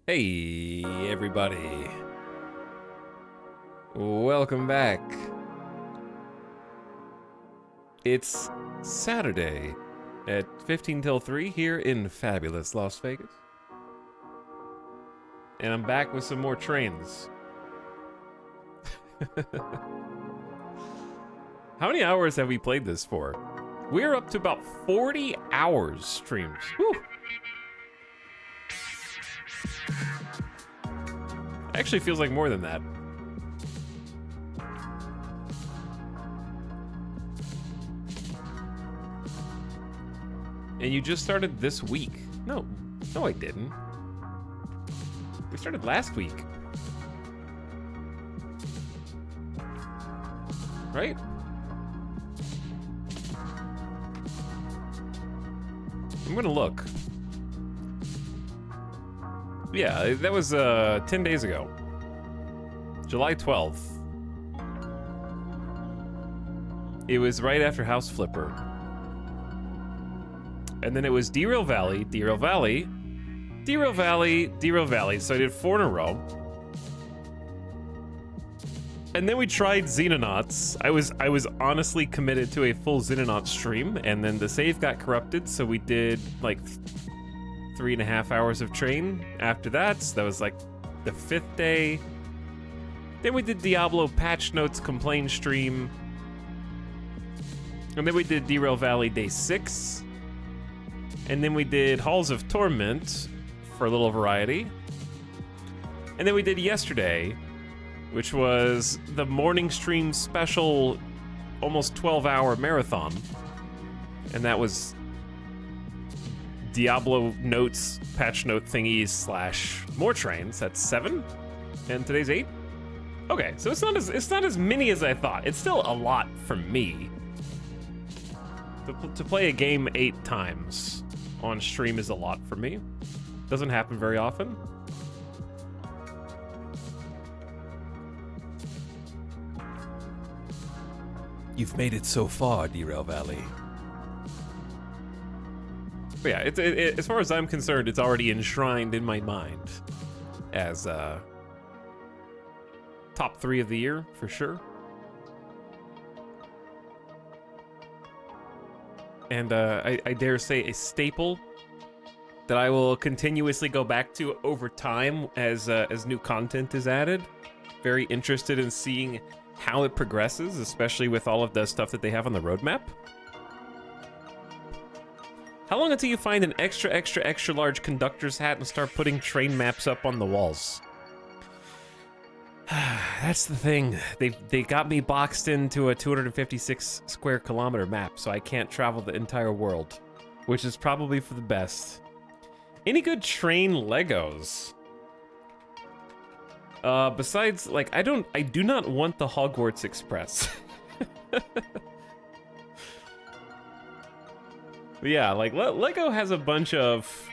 Hey, everybody. Welcome back. It's Saturday at 15 till 3 here in fabulous Las Vegas. And I'm back with some more trains. How many hours have we played this for? We're up to about 40 hours streamed. Whew. Actually feels like more than that. And you just started this week. No, I didn't. We started last week. Right? I'm gonna look. Yeah, that was 10 days ago. July 12th. It was right after House Flipper. And then it was Derail Valley, Derail Valley, Derail Valley, Derail Valley. So I did 4 in a row. And then we tried Xenonauts. I was honestly committed to a full Xenonaut stream, and then the save got corrupted, so we did like 3.5 hours of train after that. So that was like the 5th day. Then we did Diablo patch notes complain stream. And then we did Derail Valley day 6. And then we did Halls of Torment for a little variety. And then we did yesterday, which was the morning stream special, almost 12-hour marathon. And that was Diablo notes, patch note thingies / more trains. That's 7, and today's 8. Okay, so it's not as many as I thought. It's still a lot for me. To play a game 8 times on stream is a lot for me. Doesn't happen very often. You've made it so far, Derail Valley. But yeah, as far as I'm concerned, it's already enshrined in my mind as top 3 of the year, for sure. And I dare say a staple that I will continuously go back to over time as new content is added. Very interested in seeing how it progresses, especially with all of the stuff that they have on the roadmap. How long until you find an extra large conductor's hat and start putting train maps up on the walls? That's the thing. They got me boxed into a 256 square kilometer map, so I can't travel the entire world, which is probably for the best. Any good train Legos? Besides, like, I do not want the Hogwarts Express. But yeah, like, Lego has a bunch of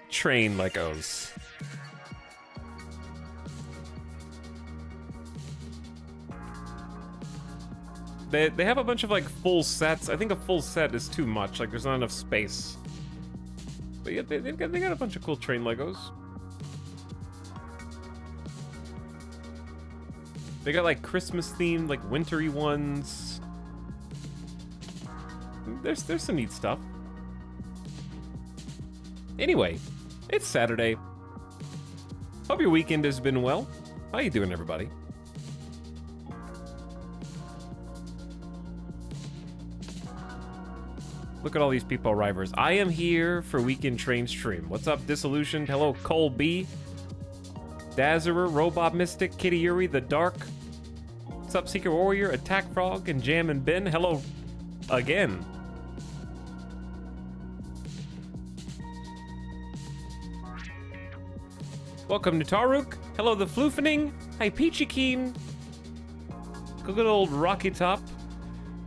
train Legos. They have a bunch of, like, full sets. I think a full set is too much. Like, there's not enough space. But yeah, they got a bunch of cool train Legos. They got, like, Christmas-themed, like, wintry ones. There's some neat stuff. Anyway, it's Saturday. Hope your weekend has been well. How you doing, everybody? Look at all these people arrivers. I am here for Weekend Train Stream. What's up, Disillusioned? Hello, Cole B. Dazerer, Robot Mystic, Kitty Yuri, The Dark. What's up, Secret Warrior, Attack Frog, and Jam and Ben? Hello again. Welcome to Taruk. Hello, The Floofening. Hi, Peachy Keen. Good old Rocky Top.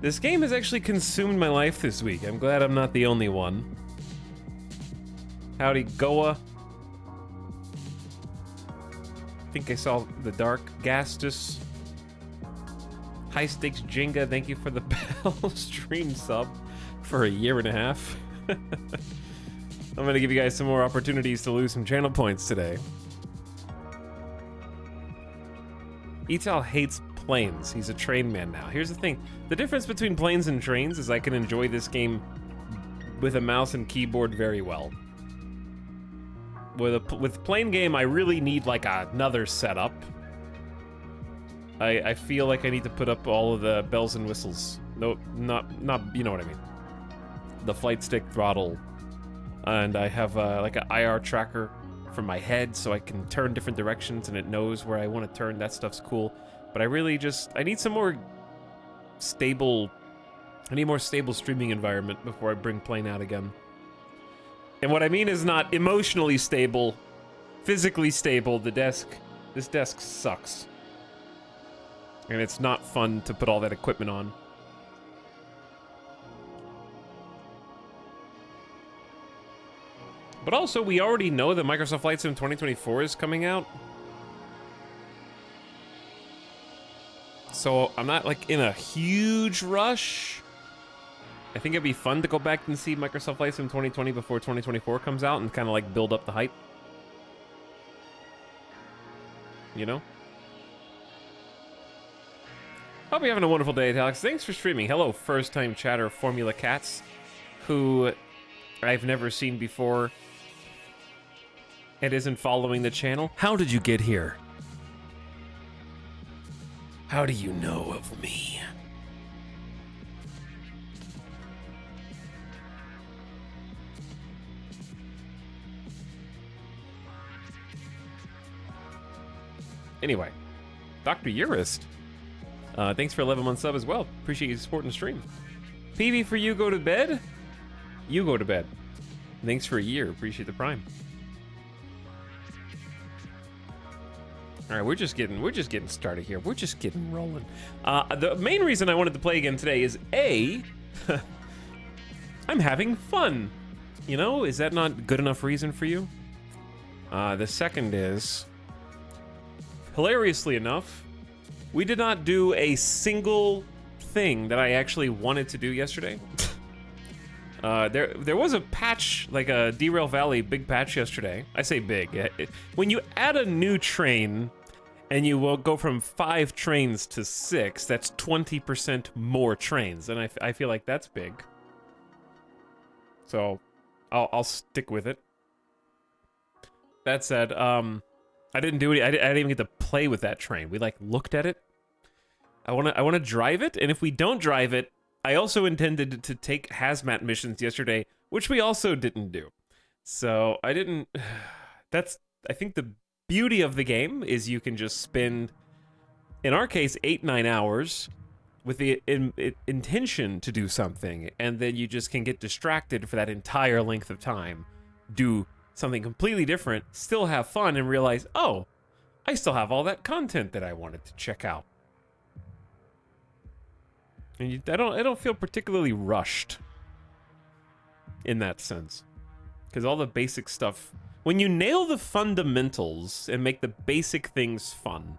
This game has actually consumed my life this week. I'm glad I'm not the only one. Howdy, Goa. I think I saw The Dark. Gastus. High Stakes Jenga, thank you for the Bell stream sub for a year and a half. I'm gonna give you guys some more opportunities to lose some channel points today. Etal hates planes. He's a train man now. Here's the thing. The difference between planes and trains is I can enjoy this game with a mouse and keyboard very well. With plane game, I really need like another setup. I feel like I need to put up all of the bells and whistles. No, not, you know what I mean. The flight stick throttle. And I have like an IR tracker from my head so I can turn different directions and it knows where I want to turn. That stuff's cool. But I really just, I need some more stable, I need a more stable streaming environment before I bring plane out again. And what I mean is not emotionally stable, physically stable. This desk sucks. And it's not fun to put all that equipment on. But also, we already know that Microsoft Flight Sim 2024 is coming out. So I'm not like in a huge rush. I think it'd be fun to go back and see Microsoft Flight Sim 2020 before 2024 comes out and kind of like build up the hype. You know? Hope you're having a wonderful day, Alex. Thanks for streaming. Hello, first-time chatter Formula Cats, who I've never seen before and isn't following the channel. How did you get here? How do you know of me? Anyway, Dr. Urist. Thanks for 11 months sub as well. Appreciate you supporting the stream. PV for you go to bed? You go to bed. Thanks for a year. Appreciate the prime. All right, we're just getting started here. We're just getting rolling. The main reason I wanted to play again today is A, I'm having fun. You know, is that not good enough reason for you? The second is, hilariously enough, we did not do a single thing that I actually wanted to do yesterday. There was a patch, like a Derail Valley big patch yesterday. I say big. When you add a new train and you will go from 5 trains to 6, that's 20% more trains, and I feel like that's big. So I'll stick with it. That said, I didn't do it. I didn't even get to play with that train. We like looked at it. I wanna drive it, and if we don't drive it, I also intended to take hazmat missions yesterday, which we also didn't do. So I didn't. I think the beauty of the game is you can just spend, in our case, 8-9 hours with the intention to do something, and then you just can get distracted for that entire length of time, do something completely different, still have fun, and realize, oh, I still have all that content that I wanted to check out. And I don't feel particularly rushed in that sense, because all the basic stuff, when you nail the fundamentals and make the basic things fun,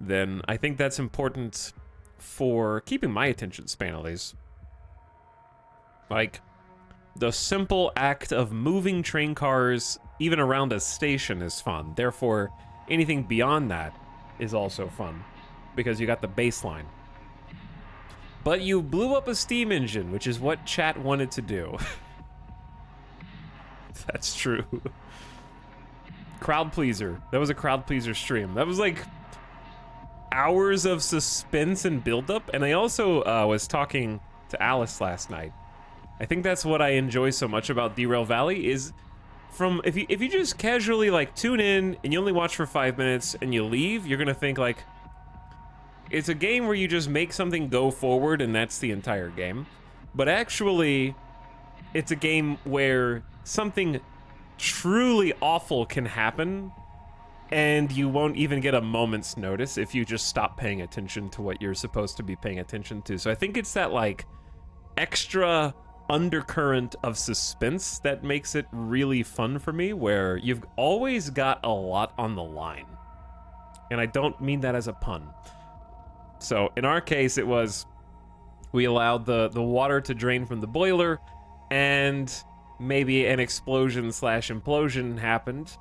then I think that's important for keeping my attention span at least. Like, the simple act of moving train cars even around a station is fun. Therefore, anything beyond that is also fun, because you got the baseline. But you blew up a steam engine, which is what chat wanted to do. That's true. Crowd pleaser. That was a crowd pleaser stream. That was like hours of suspense and buildup. And I also was talking to Alice last night. I think that's what I enjoy so much about Derail Valley is if you just casually like tune in and you only watch for 5 minutes and you leave, you're gonna think like, it's a game where you just make something go forward and that's the entire game. But actually, it's a game where something truly awful can happen and you won't even get a moment's notice if you just stop paying attention to what you're supposed to be paying attention to. So I think it's that like extra undercurrent of suspense that makes it really fun for me, where you've always got a lot on the line. And I don't mean that as a pun. So in our case, it was, we allowed the water to drain from the boiler, and maybe an explosion slash implosion happened.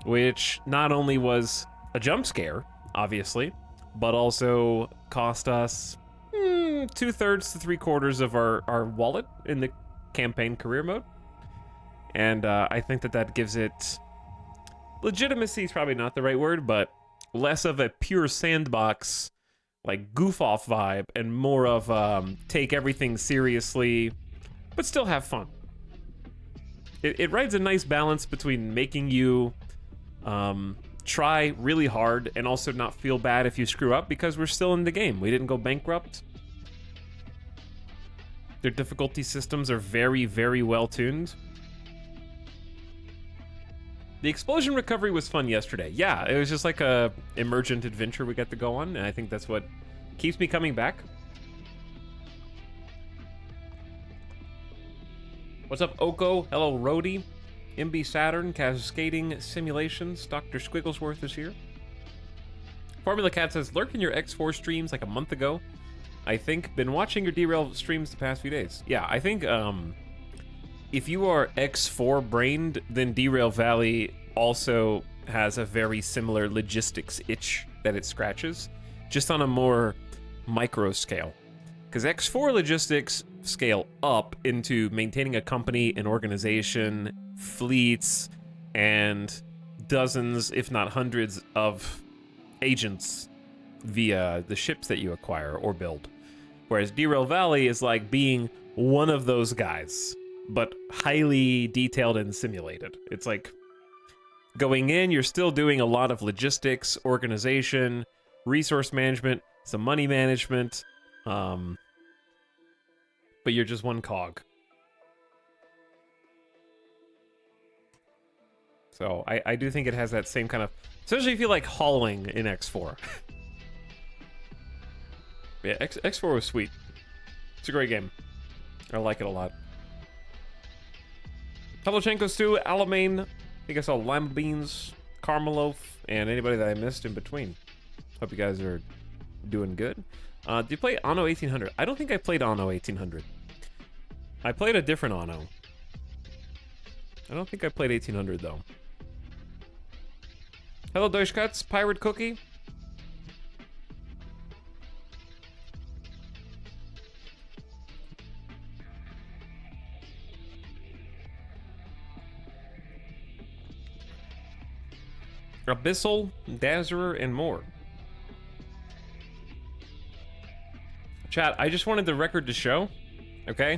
Which not only was a jump scare, obviously, but also cost us 2/3 to 3/4 of our wallet in the campaign career mode. And I think that gives it... legitimacy is probably not the right word, but less of a pure sandbox, like goof-off vibe, and more of take everything seriously, but still have fun. It rides a nice balance between making you try really hard and also not feel bad if you screw up, because we're still in the game. We didn't go bankrupt. Their difficulty systems are very, very well tuned. The explosion recovery was fun yesterday. Yeah, it was just like a emergent adventure we got to go on, and I think that's what keeps me coming back. What's up, Oko? Hello, Rhodey. MB Saturn, Cascading Simulations. Dr. Squigglesworth is here. Formula Cat says, lurk in your X4 streams like a month ago. I think, been watching your derail streams the past few days. Yeah, I think, if you are X4 brained, then Derail Valley also has a very similar logistics itch that it scratches, just on a more micro scale. Because X4 logistics scale up into maintaining a company, an organization, fleets, and dozens, if not hundreds, of agents via the ships that you acquire or build. Whereas Derail Valley is like being one of those guys, but highly detailed and simulated. It's like going in, you're still doing a lot of logistics, organization, resource management, some money management, but you're just one cog. So I do think it has that same kind of, especially if you like hauling in X4. Yeah, X4 was sweet. It's a great game. I like it a lot. Pelochenko Stew, Alamein, I think I saw Lima Beans, Carmeloaf, and anybody that I missed in between. Hope you guys are doing good. Do you play Anno 1800? I don't think I played Anno 1800. I played a different Anno. I don't think I played 1800 though. Hello, Deutschkatz, Pirate Cookie. Abyssal, Dazzler, and more. Chat, I just wanted the record to show, okay?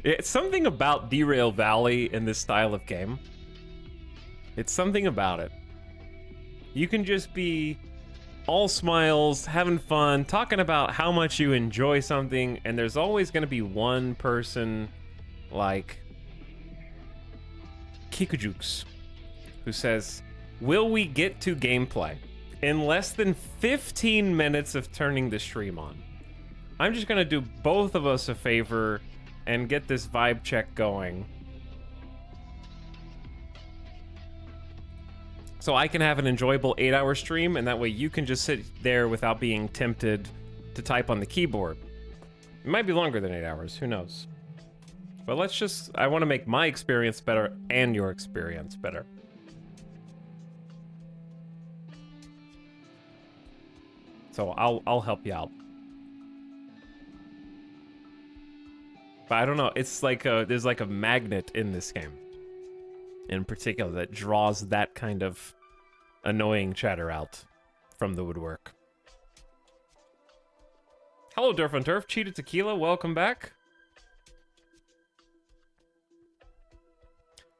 It's something about Derail Valley in this style of game. It's something about it. You can just be all smiles, having fun, talking about how much you enjoy something, and there's always going to be one person like Kikujux who says, will we get to gameplay in less than 15 minutes of turning the stream on? I'm just gonna do both of us a favor and get this vibe check going, so I can have an enjoyable 8-hour stream, and that way you can just sit there without being tempted to type on the keyboard. It might be longer than 8 hours, who knows? But let's just, I want to make my experience better and your experience better. So I'll help you out. But I don't know, it's like there's like a magnet in this game in particular that draws that kind of annoying chatter out from the woodwork. Hello, Durf on Turf, Cheated Tequila, welcome back.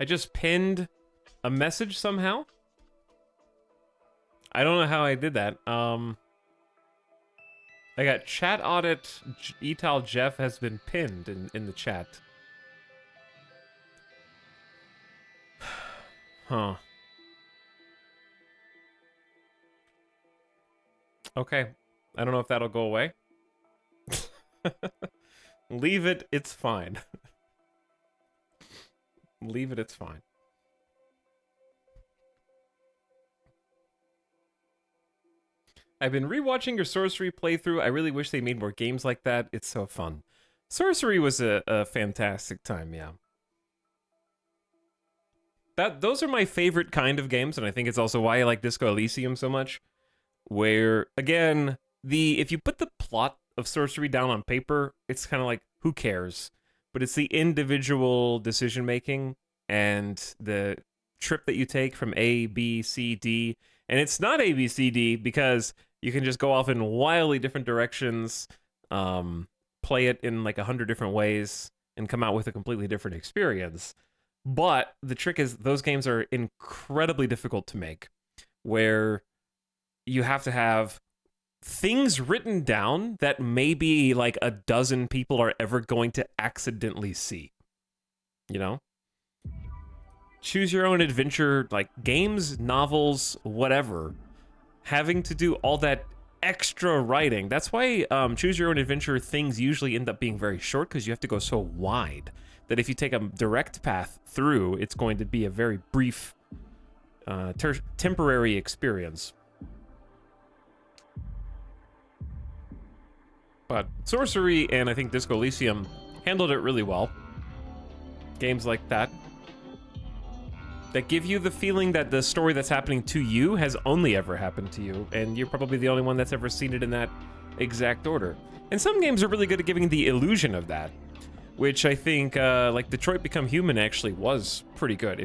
I just pinned a message somehow. I don't know how I did that. I got chat audit, Etal Jeff has been pinned in the chat. Huh. Okay. I don't know if that'll go away. Leave it, it's fine. Leave it, it's fine. I've been rewatching your sorcery playthrough. I really wish they made more games like that. It's so fun. Sorcery was a fantastic time, yeah. Those are my favorite kind of games, and I think it's also why I like Disco Elysium so much. Where again, if you put the plot of Sorcery down on paper, it's kind of like who cares? But it's the individual decision making and the trip that you take from A, B, C, D, and it's not A, B, C, D because you can just go off in wildly different directions, play it in like 100 different ways, and come out with a completely different experience. But the trick is those games are incredibly difficult to make, where you have to have things written down that maybe like a dozen people are ever going to accidentally see. You know? Choose your own adventure, like games, novels, whatever. Having to do all that extra writing. That's why choose your own adventure things usually end up being very short because you have to go so wide that if you take a direct path through, it's going to be a very brief, temporary experience. But Sorcery and I think Disco Elysium handled it really well. Games like that give you the feeling that the story that's happening to you has only ever happened to you, and you're probably the only one that's ever seen it in that exact order. And some games are really good at giving the illusion of that, which I think, like Detroit Become Human actually was pretty good.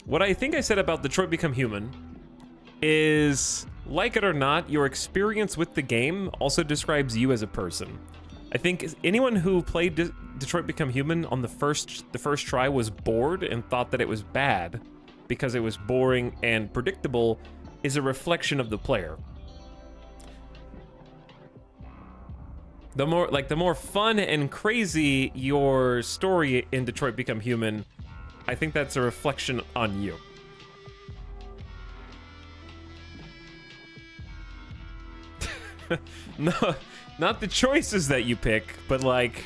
What I think I said about Detroit Become Human is, like it or not, your experience with the game also describes you as a person. I think anyone who played Detroit Become Human on the first try was bored and thought that it was bad because it was boring and predictable is a reflection of the player. The more fun and crazy your story in Detroit Become Human, I think that's a reflection on you. No, not the choices that you pick, but like,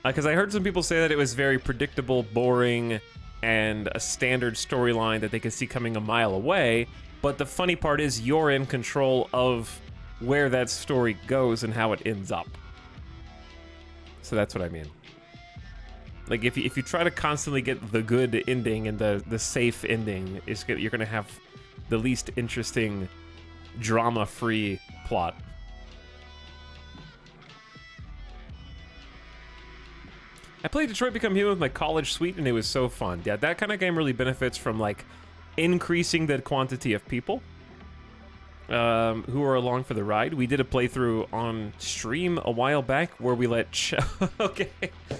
because I heard some people say that it was very predictable, boring, and a standard storyline that they could see coming a mile away, but the funny part is you're in control of where that story goes and how it ends up. So that's what I mean. Like, if you try to constantly get the good ending and the safe ending, you're going to have the least interesting, drama-free plot. I played Detroit Become Human with my college suite, and it was so fun. Yeah, that kind of game really benefits from, like, increasing the quantity of people who are along for the ride. We did a playthrough on stream a while back where we let okay,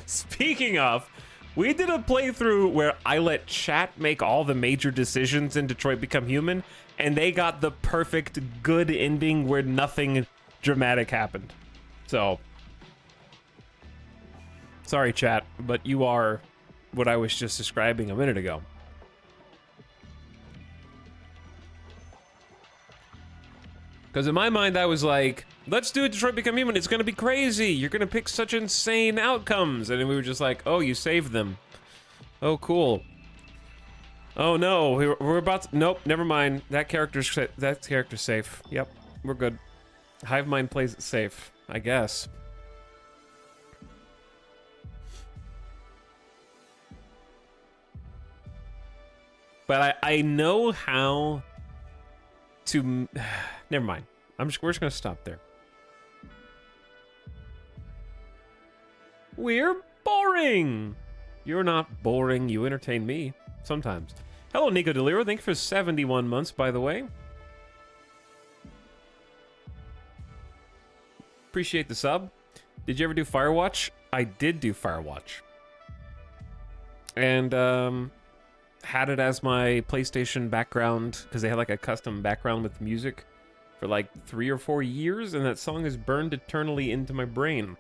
speaking of, we did a playthrough where I let chat make all the major decisions in Detroit Become Human, and they got the perfect good ending where nothing dramatic happened. So, sorry chat, but you are what I was just describing a minute ago. Because in my mind, I was like, let's do it, Detroit Become Human. It's going to be crazy. You're going to pick such insane outcomes. And we were just like, oh, you saved them. Oh, cool. Oh, no. We're about to... Nope, never mind. That character's safe. Yep, we're good. Hive Mind plays it safe, I guess. But I know how to... Never mind. We're just gonna stop there. We're boring! You're not boring. You entertain me. Sometimes. Hello, Nico Deliro. Thank you for 71 months, by the way. Appreciate the sub. Did you ever do Firewatch? I did do Firewatch. And, had it as my PlayStation background because they had like a custom background with music for like 3 or 4 years, and that song is burned eternally into my brain.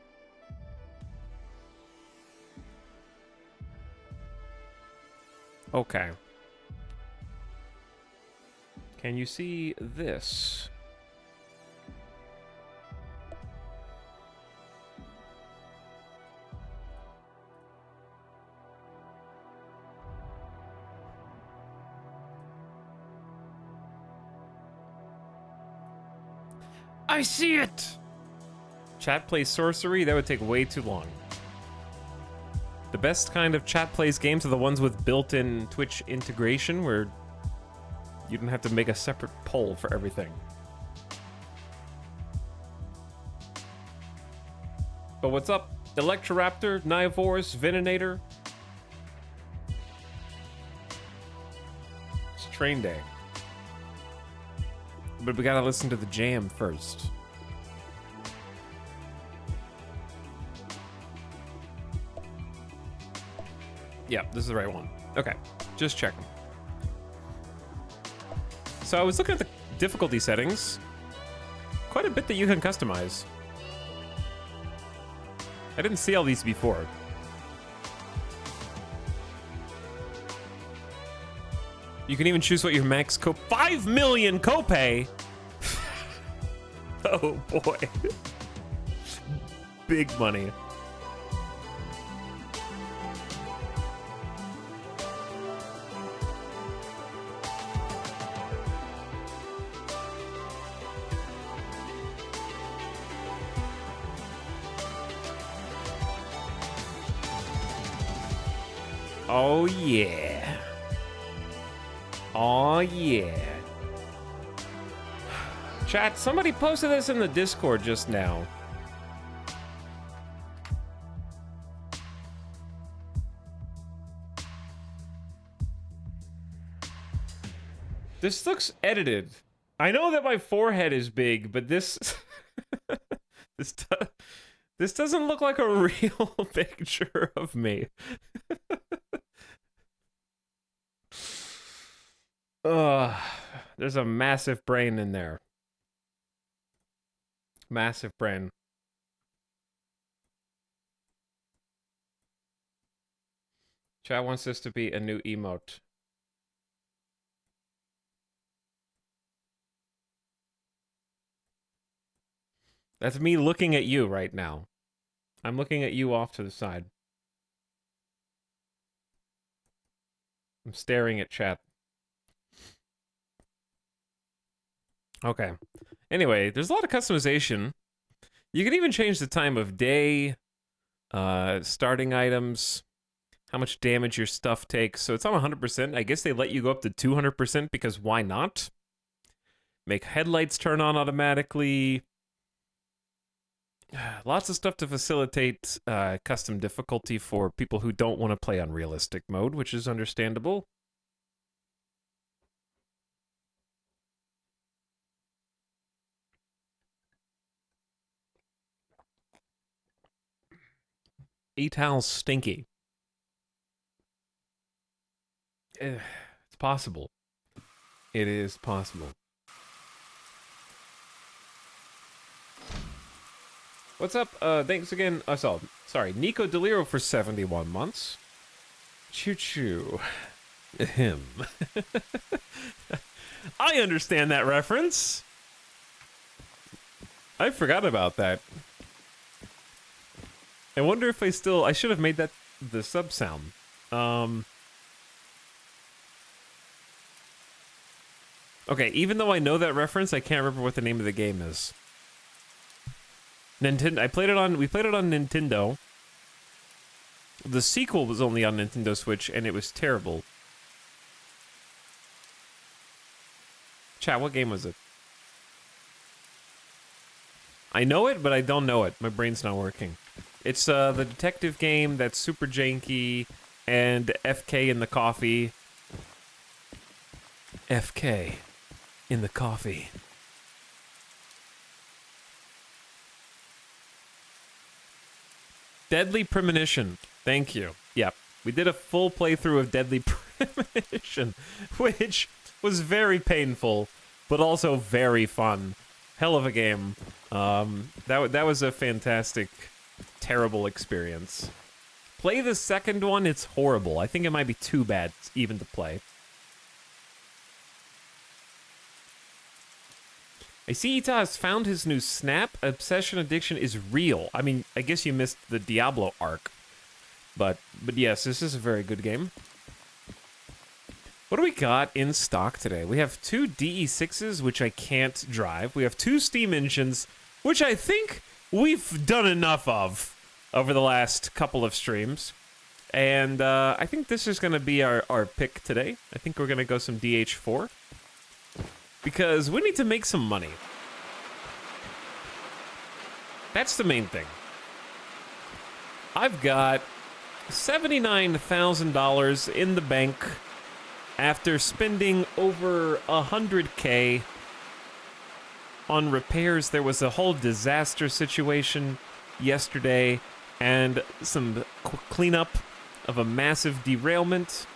Okay. Can you see this? I see it! Chat plays sorcery? That would take way too long. The best kind of chat plays games are the ones with built-in Twitch integration where you don't have to make a separate poll for everything. But what's up? Electroraptor, Nivorous, Veninator. It's train day. But we gotta listen to the jam first. Yeah, this is the right one. Okay, just checking. So I was looking at the difficulty settings. Quite a bit that you can customize. I didn't see all these before. You can even choose what your max 5 million copay! Oh boy. Big money. Oh yeah. Oh yeah. Chat, somebody posted this in the Discord just now. This looks edited. I know that my forehead is big, but this this doesn't look like a real picture of me. There's a massive brain in there. Massive brain. Chat wants this to be a new emote. That's me looking at you right now. I'm looking at you off to the side. I'm staring at chat. Okay. Anyway, there's a lot of customization. You can even change the time of day, starting items, how much damage your stuff takes. So it's on 100%. I guess they let you go up to 200% because why not? Make headlights turn on automatically. Lots of stuff to facilitate custom difficulty for people who don't want to play on realistic mode, which is understandable. Etal's stinky. It's possible. It is possible. What's up? Thanks again. Sorry, Nico Deliro for 71 months. Choo choo. Him. I understand that reference. I forgot about that. I wonder if I should have made that the sub sound. Okay, even though I know that reference, I can't remember what the name of the game is. Nintendo. We played it on Nintendo. The sequel was only on Nintendo Switch, and it was terrible. Chat, what game was it? I know it, but I don't know it. My brain's not working. It's the detective game that's super janky, and FK in the coffee. FK in the coffee. Deadly Premonition. Thank you. Yep. We did a full playthrough of Deadly Premonition, which was very painful, but also very fun. Hell of a game. That was a fantastic, terrible experience. Play the second one, it's horrible. I think it might be too bad even to play. I see Ita has found his new snap. Obsession addiction is real. I mean, I guess you missed the Diablo arc. But yes, this is a very good game. What do we got in stock today? We have 2 DE6s, which I can't drive. We have 2 Steam engines, which I think we've done enough of over the last couple of streams. And I think this is going to be our pick today. I think we're going to go some DH4. Because we need to make some money. That's the main thing. I've got $79,000 in the bank after spending over 100K on repairs. There was a whole disaster situation yesterday and some cleanup of a massive derailment.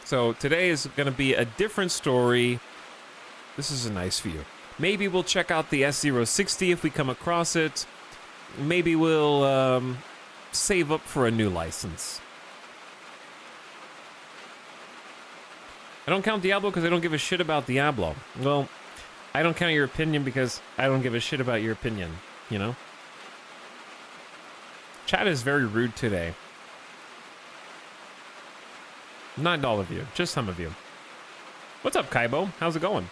So today is going to be a different story. This is a nice view. Maybe we'll check out the S060 if we come across it. Maybe we'll save up for a new license. I don't count Diablo because I don't give a shit about Diablo. Well, I don't count your opinion because I don't give a shit about your opinion, you know? Chat is very rude today. Not all of you, just some of you. What's up, Kaibo? How's it going?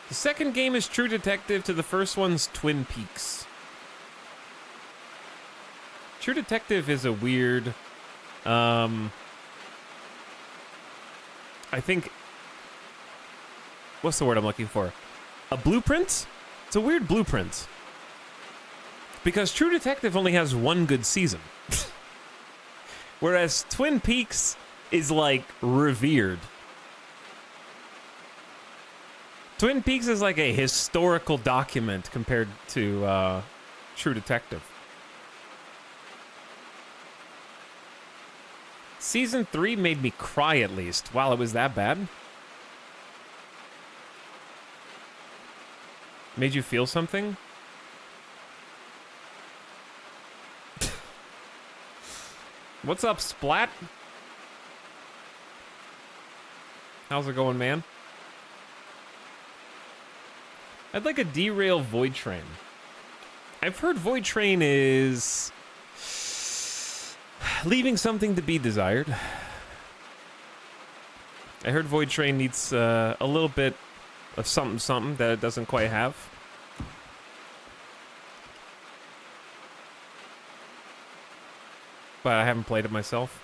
The second game is True Detective to the first one's Twin Peaks. True Detective is a weird, I think, what's the word I'm looking for? A blueprint? It's a weird blueprint. Because True Detective only has one good season. Whereas Twin Peaks is, like, revered. Twin Peaks is like a historical document compared to True Detective. Season 3 made me cry at least. Wow, it was that bad? Made you feel something? What's up, Splat? How's it going, man? I'd like a derail Void Train. I've heard Void Train is leaving something to be desired. I heard Void Train needs a little bit of something that it doesn't quite have. But I haven't played it myself.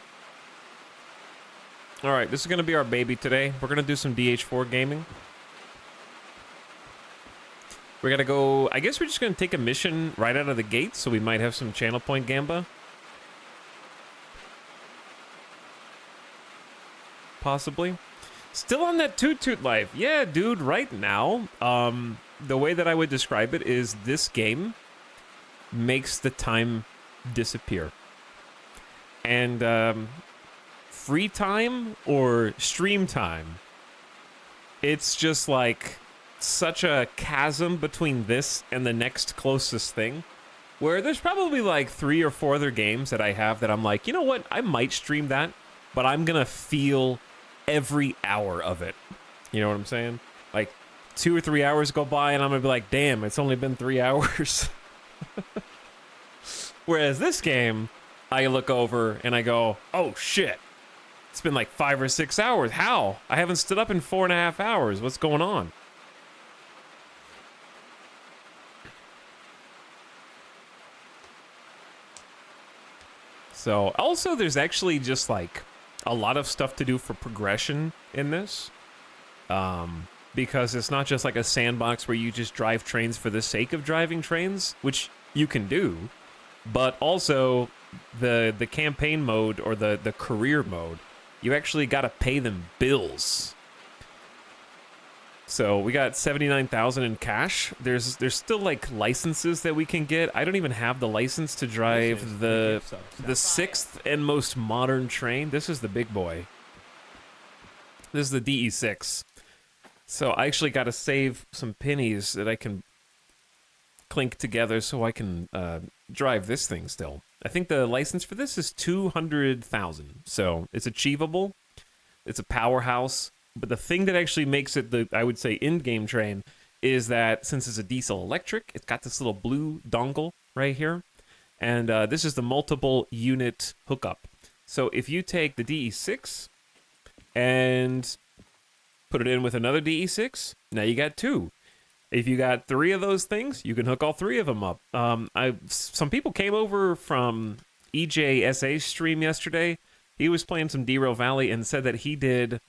Alright, this is going to be our baby today. We're going to do some DH4 gaming. We're going to go... I guess we're just going to take a mission right out of the gate, so we might have some channel point gamba. Possibly. Still on that toot-toot life. Yeah, dude, right now, the way that I would describe it is this game makes the time disappear. And free time or stream time, it's just like such a chasm between this and the next closest thing, where there's probably like 3 or 4 other games that I have that I'm like, you know what, I might stream that, but I'm gonna feel every hour of it. You know what I'm saying? Like 2 or 3 hours go by and I'm gonna be like, damn, it's only been 3 hours. Whereas this game, I look over and I go, oh shit, it's been like 5 or 6 hours. How? I haven't stood up in 4.5 hours. What's going on? So, also there's actually just like a lot of stuff to do for progression in this. Because it's not just like a sandbox where you just drive trains for the sake of driving trains, which you can do, but also the campaign mode or the career mode, you actually got to pay them bills. So we got 79,000 in cash. There's still like licenses that we can get. I don't even have the license to drive the 6th and most modern train. This is the big boy. This is the DE6. So I actually got to save some pennies that I can clink together so I can drive this thing still. I think the license for this is 200,000. So it's achievable. It's a powerhouse. But the thing that actually makes it the, I would say, in-game train is that since it's a diesel electric, it's got this little blue dongle right here. And this is the multiple unit hookup. So if you take the DE6 and put it in with another DE6, now you got 2. If you got 3 of those things, you can hook all 3 of them up. Some people came over from EJSA's stream yesterday. He was playing some Derail Valley and said that he did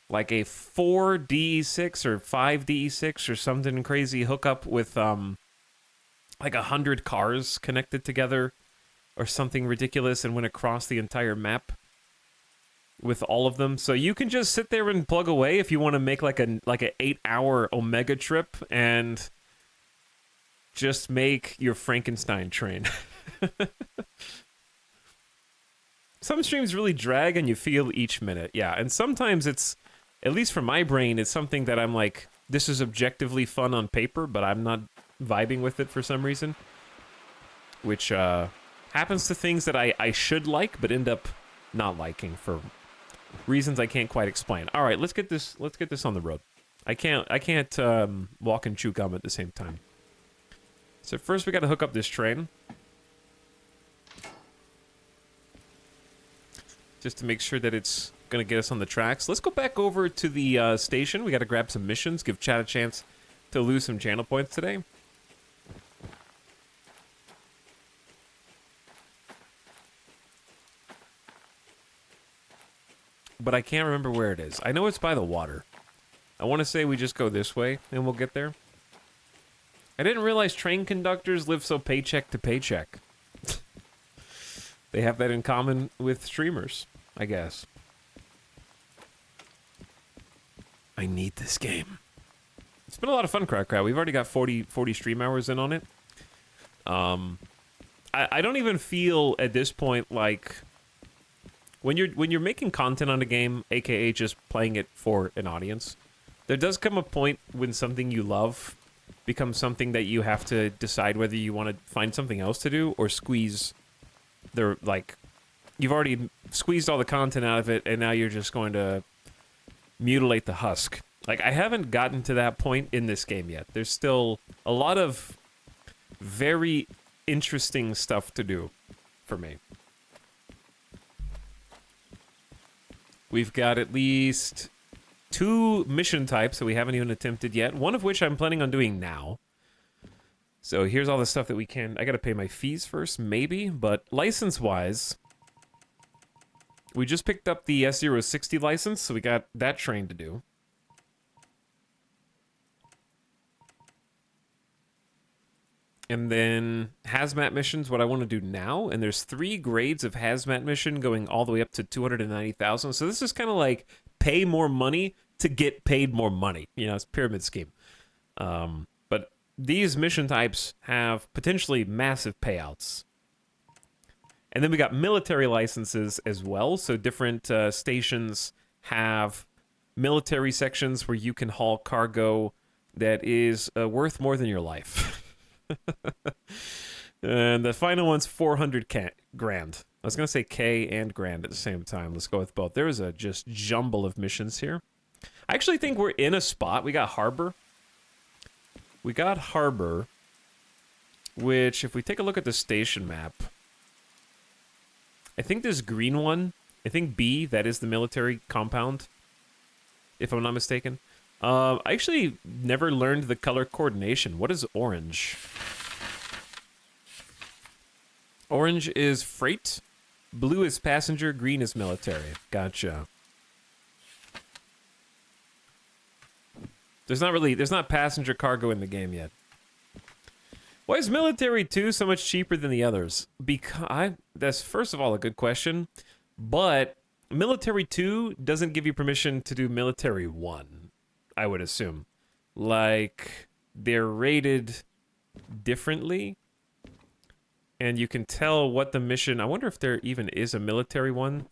like a 4 DE6 or 5 DE6 or something crazy hookup with like 100 cars connected together or something ridiculous, and went across the entire map with all of them. So you can just sit there and plug away if you want to make like an 8-hour Omega trip and just make your Frankenstein train. Some streams really drag and you feel each minute. Yeah, and sometimes it's, at least for my brain, it's something that I'm like, this is objectively fun on paper, but I'm not vibing with it for some reason. Which happens to things that I should like, but end up not liking for reasons I can't quite explain. All right, let's get this on the road. I can't walk and chew gum at the same time. So first we got to hook up this train, just to make sure that it's gonna get us on the tracks. Let's go back over to the station. We got to grab some missions, give Chad a chance to lose some channel points today. But I can't remember where it is. I know it's by the water. I want to say we just go this way and we'll get there. I didn't realize train conductors live so paycheck to paycheck. They have that in common with streamers, I guess. I need this game. It's been a lot of fun, Crack Crowd. We've already got 40 stream hours in on it. I don't even feel at this point like when you're making content on a game, aka just playing it for an audience, there does come a point when something you love becomes something that you have to decide whether you want to find something else to do or squeeze the, like, you've already squeezed all the content out of it and now you're just going to mutilate the husk. Like, I haven't gotten to that point in this game yet. There's still a lot of very interesting stuff to do for me. We've got at least 2 mission types that we haven't even attempted yet, one of which I'm planning on doing now. So here's all the stuff that we can... I gotta pay my fees first, maybe, but license-wise, we just picked up the S060 license, so we got that train to do. And then hazmat missions, what I want to do now, and there's 3 grades of hazmat mission going all the way up to 290,000. So this is kind of like pay more money to get paid more money. You know, it's a pyramid scheme. But these mission types have potentially massive payouts. And then we got military licenses as well. So different stations have military sections where you can haul cargo that is worth more than your life. And the final one's 400 grand. I was gonna say K and grand at the same time. Let's go with both. There is a just jumble of missions here. I actually think we're in a spot. We got Harbor. We got Harbor, which if we take a look at the station map, I think this green one, I think B, that is the military compound, if I'm not mistaken. I actually never learned the color coordination. What is orange? Orange is freight, blue is passenger, green is military. Gotcha. There's not passenger cargo in the game yet. Why is military 2 so much cheaper than the others? Because that's first of all a good question, but military 2 doesn't give you permission to do military 1. I would assume. Like, they're rated differently. And you can tell what the mission... I wonder if there even is a military one.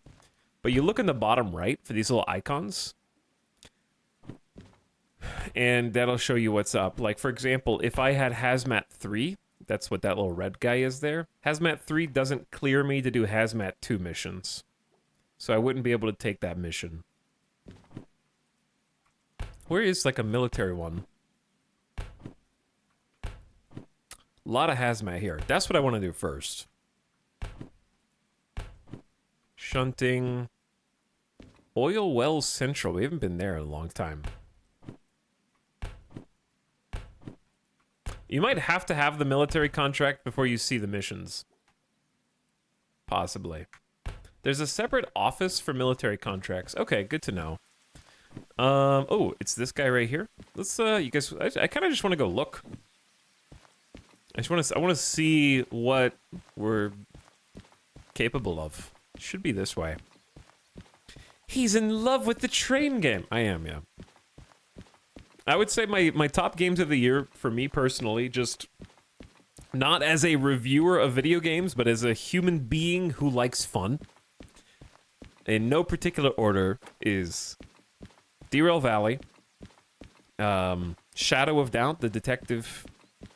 But you look in the bottom right for these little icons. And that'll show you what's up. Like, for example, if I had Hazmat 3, that's what that little red guy is there. Hazmat 3 doesn't clear me to do Hazmat 2 missions. So I wouldn't be able to take that mission. Where is, like, a military one? A lot of hazmat here. That's what I want to do first. shunting. Oil Wells Central. We haven't been there in a long time. You might have to have the military contract before you see the missions. Possibly. There's a separate office for military contracts. Okay, good to know. Oh, it's this guy right here. Let's you guys, I kind of just want to go look. I want to see what we're capable of. Should be this way. He's in love with the train game. I am, yeah. I would say my top games of the year for me personally, just not as a reviewer of video games, but as a human being who likes fun. In no particular order is Derail Valley, Shadow of Doubt, the detective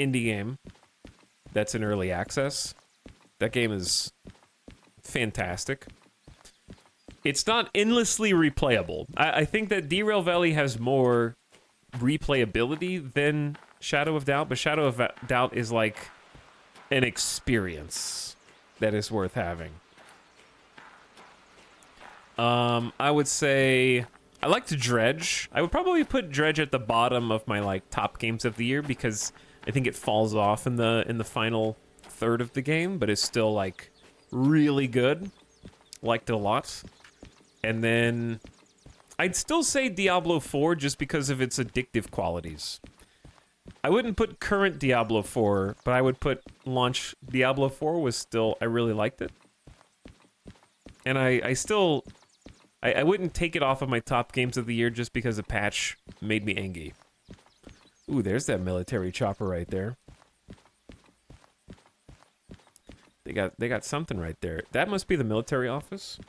indie game that's in early access. That game is fantastic. It's not endlessly replayable. I think that Derail Valley has more replayability than Shadow of Doubt, but Shadow of Doubt is like an experience that is worth having. I would say I like to Dredge. I would probably put Dredge at the bottom of my like top games of the year because I think it falls off in the final third of the game, but it's still like really good. Liked it a lot. And then I'd still say Diablo 4 just because of its addictive qualities. I wouldn't put current Diablo 4, but I would put launch Diablo 4 was still, I really liked it. And I still, I wouldn't take it off of my top games of the year just because a patch made me angry. Ooh, there's that military chopper right there. They got something right there. That must be the military office.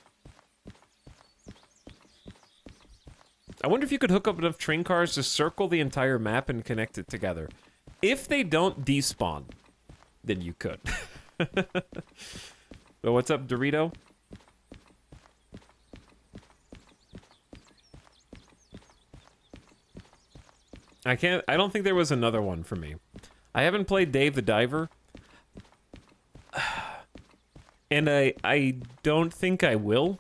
I wonder if you could hook up enough train cars to circle the entire map and connect it together. If they don't despawn, then you could. But what's up, Dorito? I don't think there was another one for me. I haven't played Dave the Diver. And I don't think I will.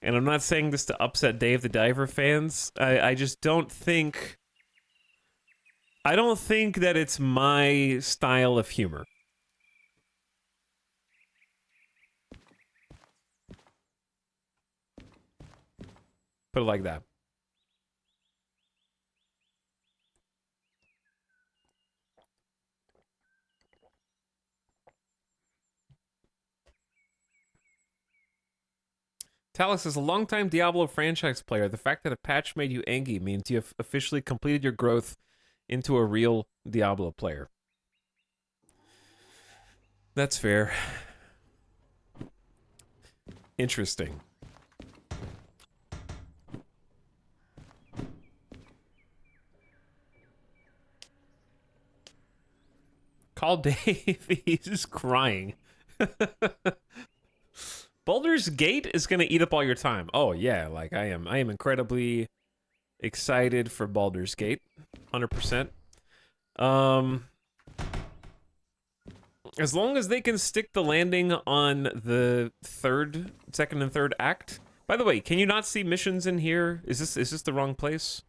And I'm not saying this to upset Dave the Diver fans. I just don't think... I don't think that it's my style of humor. Put it like that. Talus is a longtime Diablo franchise player. The fact that a patch made you angry means you have officially completed your growth into a real Diablo player. That's fair. Interesting. Call Dave. He's just crying. Baldur's Gate is gonna eat up all your time. Oh yeah, like I am incredibly excited for Baldur's Gate, 100%. As long as they can stick the landing on the second and third act. By the way, can you not see missions in here? Is this the wrong place?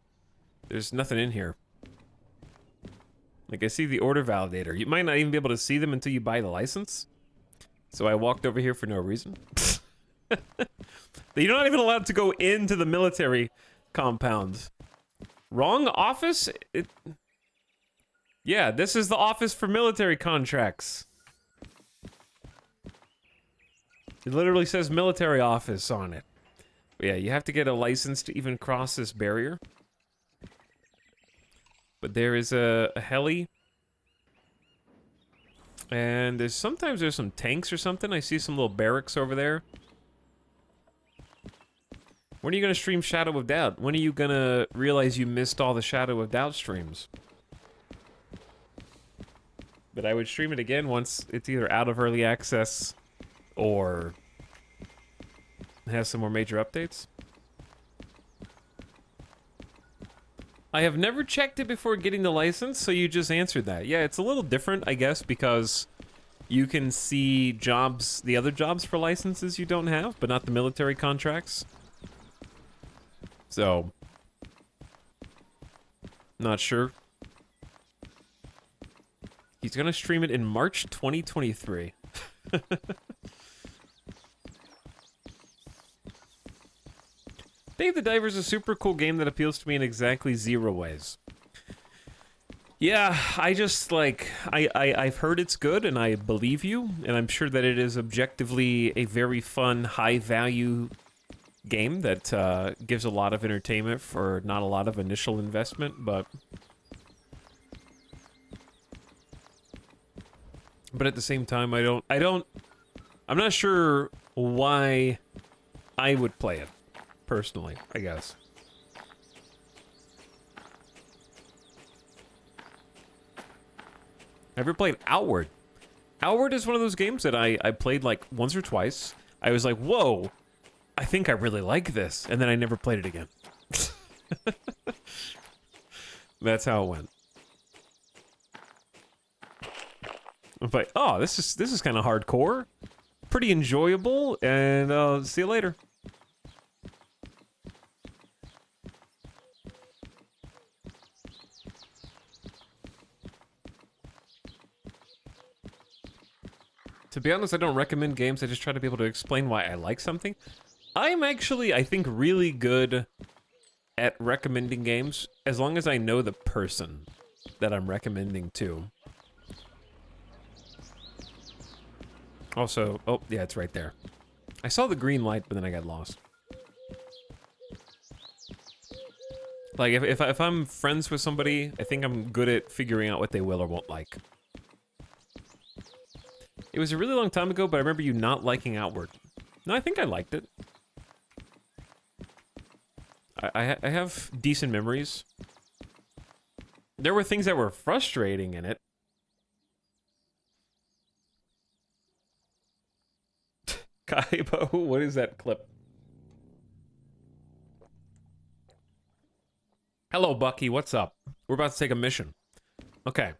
There's nothing in here. Like I see the order validator. You might not even be able to see them until you buy the license. So I walked over here for no reason. You're not even allowed to go into the military compound. Wrong office? Yeah, this is the office for military contracts. It literally says military office on it. But yeah, you have to get a license to even cross this barrier. But there is a heli. And sometimes there's some tanks or something. I see some little barracks over there. When are you going to stream Shadow of Doubt? When are you going to realize you missed all the Shadow of Doubt streams? But I would stream it again once it's either out of early access or has some more major updates. I have never checked it before getting the license, so you just answered that. Yeah, it's a little different, I guess, because you can see jobs, the other jobs for licenses you don't have, but not the military contracts. So, not sure. He's gonna stream it in March 2023. Dave the Diver is a super cool game that appeals to me in exactly 0 ways. Yeah, I just, like, I've heard it's good, and I believe you, and I'm sure that it is objectively a very fun, high-value game that gives a lot of entertainment for not a lot of initial investment, but at the same time, I'm not sure why I would play it, personally, I guess. Ever played Outward? Outward is one of those games that I played like once or twice. I was like, whoa, I think I really like this, and then I never played it again. That's how it went. But oh, this is kind of hardcore, pretty enjoyable, and see you later. To be honest, I don't recommend games. I just try to be able to explain why I like something. I'm actually, I think, really good at recommending games as long as I know the person that I'm recommending to. Also, oh, yeah, it's right there. I saw the green light, but then I got lost. Like, if I'm friends with somebody, I think I'm good at figuring out what they will or won't like. It was a really long time ago, but I remember you not liking Outward. No, I think I liked it. I have decent memories. There were things that were frustrating in it. Kaibo, what is that clip? Hello, Bucky, what's up? We're about to take a mission. Okay.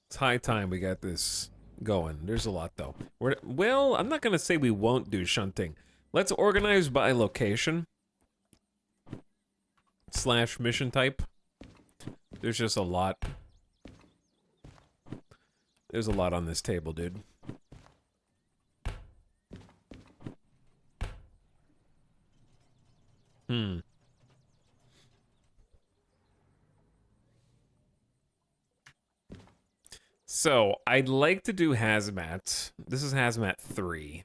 It's high time we got this going. There's a lot, though. Well, I'm not gonna say we won't do shunting. Let's organize by location. / mission type. There's just a lot. There's a lot on this table, dude. So, I'd like to do hazmat. This is hazmat 3.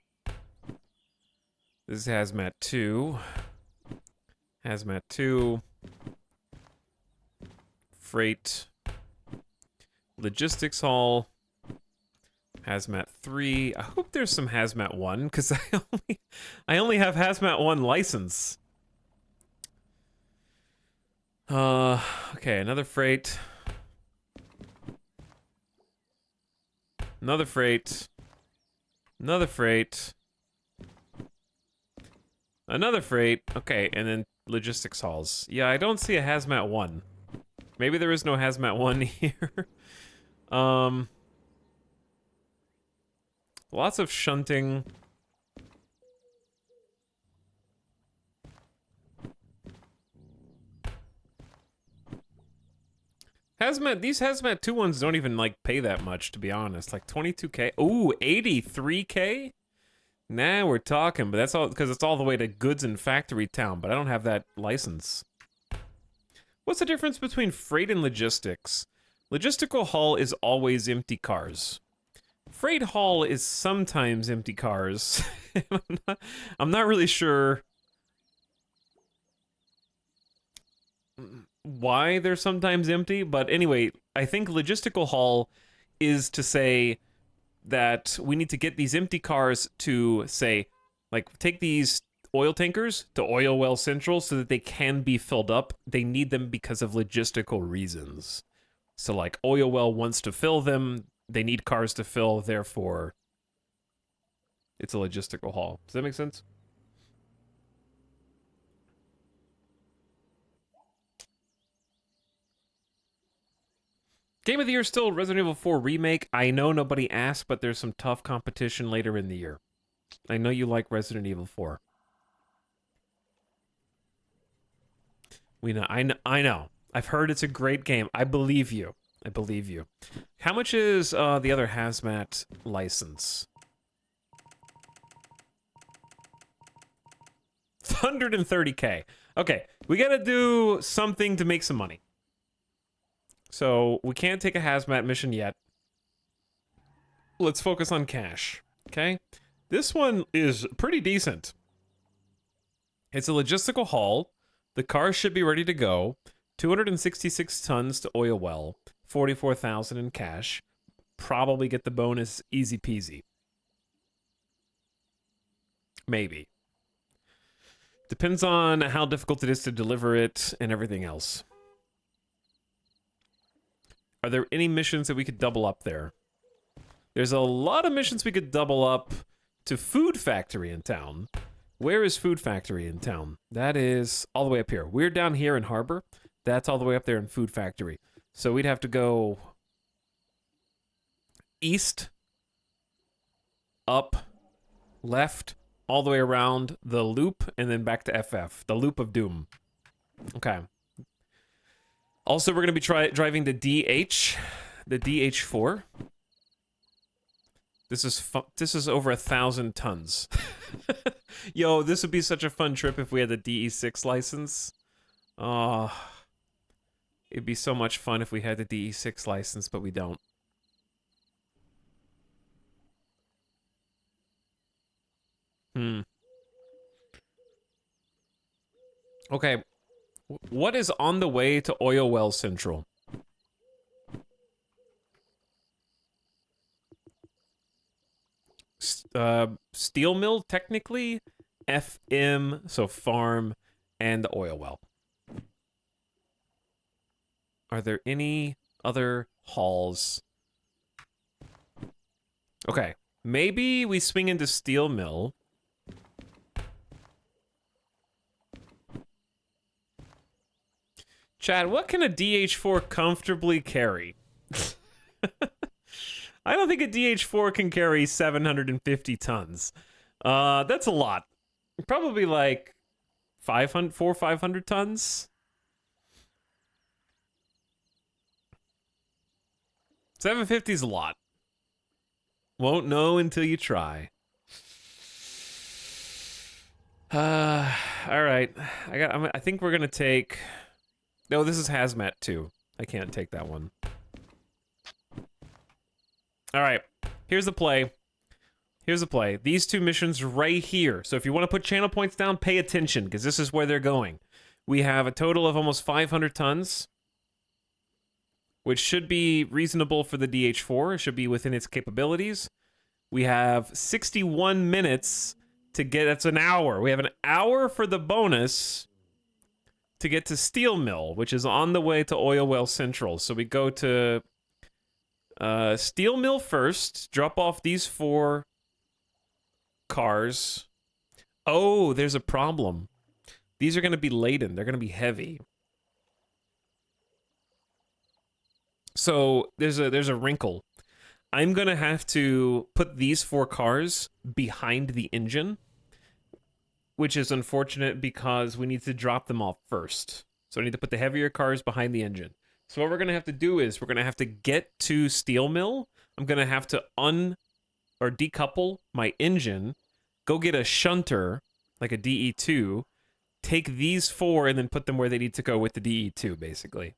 This is hazmat 2. Hazmat 2. Freight. Logistics hall. Hazmat 3. I hope there's some hazmat 1, because I only have hazmat 1 license. Okay, another freight. Another freight. Another freight. Another freight. Okay, and then logistics halls. Yeah, I don't see a hazmat 1. Maybe there is no hazmat 1 here. Lots of shunting. These hazmat 2 ones don't even, like, pay that much, to be honest. Like, 22K. Ooh, 83K? Nah, we're talking, but that's all, because it's all the way to goods and factory town, but I don't have that license. What's the difference between freight and logistics? Logistical haul is always empty cars. Freight haul is sometimes empty cars. I'm not really sure why they're sometimes empty, but anyway, I think logistical haul is to say that we need to get these empty cars to, say, like, take these oil tankers to Oil Well Central so that they can be filled up. They need them because of logistical reasons. So, like, Oil Well wants to fill them, they need cars to fill, therefore, it's a logistical haul. Does that make sense? Game of the Year still Resident Evil 4 Remake. I know nobody asked, but there's some tough competition later in the year. I know you like Resident Evil 4. We know. I know. I've heard it's a great game. I believe you. I believe you. How much is the other hazmat license? 130K. Okay, we gotta do something to make some money. So we can't take a hazmat mission yet. Let's focus on cash. Okay, this one is pretty decent. It's a logistical haul. The car should be ready to go. 266 tons to oil well. 44,000 in cash. Probably get the bonus easy peasy. Maybe. Depends on how difficult it is to deliver it and everything else. Are there any missions that we could double up there? There's a lot of missions we could double up to Food Factory in town. Where is Food Factory in town? That is all the way up here. We're down here in Harbor. That's all the way up there in Food Factory. So we'd have to go east, up, left, all the way around the loop, and then back to FF. The Loop of Doom. Okay. Also, we're going to be driving the DH, the DH4. This is over 1,000 tons. Yo, this would be such a fun trip if we had the DE6 license. Oh, it'd be so much fun if we had the DE6 license, but we don't. Okay. What is on the way to Oil Well Central? Steel mill, technically. FM, so farm, and the oil well. Are there any other hauls? Okay. Maybe we swing into steel mill. Chad, what can a DH4 comfortably carry? I don't think a DH4 can carry 750 tons. That's a lot. Probably like 400 or 500 tons. 750 is a lot. Won't know until you try. All right. I think we're gonna take. No, this is hazmat too. I can't take that one. All right. Here's the play. Here's the play. These two missions right here. So if you want to put channel points down, pay attention because this is where they're going. We have a total of almost 500 tons, which should be reasonable for the DH4. It should be within its capabilities. We have 61 minutes to get, that's an hour. We have an hour for the bonus to get to Steel Mill, which is on the way to Oil Well Central. So we go to Steel Mill first, drop off these 4 cars. Oh, there's a problem. These are going to be laden. They're going to be heavy. So there's a wrinkle. I'm going to have to put these 4 cars behind the engine, which is unfortunate because we need to drop them off first. So I need to put the heavier cars behind the engine. So what we're going to have to do is we're going to have to get to Steel Mill. I'm going to have to decouple my engine, go get a shunter, like a DE2, take these 4 and then put them where they need to go with the DE2, basically.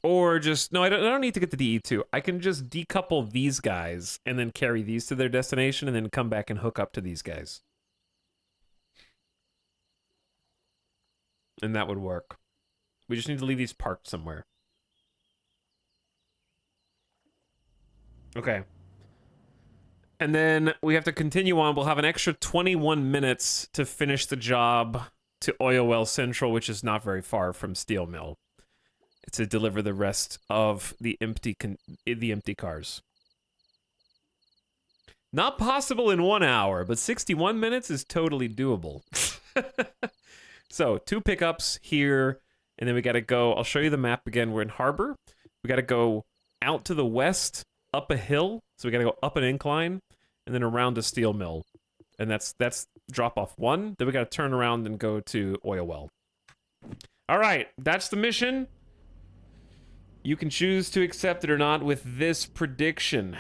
Or just, no, I don't need to get the DE2. I can just decouple these guys and then carry these to their destination and then come back and hook up to these guys. And that would work. We just need to leave these parked somewhere. Okay. And then we have to continue on. We'll have an extra 21 minutes to finish the job to Oil Well Central, which is not very far from Steel Mill, to deliver the rest of the empty cars. Not possible in 1 hour, but 61 minutes is totally doable. So 2 pickups here and then we got to go. I'll show you the map again. We're in Harbor. We got to go out to the west, up a hill. So we got to go up an incline, and then around a steel mill, and that's drop off 1. Then we got to turn around and go to oil well. All right, that's the mission. You can choose to accept it or not with this prediction.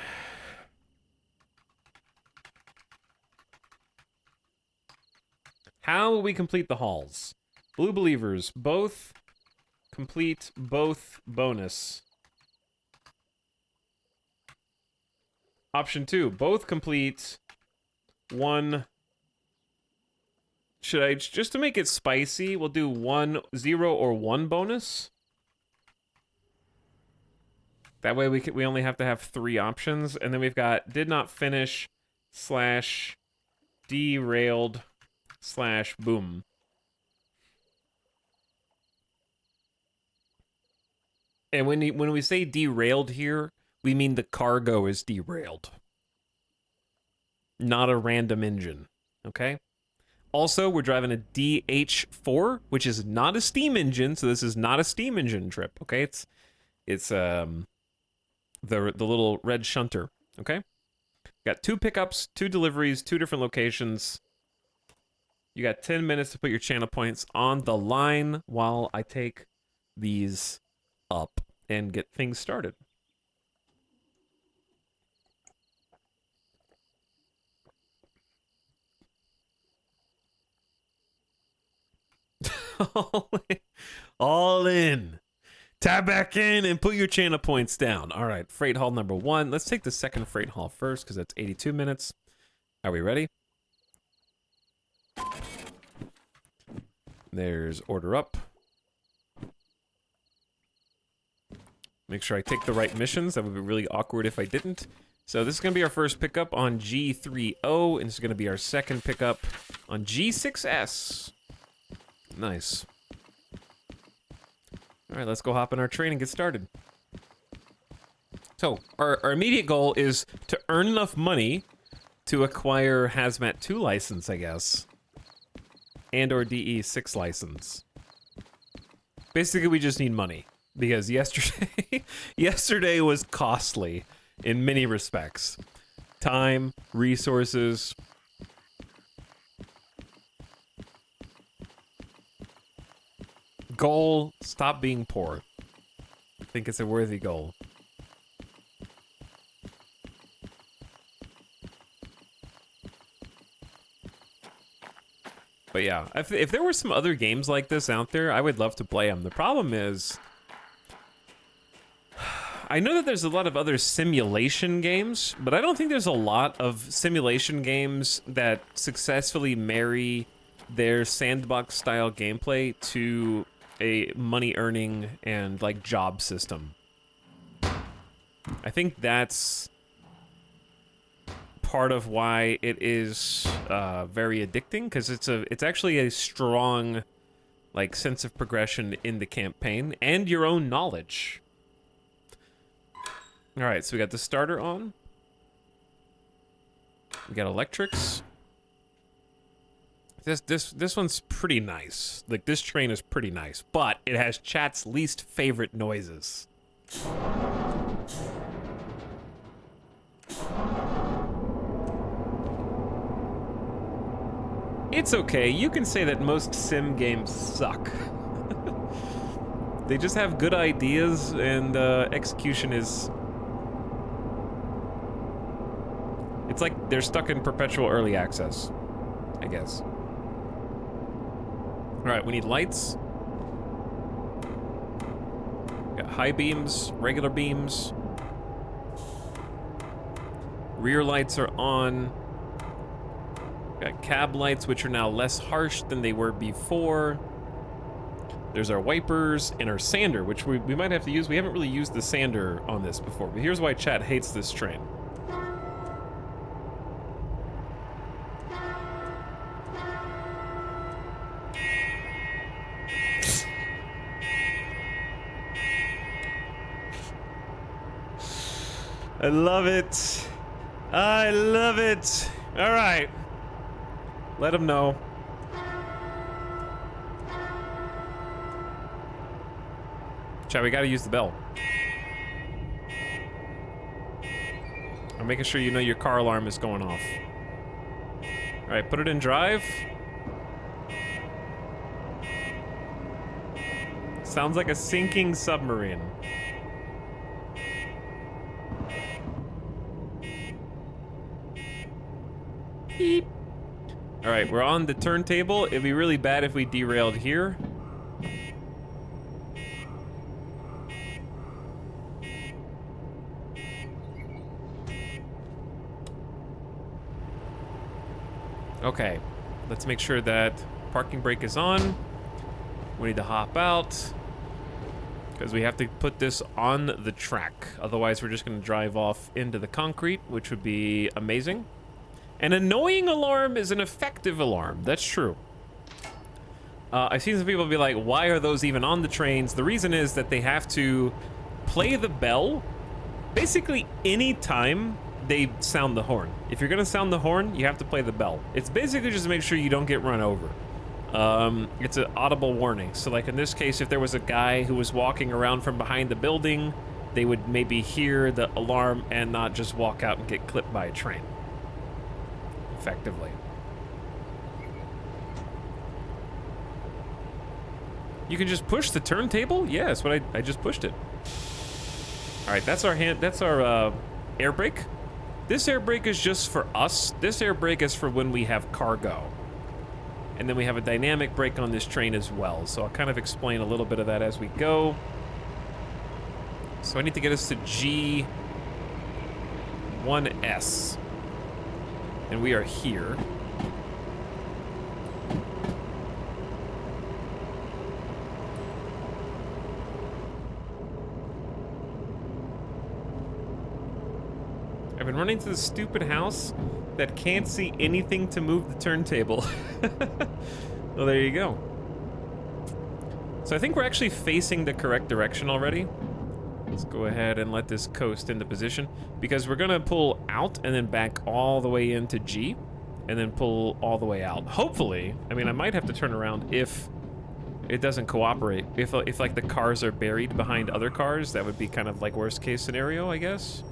How will we complete the halls? Blue believers, both complete, both bonus. Option 2, both complete, 1. Should I, just to make it spicy, we'll do 1, 0, or 1 bonus? That way we only have to have 3 options. And then we've got did not finish / derailed / boom. And when we say derailed here, we mean the cargo is derailed. Not a random engine, okay? Also, we're driving a DH4, which is not a steam engine, so this is not a steam engine trip, okay? It's the little red shunter, okay? Got 2 pickups, 2 deliveries, 2 different locations. You got 10 minutes to put your channel points on the line while I take these up and get things started. All in. Tab back in and put your channel points down. All right, freight haul number 1. Let's take the second freight haul first because that's 82 minutes. Are we ready? There's order up. Make sure I take the right missions. That would be really awkward if I didn't. So this is going to be our first pickup on G30, and this is going to be our second pickup on G6S. Nice. All right, let's go hop in our train and get started. So our immediate goal is to earn enough money to acquire Hazmat 2 license, I guess. And or DE6 license. Basically, we just need money. Because yesterday was costly in many respects. Time, resources. Goal, stop being poor. I think it's a worthy goal. But yeah, if there were some other games like this out there, I would love to play them. The problem is, I know that there's a lot of other simulation games, but I don't think there's a lot of simulation games that successfully marry their sandbox-style gameplay to a money-earning and, like, job system. I think that's part of why it is very addicting, because it's actually a strong, like, sense of progression in the campaign and your own knowledge. All right, so we got the starter on. We got electrics. This one's pretty nice. Like, this train is pretty nice, but it has chat's least favorite noises. It's okay. You can say that most sim games suck. They just have good ideas, and execution is... It's like they're stuck in perpetual early access, I guess. All right, we need lights. Got high beams, regular beams. Rear lights are on. Got cab lights, which are now less harsh than they were before. There's our wipers and our sander, which we might have to use. We haven't really used the sander on this before, but here's why chat hates this train. I love it. I love it. All right. Let them know. Chat, we gotta use the bell. I'm making sure you know your car alarm is going off. All right, put it in drive. Sounds like a sinking submarine. Beep. All right, we're on the turntable. It'd be really bad if we derailed here. Okay, let's make sure that parking brake is on. We need to hop out because we have to put this on the track. Otherwise, we're just going to drive off into the concrete, which would be amazing. An annoying alarm is an effective alarm. That's true. I've seen some people be like, why are those even on the trains? The reason is that they have to play the bell basically any time they sound the horn. If you're gonna sound the horn, you have to play the bell. It's basically just to make sure you don't get run over. It's an audible warning. So like in this case, if there was a guy who was walking around from behind the building, they would maybe hear the alarm and not just walk out and get clipped by a train. Effectively. You can just push the turntable? Yeah, that's what I just pushed it. All right, that's our air brake. This air brake is just for us. This air brake is for when we have cargo. And then we have a dynamic brake on this train as well. So I'll kind of explain a little bit of that as we go. So I need to get us to G1S. And we are here. I've been running to this stupid house that can't see anything to move the turntable. Well, there you go. So I think we're actually facing the correct direction already. Let's go ahead and let this coast into position because we're gonna pull out and then back all the way into G and then pull all the way out. Hopefully, I mean, I might have to turn around if it doesn't cooperate. If like the cars are buried behind other cars, that would be kind of like worst case scenario, I guess.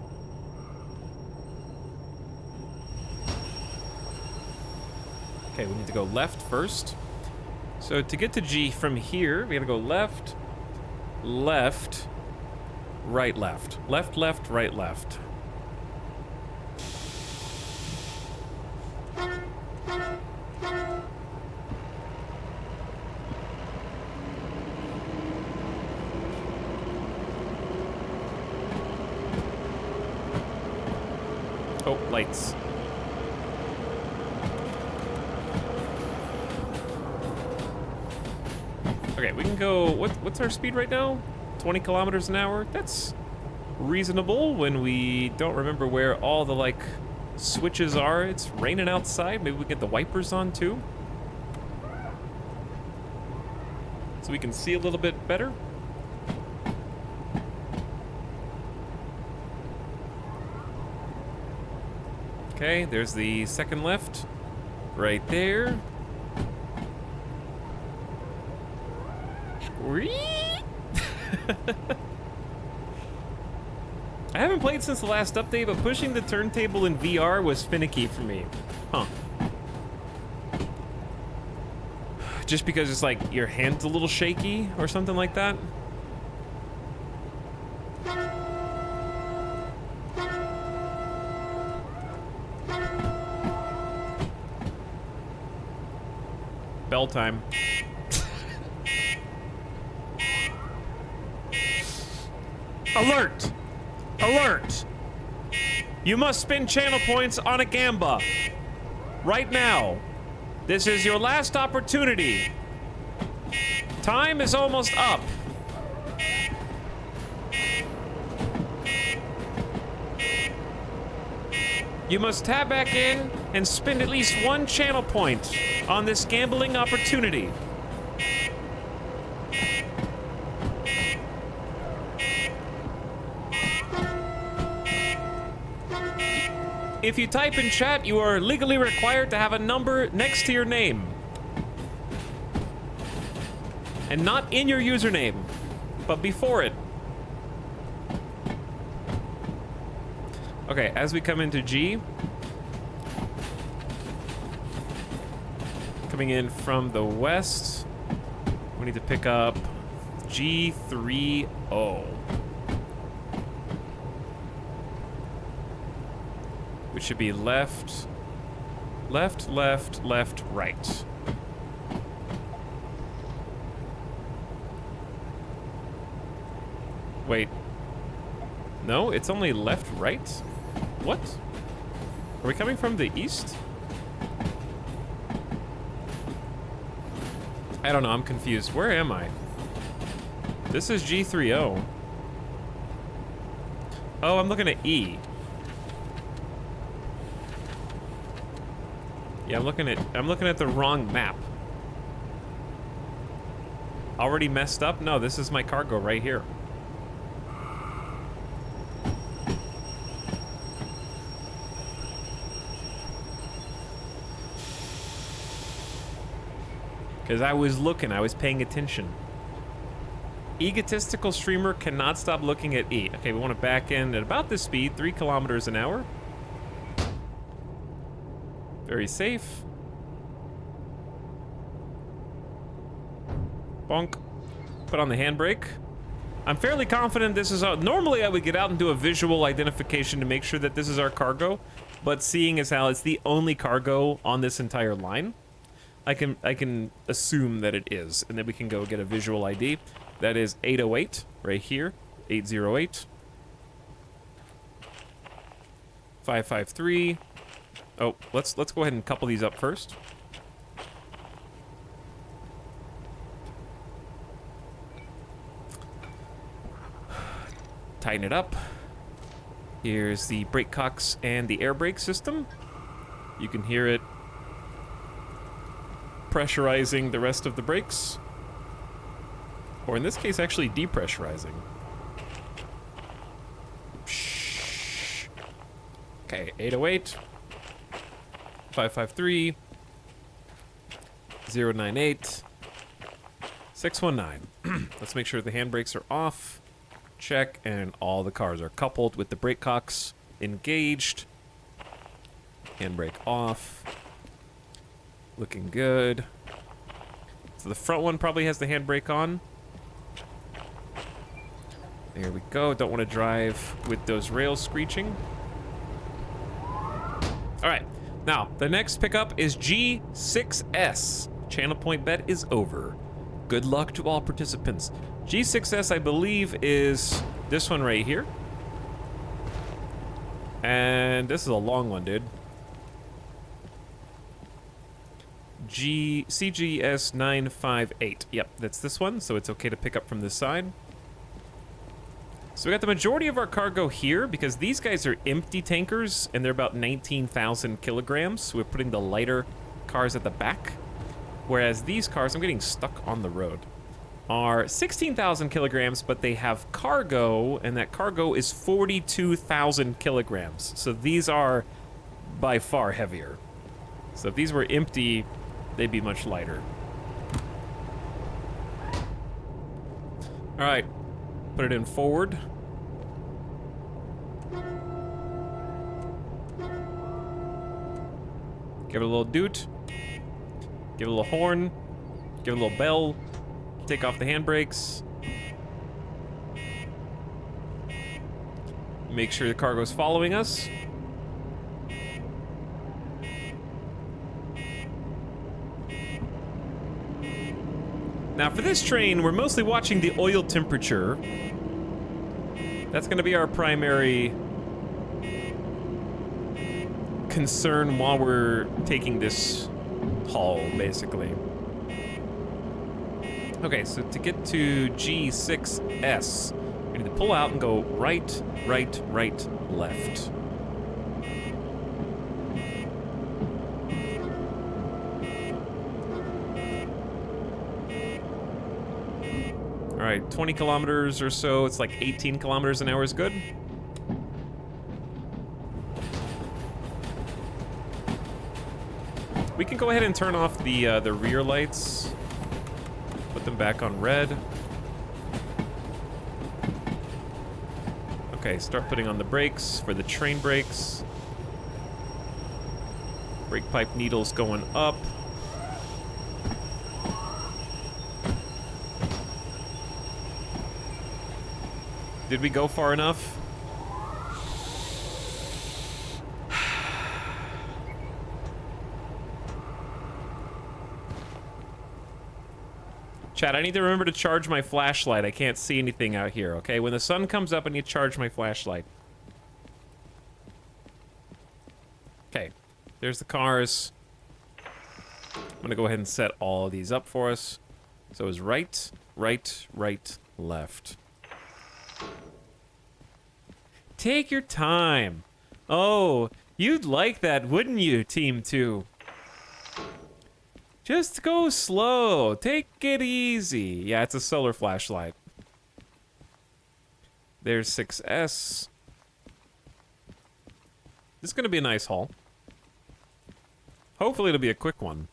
Okay, we need to go left first. So to get to G from here, we gotta go left, left, right, left. Left, left, right, left. Oh, lights. Okay, we can go, what's our speed right now? 20 kilometers an hour? That's reasonable when we don't remember where all the, like, switches are. It's raining outside. Maybe we get the wipers on, too. So we can see a little bit better. Okay, there's the second left. Right there. I haven't played since the last update, but pushing the turntable in VR was finicky for me. Huh. Just because it's like your hand's a little shaky or something like that. Bell time. Alert! Alert! You must spend channel points on a gamba. Right now. This is your last opportunity. Time is almost up. You must tap back in and spend at least one channel point on this gambling opportunity. If you type in chat, you are legally required to have a number next to your name. And not in your username. but before it. Okay, as we come into G, coming in from the west, we need to pick up G30, which should be left, left, left, left, right. Wait. No, it's only left, right? What? Are we coming from the east? I don't know, I'm confused. Where am I? This is G30. Oh, I'm looking at E. Yeah, I'm looking at the wrong map. Already messed up? No, this is my cargo right here. Because I was looking, I was paying attention. Egotistical streamer cannot stop looking at E. Okay, we want to back in at about this speed, 3 kilometers an hour. Very safe. Bonk. Put on the handbrake. I'm fairly confident this is... normally I would get out and do a visual identification to make sure that this is our cargo, but seeing as how it's the only cargo on this entire line, I can assume that it is, and then we can go get a visual ID. That is 808 right here, 808, 553. Oh, let's go ahead and couple these up first. Tighten it up. Here's the brake cocks and the air brake system. You can hear it pressurizing the rest of the brakes, or in this case actually depressurizing. Okay, 808, 553, 098, 619. Let's make sure the handbrakes are off. Check, and all the cars are coupled with the brake cocks engaged. Handbrake off. Looking good. So the front one probably has the handbrake on. There we go. Don't want to drive with those rails screeching. All right. Now, the next pickup is G6S. Channel point bet is over. Good luck to all participants. G6S, I believe, is this one right here. And this is a long one, dude. CGS 958. Yep, that's this one, so it's okay to pick up from this side. So we got the majority of our cargo here because these guys are empty tankers and they're about 19,000 kilograms. So we're putting the lighter cars at the back. Whereas these cars, I'm getting stuck on the road, are 16,000 kilograms, but they have cargo, and that cargo is 42,000 kilograms. So these are by far heavier. So if these were empty, they'd be much lighter. All right, put it in forward. Give it a little doot. Give it a little horn. Give it a little bell. Take off the handbrakes. Make sure the cargo's following us. Now for this train, we're mostly watching the oil temperature. That's gonna be our primary concern while we're taking this haul, basically. Okay, so to get to G6S, we need to pull out and go right, right, right, left. All right, 20 kilometers or so. It's like 18 kilometers an hour is good. We can go ahead and turn off the rear lights. Put them back on red. Okay, start putting on the brakes for the train brakes. Brake pipe needles going up. Did we go far enough? Chat, I need to remember to charge my flashlight. I can't see anything out here, okay? When the sun comes up, I need to charge my flashlight. Okay, there's the cars. I'm gonna go ahead and set all of these up for us. So it's right, right, right, left. Take your time. Oh, you'd like that, wouldn't you, Team 2? Just go slow. Take it easy. Yeah, it's a solar flashlight. There's 6S. This is going to be a nice haul. Hopefully it'll be a quick one.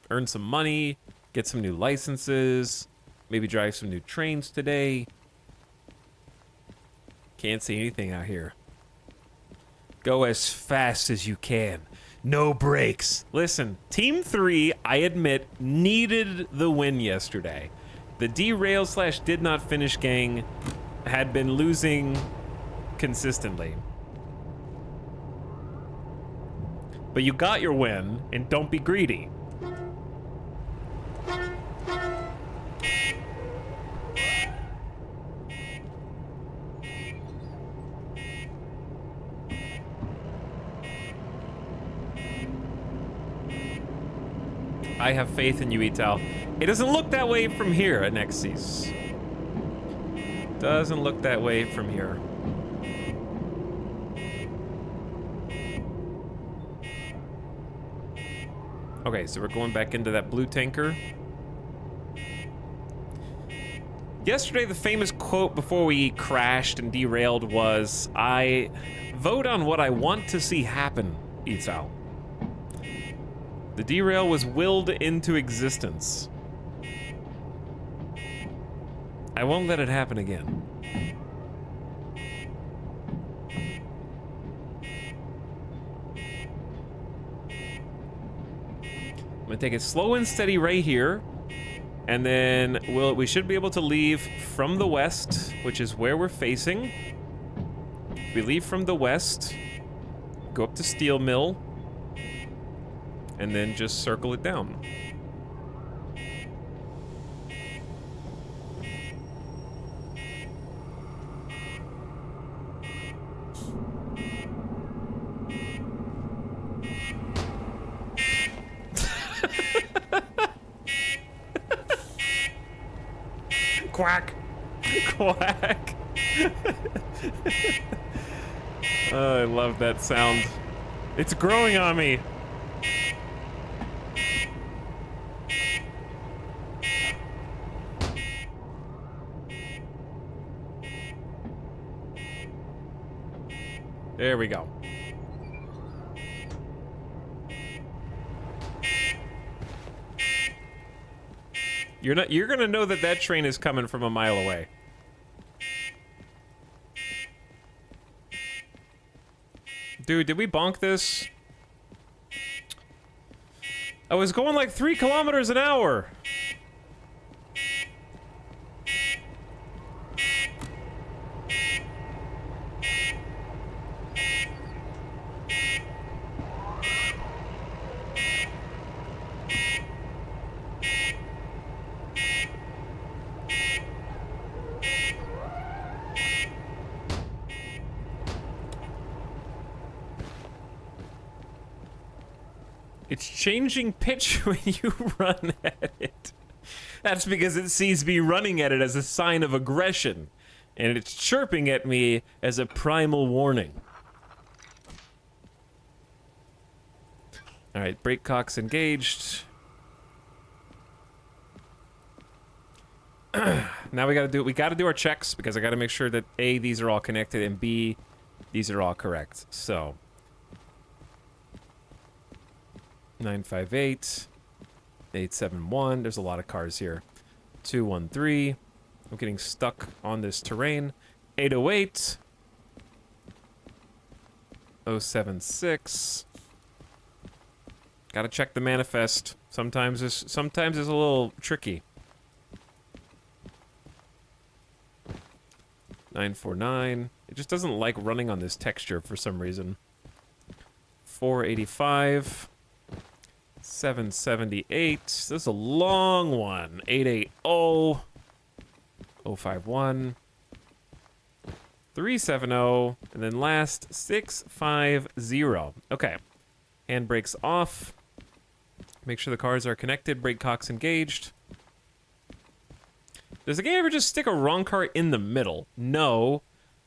Earn some money, get some new licenses, maybe drive some new trains today. Can't see anything out here. Go as fast as you can. No brakes. Listen, Team 3, I admit, needed the win yesterday. The derail / did not finish gang had been losing consistently. But you got your win, and don't be greedy. I have faith in you, Ital. It doesn't look that way from here at Nexus. Doesn't look that way from here. Okay, so we're going back into that blue tanker. Yesterday, the famous quote before we crashed and derailed was, I vote on what I want to see happen, Ital. The derail was willed into existence. I won't let it happen again. I'm gonna take it slow and steady right here, and then we should be able to leave from the west, which is where we're facing. If we leave from the west, go up to Steel Mill, and then just circle it down. Quack! Quack! Oh, I love that sound. It's growing on me! There we go. You're gonna know that that train is coming from a mile away. Dude, did we bonk this? I was going like 3 kilometers an hour. It's changing pitch when you run at it. That's because it sees me running at it as a sign of aggression, and it's chirping at me as a primal warning. All right, brake cocks engaged. Now we gotta do our checks, because I gotta make sure that A, these are all connected, and B, these are all correct. So 958, 871, there's a lot of cars here. 213, I'm getting stuck on this terrain. 808, 076. Gotta check the manifest. Sometimes it's a little tricky. 949. It just doesn't like running on this texture for some reason. 485. 778. This is a long one. 880. 051. 370. And then last 650. Okay. Handbrakes off. Make sure the cars are connected. Brake cocks engaged. Does the game ever just stick a wrong car in the middle? No,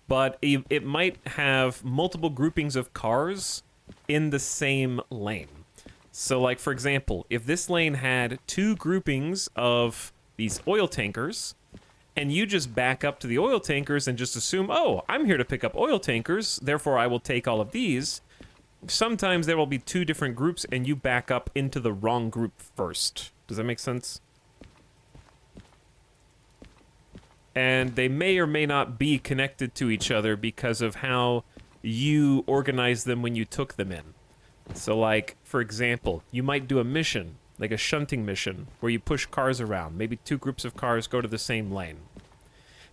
but it might have multiple groupings of cars in the same lane. So, like, for example, if this lane had 2 groupings of these oil tankers, and you just back up to the oil tankers and just assume, oh, I'm here to pick up oil tankers, therefore I will take all of these, sometimes there will be 2 different groups and you back up into the wrong group first. Does that make sense? And they may or may not be connected to each other because of how you organized them when you took them in. So, like, for example, you might do a mission, like a shunting mission, where you push cars around. Maybe 2 groups of cars go to the same lane.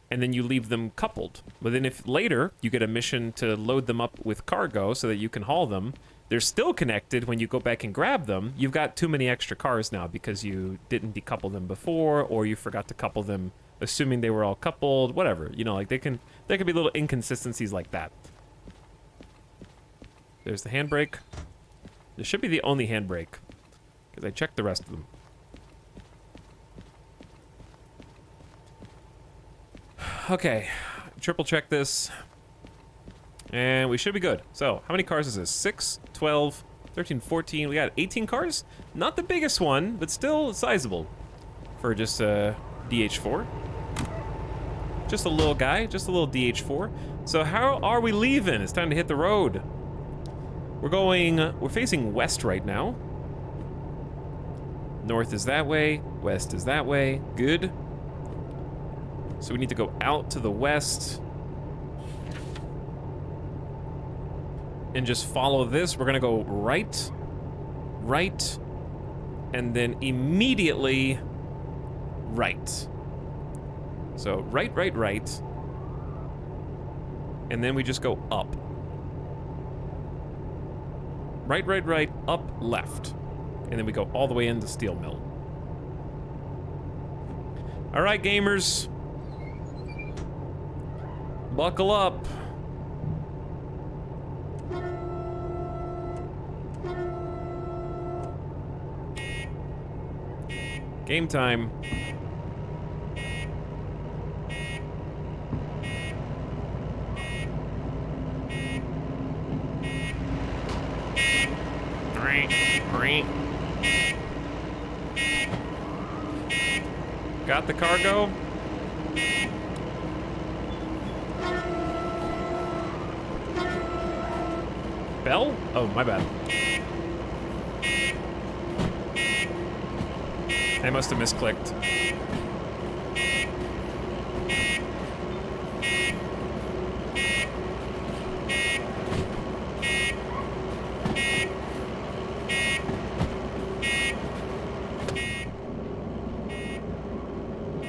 And then you leave them coupled. But then if later you get a mission to load them up with cargo so that you can haul them, they're still connected when you go back and grab them. You've got too many extra cars now because you didn't decouple them before, or you forgot to couple them assuming they were all coupled, whatever. You know, like there can be little inconsistencies like that. There's the handbrake. This should be the only handbrake, because I checked the rest of them. Okay, triple check this. And we should be good. So, how many cars is this? 6, 12, 13, 14. We got 18 cars? Not the biggest one, but still sizable for just a DH4. Just a little guy, just a little DH4. So how are we leaving? It's time to hit the road. We're facing west right now. North is that way, west is that way. Good. So we need to go out to the west. And just follow this. We're gonna go right, right, and then immediately right. So right, right, right. And then we just go up. Right, right, right, up, left. And then we go all the way into Steel Mill. All right, gamers. Buckle up. Game time. Got the cargo. Bell? Oh, my bad. I must have misclicked.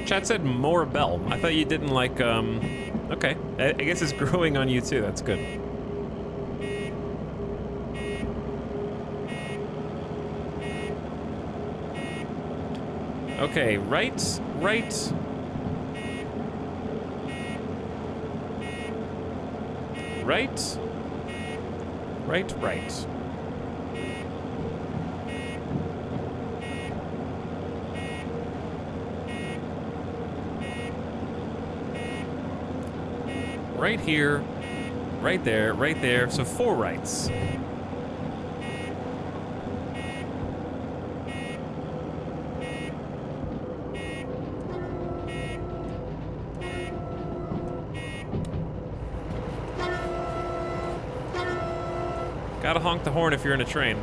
Chat said more bell. I thought you didn't like, okay. I guess it's growing on you too, that's good. Okay, right, right. Right. Right, right. Right here, right there, right there. So 4 rights. Gotta honk the horn if you're in a train.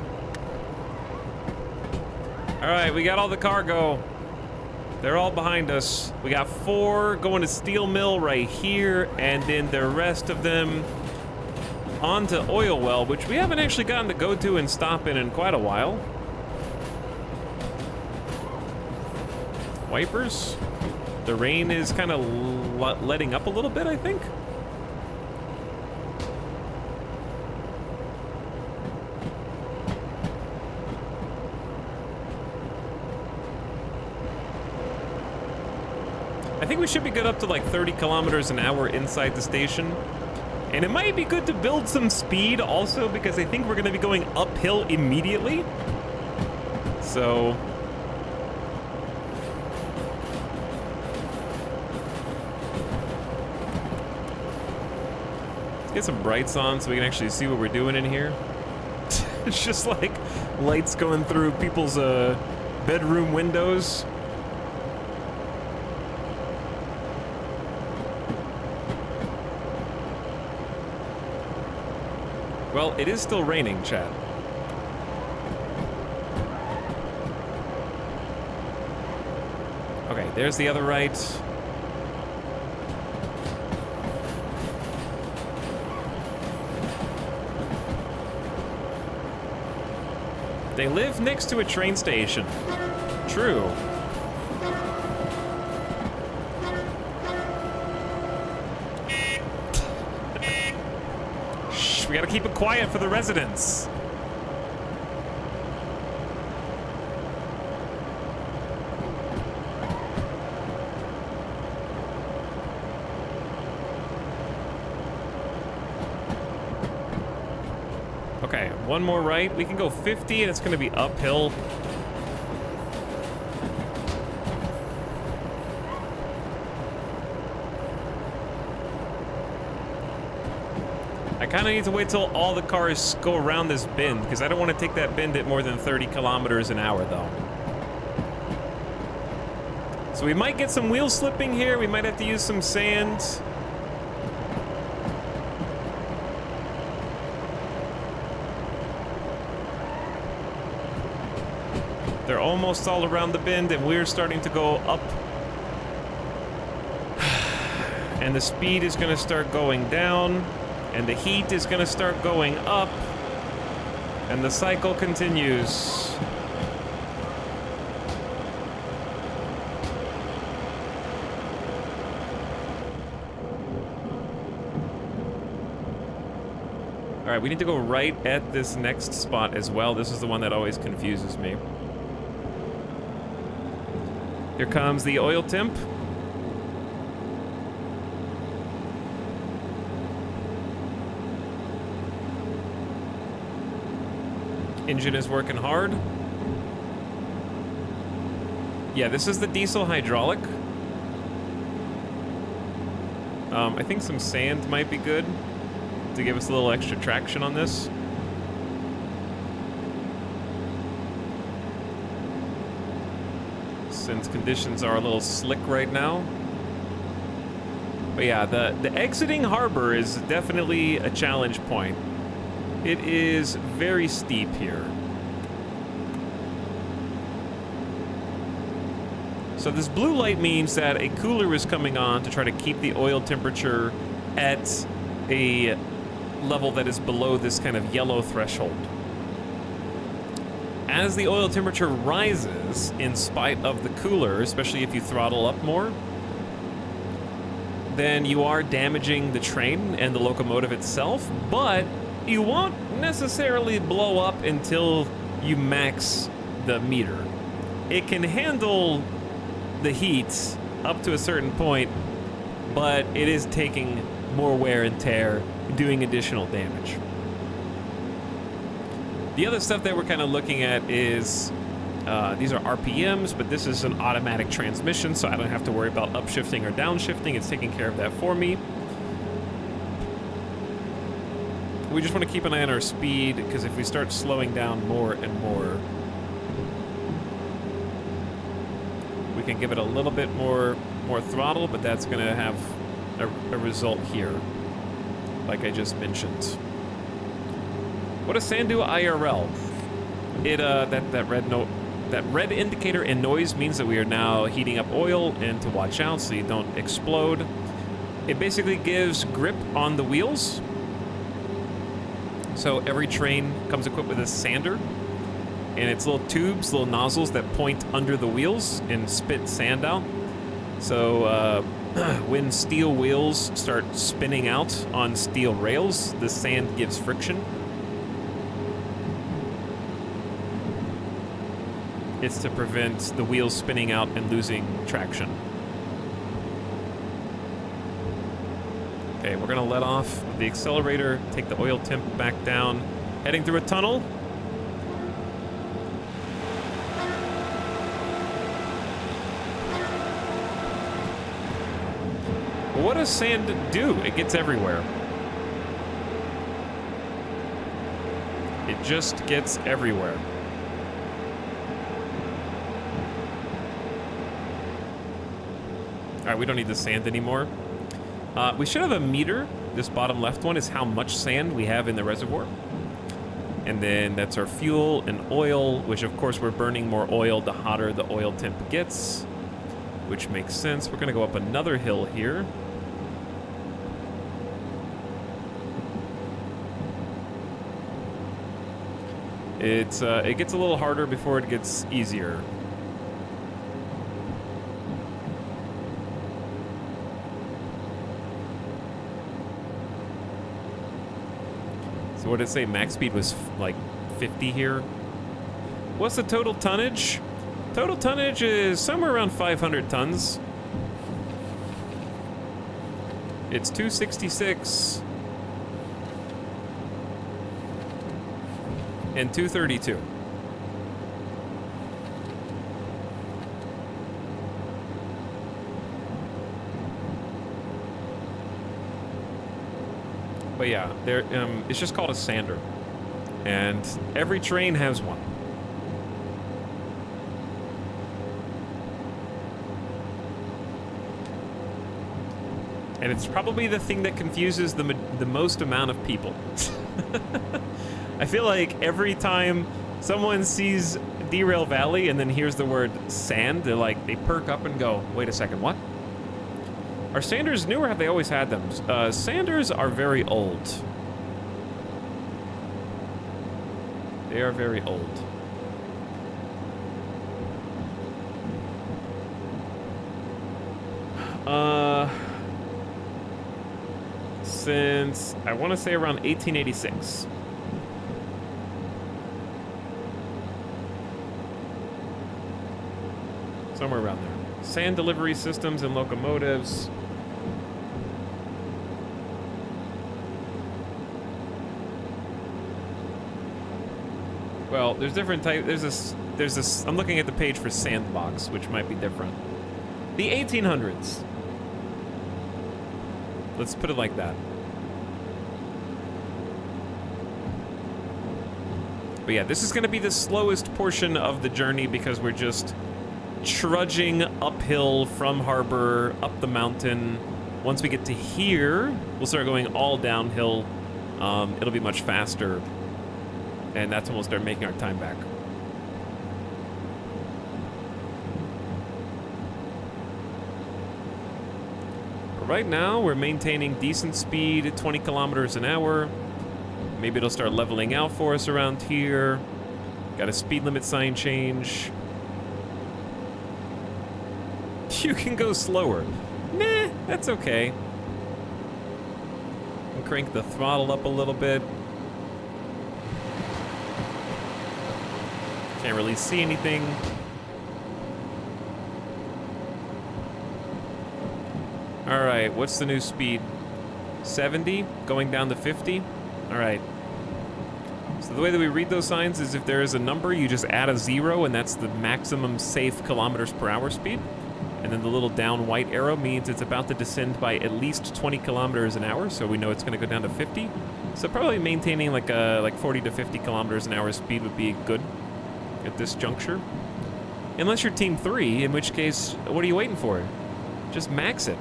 All right, we got all the cargo. They're all behind us. We got 4 going to Steel Mill right here, and then the rest of them onto Oil Well, which we haven't actually gotten to go to and stop in quite a while. Wipers. The rain is kind of letting up a little bit, I think. I think we should be good up to like 30 kilometers an hour inside the station. And it might be good to build some speed also, because I think we're going to be going uphill immediately. So... let's get some brights on so we can actually see what we're doing in here. It's just like lights going through people's bedroom windows. Well, it is still raining, chat. Okay, there's the other right. They live next to a train station. True. We gotta keep it quiet for the residents. Okay, one more right. We can go 50 and it's gonna be uphill. I kind of need to wait till all the cars go around this bend, because I don't want to take that bend at more than 30 kilometers an hour, though. So we might get some wheel slipping here. We might have to use some sand. They're almost all around the bend, and we're starting to go up. And the speed is going to start going down. And the heat is going to start going up, and the cycle continues. All right, we need to go right at this next spot as well. This is the one that always confuses me. Here comes the oil temp. Engine is working hard. Yeah, this is the diesel hydraulic. I think some sand might be good to give us a little extra traction on this. Since conditions are a little slick right now. But yeah, the exiting harbor is definitely a challenge point. It is very steep here. So this blue light means that a cooler is coming on to try to keep the oil temperature at a level that is below this kind of yellow threshold. As the oil temperature rises, in spite of the cooler, especially if you throttle up more, then you are damaging the train and the locomotive itself, but you won't necessarily blow up until you max the meter. It can handle the heat up to a certain point, but it is taking more wear and tear, doing additional damage. The other stuff that we're kind of looking at is, these are RPMs, but this is an automatic transmission, so I don't have to worry about upshifting or downshifting. It's taking care of that for me. We just want to keep an eye on our speed, because if we start slowing down more and more, we can give it a little bit more throttle, but that's going to have a result here, like I just mentioned. What does sand do IRL? It that red indicator and noise means that we are now heating up oil, and to watch out so you don't explode. It basically gives grip on the wheels. So every train comes equipped with a sander, and it's little tubes, little nozzles that point under the wheels and spit sand out. So when steel wheels start spinning out on steel rails, the sand gives friction. It's to prevent the wheels spinning out and losing traction. Okay, we're gonna let off the accelerator, take the oil temp back down, heading through a tunnel. What does sand do? It gets everywhere. It just gets everywhere. All right, we don't need the sand anymore. We should have a meter. This bottom left one is how much sand we have in the reservoir. And then that's our fuel and oil, which of course we're burning more oil the hotter the oil temp gets, which makes sense. We're gonna go up another hill here. It gets a little harder before it gets easier. So what did it say? Max speed was like 50 here. What's the total tonnage? Total tonnage is somewhere around 500 tons. It's 266 and 232. But yeah, there it's just called a sander, and every train has one. And it's probably the thing that confuses the most amount of people. I feel like every time someone sees Derail Valley and then hears the word sand, they perk up and go, wait a second, what? Are sanders new or have they always had them? Sanders are very old. They are very old. Since, I want to say around 1886. Somewhere around there. Sand delivery systems and locomotives. Well, there's different types. There's this, I'm looking at the page for sandbox, which might be different. The 1800s. Let's put it like that. But yeah, this is going to be the slowest portion of the journey because we're just trudging uphill from harbor, up the mountain. Once we get to here, we'll start going all downhill. It'll be much faster. And that's when we'll start making our time back. But right now, we're maintaining decent speed at 20 kilometers an hour. Maybe it'll start leveling out for us around here. Got a speed limit sign change. You can go slower. Nah, that's okay. And crank the throttle up a little bit. Can't really see anything. All right, what's the new speed? 70, going down to 50. All right. So the way that we read those signs is if there is a number, you just add a 0, and that's the maximum safe kilometers per hour speed. And then the little down white arrow means it's about to descend by at least 20 kilometers an hour, so we know it's going to go down to 50. So probably maintaining like 40 to 50 kilometers an hour speed would be good at this juncture. Unless you're Team 3, in which case, what are you waiting for? Just max it.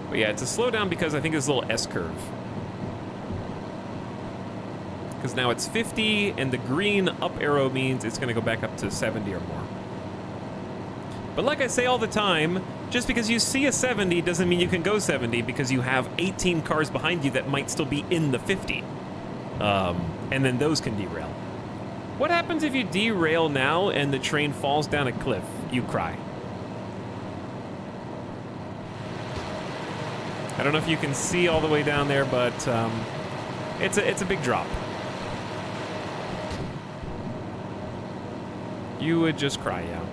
But yeah, it's a slowdown because I think it's a little S-curve. Because now it's 50, and the green up arrow means it's going to go back up to 70 or more. But like I say all the time, Just because you see a 70 doesn't mean you can go 70 because you have 18 cars behind you that might still be in the 50. And then those can derail. What happens if you derail now and the train falls down a cliff? You cry. I don't know if you can see all the way down there, but it's a big drop. You would just cry, yeah.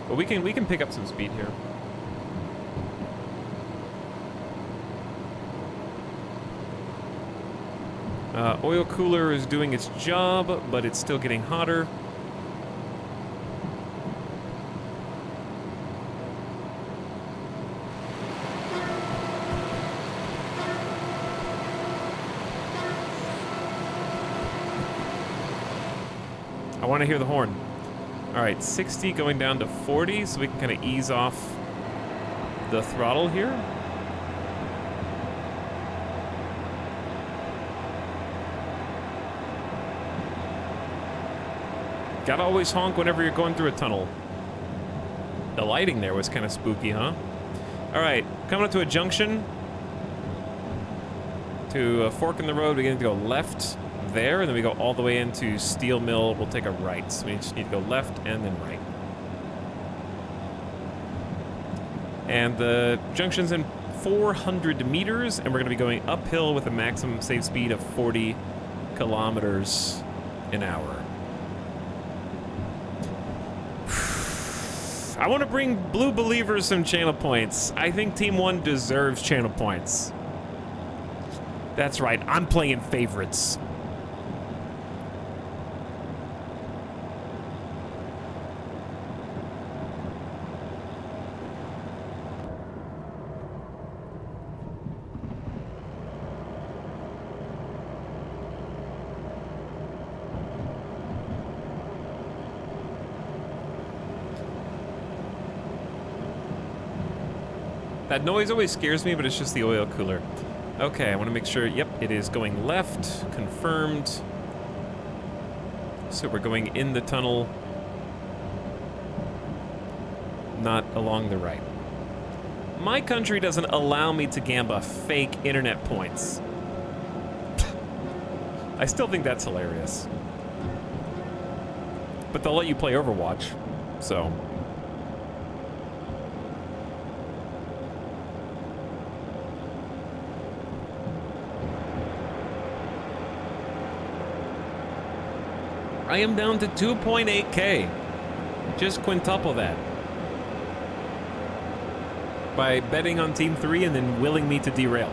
But we can pick up some speed here. Oil cooler is doing its job, but it's still getting hotter. I want to hear the horn. All right, 60 going down to 40, so we can kind of ease off the throttle here. Gotta always honk whenever you're going through a tunnel. The lighting there was kind of spooky, huh? All right, coming up to a junction. To a fork in the road, we're going to go left there, and then we go all the way into steel mill. We'll take a right, so we just need to go left and then right. And the junction's in 400 meters, and we're going to be going uphill with a maximum safe speed of 40 kilometers an hour. I want to bring Blue Believers some channel points. I think Team 1 deserves channel points. That's right, I'm playing favorites. That noise always scares me, but it's just the oil cooler. Okay, I want to make sure, yep, it is going left, confirmed. So we're going in the tunnel, not along the right. My country doesn't allow me to gamba fake internet points. I still think that's hilarious. But they'll let you play Overwatch, so... I am down to 2.8K. Just quintuple that. By betting on Team 3 and then willing me to derail.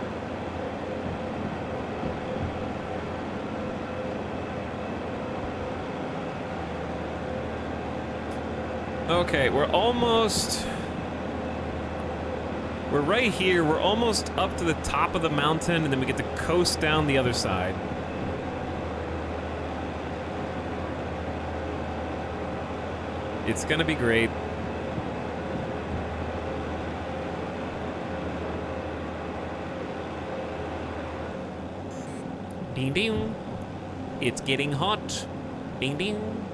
Okay, we're right here. We're almost up to the top of the mountain, and then we get to coast down the other side. It's gonna be great. Ding ding. It's getting hot. Ding ding.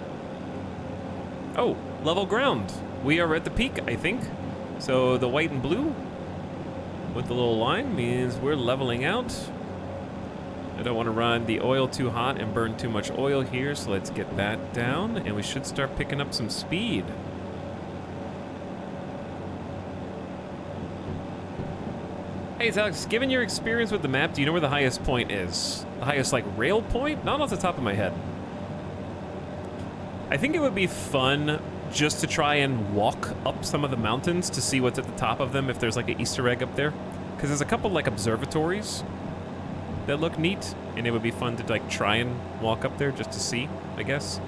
Oh, level ground. We are at the peak, I think. So the white and blue with the little line means we're leveling out. I don't want to run the oil too hot and burn too much oil here, so let's get that down, and we should start picking up some speed. Hey, Alex, given your experience with the map, do you know where the highest point is? The highest, like, rail point? Not off the top of my head. I think it would be fun just to try and walk up some of the mountains to see what's at the top of them, if there's, like, an Easter egg up there. Because there's a couple, like, observatories that look neat, and it would be fun to like try and walk up there just to see, I guess.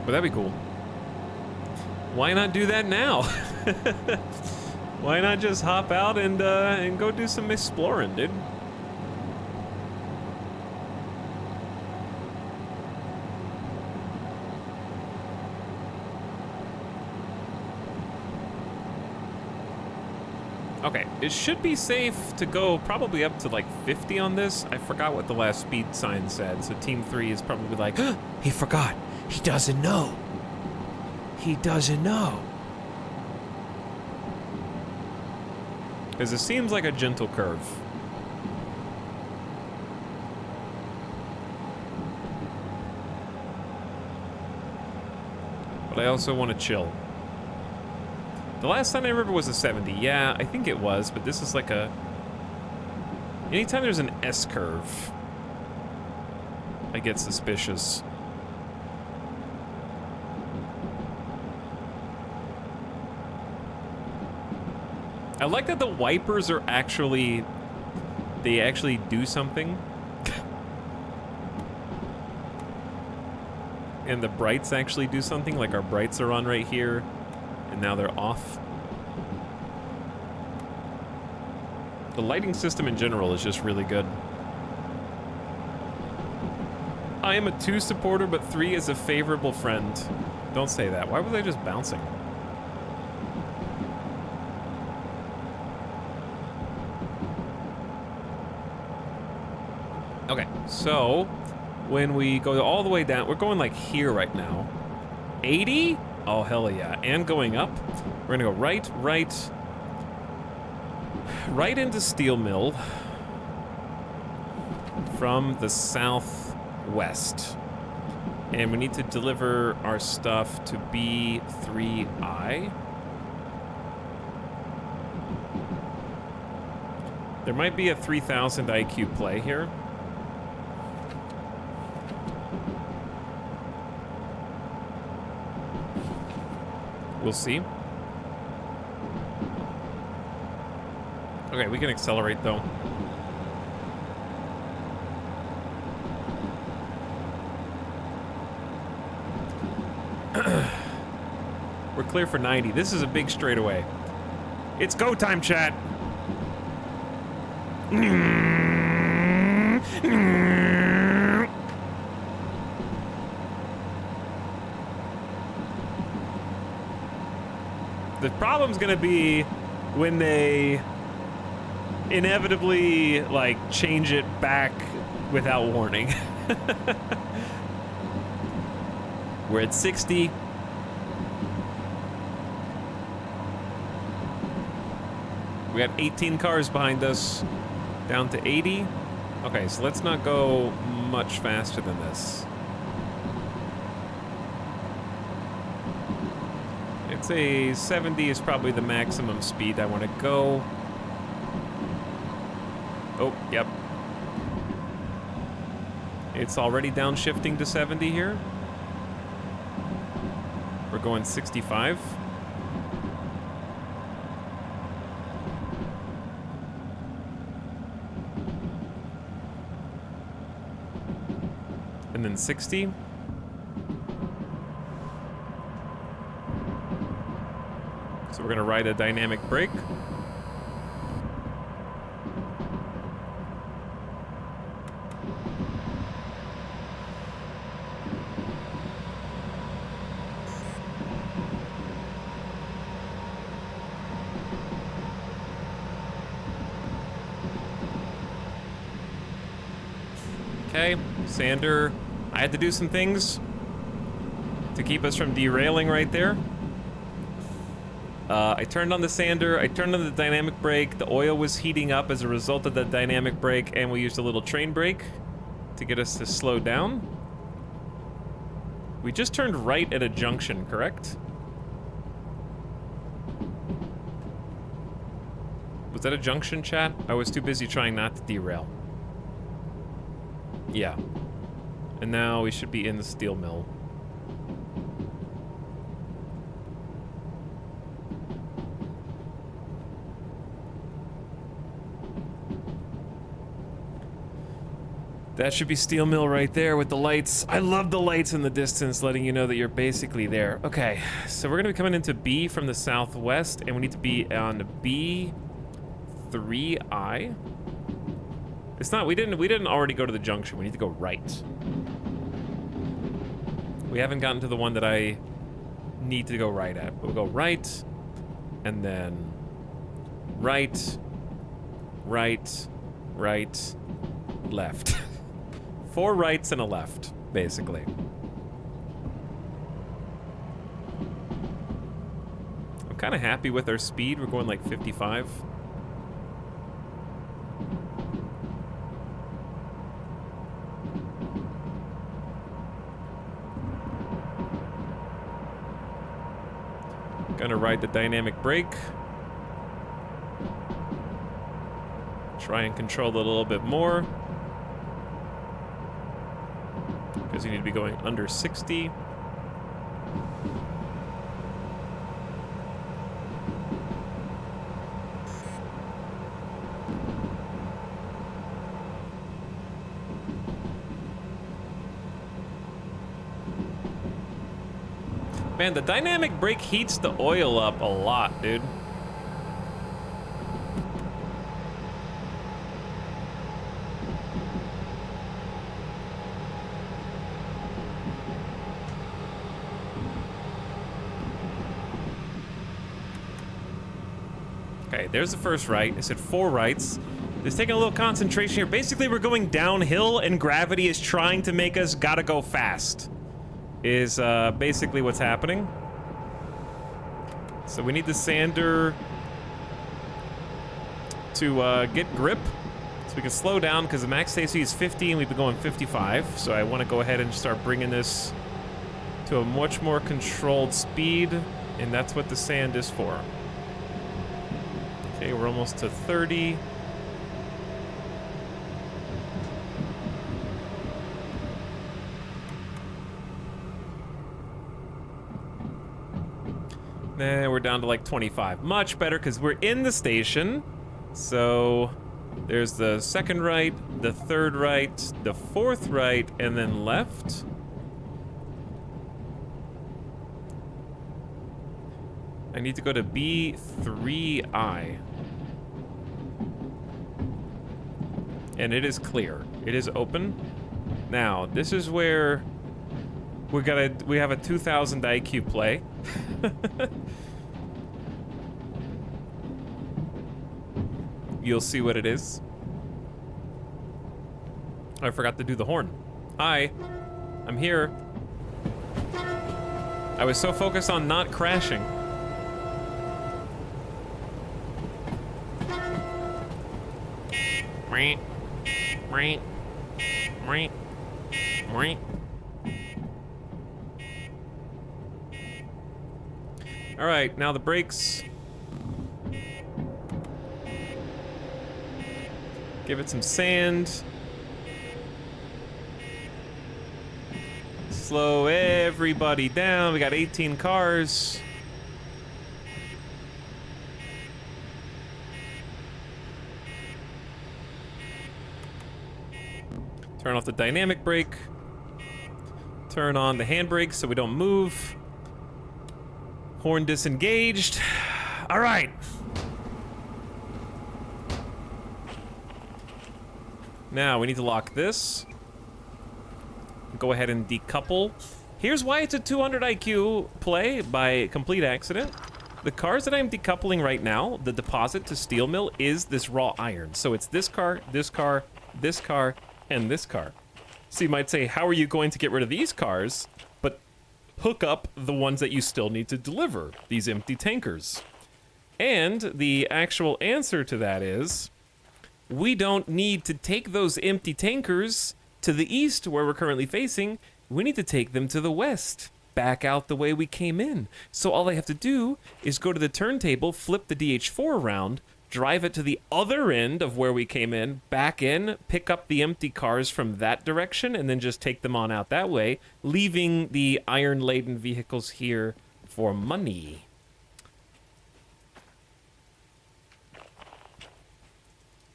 But that'd be cool. Why not do that now? Why not just hop out and go do some exploring, dude? Okay, it should be safe to go probably up to like 50 on this. I forgot what the last speed sign said, so Team 3 is probably like, he forgot. He doesn't know. He doesn't know. Because it seems like a gentle curve. But I also want to chill. The last time I remember was a 70. Yeah, I think it was, but this is like a... Anytime there's an S-curve, I get suspicious. I like that the wipers are actually... They actually do something. And the brights actually do something, like our brights are on right here. And now they're off. The lighting system in general is just really good. I am a 2 supporter, but 3 is a favorable friend. Don't say that. Why was I just bouncing? Okay, so when we go all the way down, we're going like here right now. 80? Oh, hell yeah. And going up, we're gonna go right into Steel Mill from the southwest. And we need to deliver our stuff to B3I. There might be a 3000 IQ play here. We'll see. Okay, we can accelerate though. We're clear for 90. This is a big straightaway. It's go time, chat. The problem's gonna be when they inevitably, like, change it back without warning. We're at 60. We got 18 cars behind us, down to 80. Okay, so let's not go much faster than this. I'd say 70 is probably the maximum speed I want to go. Oh, yep. It's already downshifting to 70 here. We're going 65. And then 60. So we're gonna ride a dynamic brake. Okay, Sander, I had to do some things to keep us from derailing right there. I turned on the sander, I turned on the dynamic brake, the oil was heating up as a result of the dynamic brake, and we used a little train brake to get us to slow down. We just turned right at a junction, correct? Was that a junction, chat? I was too busy trying not to derail. Yeah. And now we should be in the steel mill. That should be steel mill right there with the lights. I love the lights in the distance, letting you know that you're basically there. Okay, so we're gonna be coming into B from the southwest, and we need to be on B3I. It's not, we didn't already go to the junction. We need to go right. We haven't gotten to the one that I need to go right at. We'll go right, and then right, right, right, left. 4 rights and a left, basically. I'm kind of happy with our speed. We're going like 55. Gonna ride the dynamic brake. Try and control it a little bit more. Because you need to be going under 60. Man, the dynamic brake heats the oil up a lot, dude. Okay, there's the first right. I said 4 rights. It's taking a little concentration here. Basically, we're going downhill, and gravity is trying to make us gotta go fast. Is basically what's happening. So we need the sander to get grip. So we can slow down, because the max AC is 50, and we've been going 55. So I want to go ahead and start bringing this to a much more controlled speed, and that's what the sand is for. Okay, we're almost to 30. Nah, we're down to like 25. Much better, because we're in the station. So there's the second right, the third right, the fourth right, and then left. I need to go to B3I. And it is clear. It is open. Now, this is where we have a 2000 IQ play. You'll see what it is. I forgot to do the horn. Hi, I'm here. I was so focused on not crashing. All right, now the brakes. Give it some sand. Slow everybody down. We got 18 cars. Turn off the dynamic brake. Turn on the handbrake so we don't move. Horn disengaged. All right. Now we need to lock this. Go ahead and decouple. Here's why it's a 200 IQ play by complete accident. The cars that I'm decoupling right now, the deposit to steel mill is this raw iron. So it's this car, this car, this car, and this car. So you might say, how are you going to get rid of these cars, but hook up the ones that you still need to deliver, these empty tankers? And the actual answer to that is, we don't need to take those empty tankers to the east where we're currently facing. We need to take them to the west, back out the way we came in. So all I have to do is go to the turntable, flip the DH4 around, drive it to the other end of where we came in, back in, pick up the empty cars from that direction, and then just take them on out that way, leaving the iron-laden vehicles here for money.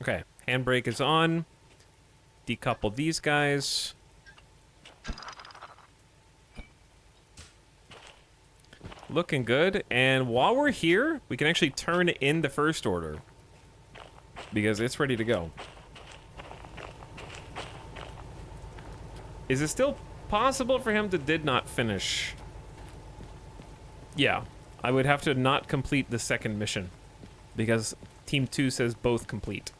Okay, handbrake is on. Decouple these guys. Looking good. And while we're here, we can actually turn in the first order, because it's ready to go. Is it still possible for him to did not finish? Yeah, I would have to not complete the second mission, because Team 2 says both complete.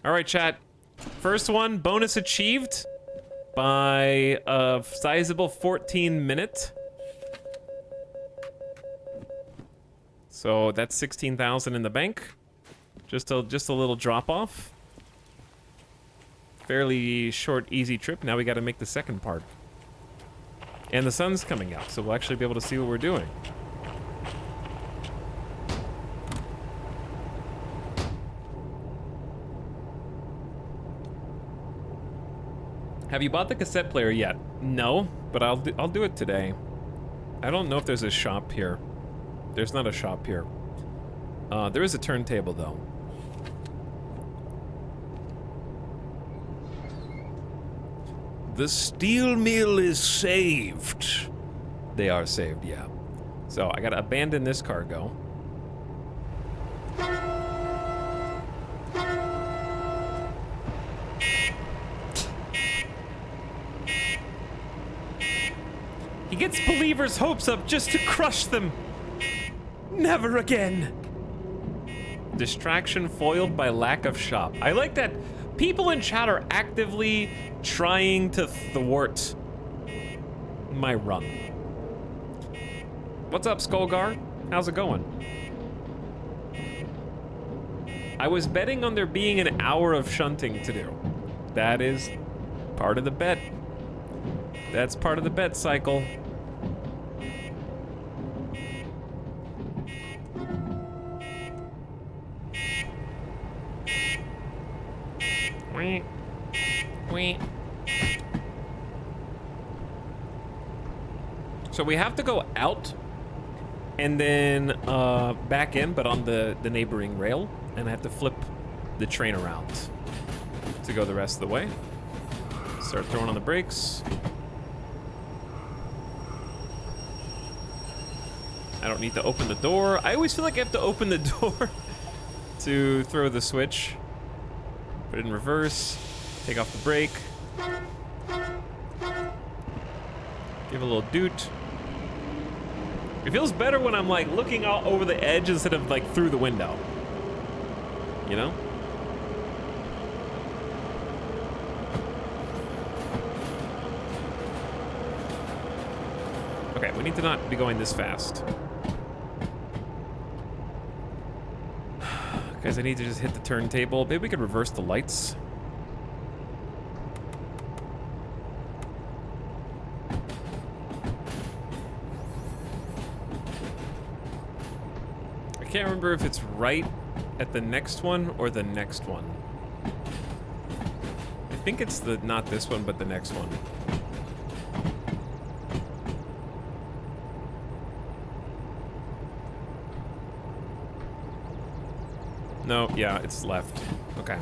All right, chat. First one, bonus achieved by a sizable 14 minute. So that's 16,000 in the bank. Just a little drop off. Fairly short, easy trip. Now we got to make the second part. And the sun's coming out, so we'll actually be able to see what we're doing. Have you bought the cassette player yet? No, but I'll do it today. I don't know if there's a shop here. There's not a shop here. There is a turntable though. The steel mill is saved. They are saved, yeah. So I gotta abandon this cargo. He gets believers' hopes up just to crush them. Never again. Distraction foiled by lack of shop. I like that people in chat are actively trying to thwart my run. What's up, Skullgar? How's it going? I was betting on there being an hour of shunting to do. That is part of the bet. That's part of the bet cycle. So we have to go out and then back in, but on the neighboring rail, and I have to flip the train around to go the rest of the way. Start throwing on the brakes. I don't need to open the door. I always feel like I have to open the door to throw the switch. Put it in reverse, take off the brake. Give a little doot. It feels better when I'm like looking out over the edge instead of like through the window. You know? Okay, we need to not be going this fast. Guys, I need to just hit the turntable. Maybe we could reverse the lights. I can't remember if it's right at the next one or the next one. I think it's not this one, but the next one. No, yeah, it's left. Okay.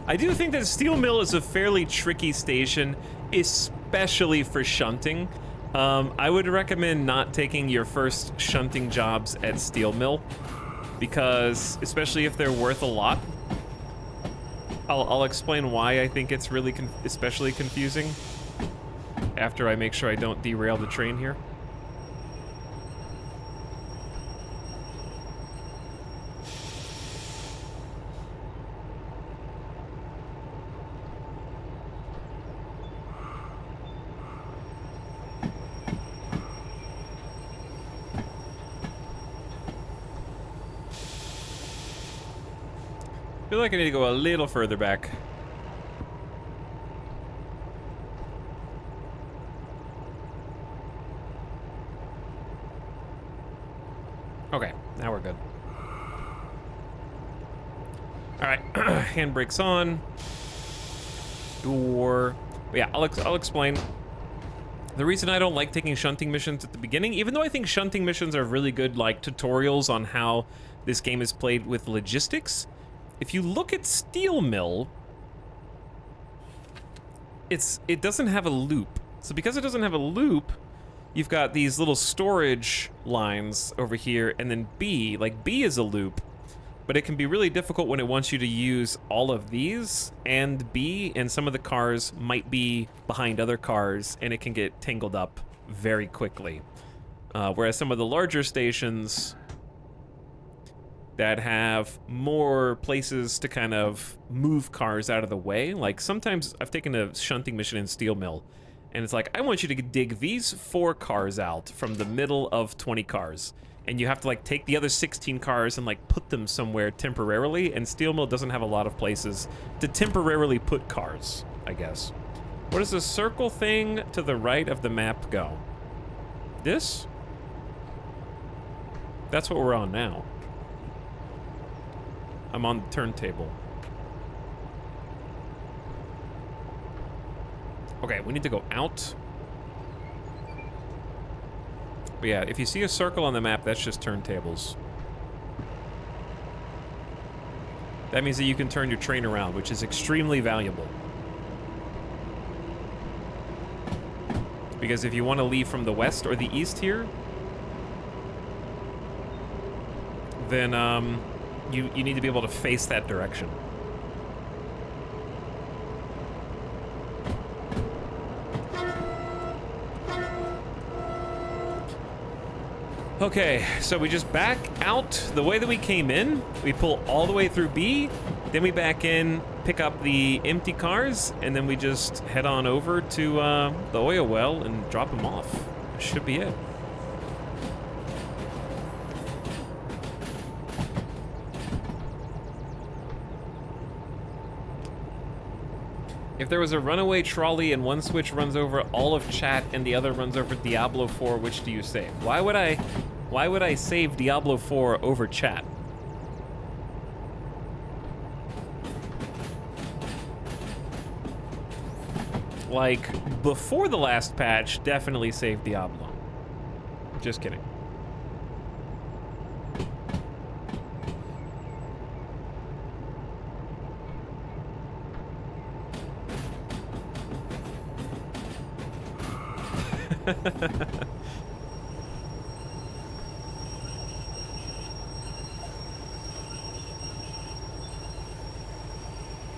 I do think that Steel Mill is a fairly tricky station, especially for shunting. I would recommend not taking your first shunting jobs at Steel Mill, because especially if they're worth a lot. I'll explain why I think it's really especially confusing after I make sure I don't derail the train here. I feel like I need to go a little further back. Okay, now we're good. All right, handbrake's on. Door. But yeah, I'll explain. The reason I don't like taking shunting missions at the beginning, even though I think shunting missions are really good, like tutorials on how this game is played with logistics. If you look at Steel Mill, it doesn't have a loop. So because it doesn't have a loop, you've got these little storage lines over here, and then B, like B is a loop, but it can be really difficult when it wants you to use all of these and B, and some of the cars might be behind other cars, and it can get tangled up very quickly. Whereas some of the larger stations that have more places to kind of move cars out of the way. Like sometimes I've taken a shunting mission in Steel Mill, and it's like, I want you to dig these 4 cars out from the middle of 20 cars. And you have to like take the other 16 cars and like put them somewhere temporarily, and Steel Mill doesn't have a lot of places to temporarily put cars, I guess. What does the circle thing to the right of the map go? This? That's what we're on now. I'm on the turntable. Okay, we need to go out. But yeah, if you see a circle on the map, that's just turntables. That means that you can turn your train around, which is extremely valuable. Because if you want to leave from the west or the east here, then you need to be able to face that direction. Okay, so we just back out the way that we came in. We pull all the way through B, then we back in, pick up the empty cars, and then we just head on over to the oil well and drop them off. That should be it. If there was a runaway trolley and one switch runs over all of chat and the other runs over Diablo 4, which do you save? Why would I save Diablo 4 over chat? Like, before the last patch, definitely save Diablo. Just kidding.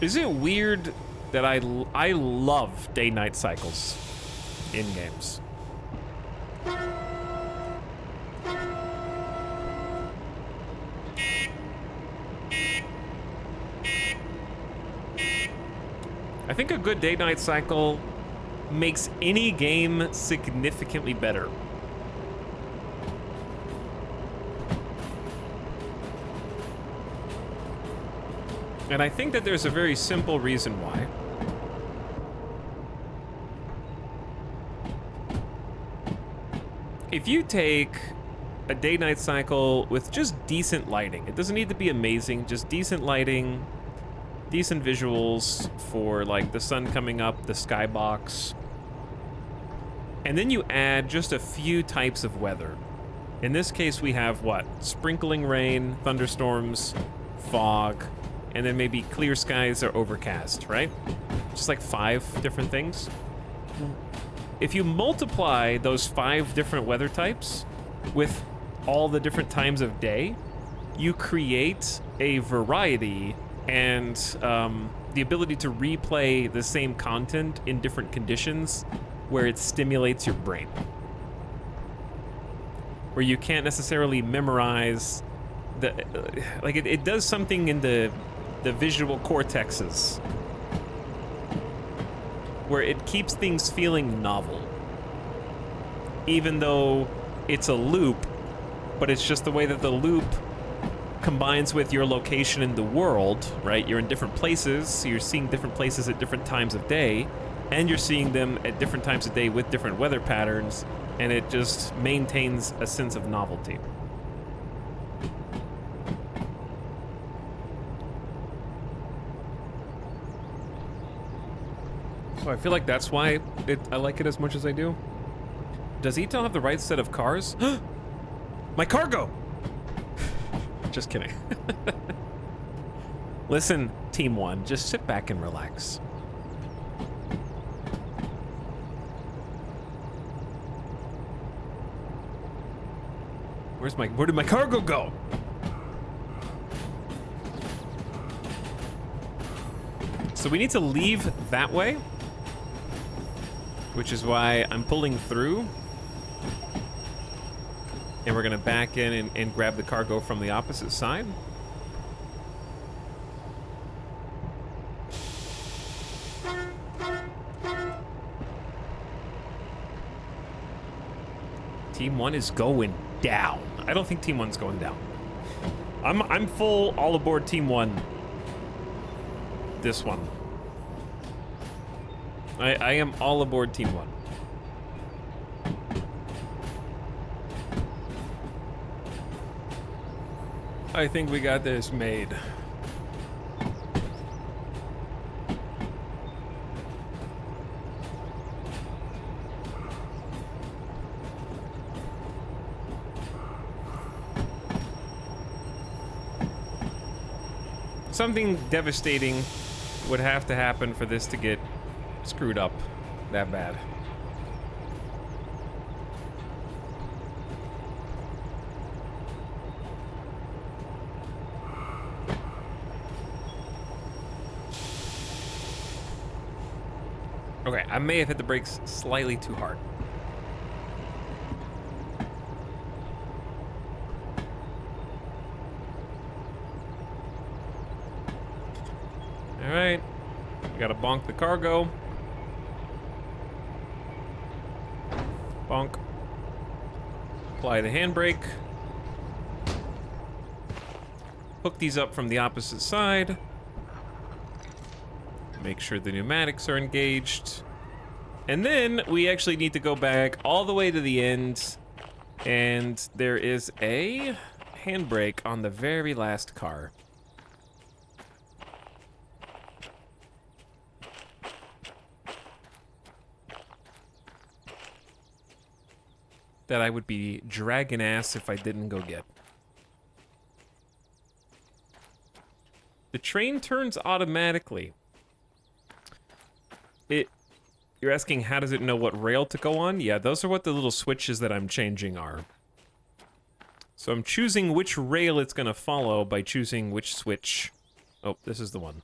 Is it weird that I love day-night cycles in games? I think a good day-night cycle makes any game significantly better. And I think that there's a very simple reason why. If you take a day-night cycle with just decent lighting, it doesn't need to be amazing, just decent lighting, decent visuals for like the sun coming up, the skybox, and then you add just a few types of weather. In this case, we have what? Sprinkling rain, thunderstorms, fog, and then maybe clear skies or overcast, right? Just like 5 different things. If you multiply those 5 different weather types with all the different times of day, you create a variety and the ability to replay the same content in different conditions where it stimulates your brain. Where you can't necessarily memorize the, like it does something in the visual cortexes where it keeps things feeling novel. Even though it's a loop, but it's just the way that the loop combines with your location in the world, right? You're in different places, so you're seeing different places at different times of day, and you're seeing them at different times of day with different weather patterns, and it just maintains a sense of novelty. So I feel like that's why I like it as much as I do. Does Etel have the right set of cars? My cargo! Just kidding. Listen, Team 1, just sit back and relax. Where did my cargo go? So we need to leave that way, which is why I'm pulling through. And we're gonna back in and grab the cargo from the opposite side. Team 1 is going down. I don't think Team 1's going down. I'm full all aboard Team 1. This one. I am all aboard Team 1. I think we got this made. Something devastating would have to happen for this to get screwed up that bad. Okay, I may have hit the brakes slightly too hard. All right, we gotta bonk the cargo. Bonk. Apply the handbrake. Hook these up from the opposite side. Make sure the pneumatics are engaged. And then we actually need to go back all the way to the end. And there is a handbrake on the very last car. That I would be dragging ass if I didn't go get. The train turns automatically. You're asking how does it know what rail to go on? Yeah, those are what the little switches that I'm changing are. So I'm choosing which rail it's gonna follow by choosing which switch. Oh, this is the one.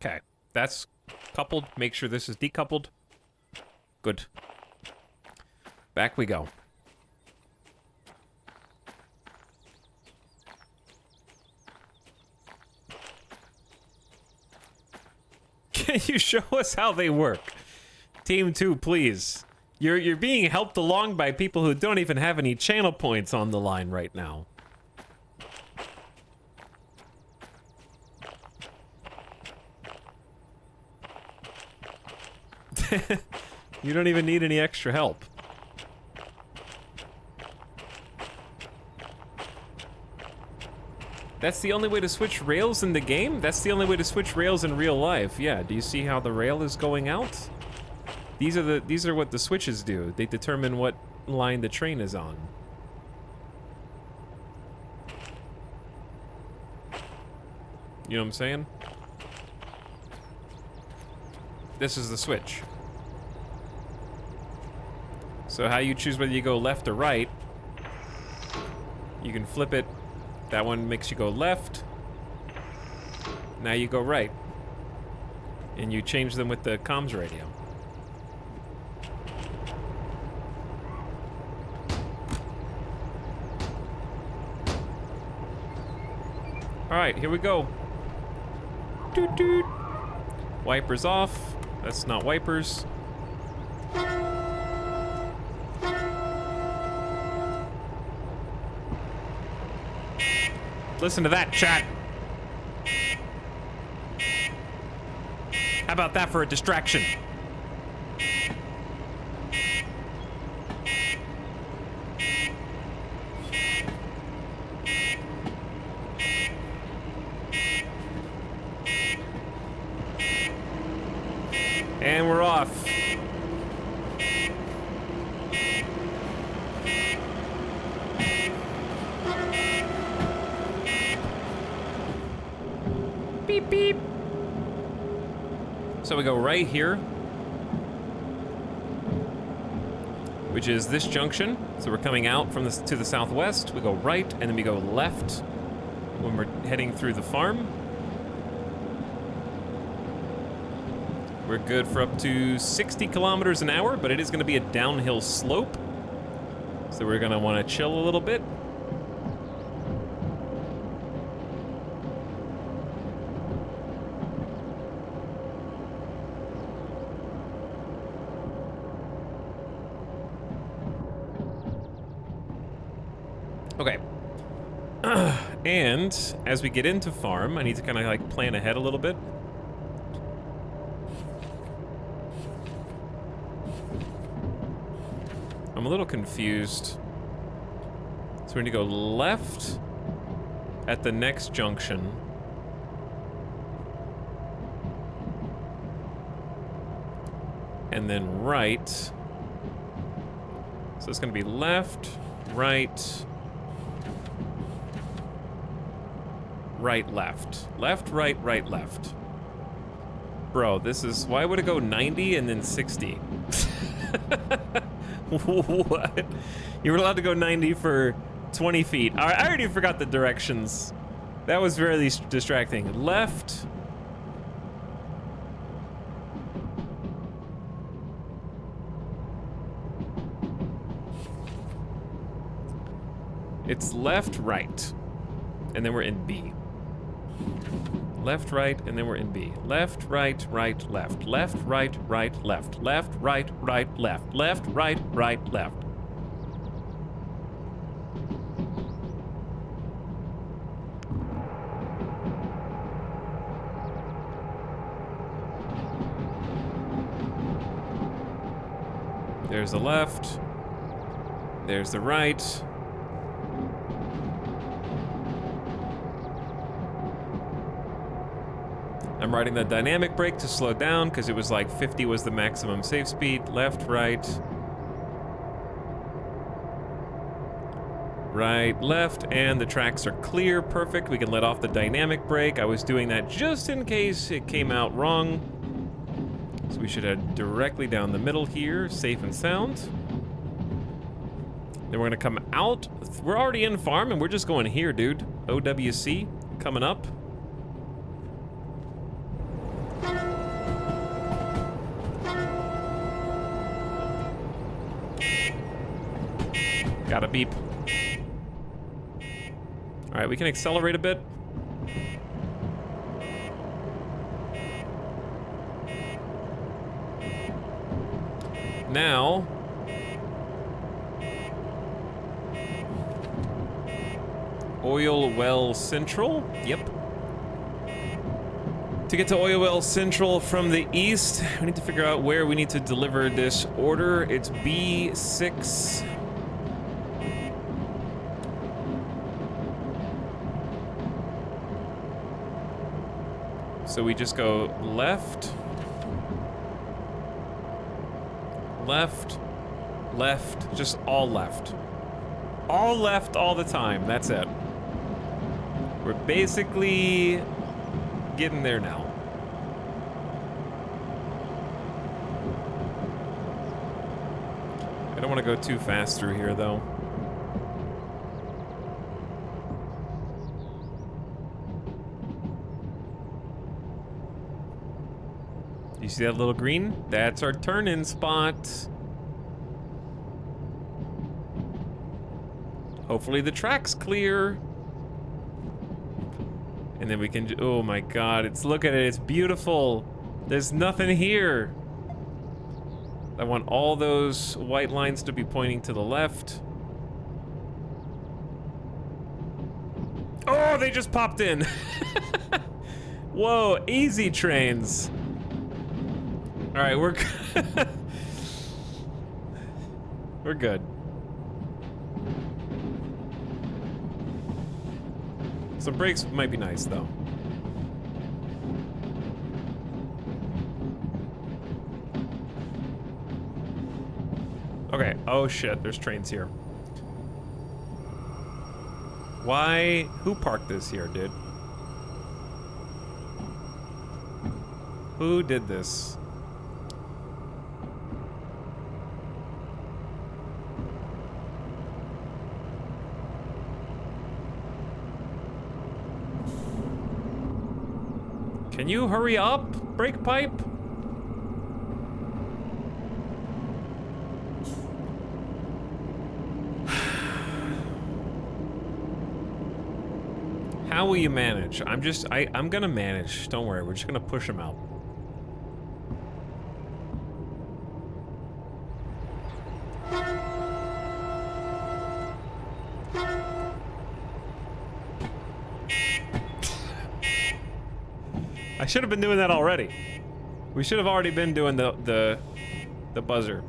Okay, that's coupled. Make sure this is decoupled. Good. Back we go. Can you show us how they work? Team 2, please. You're being helped along by people who don't even have any channel points on the line right now. You don't even need any extra help. That's the only way to switch rails in the game? That's the only way to switch rails in real life. Yeah, do you see how the rail is going out? These are what the switches do. They determine what line the train is on. You know what I'm saying? This is the switch. So how you choose whether you go left or right, you can flip it. That one makes you go left. Now you go right. And you change them with the comms radio. All right, here we go. Toot toot. Wipers off. That's not wipers. Listen to that, chat. How about that for a distraction? And we're off. Beep, beep. So we go right here, which is this junction. So we're coming out from this to the southwest. We go right, and then we go left when we're heading through the farm. We're good for up to 60 kilometers an hour, but it is going to be a downhill slope. So we're going to want to chill a little bit. Okay. And as we get into farm, I need to kind of like plan ahead a little bit. I'm a little confused. So we need to go left at the next junction. And then right. So it's gonna be left, right, right, left. Left, right, right, left. Bro, this is, why would it go 90 and then 60? What? You were allowed to go 90 for 20 feet. I already forgot the directions. That was very distracting. Left. It's left, right. And then we're in B. Left, right, and then we're in B. Left, right, right, left. Left, right, right, left. Left, right, right, left. Left, right, right, left. There's the left. There's the right. I'm riding the dynamic brake to slow down because it was like 50 was the maximum safe speed. Left, right. Right, left, and the tracks are clear. Perfect. We can let off the dynamic brake. I was doing that just in case it came out wrong. So we should head directly down the middle here, safe and sound. Then we're gonna come out. We're already in farm and we're just going here, dude. OWC coming up. Got a beep. All right, we can accelerate a bit. Now, Oil Well Central. Yep. To get to Oil Well Central from the east, we need to figure out where we need to deliver this order. It's B6. So we just go left, left, left, just all left. All left all the time, that's it. We're basically getting there now. I don't want to go too fast through here though. You see that little green? That's our turn-in spot. Hopefully the track's clear. And then we can, oh my God, look at it, it's beautiful. There's nothing here. I want all those white lines to be pointing to the left. Oh, they just popped in. Whoa, easy trains. All right, we're we're good. Some brakes might be nice though. Okay, oh shit, there's trains here. Why? Who parked this here, dude? Who did this? Can you hurry up, brake pipe? How will you manage? I'm gonna manage. Don't worry, we're just gonna push him out. I should have been doing that already. We should have already been doing the buzzer.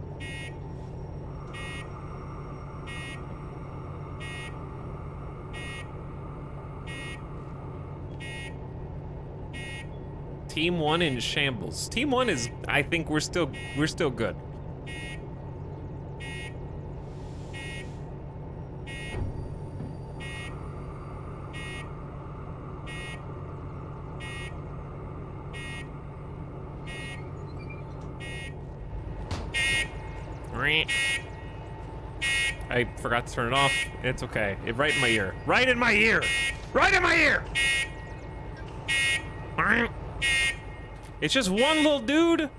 Team 1 in shambles. Team 1 is, I think we're still good. I forgot to turn it off. It's okay. Right in my ear. Right in my ear! Right in my ear! It's just one little dude.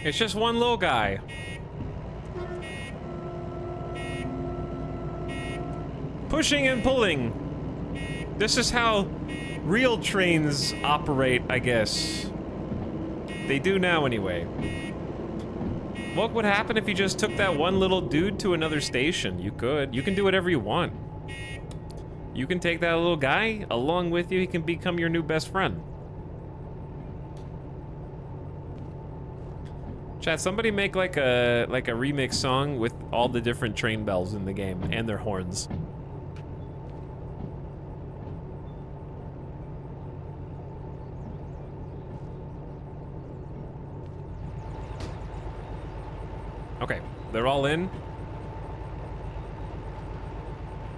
It's just one little guy. Pushing and pulling. This is how real trains operate, I guess. They do now anyway. What would happen if you just took that one little dude to another station? You could. You can do whatever you want. You can take that little guy along with you. He can become your new best friend. Chat, somebody make like a remix song with all the different train bells in the game and their horns. Okay, they're all in.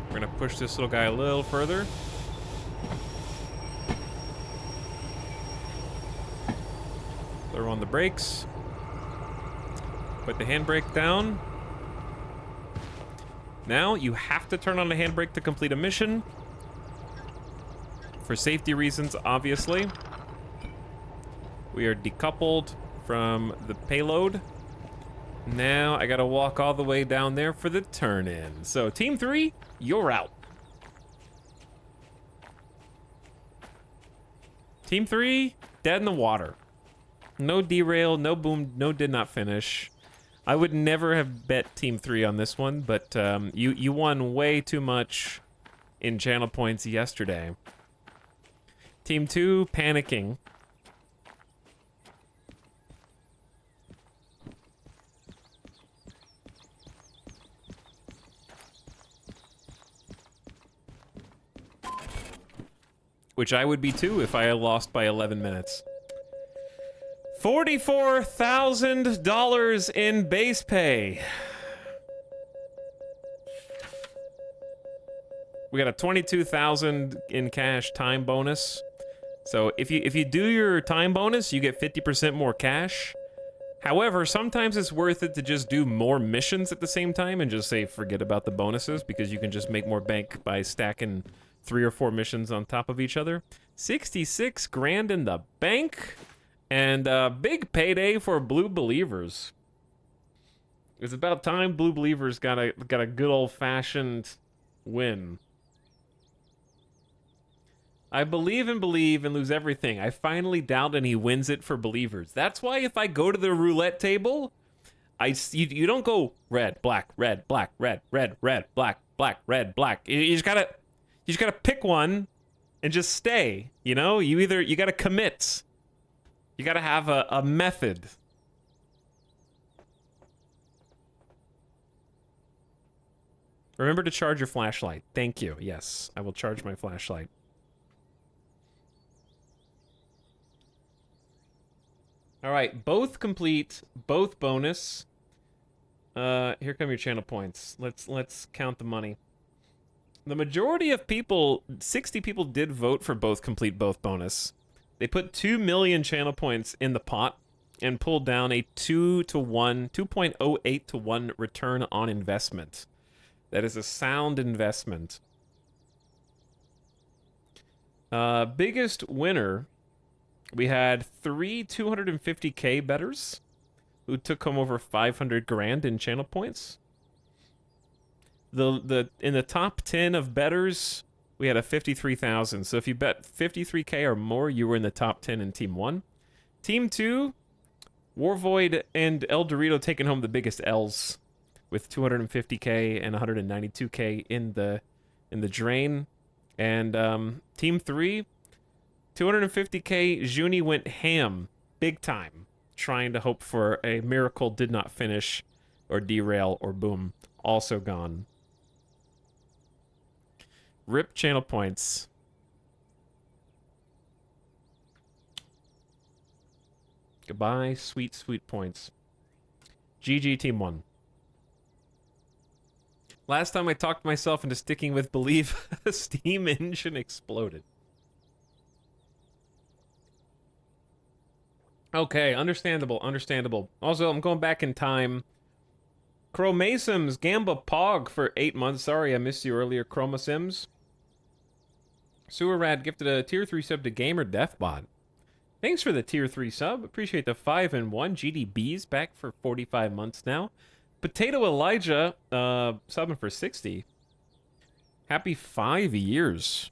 We're gonna push this little guy a little further. Throw on the brakes. Put the handbrake down. Now you have to turn on the handbrake to complete a mission. For safety reasons, obviously. We are decoupled from the payload. Now I gotta walk all the way down there for the turn-in. So Team 3, you're out. Team 3, dead in the water. No derail, no boom, no did not finish. I would never have bet Team 3 on this one, but you won way too much in channel points yesterday. Team 2, panicking. Which I would be too if I had lost by 11 minutes. $44,000 in base pay. We got a 22,000 in cash time bonus. So if you do your time bonus, you get 50% more cash. However, sometimes it's worth it to just do more missions at the same time and just say forget about the bonuses because you can just make more bank by stacking 3 or 4 missions on top of each other. 66 grand in the bank, and big payday for Blue Believers. It's about time Blue Believers got a good old-fashioned win. I believe and lose everything. I finally doubt and he wins it for Believers. That's why if I go to the roulette table, you don't go red, black, red, black, red, red, red, black, black, red, black. You just gotta pick one and just stay, you know? You gotta commit. You gotta have a method. Remember to charge your flashlight. Thank you. Yes, I will charge my flashlight. All right, both complete, both bonus. Here come your channel points. Let's count the money. The majority of people, 60 people did vote for both complete, both bonus. They put 2 million channel points in the pot and pulled down a 2.08 to 1 return on investment. That is a sound investment. Biggest winner We had 3 250K bettors who took home over 500 grand in channel points. In the top 10 of bettors, we had a 53,000. So if you bet 53K or more, you were in the top 10 in Team 1. Team 2, Warvoid and El Dorito taking home the biggest L's with 250K and 192K in the drain. And Team 3, 250K, Juni went ham big time, trying to hope for a miracle, did not finish, or derail, or boom. Also gone. Rip channel points. Goodbye, sweet, sweet points. GG Team 1. Last time I talked myself into sticking with Believe, the Steam engine exploded. Okay, understandable, understandable. Also, I'm going back in time. Chromasims, Gamba Pog for 8 months. Sorry, I missed you earlier, Chromasims. Sewer Rat gifted a tier 3 sub to Gamer Deathbot. Thanks for the tier 3 sub. Appreciate the 5 and 1. GDB's back for 45 months now. Potato Elijah, subbing for 60. Happy 5 years.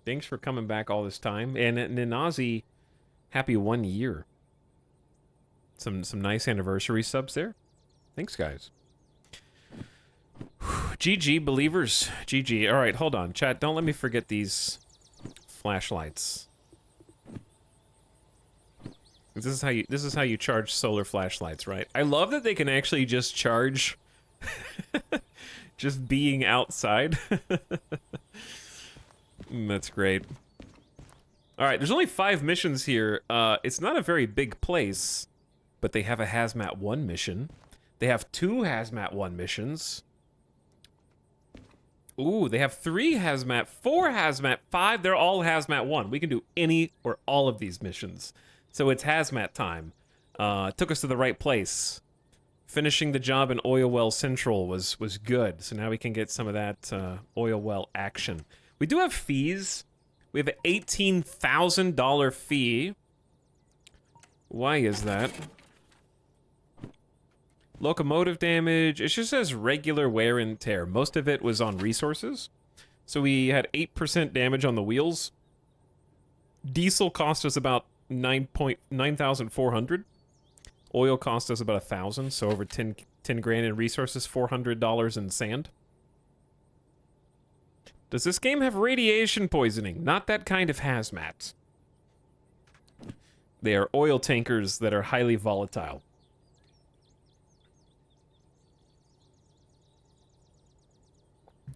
Thanks for coming back all this time. And Ninazi, happy 1 year. Some nice anniversary subs there. Thanks, guys. GG, believers. GG. All right, hold on, chat. Don't let me forget these flashlights. This is how you charge solar flashlights, right? I love that they can actually just charge just being outside. That's great. All right, there's only 5 missions here. It's not a very big place, but they have a Hazmat 1 mission. They have 2 Hazmat 1 missions. Ooh, they have 3 Hazmat, 4 Hazmat, 5. They're all Hazmat 1. We can do any or all of these missions. So it's Hazmat time. Took us to the right place. Finishing the job in Oil Well Central was good. So now we can get some of that oil well action. We do have fees. We have an $18,000 fee. Why is that? Locomotive damage. It just says regular wear and tear. Most of it was on resources. So we had 8% damage on the wheels. Diesel cost us about 9,400. Oil cost us about 1,000, so over 10 grand in resources, $400 in sand. Does this game have radiation poisoning? Not that kind of hazmat. They are oil tankers that are highly volatile.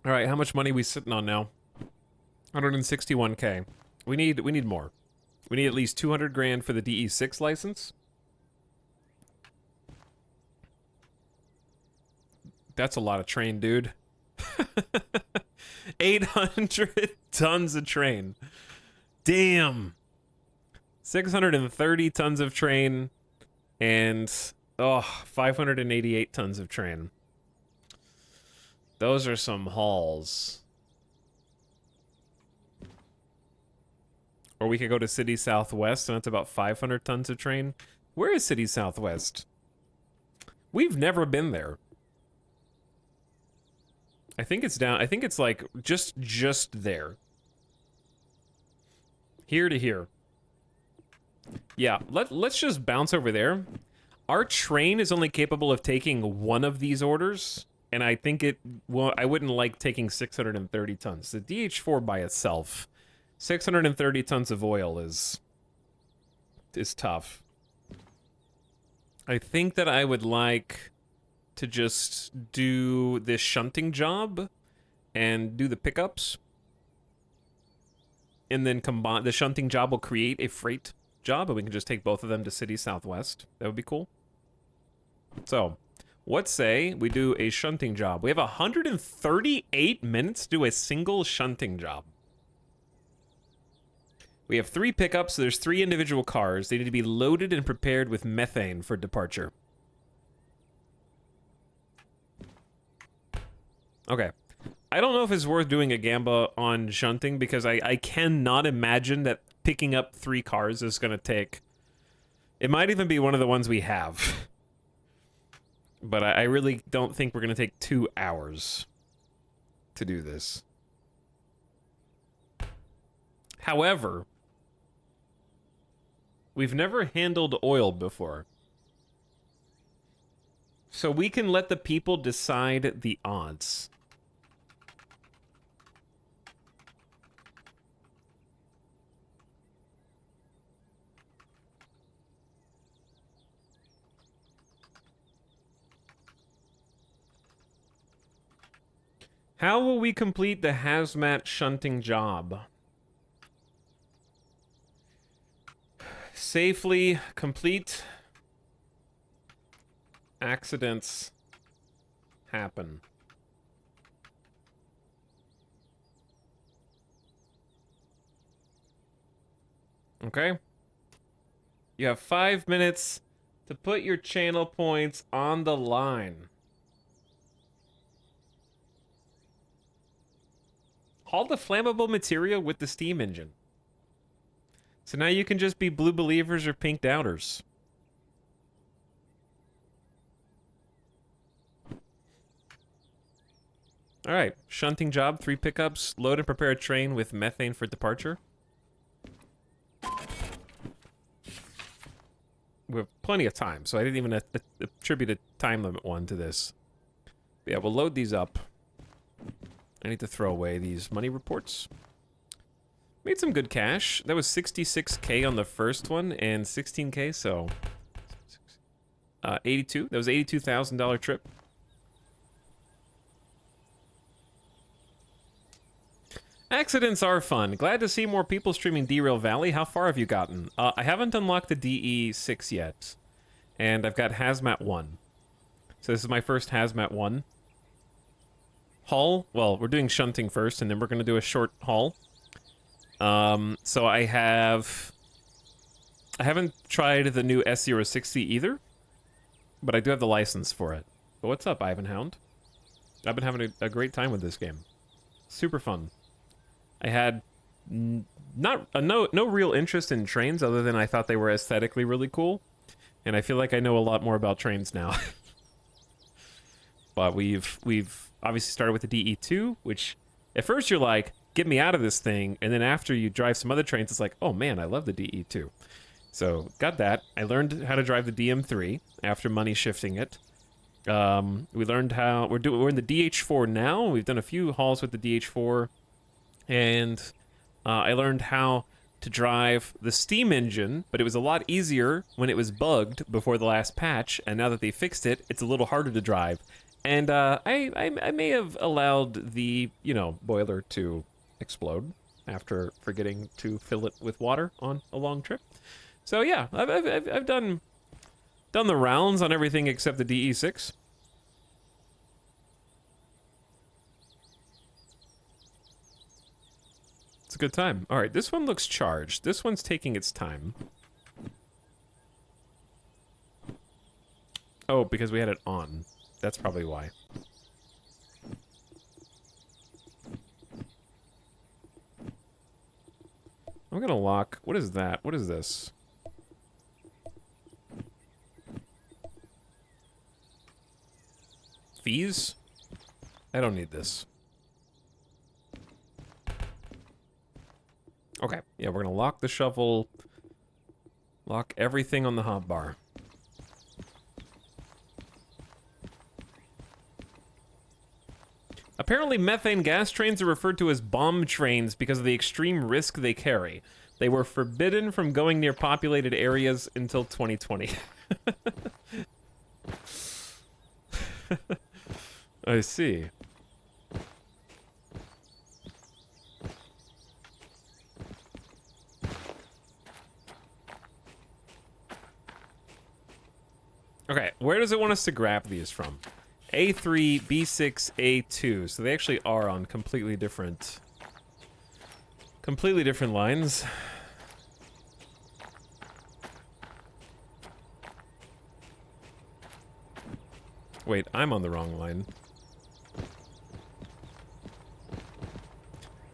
All right, how much money are we sitting on now? 161K. We need more. We need at least 200 grand for the DE6 license. That's a lot of train, dude. 800 tons of train. Damn. 630 tons of train and 588 tons of train. Those are some hauls. Or we could go to City Southwest, and that's about 500 tons of train. Where is City Southwest? We've never been there. I think it's down. I think it's like just there. Here to here. Yeah, let's just bounce over there. Our train is only capable of taking one of these orders, and I think I wouldn't like taking 630 tons. The DH4 by itself, 630 tons of oil is tough. I think that I would like to just do this shunting job and do the pickups. And then combine the shunting job will create a freight job, and we can just take both of them to City Southwest. That would be cool. So, what say we do a shunting job? We have 138 minutes to do a single shunting job. We have 3 pickups, so there's 3 individual cars. They need to be loaded and prepared with methane for departure. Okay. I don't know if it's worth doing a gamba on shunting, because I cannot imagine that picking up 3 cars is going to take... It might even be one of the ones we have. But I really don't think we're going to take 2 hours to do this. However, we've never handled oil before. So we can let the people decide the odds. How will we complete the hazmat shunting job? Safely complete. Accidents happen. Okay. You have 5 minutes to put your channel points on the line. Haul the flammable material with the steam engine. So now you can just be blue believers or pink doubters. All right, shunting job, 3 pickups, load and prepare a train with methane for departure. We have plenty of time, so I didn't even attribute a time limit one to this. But yeah, we'll load these up. I need to throw away these money reports. Made some good cash. That was 66K on the first one and 16K, so 82. That was $82,000 trip. Accidents are fun. Glad to see more people streaming Derail Valley. How far have you gotten? I haven't unlocked the DE6 yet, and I've got Hazmat 1. So this is my first Hazmat 1. Haul, well, we're doing shunting first, and then we're going to do a short haul. So I haven't tried the new S060 either, but I do have the license for it. But what's up, Ivan Hound? I've been having a great time with this game. Super fun. I had no real interest in trains other than I thought they were aesthetically really cool, and I feel like I know a lot more about trains now. But we've obviously started with the DE2, which at first you're like, get me out of this thing, and then after you drive some other trains, it's like, oh man, I love the DE2. So got that. I learned how to drive the DM3 after money shifting it. We learned how we're in the DH4 now. We've done a few hauls with the DH4. And I learned how to drive the steam engine, but it was a lot easier when it was bugged before the last patch, and now that they fixed it, it's a little harder to drive. And I may have allowed the, boiler to explode after forgetting to fill it with water on a long trip. So yeah, I've done the rounds on everything except the DE6. It's a good time. All right, this one looks charged. This one's taking its time. Oh, because we had it on. That's probably why. I'm gonna lock. What is that? What is this? Fees? I don't need this. Okay, yeah, we're gonna lock the shovel, lock everything on the hotbar. Apparently methane gas trains are referred to as bomb trains because of the extreme risk they carry. They were forbidden from going near populated areas until 2020. I see. Okay, where does it want us to grab these from? A3, B6, A2. So they actually are on completely different lines. Wait, I'm on the wrong line.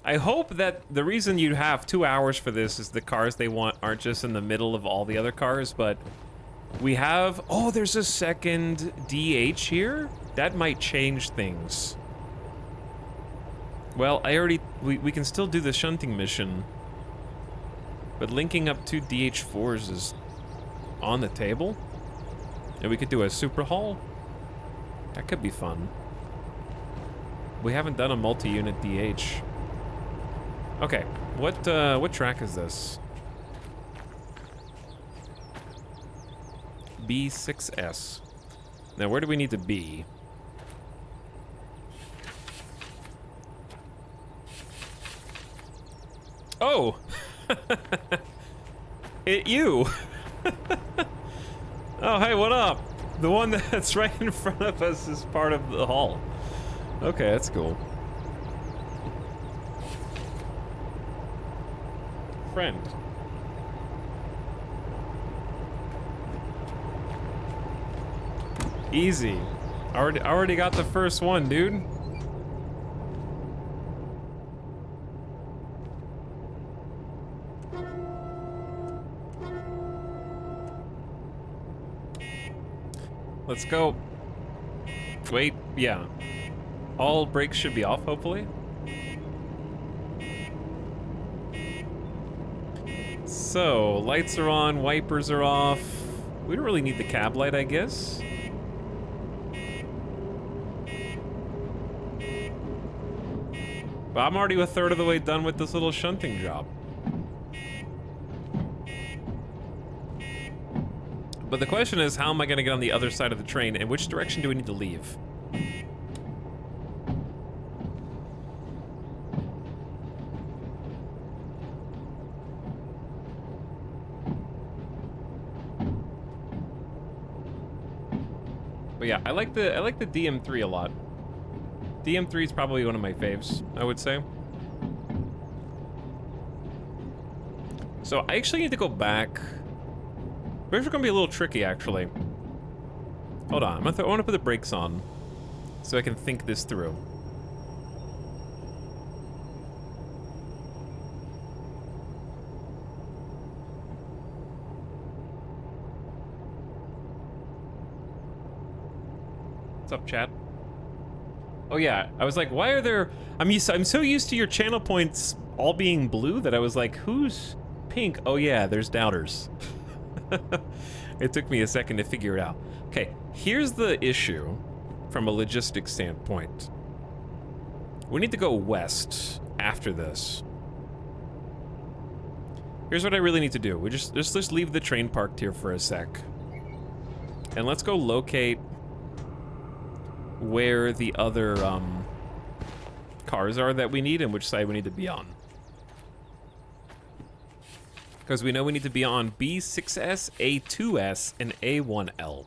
I hope that the reason you have 2 hours for this is the cars they want aren't just in the middle of all the other cars, but we have... Oh, there's a second DH here? That might change things. Well, we can still do the shunting mission. But linking up 2 DH4s is on the table. And we could do a super haul. That could be fun. We haven't done a multi-unit DH. Okay, what track is this? B6S. Now, where do we need to be? Oh! You! Oh, hey, what up? The one that's right in front of us is part of the hall. Okay, that's cool. Friend. Easy. Already got the first one, dude. Let's go. Wait, yeah. All brakes should be off, hopefully. So, lights are on, wipers are off. We don't really need the cab light, I guess. But I'm already a third of the way done with this little shunting job. But the question is, how am I going to get on the other side of the train, and which direction do we need to leave? But yeah, I like the DM3 a lot. DM3 is probably one of my faves, I would say. So I actually need to go back. Brakes are gonna be a little tricky, actually. Hold on, I want to put the brakes on so I can think this through. What's up, chat? Oh yeah, I was like, why are there... I'm so used to your channel points all being blue that I was like, who's pink? Oh yeah, there's doubters. It took me a second to figure it out. Okay, here's the issue from a logistics standpoint. We need to go west after this. Here's what I really need to do. We just leave the train parked here for a sec. And let's go locate where the other cars are that we need and which side we need to be on. Because we know we need to be on B6S, A2S, and A1L.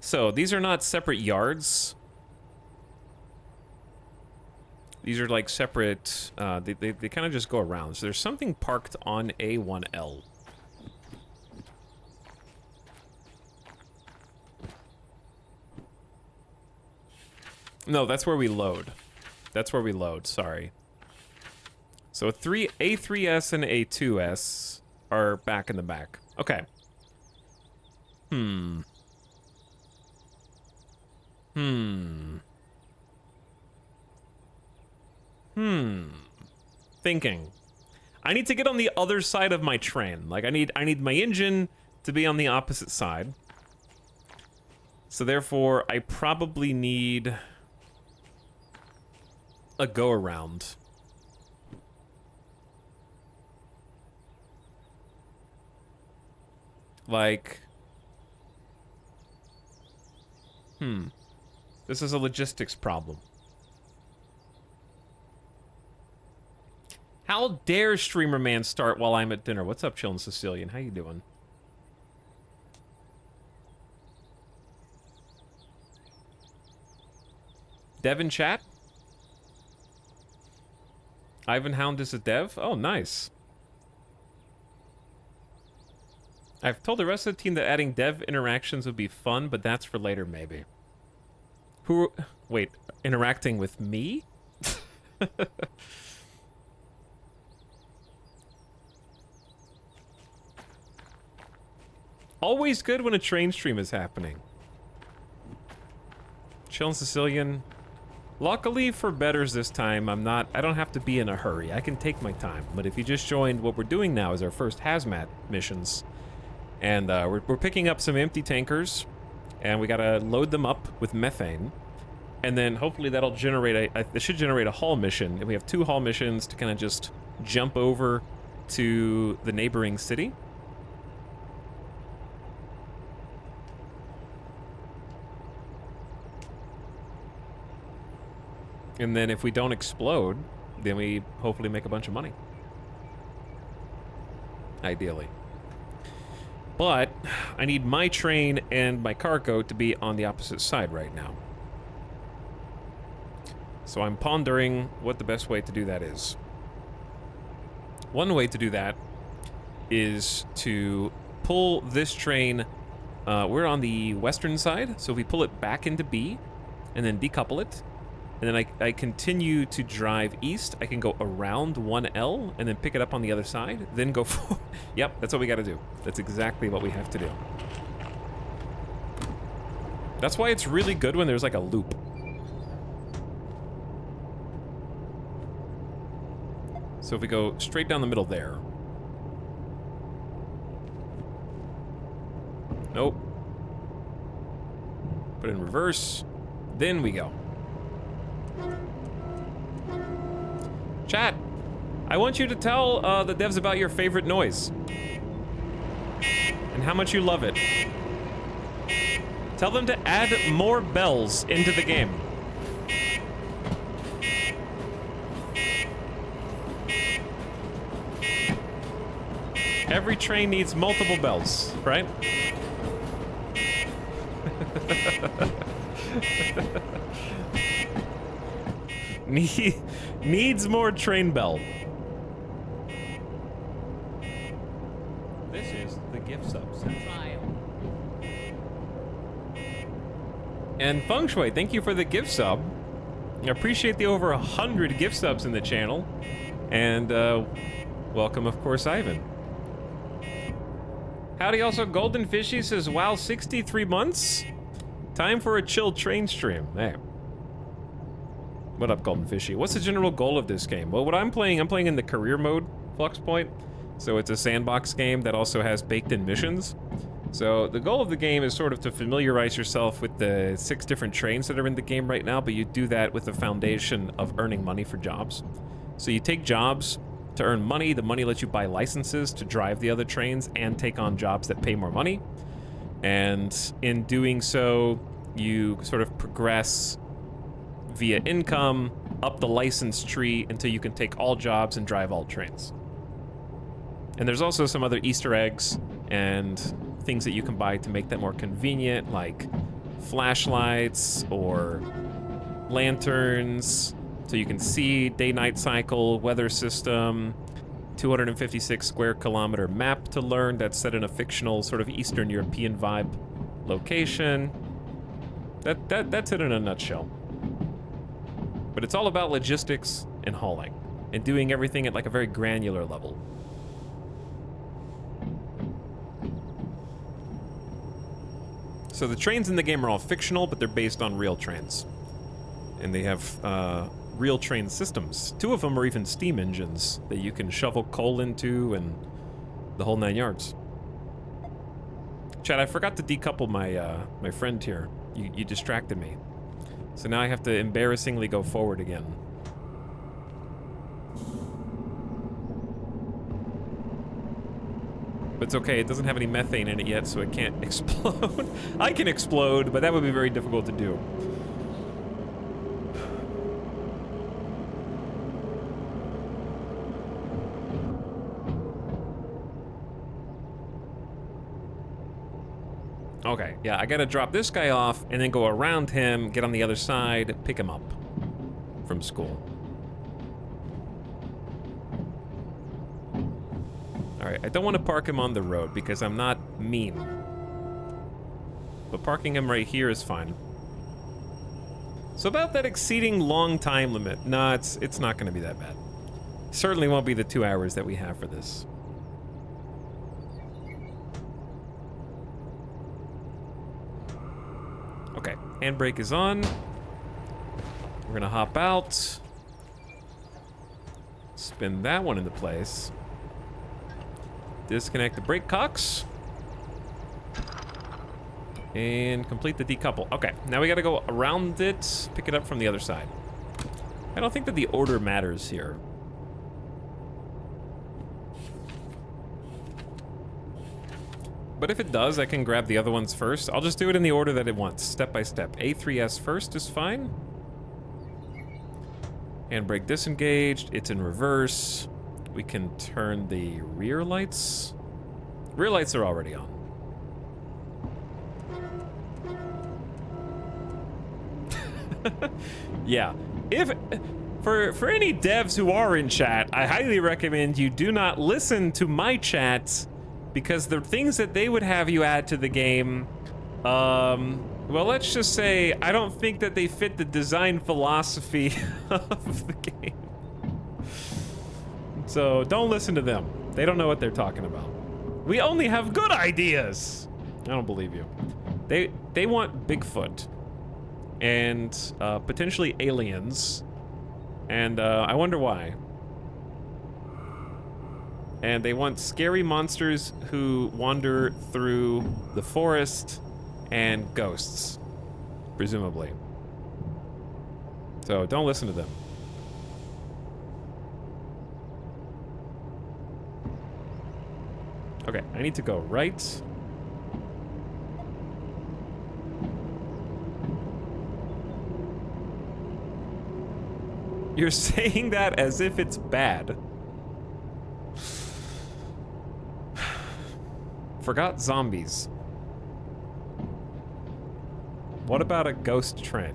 So, these are not separate yards. These are like separate, they kind of just go around. So there's something parked on A1L. No, that's where we load. That's where we load, sorry. So A3S and A2S are back in the back. Okay. Thinking. I need to get on the other side of my train. Like, I need my engine to be on the opposite side. So therefore, I probably need a go-around. Like... This is a logistics problem. How dare Streamer Man start while I'm at dinner? What's up, Chillin' Sicilian? How you doing? Dev in chat? Ivan Hound is a dev? Oh, nice. I've told the rest of the team that adding dev interactions would be fun, but that's for later, maybe. Who... Wait, interacting with me? Always good when a train stream is happening. Chillin' Sicilian. Luckily for betters this time, I don't have to be in a hurry. I can take my time. But if you just joined, what we're doing now is our first hazmat missions. And we're picking up some empty tankers, and we gotta load them up with methane. And then hopefully that'll generate it should generate a haul mission. And we have 2 haul missions to kind of just jump over to the neighboring city. And then if we don't explode, then we hopefully make a bunch of money. Ideally. But I need my train and my cargo to be on the opposite side right now. So I'm pondering what the best way to do that is. One way to do that is to pull this train. We're on the western side, so if we pull it back into B and then decouple it, and then I continue to drive east. I can go around 1L and then pick it up on the other side, then go forward. Yep, that's what we gotta do. That's exactly what we have to do. That's why it's really good when there's like a loop. So if we go straight down the middle there. Nope. Put it in reverse. Then we go. Chat, I want you to tell the devs about your favorite noise. And how much you love it. Tell them to add more bells into the game. Every train needs multiple bells, right? Needs more train bell. This is the gift subs. And Feng Shui, thank you for the gift sub. I appreciate the over 100 gift subs in the channel. And welcome, of course, Ivan. Howdy, also Golden Fishy says, wow, 63 months? Time for a chill train stream. Hey. What up, Golden Fishy? What's the general goal of this game? Well, what I'm playing in the career mode, Flux Point. So it's a sandbox game that also has baked-in missions. So the goal of the game is sort of to familiarize yourself with the 6 different trains that are in the game right now, but you do that with the foundation of earning money for jobs. So you take jobs to earn money. The money lets you buy licenses to drive the other trains and take on jobs that pay more money. And in doing so, you sort of progress via income up the license tree until you can take all jobs and drive all trains. And there's also some other Easter eggs and things that you can buy to make that more convenient, like flashlights or lanterns, so you can see day-night cycle, weather system, 256 square kilometer map to learn that's set in a fictional sort of Eastern European vibe location. That's it in a nutshell. But it's all about logistics and hauling, and doing everything at like a very granular level. So the trains in the game are all fictional, but they're based on real trains. And they have real train systems. 2 of them are even steam engines that you can shovel coal into and the whole 9 yards. Chad, I forgot to decouple my my friend here. You distracted me. So now I have to embarrassingly go forward again. But it's okay, it doesn't have any methane in it yet, so it can't explode. I can explode, but that would be very difficult to do. Okay, yeah, I gotta drop this guy off and then go around him, get on the other side, pick him up from school. Alright, I don't want to park him on the road because I'm not mean. But parking him right here is fine. So about that exceeding long time limit. No, it's not going to be that bad. Certainly won't be the 2 hours that we have for this. Okay, handbrake is on. We're gonna hop out. Spin that one into place. Disconnect the brake cocks. And complete the decouple. Okay, now we gotta go around it, pick it up from the other side. I don't think that the order matters here. But if it does, I can grab the other ones first. I'll just do it in the order that it wants, step by step. A3S first is fine. Handbrake disengaged, it's in reverse. We can turn the rear lights. Rear lights are already on. Yeah, for any devs who are in chat, I highly recommend you do not listen to my chat, because the things that they would have you add to the game, well, let's just say I don't think that they fit the design philosophy of the game. So don't listen to them. They don't know what they're talking about. We only have good ideas. I don't believe you. They want Bigfoot and potentially aliens, and I wonder why. And they want scary monsters who wander through the forest and ghosts, presumably. So don't listen to them. Okay, I need to go right. You're saying that as if it's bad. Forgot zombies. What about a ghost train?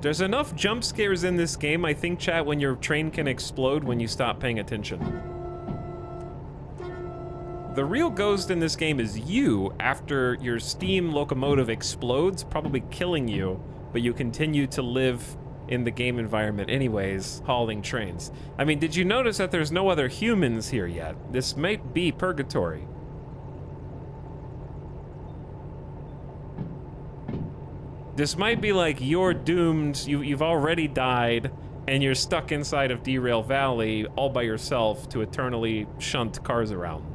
There's enough jump scares in this game, I think, chat, when your train can explode when you stop paying attention. The real ghost in this game is you after your steam locomotive explodes, probably killing you, but you continue to live in the game environment anyways, hauling trains. I mean, did you notice that there's no other humans here yet? This might be purgatory. This might be like you're doomed, you've already died, and you're stuck inside of Derail Valley all by yourself to eternally shunt cars around.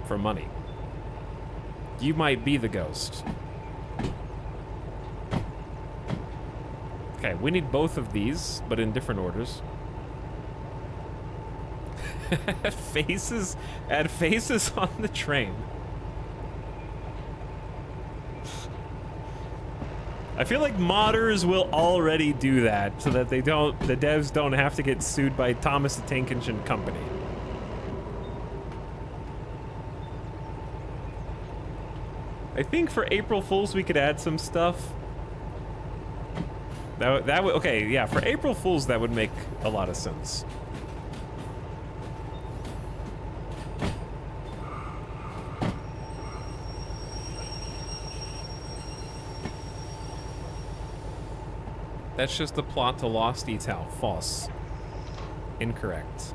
For money. You might be the ghost. Okay, we need both of these, but in different orders. Faces, add faces on the train. I feel like modders will already do that so that the devs don't have to get sued by Thomas the Tank Engine Company. I think for April Fools we could add some stuff. That would, okay, yeah, for April Fools that would make a lot of sense. That's just the plot to Lost Detail. False. Incorrect.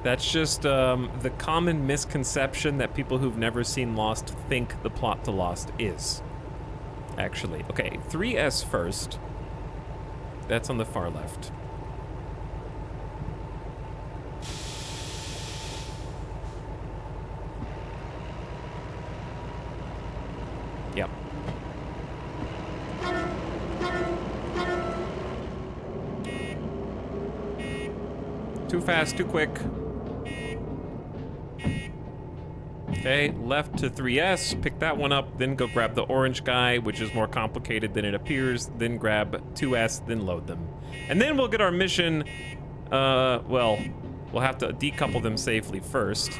That's just the common misconception that people who've never seen Lost think the plot to Lost is. Actually. Okay, 3S first. That's on the far left. Yep. Too fast, too quick. Okay, left to 3S, pick that one up, then go grab the orange guy, which is more complicated than it appears, then grab 2S, then load them. And then we'll get our mission, well, we'll have to decouple them safely first.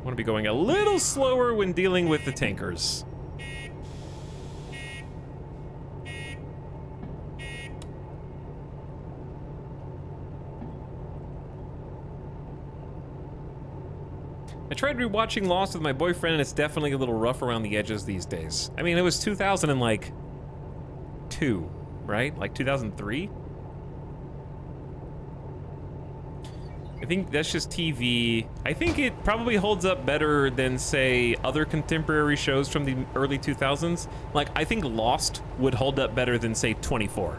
Want to be going a little slower when dealing with the tankers. I tried rewatching Lost with my boyfriend, and it's definitely a little rough around the edges these days. I mean, it was 2002, right? Like 2003? I think that's just TV. I think it probably holds up better than, say, other contemporary shows from the early 2000s. Like, I think Lost would hold up better than, say, 24. All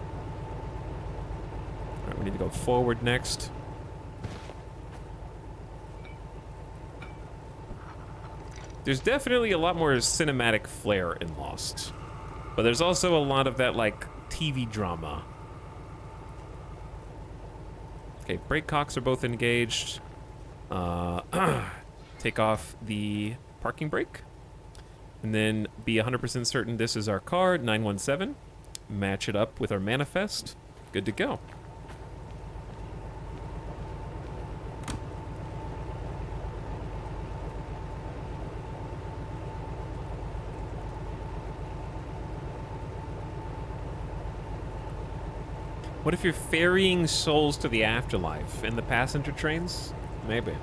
right, we need to go forward next. There's definitely a lot more cinematic flair in Lost, but there's also a lot of that, like, TV drama. Okay, brake cocks are both engaged. Take off the parking brake, and then be 100% certain this is our car, 917. Match it up with our manifest. Good to go. What if you're ferrying souls to the afterlife in the passenger trains? Maybe.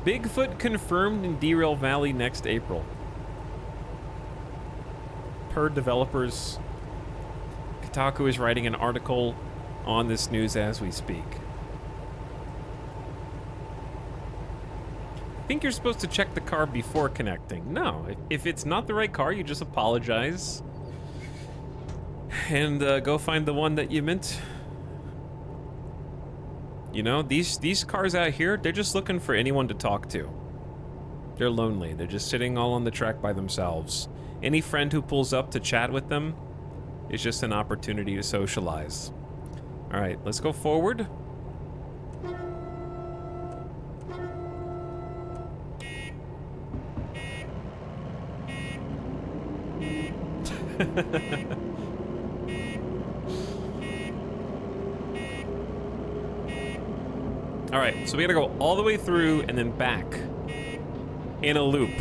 Bigfoot confirmed in Derail Valley next April. Per developers, Kotaku is writing an article on this news as we speak. I think you're supposed to check the car before connecting. No, if it's not the right car, you just apologize. And go find the one that you meant. You know, these cars out here, they're just looking for anyone to talk to. They're lonely. They're just sitting all on the track by themselves. Any friend who pulls up to chat with them is just an opportunity to socialize. All right, let's go forward. All right, so we gotta go all the way through and then back in a loop.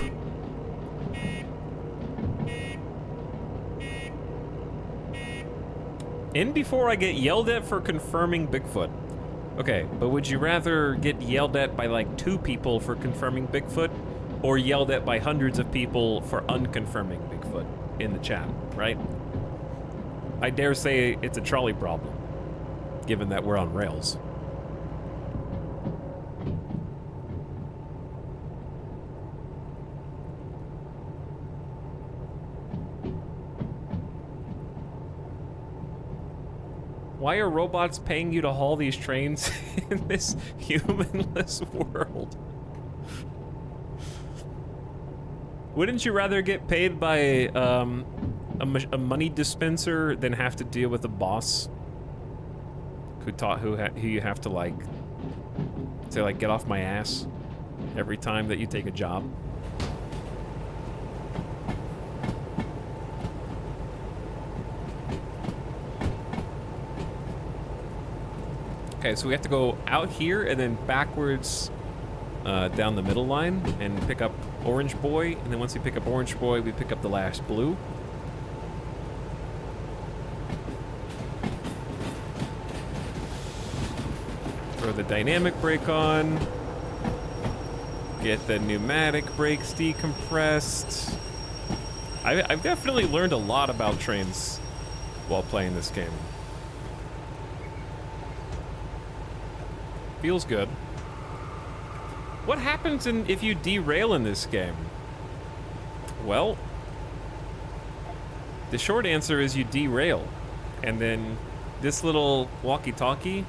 In before I get yelled at for confirming Bigfoot. Okay, but would you rather get yelled at by like 2 people for confirming Bigfoot, or yelled at by hundreds of people for unconfirming Bigfoot in the chat, right? I dare say it's a trolley problem, given that we're on rails. Why are robots paying you to haul these trains in this humanless world? Wouldn't you rather get paid by a money dispenser than have to deal with a boss who you have to like say like get off my ass every time that you take a job? Okay, so we have to go out here and then backwards down the middle line and pick up Orange Boy. And then once we pick up Orange Boy, we pick up the last blue. Throw the dynamic brake on. Get the pneumatic brakes decompressed. I've definitely learned a lot about trains while playing this game. Feels good. What happens if you derail in this game? Well, the short answer is you derail, and then this little walkie-talkie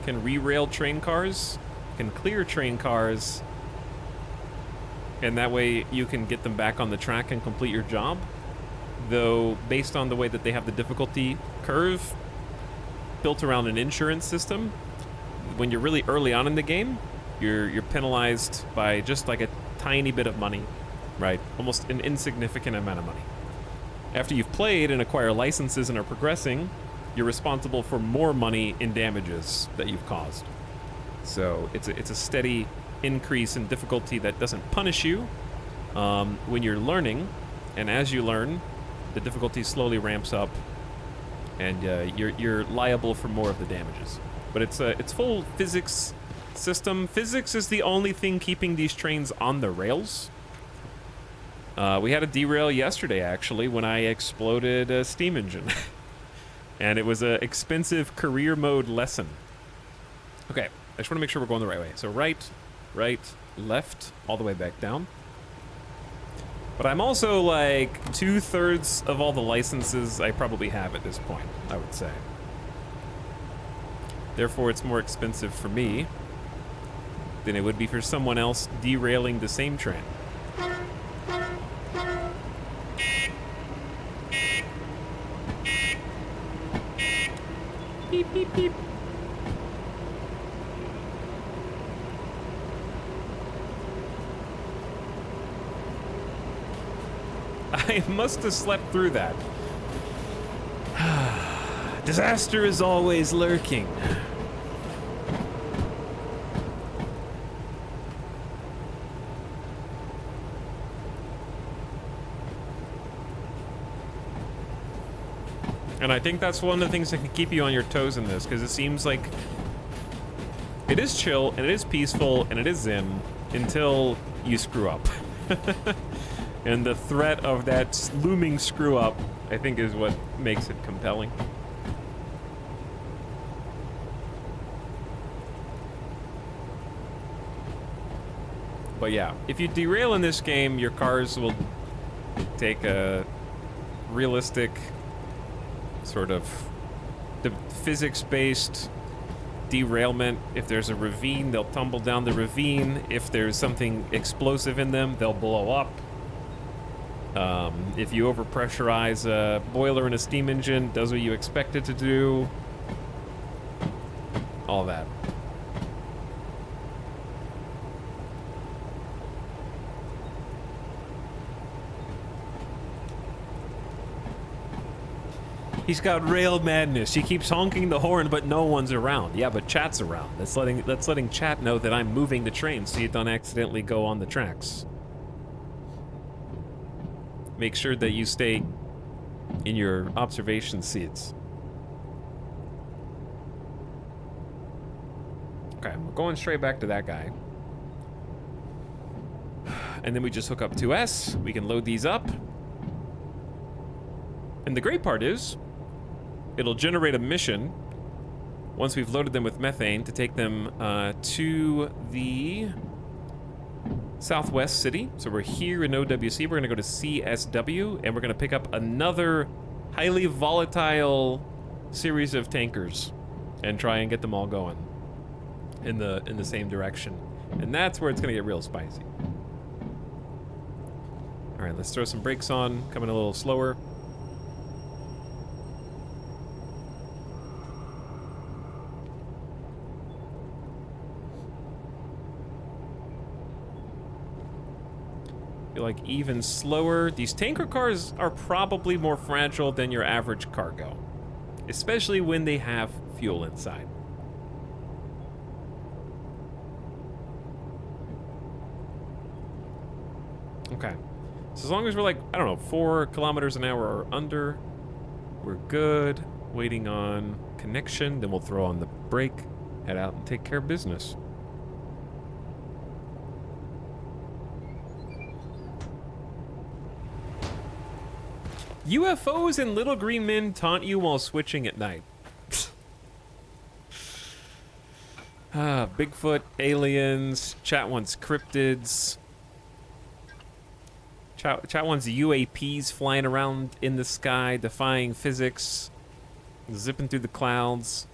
can re-rail train cars, can clear train cars, and that way you can get them back on the track and complete your job. Though, based on the way that they have the difficulty curve built around an insurance system, when you're really early on in the game, you're penalized by just like a tiny bit of money, right? Almost an insignificant amount of money. After you've played and acquire licenses and are progressing, you're responsible for more money in damages that you've caused. So it's a steady increase in difficulty that doesn't punish you when you're learning, and as you learn, the difficulty slowly ramps up, and you're liable for more of the damages. But it's full physics system. Physics is the only thing keeping these trains on the rails. We had a derail yesterday, actually, when I exploded a steam engine. And it was an expensive career mode lesson. Okay, I just want to make sure we're going the right way. So right, left, all the way back down. But I'm also like 2/3 of all the licenses I probably have at this point, I would say. Therefore, it's more expensive for me than it would be for someone else derailing the same train. Beep, beep, beep. I must have slept through that. Disaster is always lurking. And I think that's one of the things that can keep you on your toes in this, because it seems like it is chill, and it is peaceful, and it is zen, until you screw up. And the threat of that looming screw up, I think, is what makes it compelling. But yeah, if you derail in this game, your cars will take a realistic sort of physics-based derailment. If there's a ravine, they'll tumble down the ravine. If there's something explosive in them, they'll blow up. If you overpressurize a boiler in a steam engine, does what you expect it to do. All that. He's got rail madness. He keeps honking the horn, but no one's around. Yeah, but chat's around. That's letting chat know that I'm moving the train so you don't accidentally go on the tracks. Make sure that you stay in your observation seats. Okay, we're going straight back to that guy. And then we just hook up 2S. We can load these up. And the great part is, it'll generate a mission once we've loaded them with methane to take them to the Southwest City. So we're here in OWC. We're gonna go to CSW, and we're gonna pick up another highly volatile series of tankers and try and get them all going in the same direction. And that's where it's gonna get real spicy. All right, let's throw some brakes on, coming a little slower. Like even slower. These tanker cars are probably more fragile than your average cargo, especially when they have fuel inside. Okay, so as long as we're like, I don't know, 4 kilometers an hour or under, we're good. Waiting on connection, then we'll throw on the brake, head out and take care of business. UFOs and little green men taunt you while switching at night. Bigfoot, aliens, chat wants cryptids. Chat wants UAPs flying around in the sky, defying physics, zipping through the clouds.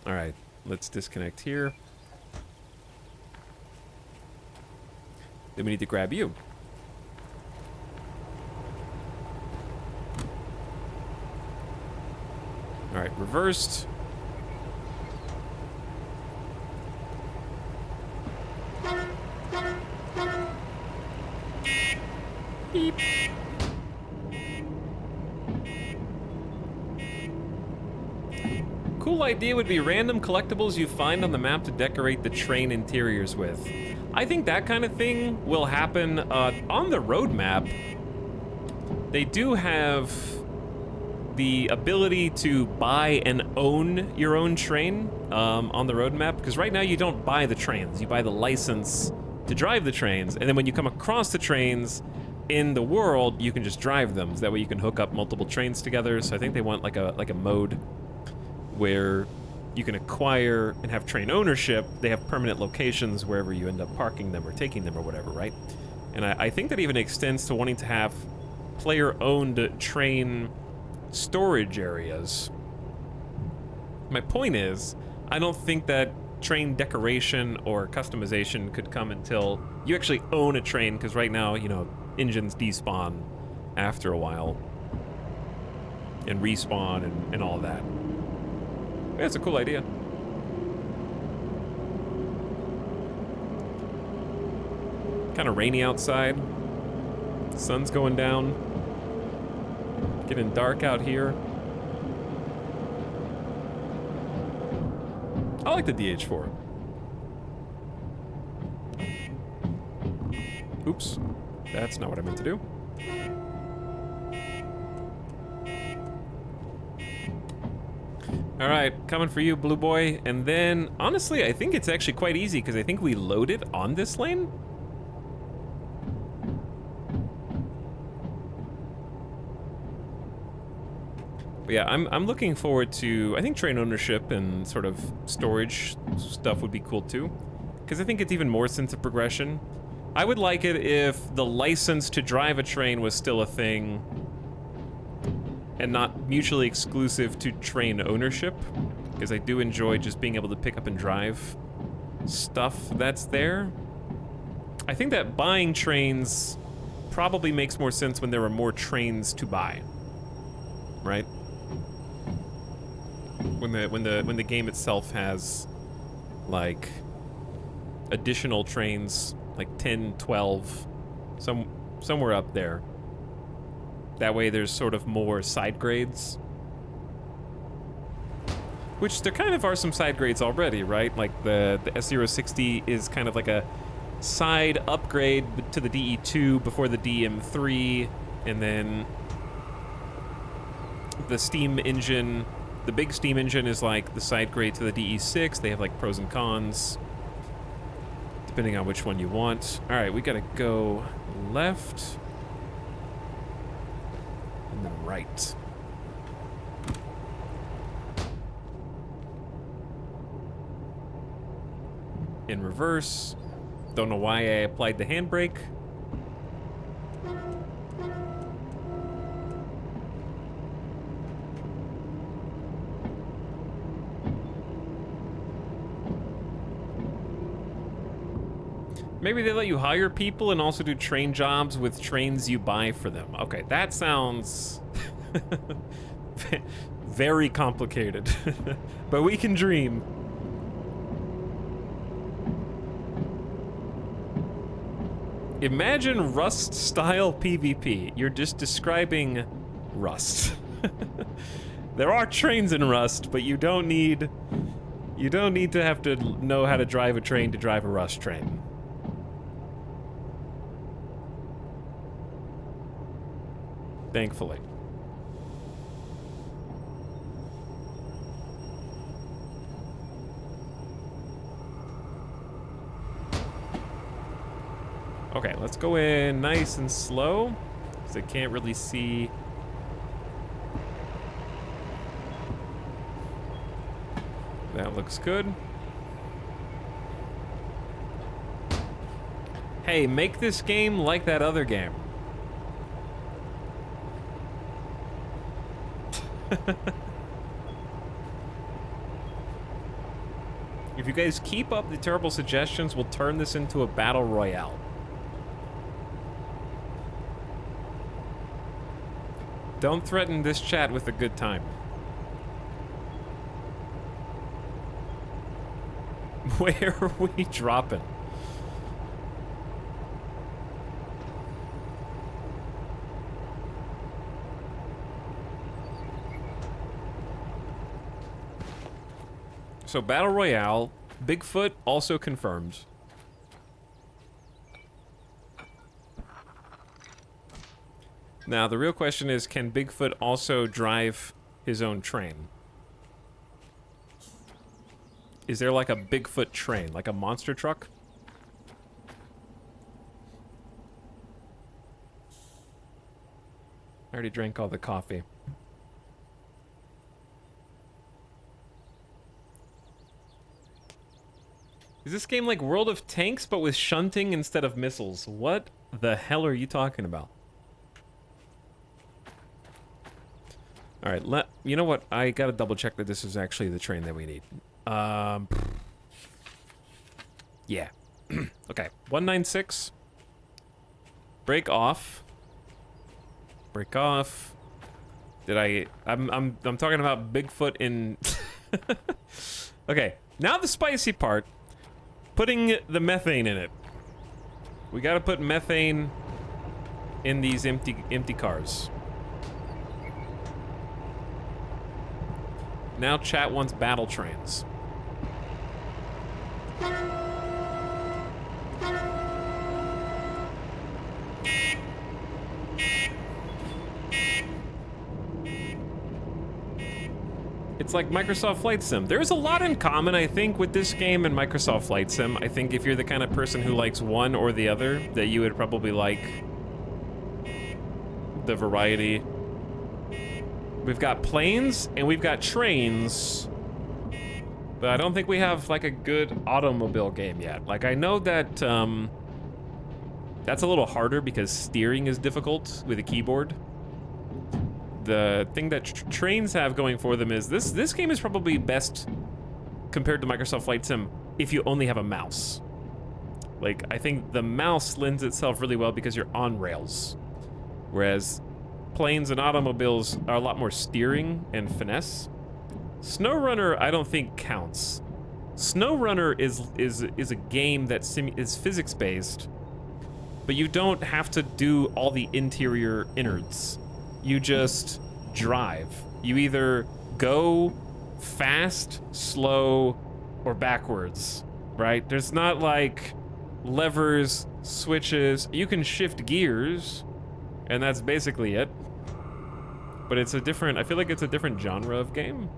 All right, let's disconnect here. Then we need to grab you. All right, reversed. Beep. Cool idea would be random collectibles you find on the map to decorate the train interiors with. I think that kind of thing will happen on the road map. They do have the ability to buy and own your own train on the roadmap, because right now you don't buy the trains, you buy the license to drive the trains, and then when you come across the trains in the world, you can just drive them. So that way you can hook up multiple trains together. So I think they want like a mode where you can acquire and have train ownership. They have permanent locations wherever you end up parking them or taking them or whatever, right? And I think that even extends to wanting to have player-owned train storage areas. My point is, I don't think that train decoration or customization could come until you actually own a train, because right now, you know, engines despawn after a while and respawn and all that. Yeah, it's a cool idea. Kind of rainy outside. Sun's going down. Getting dark out here. I like the DH4. Oops. That's not what I meant to do. All right, coming for you, blue boy. And then, honestly, I think it's actually quite easy because I think we loaded on this lane. But yeah, I'm looking forward to, I think train ownership and sort of storage stuff would be cool too, because I think it's even more sense of progression. I would like it if the license to drive a train was still a thing and not mutually exclusive to train ownership, because I do enjoy just being able to pick up and drive stuff that's there. I think that buying trains probably makes more sense when there are more trains to buy, right? When the game itself has like additional trains, like 10, 12, somewhere up there. That way there's sort of more side grades. Which there kind of are some side grades already, right? Like the S060 is kind of like a side upgrade to the DE2 before the DM3, and then the steam engine, the big steam engine is like the side grade to the DE6. They have like pros and cons, depending on which one you want. All right, we gotta go left and then right. In reverse. Don't know why I applied the handbrake. Maybe they let you hire people and also do train jobs with trains you buy for them. Okay, that sounds very complicated, but we can dream. Imagine Rust-style PvP. You're just describing Rust. There are trains in Rust, but you don't need to have to know how to drive a train to drive a Rust train. Thankfully. Okay, let's go in nice and slow, because I can't really see. That looks good. Hey, make this game like that other game. If you guys keep up the terrible suggestions, we'll turn this into a battle royale. Don't threaten this chat with a good time. Where are we dropping? So Battle Royale, Bigfoot also confirmed. Now, the real question is, can Bigfoot also drive his own train? Is there like a Bigfoot train, like a monster truck? I already drank all the coffee. Is this game like World of Tanks, but with shunting instead of missiles? What the hell are you talking about? All right, you know what? I gotta double check that this is actually the train that we need. Yeah. Okay, 196. Break off. Break off. I'm talking about Bigfoot in... Okay, now the spicy part. Putting the methane in it. We gotta put methane in these empty cars. Now chat wants battle trains. It's like Microsoft Flight Sim. There's a lot in common, I think, with this game and Microsoft Flight Sim. I think if you're the kind of person who likes one or the other, that you would probably like the variety. We've got planes and we've got trains, but I don't think we have like a good automobile game yet. Like, I know that that's a little harder because steering is difficult with a keyboard. The thing that trains have going for them is this game is probably best compared to Microsoft Flight Sim if you only have a mouse. Like, I think the mouse lends itself really well because you're on rails, whereas planes and automobiles are a lot more steering and finesse. SnowRunner, I don't think counts. SnowRunner is a game that is physics based, but you don't have to do all the interior innards. You just drive. You either go fast, slow, or backwards, right? There's not like levers, switches. You can shift gears, and that's basically it. But it's a different, I feel like it's a different genre of game.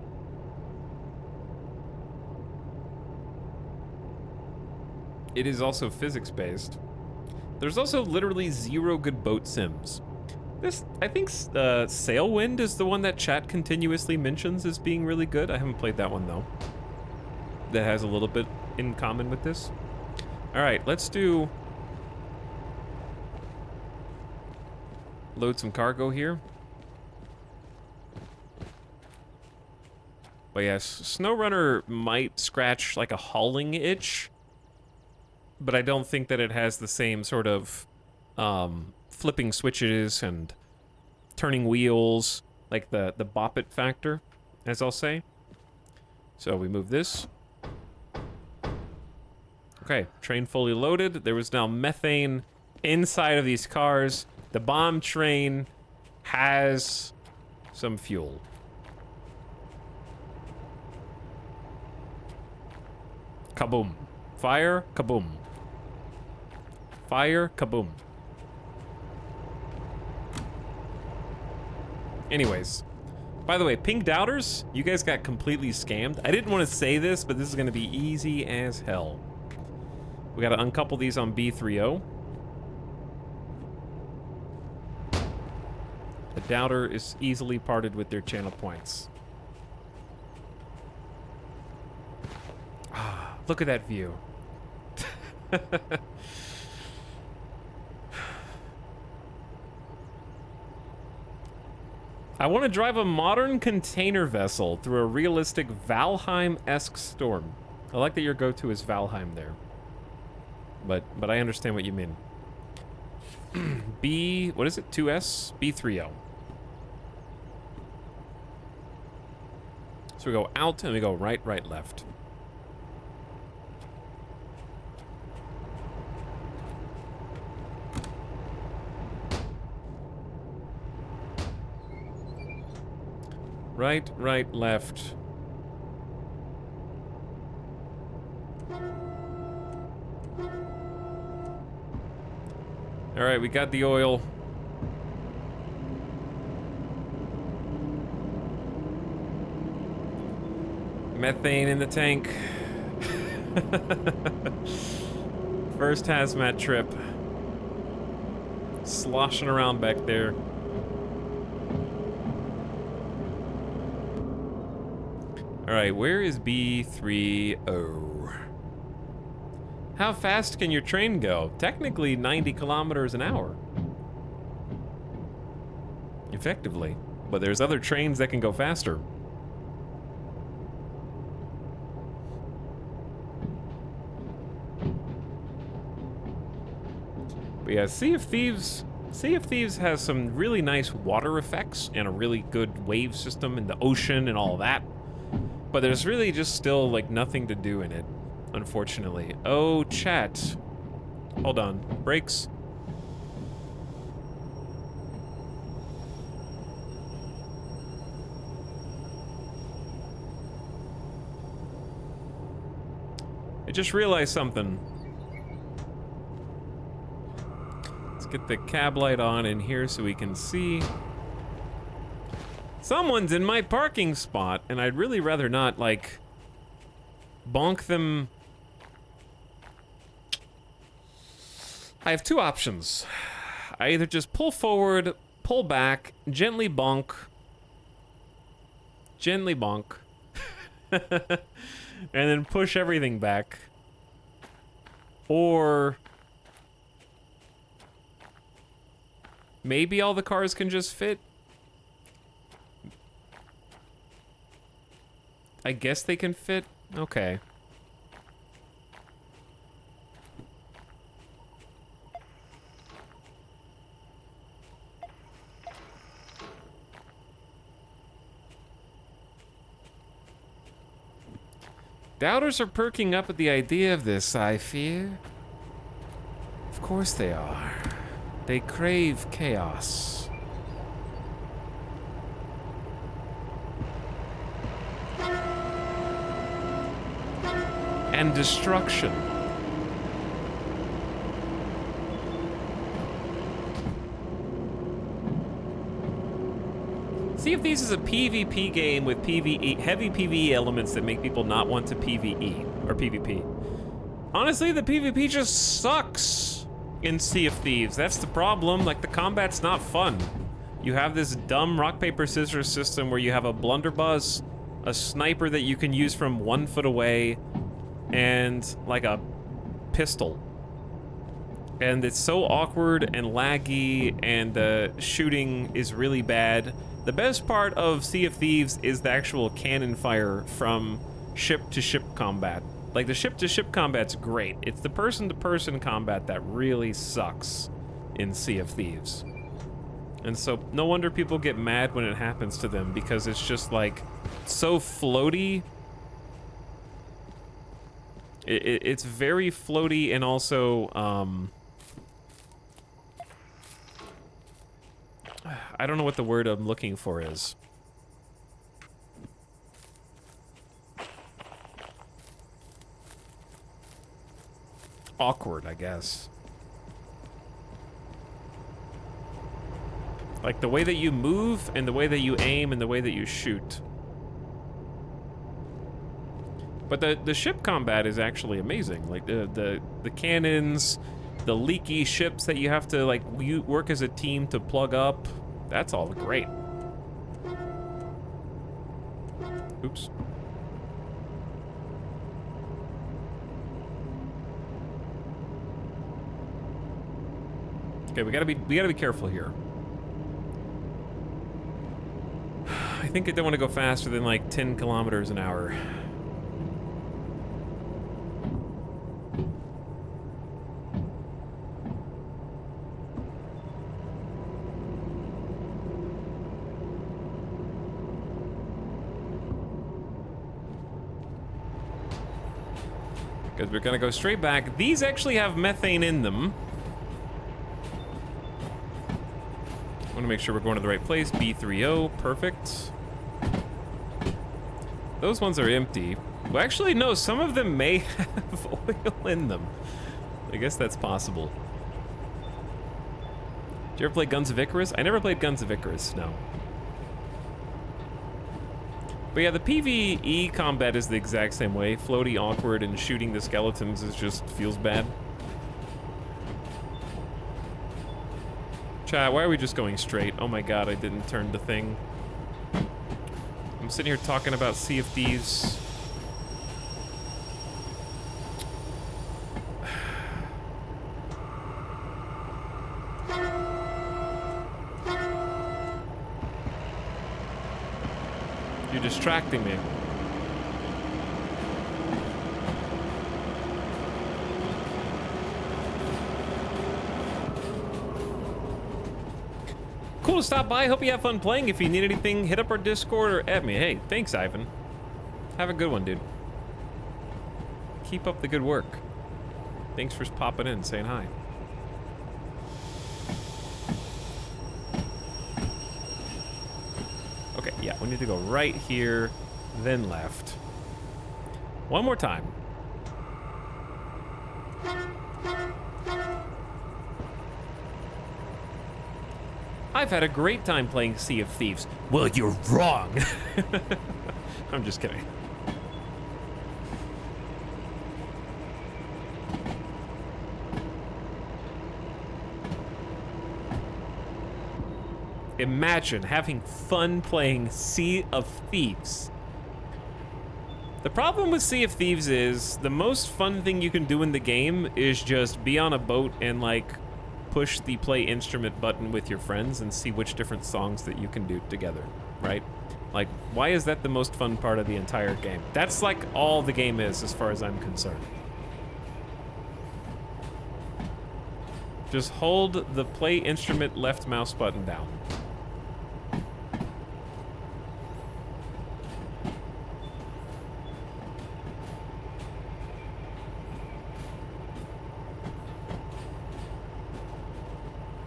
It is also physics-based. There's also literally 0 good boat sims. I think Sailwind is the one that chat continuously mentions as being really good. I haven't played that one, though. That has a little bit in common with this. All right, let's do... load some cargo here. But yes, SnowRunner might scratch like a hauling itch, but I don't think that it has the same sort of flipping switches and turning wheels, like the bop it factor, as I'll say. So we move this. Okay, train fully loaded. There was now methane inside of these cars. The bomb train has some fuel. Kaboom. Fire, kaboom. Fire, kaboom. Anyways, by the way, Pink Doubters, you guys got completely scammed. I didn't want to say this, but this is going to be easy as hell. We got to uncouple these on B30. The Doubter is easily parted with their channel points. Ah, look at that view. I want to drive a modern container vessel through a realistic Valheim-esque storm. I like that your go-to is Valheim there. But I understand what you mean. B, what is it? 2S? B30. So we go out and we go right, right, left. Right, right, left. All right, we got the oil. Methane in the tank. First hazmat trip. Sloshing around back there. Alright, where is B30? How fast can your train go? Technically 90 kilometers an hour. Effectively. But there's other trains that can go faster. But yeah, Sea of Thieves has some really nice water effects and a really good wave system in the ocean and all that. But there's really just still like nothing to do in it, unfortunately. Oh, chat. Hold on. Brakes. I just realized something. Let's get the cab light on in here so we can see. Someone's in my parking spot, and I'd really rather not, like, bonk them. I have two options. I either just pull forward, pull back, gently bonk, and then push everything back. Or maybe all the cars can just fit. I guess they can fit? Okay. Doubters are perking up at the idea of this, I fear. Of course they are. They crave chaos. And destruction. Sea of Thieves is a PvP game with PvE, heavy PvE elements that make people not want to PvE, or PvP. Honestly, the PvP just sucks in Sea of Thieves. That's the problem, like the combat's not fun. You have this dumb rock, paper, scissors system where you have a blunderbuss, a sniper that you can use from 1 foot away, and like a pistol. And it's so awkward and laggy, and the shooting is really bad. The best part of Sea of Thieves is the actual cannon fire from ship to ship combat. Like the ship to ship combat's great. It's the person to person combat that really sucks in Sea of Thieves. And so no wonder people get mad when it happens to them, because it's just like so floaty. It's very floaty, and also, I don't know what the word I'm looking for is. Awkward, I guess. Like the way that you move, and the way that you aim, and the way that you shoot. But the ship combat is actually amazing. Like the cannons, the leaky ships that you have to like work as a team to plug up. That's all great. Oops. Okay, we gotta be careful here. I think I don't want to go faster than like 10 kilometers an hour. Because we're gonna go straight back. These actually have methane in them. I want to make sure we're going to the right place. B30, perfect. Those ones are empty. Well, actually, no, some of them may have oil in them. I guess that's possible. Did you ever play Guns of Icarus? I never played Guns of Icarus, no. But yeah, the PvE combat is the exact same way. Floaty, awkward, and shooting the skeletons is just feels bad. Chat, why are we just going straight? Oh my god, I didn't turn the thing. I'm sitting here talking about Sea of Thieves. You're distracting me. Cool to stop by. Hope you have fun playing. If you need anything, hit up our Discord or at me. Hey, thanks, Ivan. Have a good one, dude. Keep up the good work. Thanks for popping in, saying hi. Okay, yeah, we need to go right here, then left. One more time. I've had a great time playing Sea of Thieves. Well, you're wrong. I'm just kidding. Imagine having fun playing Sea of Thieves. The problem with Sea of Thieves is the most fun thing you can do in the game is just be on a boat and like push the play instrument button with your friends and see which different songs that you can do together, right? Like, why is that the most fun part of the entire game? That's like all the game is as far as I'm concerned. Just hold the play instrument left mouse button down.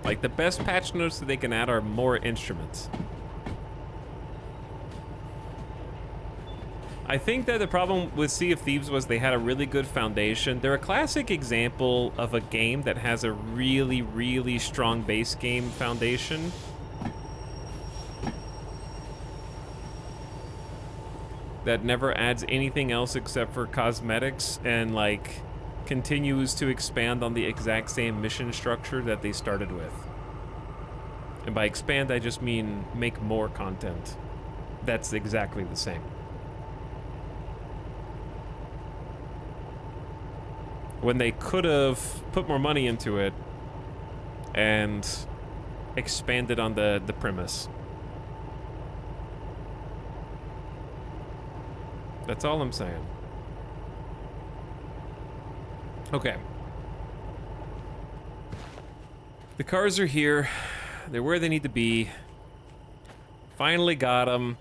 Like, the best patch notes that they can add are more instruments. I think that the problem with Sea of Thieves was they had a really good foundation. They're a classic example of a game that has a really, really strong base game foundation. That never adds anything else except for cosmetics and, like, continues to expand on the exact same mission structure that they started with. And by expand, I just mean make more content. That's exactly the same. When they could have put more money into it and expanded on the premise. That's all I'm saying. Okay. The cars are here. They're where they need to be. Finally got them.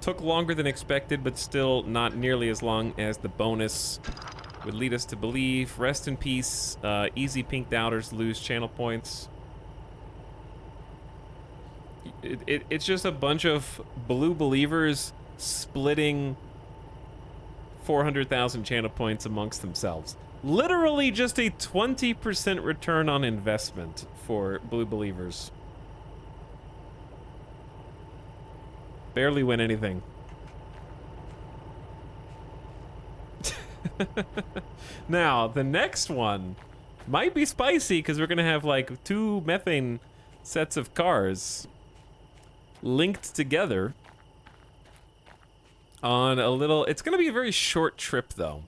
Took longer than expected, but still not nearly as long as the bonus would lead us to believe. Rest in peace. Easy pinked outers lose channel points. It's just a bunch of blue believers splitting 400,000 channel points amongst themselves. Literally just a 20% return on investment for blue believers. Barely win anything. Now, the next one might be spicy because we're gonna have like 2 methane sets of cars linked together on a little... It's gonna be a very short trip, though.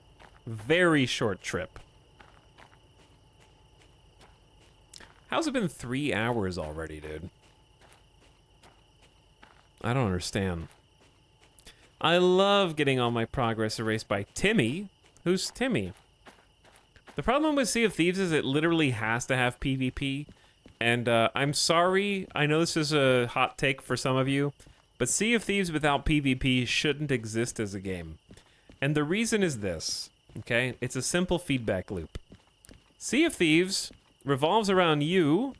Very short trip. How's it been 3 hours already, dude? I don't understand. I love getting all my progress erased by Timmy. Who's Timmy? The problem with Sea of Thieves is it literally has to have PvP. And I'm sorry, I know this is a hot take for some of you, but Sea of Thieves without PvP shouldn't exist as a game. And the reason is this, okay? It's a simple feedback loop. Sea of Thieves revolves around you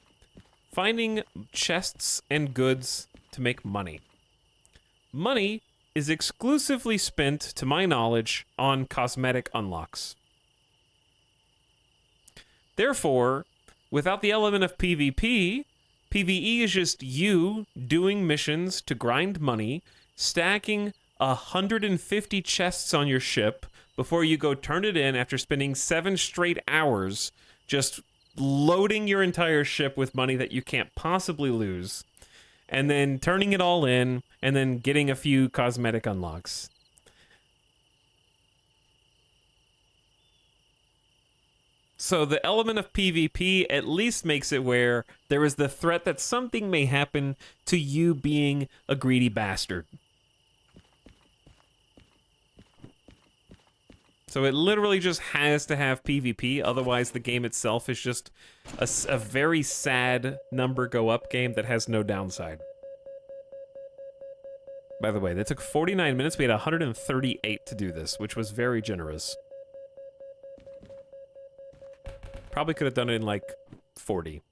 finding chests and goods to make money. Money is exclusively spent, to my knowledge, on cosmetic unlocks. Therefore, without the element of PvP, PvE is just you doing missions to grind money, stacking 150 chests on your ship before you go turn it in after spending 7 straight hours just loading your entire ship with money that you can't possibly lose, and then turning it all in, and then getting a few cosmetic unlocks. So the element of PvP at least makes it where there is the threat that something may happen to you being a greedy bastard. So it literally just has to have PvP, otherwise the game itself is just a very sad number go up game that has no downside. By the way, that took 49 minutes. We had 138 to do this, which was very generous. Probably could have done it in like 40.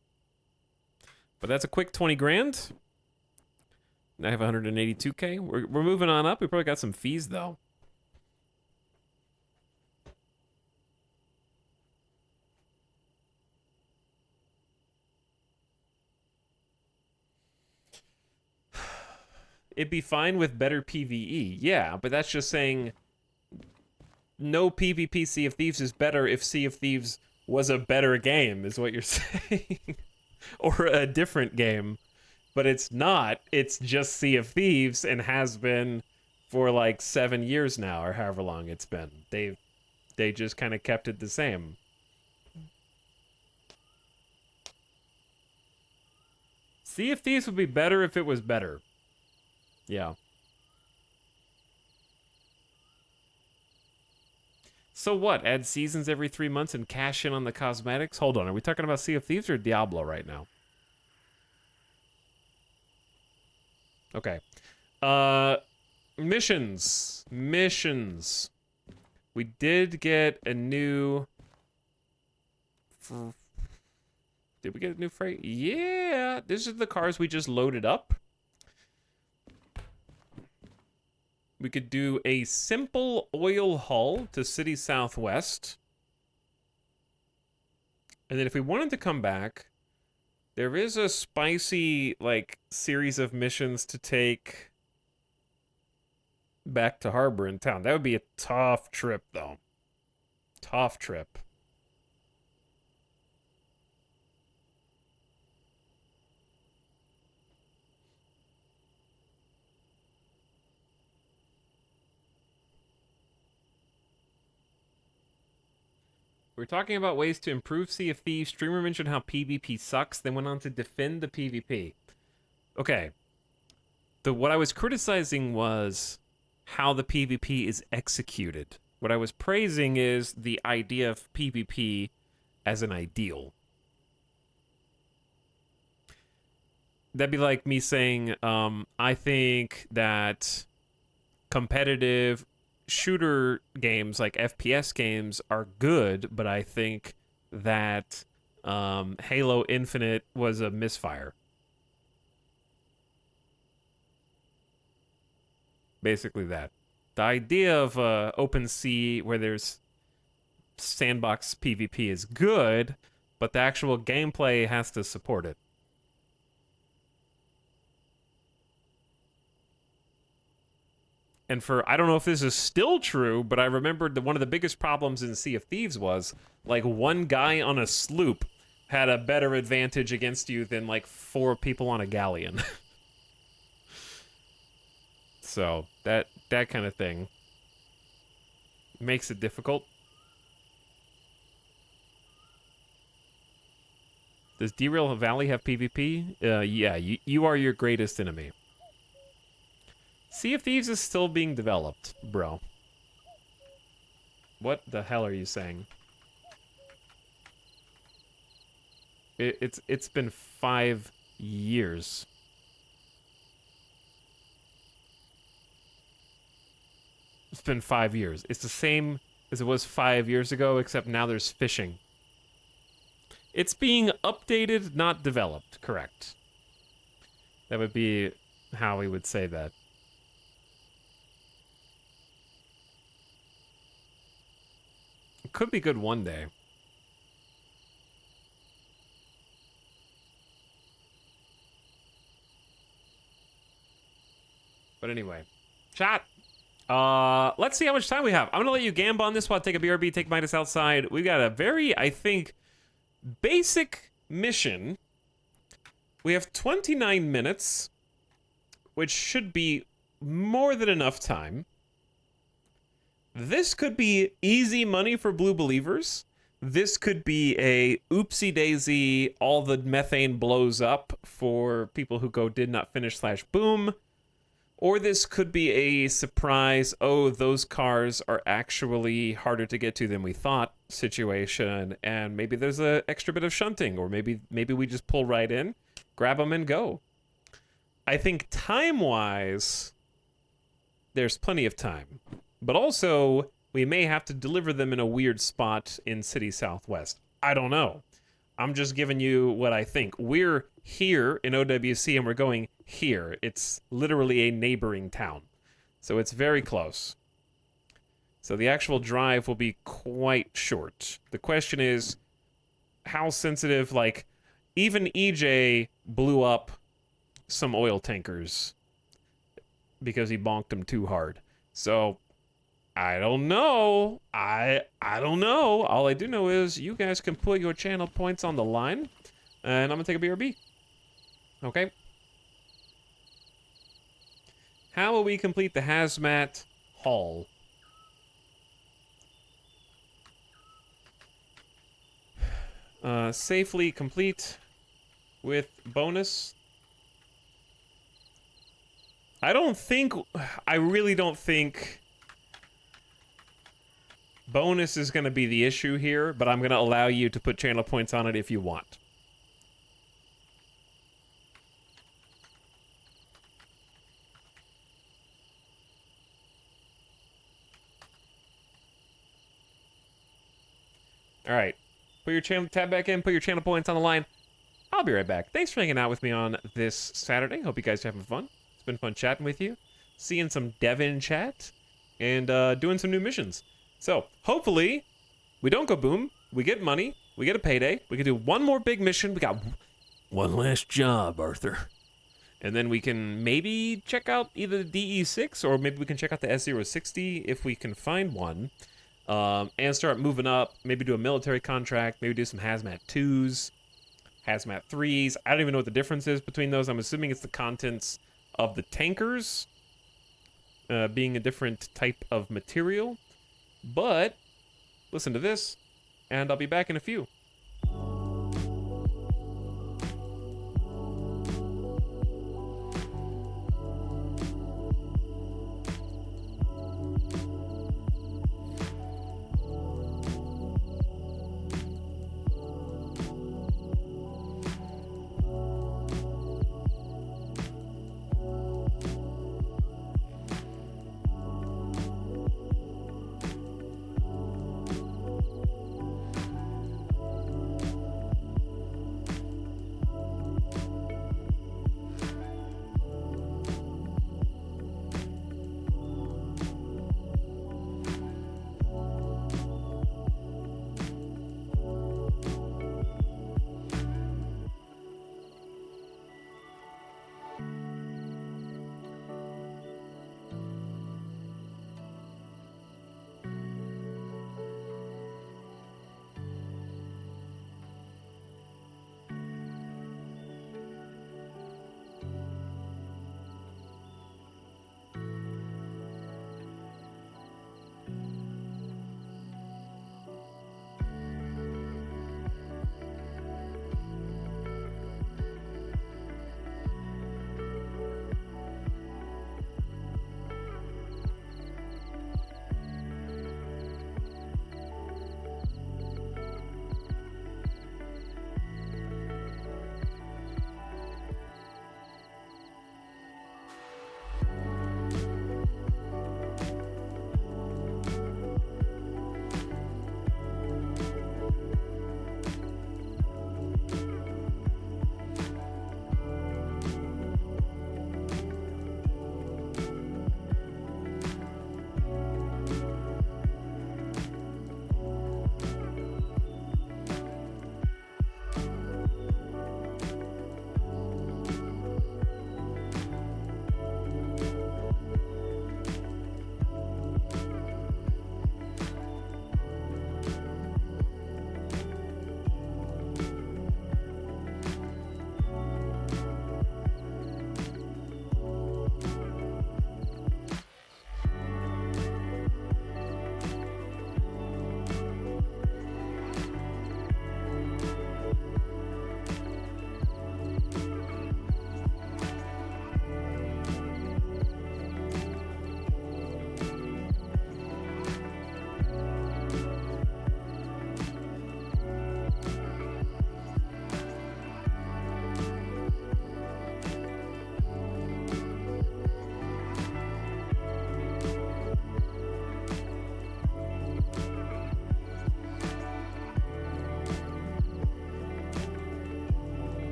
But that's a quick 20 grand. I have 182K. We're moving on up. We probably got some fees though. It'd be fine with better PvE. Yeah, but that's just saying no PvP Sea of Thieves is better if Sea of Thieves was a better game, is what you're saying. Or a different game. But it's not. It's just Sea of Thieves and has been for like 7 years now, or however long it's been. They just kind of kept it the same. Sea of Thieves would be better if it was better. Yeah. So what? Add seasons every 3 months and cash in on the cosmetics? Hold on, are we talking about Sea of Thieves or Diablo right now? Okay. Missions. We did get a new... Did we get a new freight? Yeah, this is the cars we just loaded up. We could do a simple oil haul to City Southwest. And then if we wanted to come back, there is a spicy, like, series of missions to take back to Harbor in town. That would be a tough trip, though. Tough trip. We're talking about ways to improve Sea of Thieves. Streamer mentioned how PvP sucks, then went on to defend the PvP. Okay. What I was criticizing was how the PvP is executed. What I was praising is the idea of PvP as an ideal. That'd be like me saying, I think that competitive shooter games like FPS games are good, but I think that Halo Infinite was a misfire. Basically that. The idea of open sea where there's sandbox PvP is good, but the actual gameplay has to support it. And I don't know if this is still true, but I remembered that one of the biggest problems in Sea of Thieves was, like, one guy on a sloop had a better advantage against you than, like, 4 people on a galleon. So, that kind of thing makes it difficult. Does Derail Valley have PvP? Yeah, you are your greatest enemy. Sea of Thieves is still being developed, bro. What the hell are you saying? It's been 5 years. It's been 5 years. It's the same as it was 5 years ago, except now there's fishing. It's being updated, not developed, correct. That would be how we would say that. It could be good one day. anyway, chat. Let's see how much time we have. I'm gonna let you gamble on this while I take a BRB, take Midas outside. We've got a very, I think, basic mission. We have 29 minutes, which should be more than enough time. This could be easy money for blue believers. This could be a oopsie daisy, all the methane blows up for people who go did not finish / boom. Or this could be a surprise, oh, those cars are actually harder to get to than we thought situation, and maybe there's an extra bit of shunting, or maybe we just pull right in, grab them and go. I think time-wise, there's plenty of time. But also, we may have to deliver them in a weird spot in City Southwest. I don't know. I'm just giving you what I think. We're here in OWC and we're going here. It's literally a neighboring town. So it's very close. So the actual drive will be quite short. The question is, how sensitive, like, even EJ blew up some oil tankers because he bonked them too hard. So I don't know. I don't know. All I do know is you guys can put your channel points on the line, and I'm gonna take a BRB. Okay. How will we complete the hazmat haul? Safely complete with bonus. I really don't think bonus is going to be the issue here, but I'm going to allow you to put channel points on it if you want. All right. Put your channel tab back in, put your channel points on the line. I'll be right back. Thanks for hanging out with me on this Saturday. Hope you guys are having fun. It's been fun chatting with you, seeing some Devin chat, and doing some new missions. So, hopefully, we don't go boom, we get money, we get a payday, we can do one more big mission, we got one last job, Arthur. And then we can maybe check out either the DE6, or maybe we can check out the S060 if we can find one, and start moving up, maybe do a military contract, maybe do some Hazmat 2s, Hazmat 3s. I don't even know what the difference is between those. I'm assuming it's the contents of the tankers being a different type of material. But listen to this, and I'll be back in a few.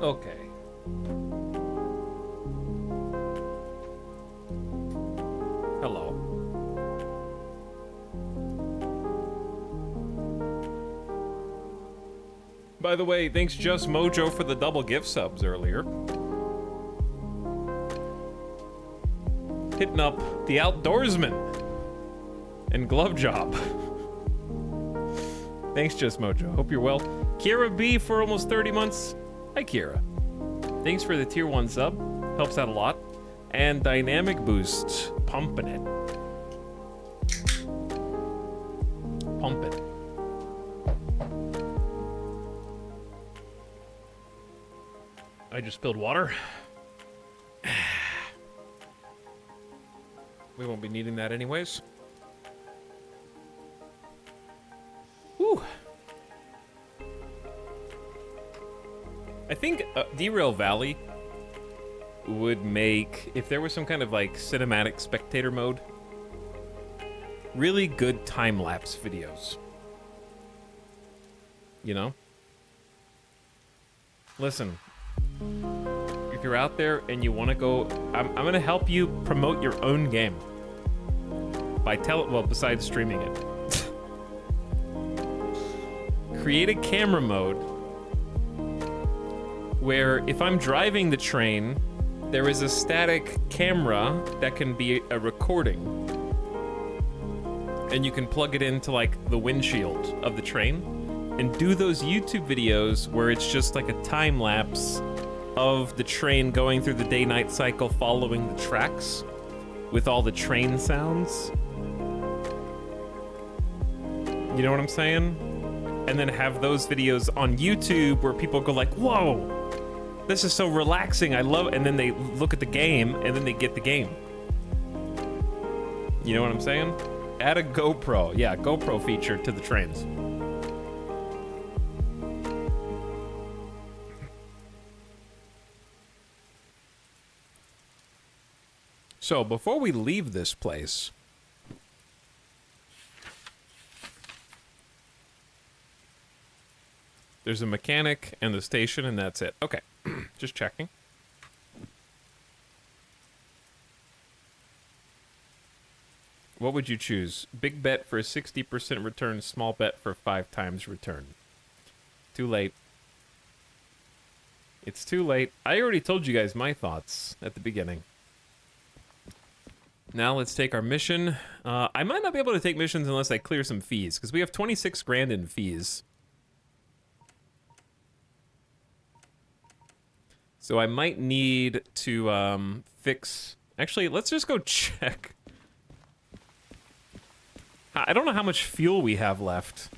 Okay. Hello. By the way, thanks Just Mojo for the double gift subs earlier. Hitting up the Outdoorsman and Glove Job. Thanks Just Mojo. Hope you're well. Kira B for almost 30 months. Hi Kira. Thanks for the tier 1 sub. Helps out a lot. And Dynamic Boost. Pumping it. Pump it. I just spilled water. We won't be needing that anyways. Whew. I think Derail Valley would make, if there was some kind of like cinematic spectator mode, really good time-lapse videos. You know? Listen, if you're out there and you want to go, I'm going to help you promote your own game by besides streaming it. Create a camera mode where if I'm driving the train, there is a static camera that can be a recording. And you can plug it into like the windshield of the train and do those YouTube videos where it's just like a time lapse of the train going through the day-night cycle following the tracks with all the train sounds. You know what I'm saying? And then have those videos on YouTube where people go like, whoa, this is so relaxing, I love it. And then they look at the game and then they get the game. You know what I'm saying? Add a GoPro. Yeah, GoPro feature to the trains. So, before we leave this place, there's a mechanic and the station, and that's it. Okay, just checking. What would you choose? Big bet for a 60% return, small bet for 5 times return. Too late. It's too late. I already told you guys my thoughts at the beginning. Now let's take our mission. I might not be able to take missions unless I clear some fees, because we have 26 grand in fees. So I might need to fix... Actually, let's just go check. I don't know how much fuel we have left.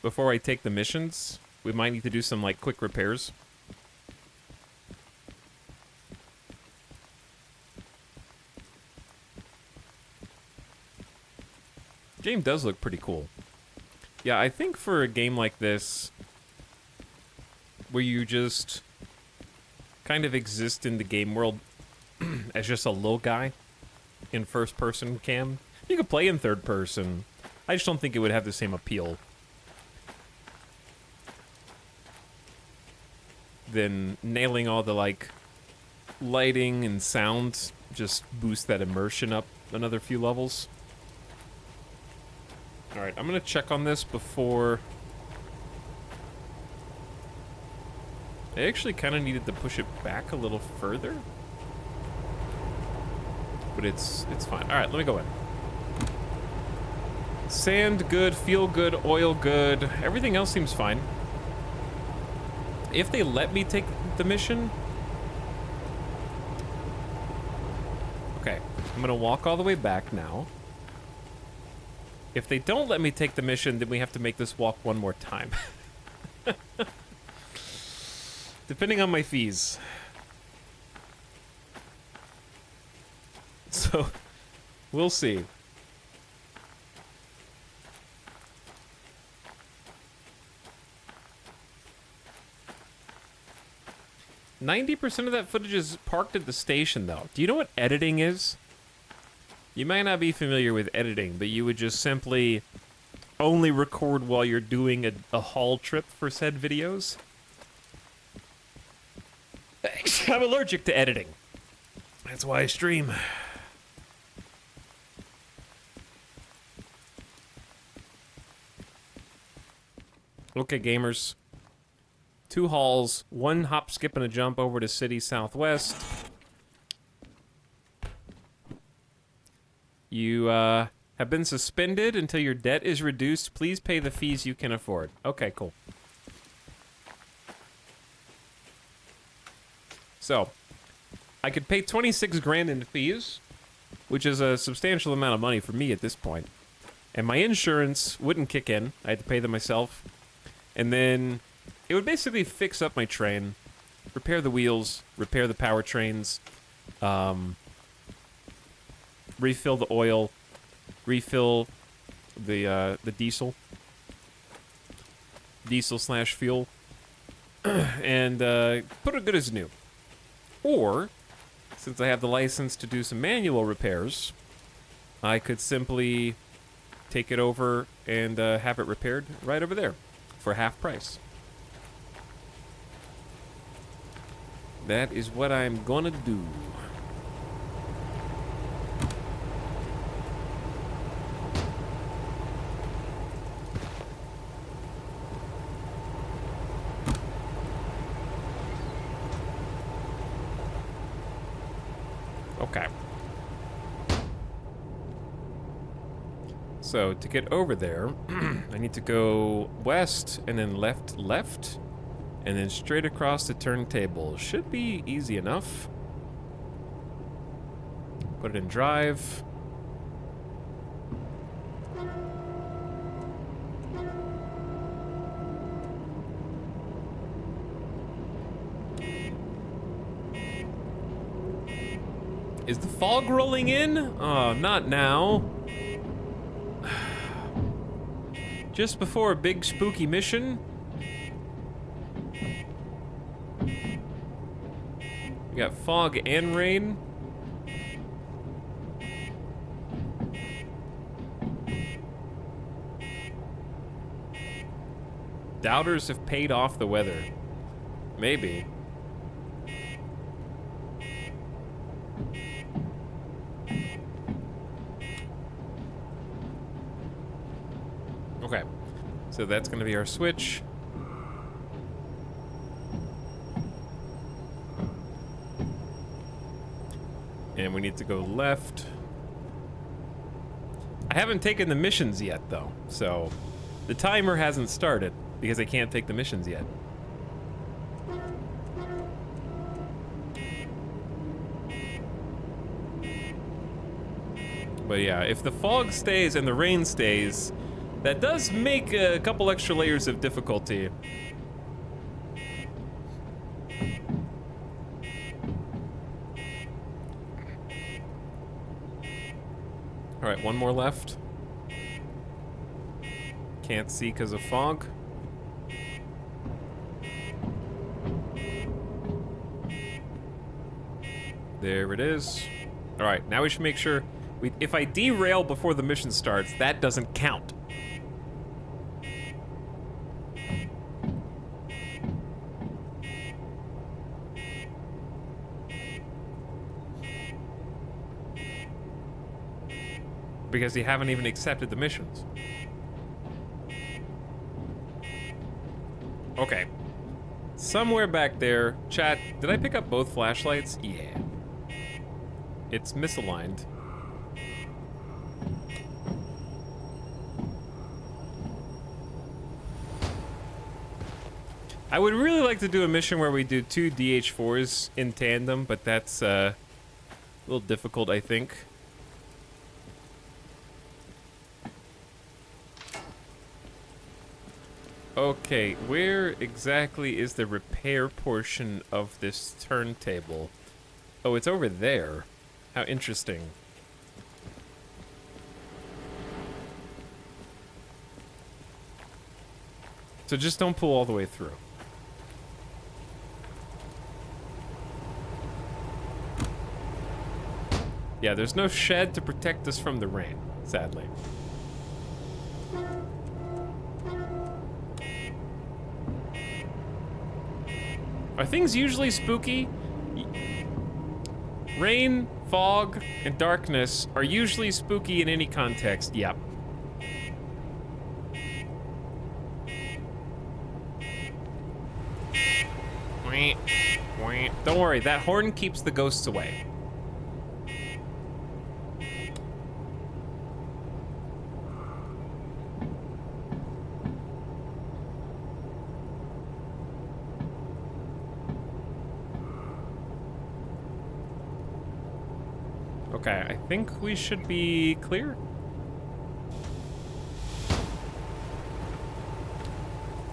Before I take the missions, we might need to do some like quick repairs. Game does look pretty cool. Yeah, I think for a game like this, where you just kind of exist in the game world as just a little guy in first-person cam, you could play in third person. I just don't think it would have the same appeal than nailing all the, like, lighting and sound. Just boost that immersion up another few levels. Alright, I'm gonna check on this before... I actually kind of needed to push it back a little further. But it's fine. Alright, let me go in. Sand good, fuel good, oil good. Everything else seems fine. If they let me take the mission... Okay, I'm gonna walk all the way back now. If they don't let me take the mission, then we have to make this walk one more time. Depending on my fees. So, we'll see. %90 of that footage is parked at the station, though. Do you know what editing is? You might not be familiar with editing, but you would just simply only record while you're doing a haul trip for said videos. I'm allergic to editing. That's why I stream. Okay, gamers. 2 halls, 1 hop, skip, and a jump over to City Southwest. You have been suspended until your debt is reduced. Please pay the fees you can afford. Okay, cool. So, I could pay 26 grand in fees, which is a substantial amount of money for me at this point. And my insurance wouldn't kick in. I had to pay them myself. And then it would basically fix up my train, repair the wheels, repair the powertrains, refill the oil, refill the diesel/fuel, and put it good as new. Or, since I have the license to do some manual repairs, I could simply take it over and have it repaired right over there for half price. That is what I'm gonna do. Okay. So, to get over there, I need to go west, and then left, and then straight across the turntable. Should be easy enough. Put it in drive. Is the fog rolling in? Oh, not now. Just before a big spooky mission? We got fog and rain. Doubters have paid off the weather. Maybe. Okay, so that's gonna be our switch. And we need to go left. I haven't taken the missions yet, though, so the timer hasn't started because I can't take the missions yet. But yeah, if the fog stays and the rain stays, that does make a couple extra layers of difficulty. All right, one more left. Can't see because of fog. There it is. All right, now we should make sure if I derail before the mission starts, that doesn't count. Because you haven't even accepted the missions. Okay. Somewhere back there, chat, did I pick up both flashlights? Yeah. It's misaligned. I would really like to do a mission where we do 2 DH4s in tandem, but that's a little difficult, I think. Okay, where exactly is the repair portion of this turntable? Oh, it's over there. How interesting. So just don't pull all the way through. Yeah, there's no shed to protect us from the rain, sadly. Are things usually spooky? Rain, fog, and darkness are usually spooky in any context. Yep. Don't worry, that horn keeps the ghosts away. Okay, I think we should be clear.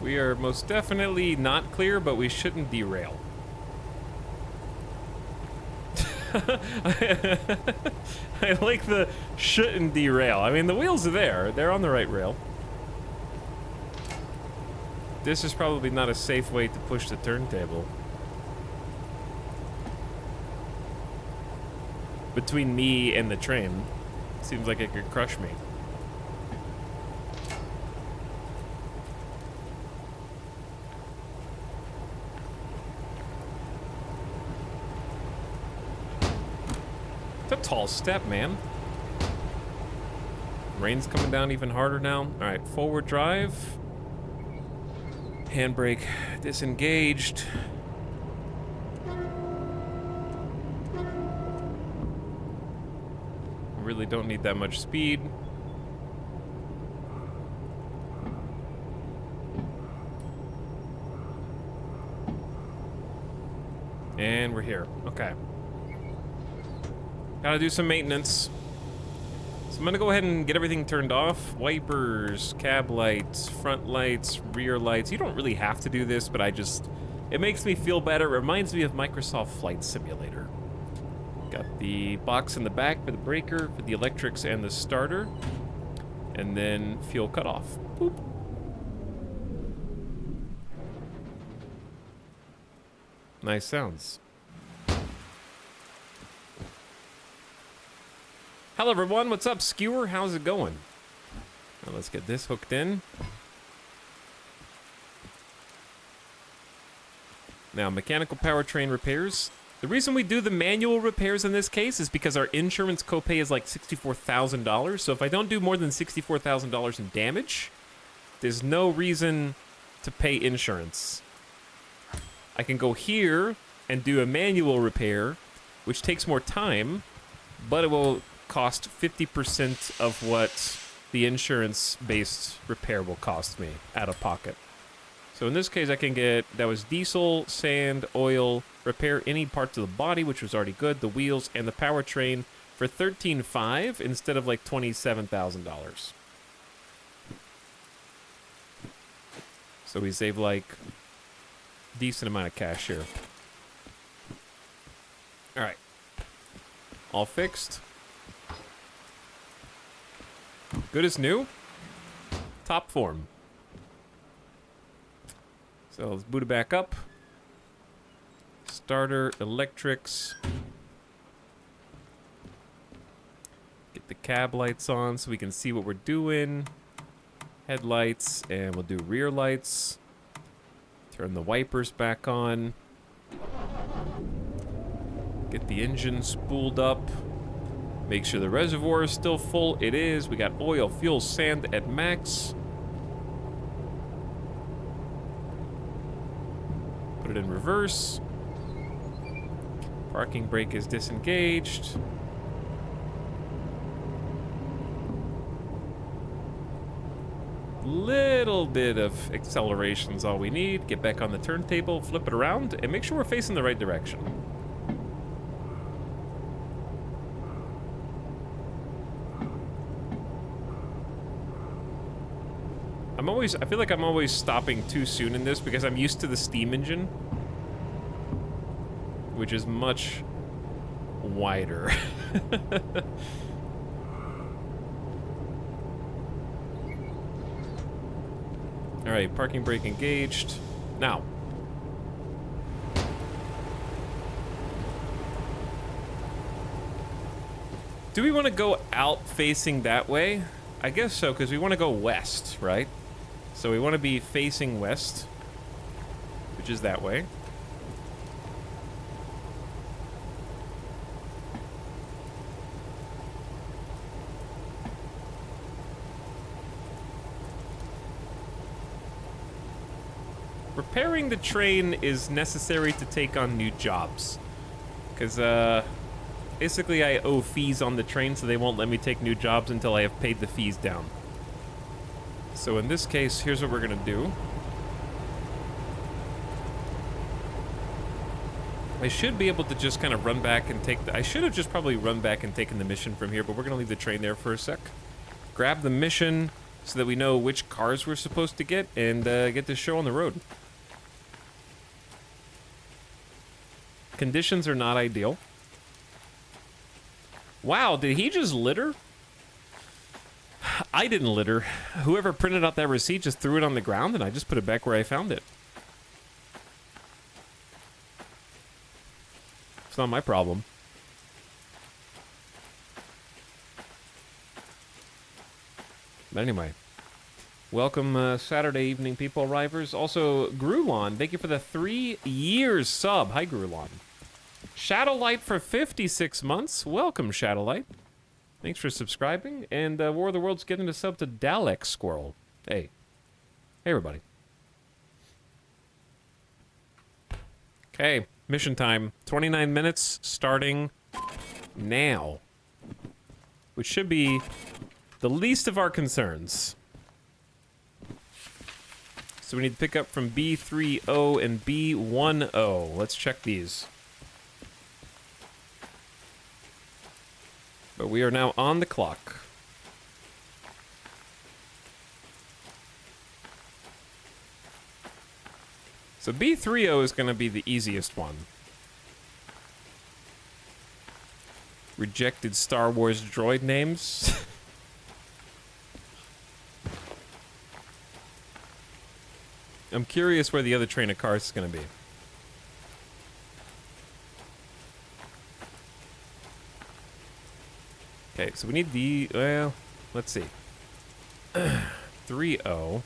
We are most definitely not clear, but we shouldn't derail. I like the shouldn't derail. I mean, the wheels are there. They're on the right rail. This is probably not a safe way to push the turntable. Between me and the train, seems like it could crush me. It's a tall step, man. Rain's coming down even harder now. All right, forward drive. Handbrake disengaged. Really don't need that much speed. And we're here. Okay. Gotta do some maintenance. So I'm gonna go ahead and get everything turned off. Wipers, cab lights, front lights, rear lights. You don't really have to do this, but it makes me feel better. It reminds me of Microsoft Flight Simulator. Got the box in the back for the breaker, for the electrics and the starter. And then fuel cutoff. Boop. Nice sounds. Hello everyone, what's up, Skewer? How's it going? Now let's get this hooked in. Now, mechanical powertrain repairs. The reason we do the manual repairs in this case is because our insurance copay is like $64,000. So if I don't do more than $64,000 in damage, there's no reason to pay insurance. I can go here and do a manual repair, which takes more time, but it will cost 50% of what the insurance-based repair will cost me out of pocket. So in this case, I can get, that was diesel, sand, oil, repair any parts of the body, which was already good, the wheels, and the powertrain for $13,500 instead of like $27,000. So we save like decent amount of cash here. All right, all fixed. Good as new. Top form. So let's boot it back up. Starter, electrics. Get the cab lights on so we can see what we're doing. Headlights, and we'll do rear lights. Turn the wipers back on. Get the engine spooled up. Make sure the reservoir is still full. It is. We got oil, fuel, sand at max. Put it in reverse. Parking brake is disengaged. Little bit of acceleration is all we need. Get back on the turntable, flip it around, and make sure we're facing the right direction. I feel like I'm always stopping too soon in this because I'm used to the steam engine, which is much wider. All right, parking brake engaged. Now. Do we want to go out facing that way? I guess so, because we want to go west, right? So we want to be facing west, which is that way. repairing the train is necessary to take on new jobs. Because, basically I owe fees on the train, so they won't let me take new jobs until I have paid the fees down. So in this case, here's what we're gonna do. I should be able to just kind of run back and take I should have just probably run back and taken the mission from here, but we're gonna leave the train there for a sec. Grab the mission so that we know which cars we're supposed to get and get this show on the road. Conditions are not ideal. Wow, did he just litter? I didn't litter. Whoever printed out that receipt just threw it on the ground and I just put it back where I found it. It's not my problem. But anyway, welcome Saturday evening, people arrivers. Also, Grulon, thank you for the 3 years sub. Hi, Grulon. Shadowlight for 56 months. Welcome, Shadowlight. Thanks for subscribing. And War of the Worlds getting a sub to Dalek Squirrel. Hey. Hey, everybody. Okay, mission time. 29 minutes starting now. Which should be the least of our concerns. So we need to pick up from B30 and B10. Let's check these. But we are now on the clock. So B30 is going to be the easiest one. Rejected Star Wars droid names. I'm curious where the other train of cars is going to be. Okay, so we need the, well, let's see. 3-0.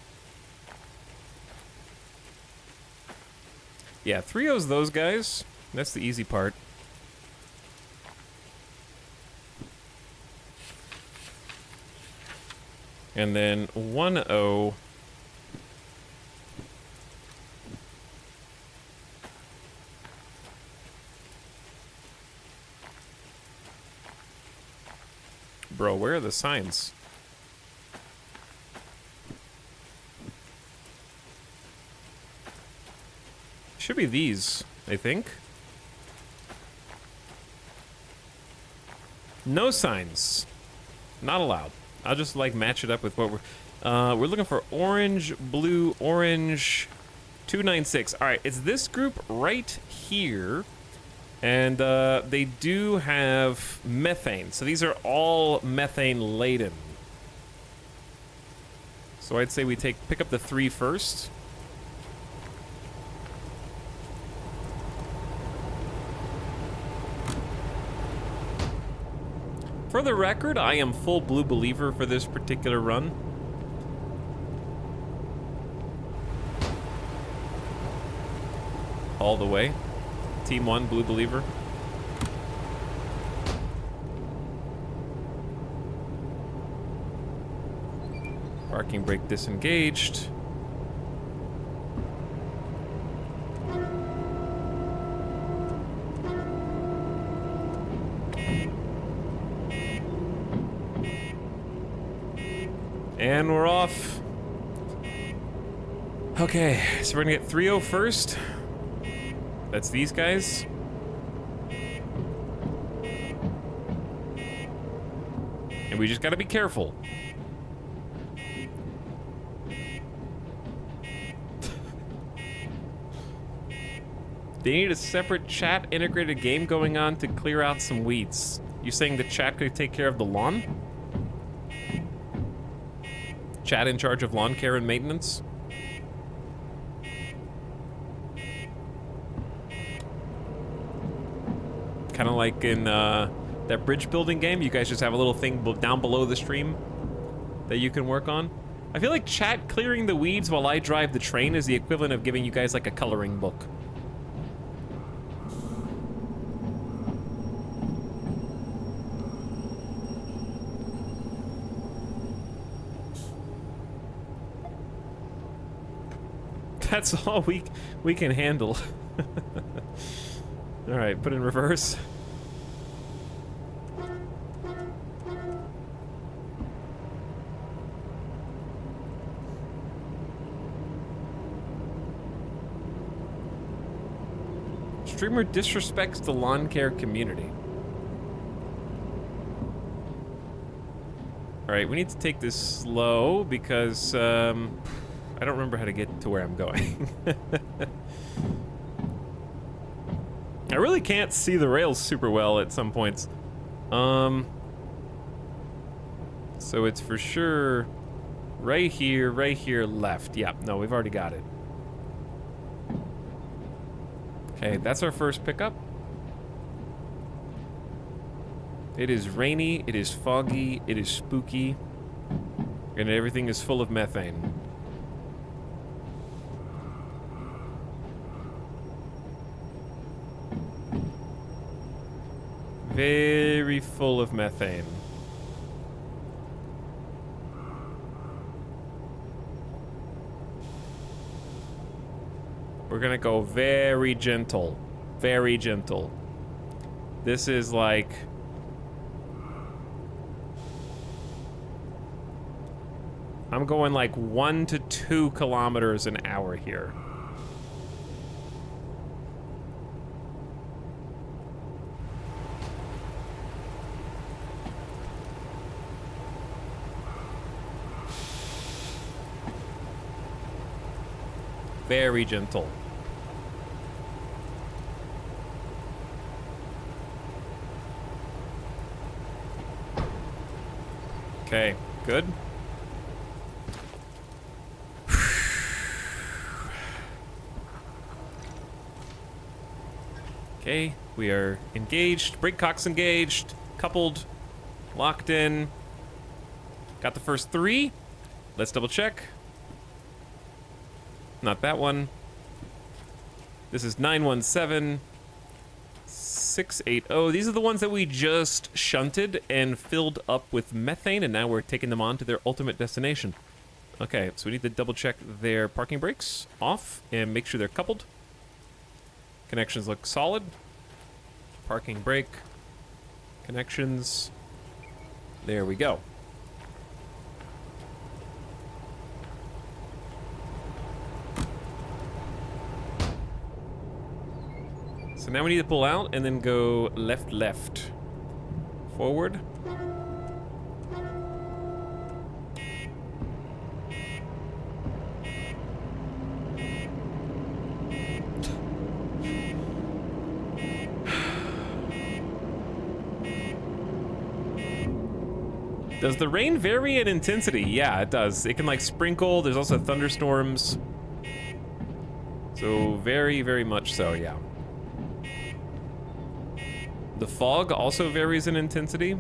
Yeah, 3-0's those guys. That's the easy part. And then 1-0. Bro, where are the signs? Should be these, I think. No signs. Not allowed. I'll just like match it up with what we're looking for. Orange, blue, orange, 296. All right, it's this group right here. And they do have methane. So these are all methane laden. So I'd say we pick up the 3 first. For the record, I am full blue believer for this particular run. All the way. Team 1, blue believer. Parking brake disengaged. And we're off. Okay, so we're gonna get 3-0 first. That's these guys. And we just gotta be careful. They need a separate chat integrated game going on to clear out some weeds. You saying the chat could take care of the lawn? Chat in charge of lawn care and maintenance? Kind of like in that bridge building game, you guys just have a little thing down below the stream that you can work on. I feel like chat clearing the weeds while I drive the train is the equivalent of giving you guys like a coloring book. that's all we can handle. All right, put in reverse. Streamer disrespects the lawn care community. All right, we need to take this slow because I don't remember how to get to where I'm going. I really can't see the rails super well at some points. So it's for sure right here, left. Yeah, no, we've already got it. Okay, that's our first pickup. It is rainy, it is foggy, it is spooky, and everything is full of methane. Very full of methane. We're gonna go very gentle. Very gentle. This is like... I'm going like 1 to 2 kilometers an hour here. Very gentle. Okay, good. Okay, we are engaged. Brake cock's engaged. Coupled. Locked in. Got the first 3. Let's double check. Not that one. This is 917. 680. These are the ones that we just shunted and filled up with methane, and now we're taking them on to their ultimate destination. Okay, so we need to double check their parking brakes off and make sure they're coupled. Connections look solid. Parking brake. Connections. There we go. So now we need to pull out and then go left, left. Forward. Does the rain vary in intensity? Yeah, it does. It can like sprinkle. There's also thunderstorms. So very, very much so, yeah. The fog also varies in intensity.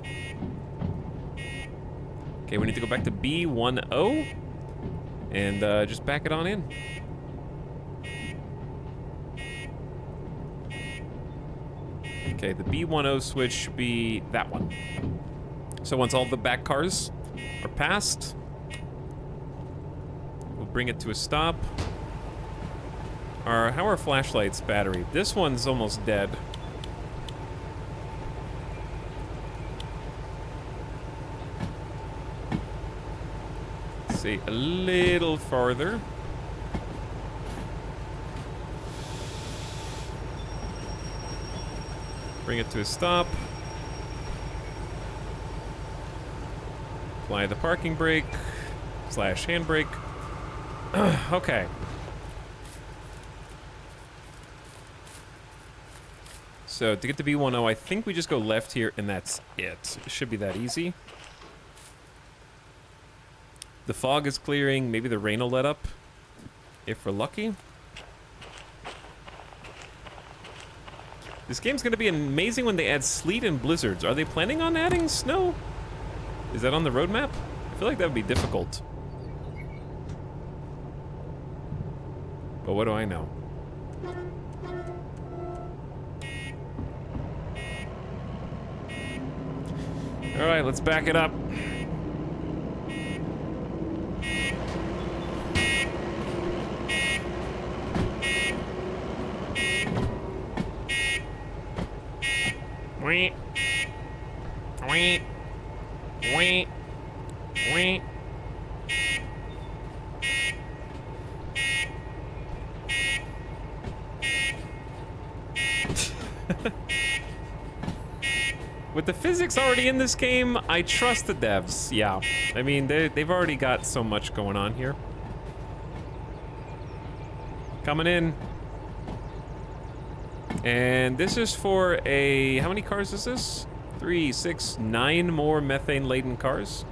Okay, we need to go back to B10 and just back it on in. Okay, the B10 switch should be that one. So once all the back cars are passed, we'll bring it to a stop. How are flashlights battery? This one's almost dead. Let's see, a little farther. Bring it to a stop. Apply the parking brake / handbrake. Okay. So to get to B10, I think we just go left here and that's it. It should be that easy. The fog is clearing. Maybe the rain will let up if we're lucky. This game's going to be amazing when they add sleet and blizzards. Are they planning on adding snow? Is that on the roadmap? I feel like that would be difficult. But what do I know? All right, let's back it up. Wee. Wee. Wee. Wee. With the physics already in this game, I trust the devs. Yeah, I mean, they've already got so much going on here. Coming in. And this is for a... How many cars is this? 3, 6, 9 more methane-laden cars.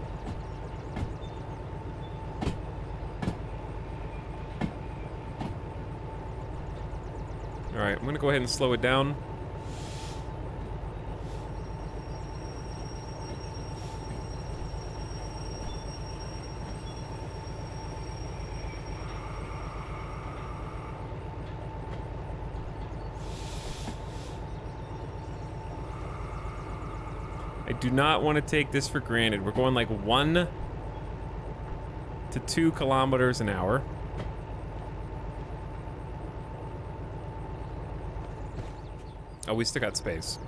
Alright, I'm gonna go ahead and slow it down. I do not want to take this for granted. We're going like 1 to 2 kilometers an hour. Oh, we still got space.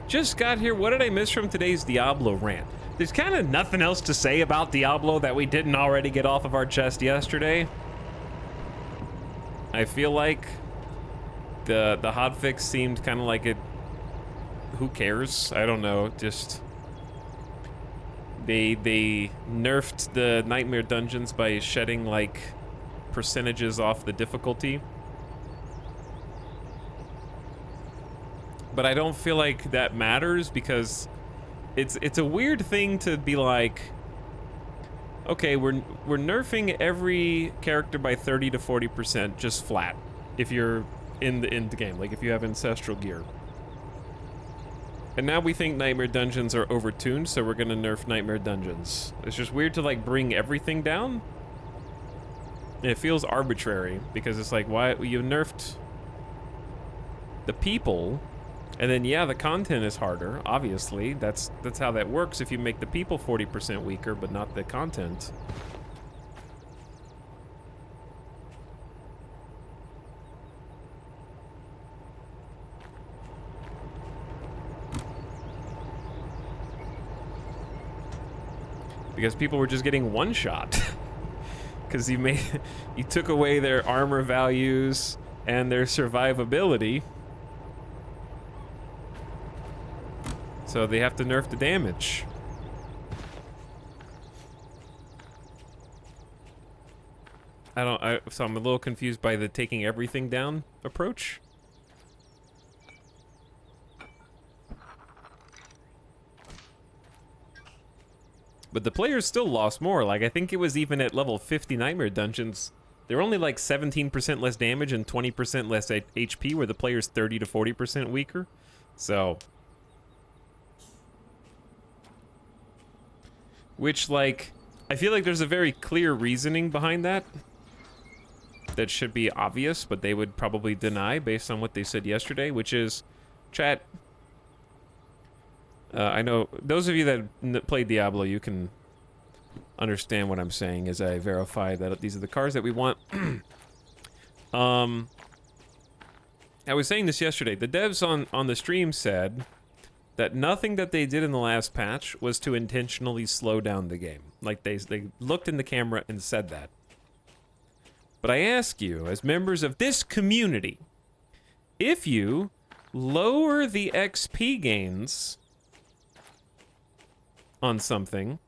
Just got here. What did I miss from today's Diablo rant? There's kind of nothing else to say about Diablo that we didn't already get off of our chest yesterday. I feel like the hotfix seemed kind of like it. Who cares? I don't know. Just they nerfed the nightmare dungeons by shedding like percentages off the difficulty. But I don't feel like that matters because it's a weird thing to be like, okay, we're nerfing every character by 30 to 40% just flat if you're in the game, like if you have ancestral gear. And now we think Nightmare Dungeons are overtuned, so we're gonna nerf Nightmare Dungeons. It's just weird to like bring everything down. And it feels arbitrary because it's like, why you nerfed the people, and then yeah, the content is harder. Obviously, that's how that works. If you make the people 40% weaker, but not the content. Because people were just getting one shot. Because you took away their armor values and their survivability. So they have to nerf the damage. So I'm a little confused by the taking everything down approach. But the players still lost more. Like, I think it was even at level 50 Nightmare Dungeons, they're only like 17% less damage and 20% less HP, where the player's 30 to 40% weaker. So... Which, like, I feel like there's a very clear reasoning behind that. That should be obvious, but they would probably deny based on what they said yesterday, which is, chat... I know those of you that played Diablo, you can understand what I'm saying as I verify that these are the cars that we want. I was saying this yesterday. The devs on the stream said that nothing that they did in the last patch was to intentionally slow down the game. Like, they looked in the camera and said that. But I ask you, as members of this community, if you lower the XP gains on something,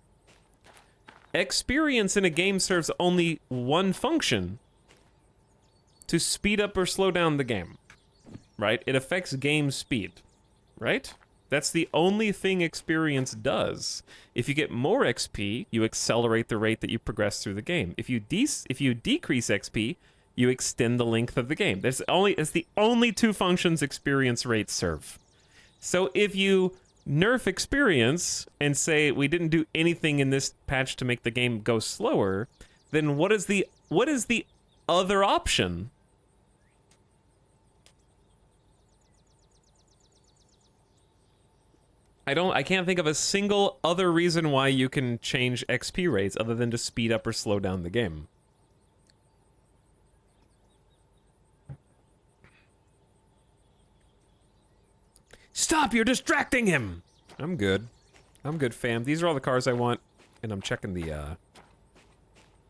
experience in a game serves only one function: to speed up or slow down the game, right? It affects game speed, right? That's the only thing experience does. If you get more XP, you accelerate the rate that you progress through the game. If you decrease XP, you extend the length of the game. It's the only two functions experience rates serve. So if you nerf experience and say we didn't do anything in this patch to make the game go slower, then what is the other option? I can't think of a single other reason why you can change XP rates other than to speed up or slow down the game. Stop, you're distracting him! I'm good. I'm good, fam. These are all the cars I want, and I'm checking the,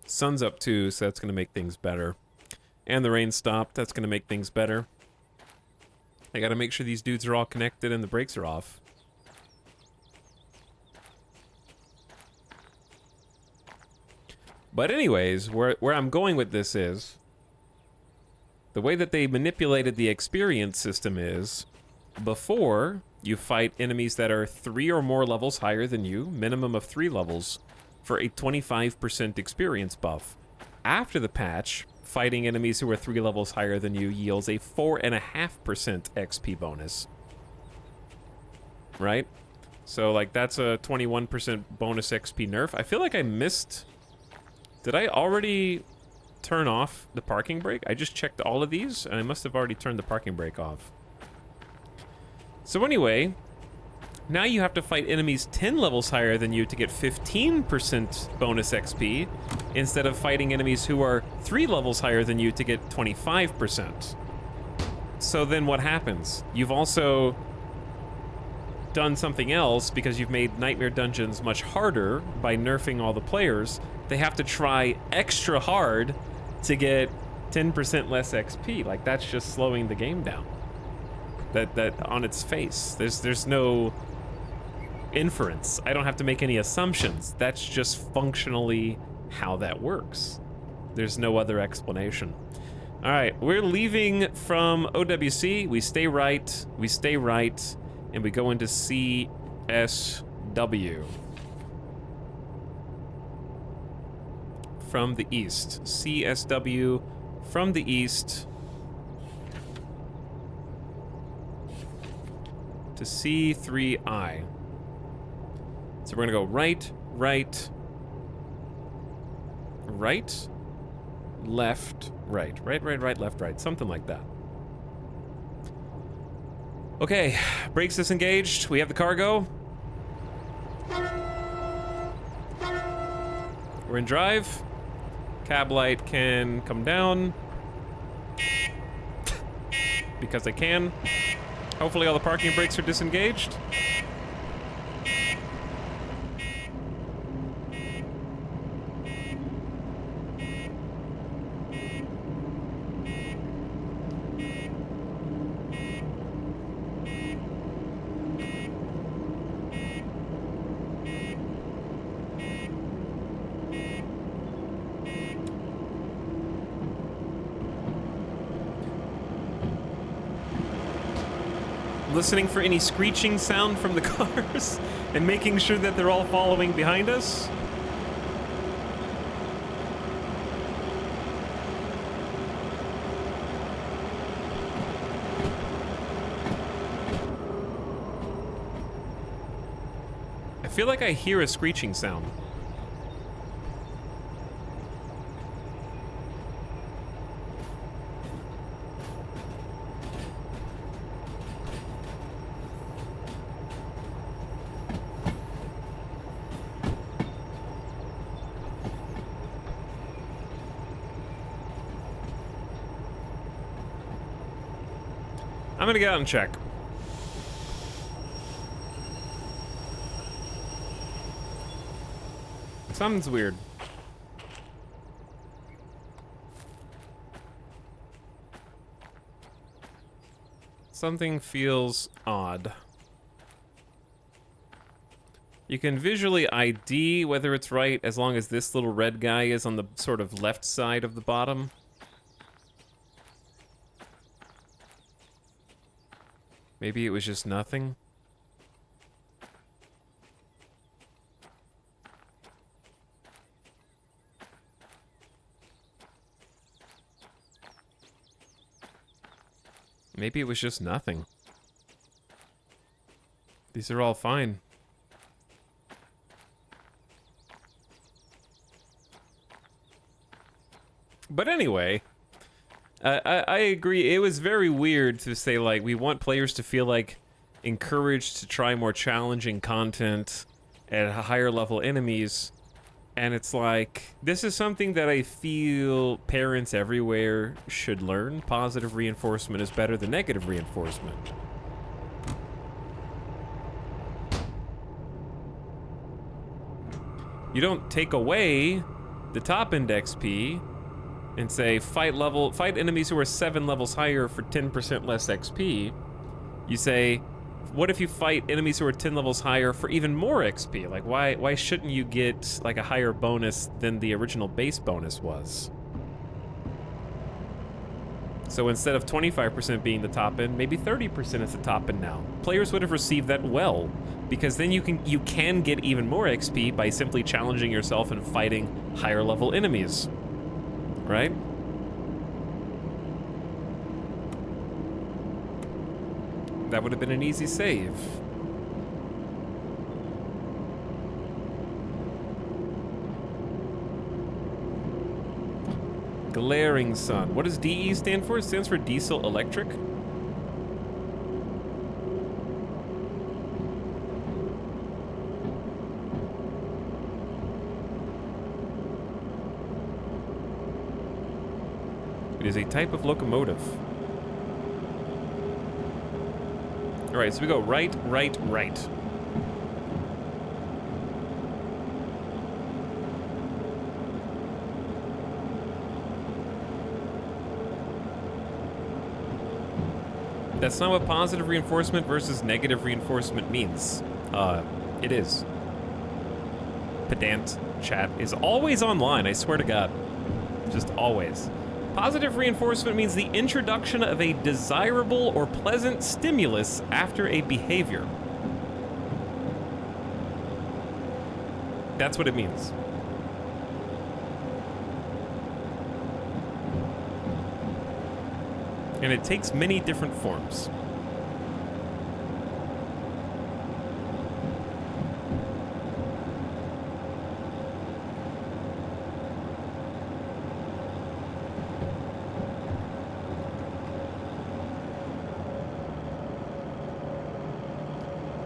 sun's up too, so that's gonna make things better. And the rain stopped, that's gonna make things better. I gotta make sure these dudes are all connected and the brakes are off. But anyways, where I'm going with this is, the way that they manipulated the experience system is, before, you fight enemies that are 3 or more levels higher than you, minimum of 3 levels, for a 25% experience buff. After the patch, fighting enemies who are 3 levels higher than you yields a 4.5% XP bonus. Right? So, like, that's a 21% bonus XP nerf. I feel like I missed... Did I already turn off the parking brake? I just checked all of these, and I must have already turned the parking brake off. So anyway, now you have to fight enemies 10 levels higher than you to get 15% bonus XP, instead of fighting enemies who are 3 levels higher than you to get 25%. So then what happens? You've also done something else because you've made Nightmare Dungeons much harder by nerfing all the players. They have to try extra hard to get 10% less XP. Like, that's just slowing the game down. That on its face. There's no inference. I don't have to make any assumptions. That's just functionally how that works. There's no other explanation. All right, we're leaving from OWC. We stay right, and we go into CSW. From the east. CSW from the east to C3I. So we're gonna go right, right, right, left, right, right, right, right, left, right, something like that. Okay, brakes disengaged. We have the cargo. We're in drive. Cab light can come down. Because I can. Hopefully all the parking brakes are disengaged. Listening for any screeching sound from the cars and making sure that they're all following behind us. I feel like I hear a screeching sound. I'm gonna get out and check. Something's weird. Something feels odd. You can visually ID whether it's right as long as this little red guy is on the sort of left side of the bottom. Maybe it was just nothing. Maybe it was just nothing. These are all fine. But anyway, I agree. It was very weird to say, like, we want players to feel, like, encouraged to try more challenging content at higher level enemies. And it's like, this is something that I feel parents everywhere should learn. Positive reinforcement is better than negative reinforcement. You don't take away the top end XP and say fight enemies who are 7 levels higher for 10% less XP. You say, what if you fight enemies who are 10 levels higher for even more XP? Like, why shouldn't you get like a higher bonus than the original base bonus was? So instead of 25% being the top end, maybe 30% is the top end now. Players would have received that well, because then you can get even more XP by simply challenging yourself and fighting higher level enemies, right? That would have been an easy save. Glaring sun. What does DE stand for? It stands for diesel electric. It is a type of locomotive. All right, so we go right, right, right. That's not what positive reinforcement versus negative reinforcement means. It is. Pedant chat is always online, I swear to God. Just always. Positive reinforcement means the introduction of a desirable or pleasant stimulus after a behavior. That's what it means. And it takes many different forms.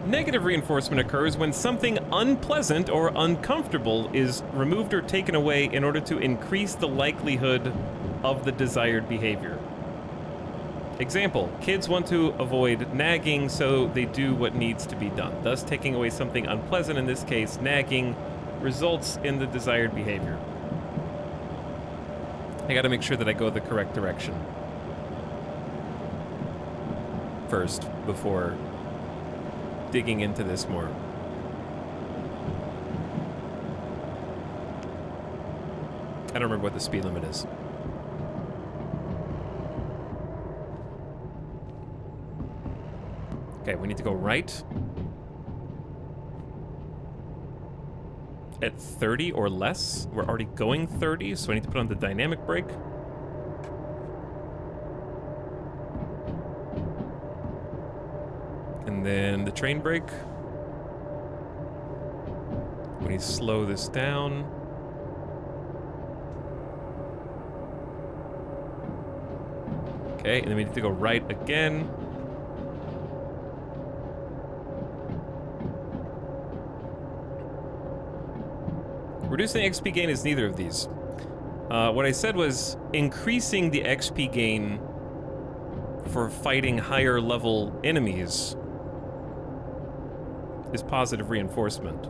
Negative reinforcement occurs when something unpleasant or uncomfortable is removed or taken away in order to increase the likelihood of the desired behavior. Example, kids want to avoid nagging, so they do what needs to be done. Thus, taking away something unpleasant, in this case, nagging, results in the desired behavior. I gotta make sure that I go the correct direction first, before digging into this more. I don't remember what the speed limit is. Okay, we need to go right. At 30 or less. We're already going 30, so I need to put on the dynamic brake. And then the train brake. We need to slow this down. Okay, and then we need to go right again. Reducing XP gain is neither of these. What I said was increasing the XP gain for fighting higher level enemies is positive reinforcement.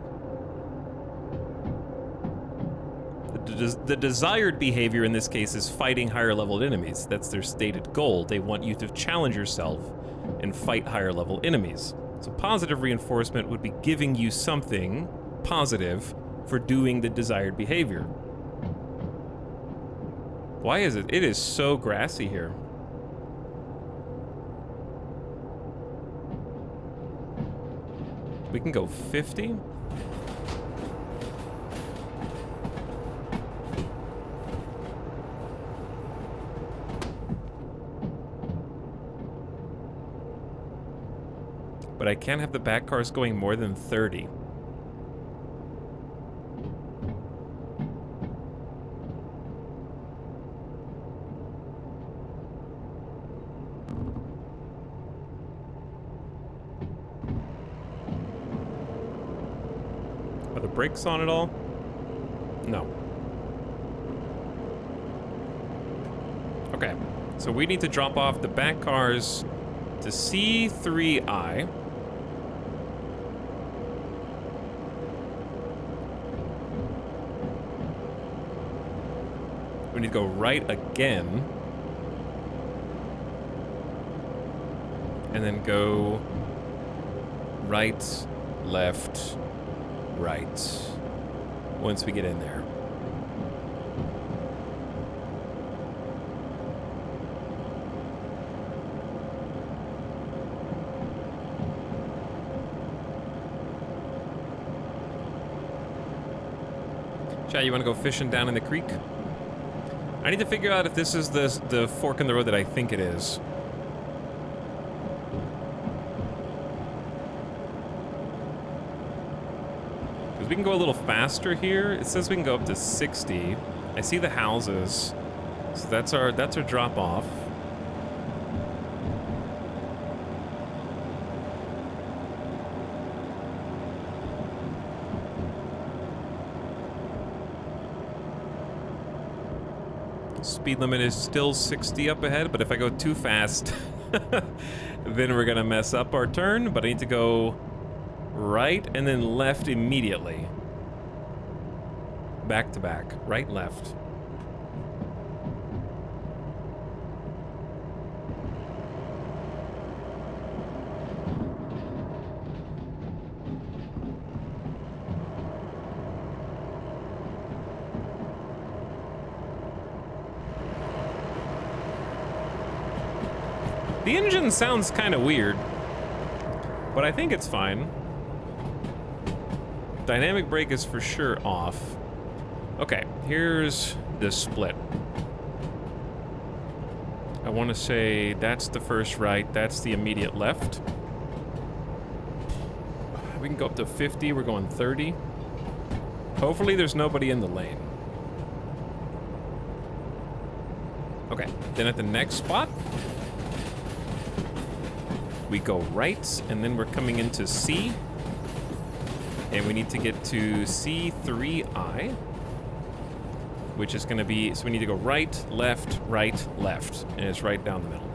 The desired behavior in this case is fighting higher level enemies. That's their stated goal. They want you to challenge yourself and fight higher level enemies. So positive reinforcement would be giving you something positive for doing the desired behavior. Why is it? It is so grassy here. We can go 50. But I can't have the back cars going more than 30. Brakes on it all? No. Okay, so we need to drop off the back cars to C3I. We need to go right again. And then go right, left, right. Once we get in there. Chat, you want to go fishing down in the creek? I need to figure out if this is the fork in the road that I think it is. Because we can go a little faster here. It says we can go up to 60. I see the houses. So that's our drop off. Speed limit is still 60 up ahead, but if I go too fast, then we're gonna mess up our turn, but I need to go right and then left immediately. Back to back, right, left. The engine sounds kind of weird, but I think it's fine. Dynamic brake is for sure off. Okay, here's the split. I want to say that's the first right, that's the immediate left. We can go up to 50, we're going 30. Hopefully there's nobody in the lane. Okay, then at the next spot, we go right, and then we're coming into C. And we need to get to C3I, which is gonna be, so we need to go right, left, and it's right down the middle.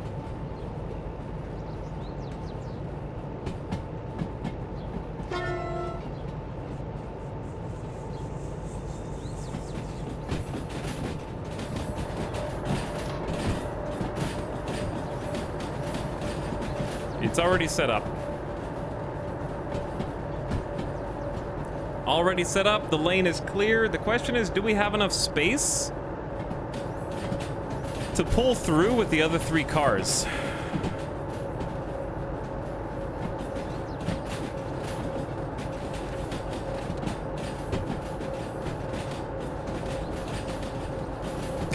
It's already set up. Already set up, the lane is clear. The question is, do we have enough space to pull through with the other 3 cars?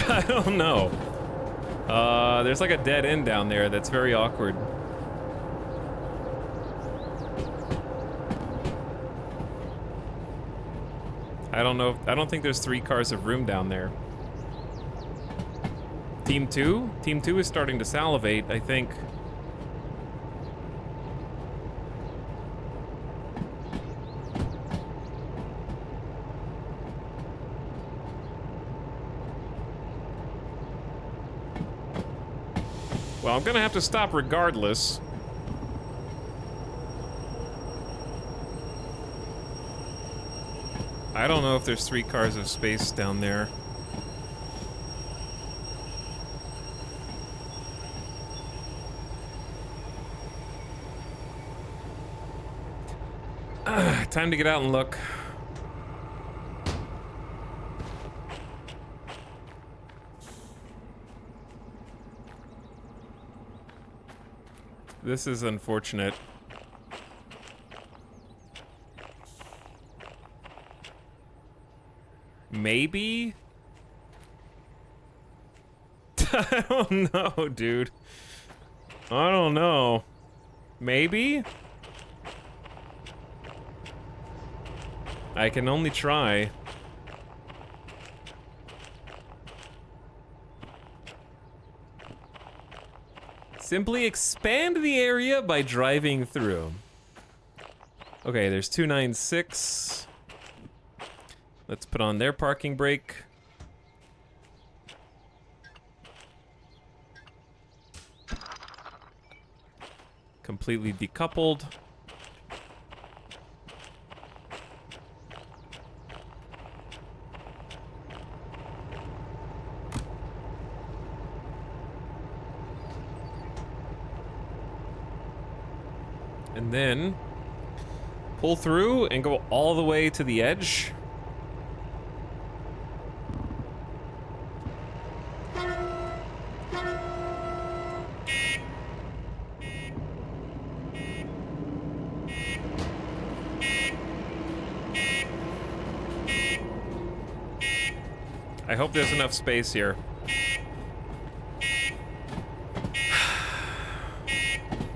I don't know. There's like a dead end down there that's very awkward. I don't know. I don't think there's 3 cars of room down there. Team 2? Team 2 is starting to salivate, I think. Well, I'm gonna have to stop regardless. I don't know if there's 3 cars of space down there. Time to get out and look. This is unfortunate. Maybe? I don't know, dude. I don't know. Maybe? I can only try. Simply expand the area by driving through. Okay, there's 296. Let's put on their parking brake. Completely decoupled. And then pull through and go all the way to the edge. I hope there's enough space here.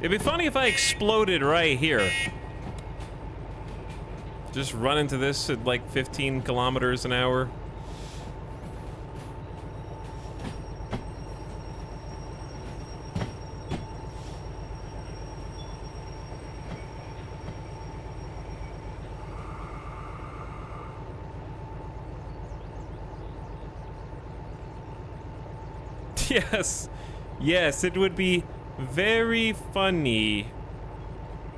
It'd be funny if I exploded right here. Just run into this at like 15 kilometers an hour. Yes. Yes, it would be very funny.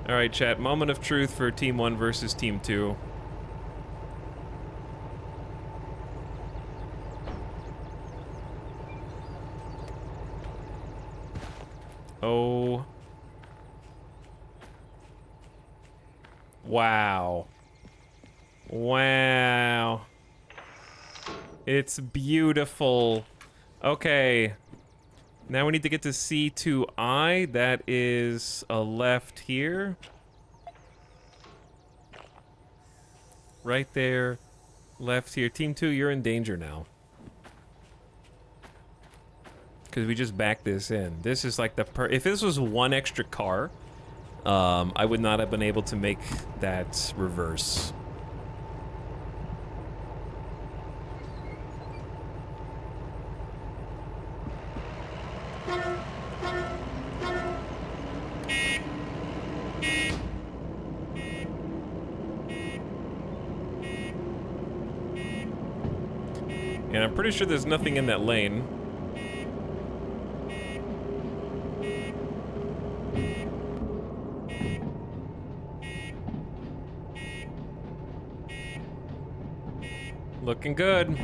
Alright, chat. Moment of truth for Team 1 versus Team 2. Oh. Wow. Wow. It's beautiful. Okay. Now we need to get to C2I. That is a left here. Right there. Left here. Team 2, you're in danger now. Because we just backed this in. This is like the if this was one extra car, I would not have been able to make that reverse. And I'm pretty sure there's nothing in that lane. Looking good.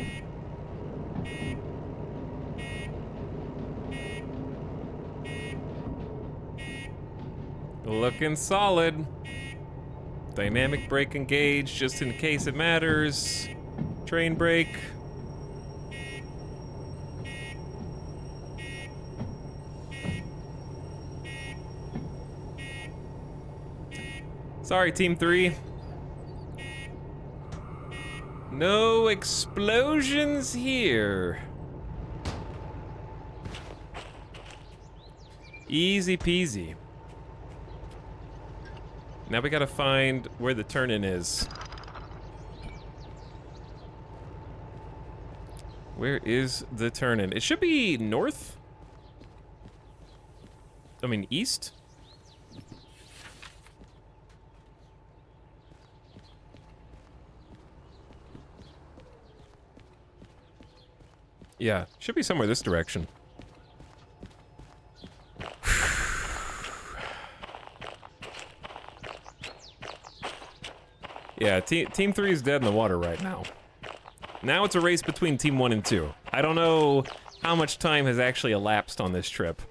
Looking solid. Dynamic brake engaged just in case it matters. Train brake. Sorry, Team 3. No explosions here. Easy peasy. Now we gotta find where the turn-in is. Where is the turn-in? It should be north? I mean, east? Yeah, should be somewhere this direction. Yeah, Team 3 is dead in the water right now. Now it's a race between Team 1 and 2. I don't know how much time has actually elapsed on this trip.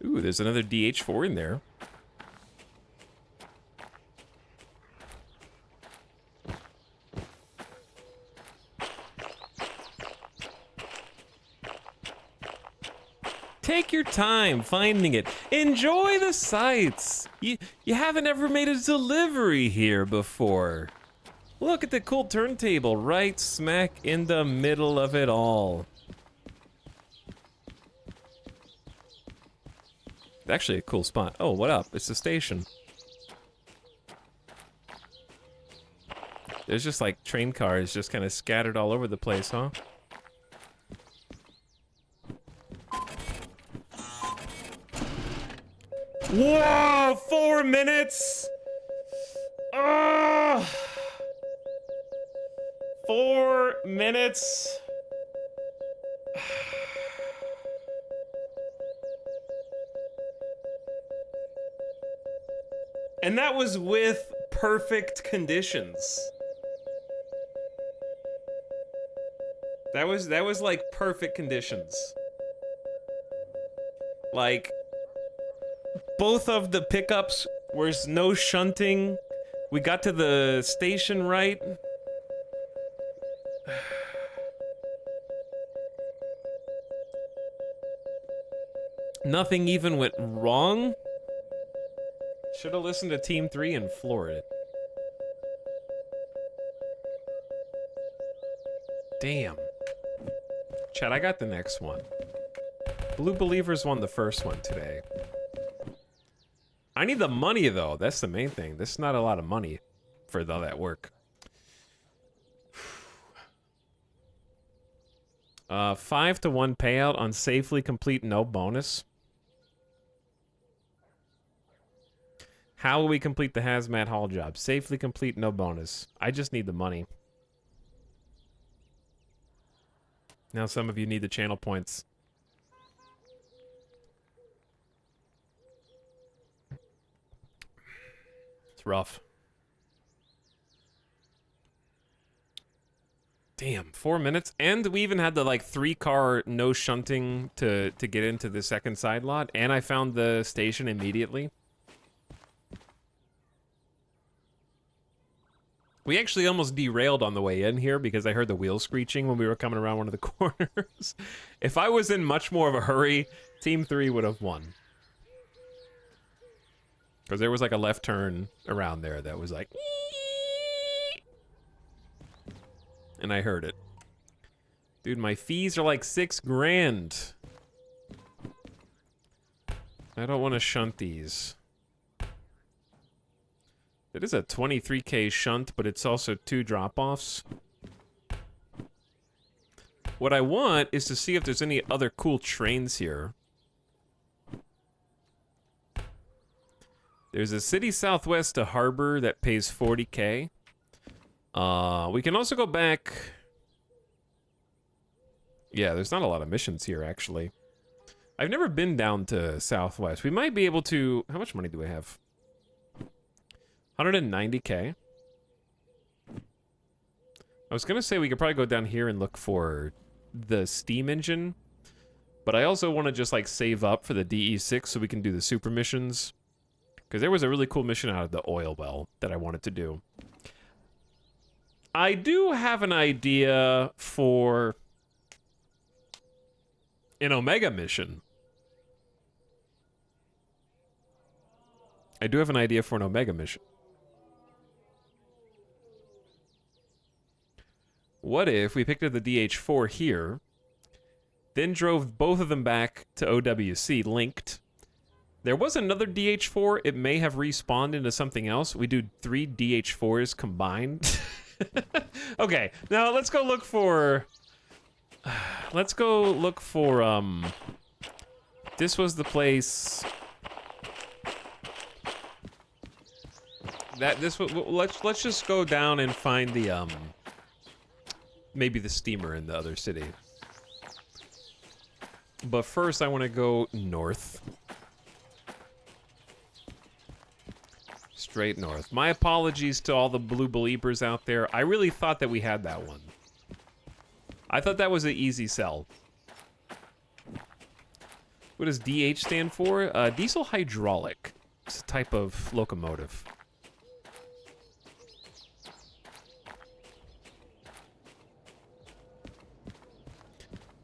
Ooh, there's another DH4 in there. Take your time finding it. Enjoy the sights. You haven't ever made a delivery here before. Look at the cool turntable right smack in the middle of it all. Actually a cool spot. Oh, what up? It's the station. There's just like train cars just kind of scattered all over the place, huh? Whoa! 4 minutes! 4 minutes. And that was with perfect conditions. That was like perfect conditions. Like, both of the pickups, there's no shunting. We got to the station right. Nothing even went wrong. Should have listened to Team 3 and floored it. Damn. Chad, I got the next one. Blue Believers won the first one today. I need the money, though. That's the main thing. This is not a lot of money for all that work. 5-to-1 payout on safely complete no bonus. How will we complete the hazmat haul job? Safely complete no bonus. I just need the money. Now some of you need the channel points. It's rough. Damn, 4 minutes. And we even had the like 3-car no shunting to get into the second side lot. And I found the station immediately. We actually almost derailed on the way in here because I heard the wheels screeching when we were coming around one of the corners. If I was in much more of a hurry, Team 3 would have won. Because there was like a left turn around there that was like... And I heard it. Dude, my fees are like 6 grand. I don't want to shunt these. It is a 23K shunt, but it's also 2 drop-offs. What I want is to see if there's any other cool trains here. There's a City Southwest to Harbor that pays 40K. We can also go back... Yeah, there's not a lot of missions here, actually. I've never been down to Southwest. We might be able to... How much money do we have? 190K. I was gonna say we could probably go down here and look for the steam engine, but I also want to just like save up for the DE6 so we can do the super missions, because there was a really cool mission out of the oil well that I wanted to do. I do have an idea for an Omega mission. I do have an idea for an Omega mission. What if we picked up the DH4 here, then drove both of them back to OWC, linked. There was another DH4. It may have respawned into something else. We do 3 DH4s combined. Okay, now let's go look for... This was the place... Let's just go down and find the, maybe the steamer in the other city. But first, I want to go north. Straight north. My apologies to all the blue believers out there. I really thought that we had that one. I thought that was an easy sell. What does DH stand for? Diesel hydraulic. It's a type of locomotive.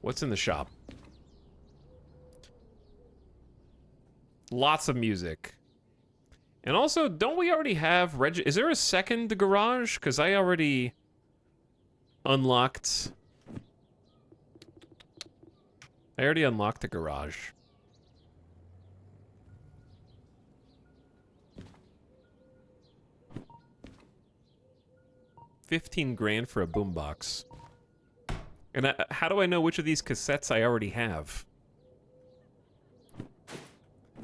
What's in the shop? Lots of music. And also, don't we already have is there a second garage? Because I already unlocked... I already unlocked the garage. $15 grand for a boombox. And how do I know which of these cassettes I already have?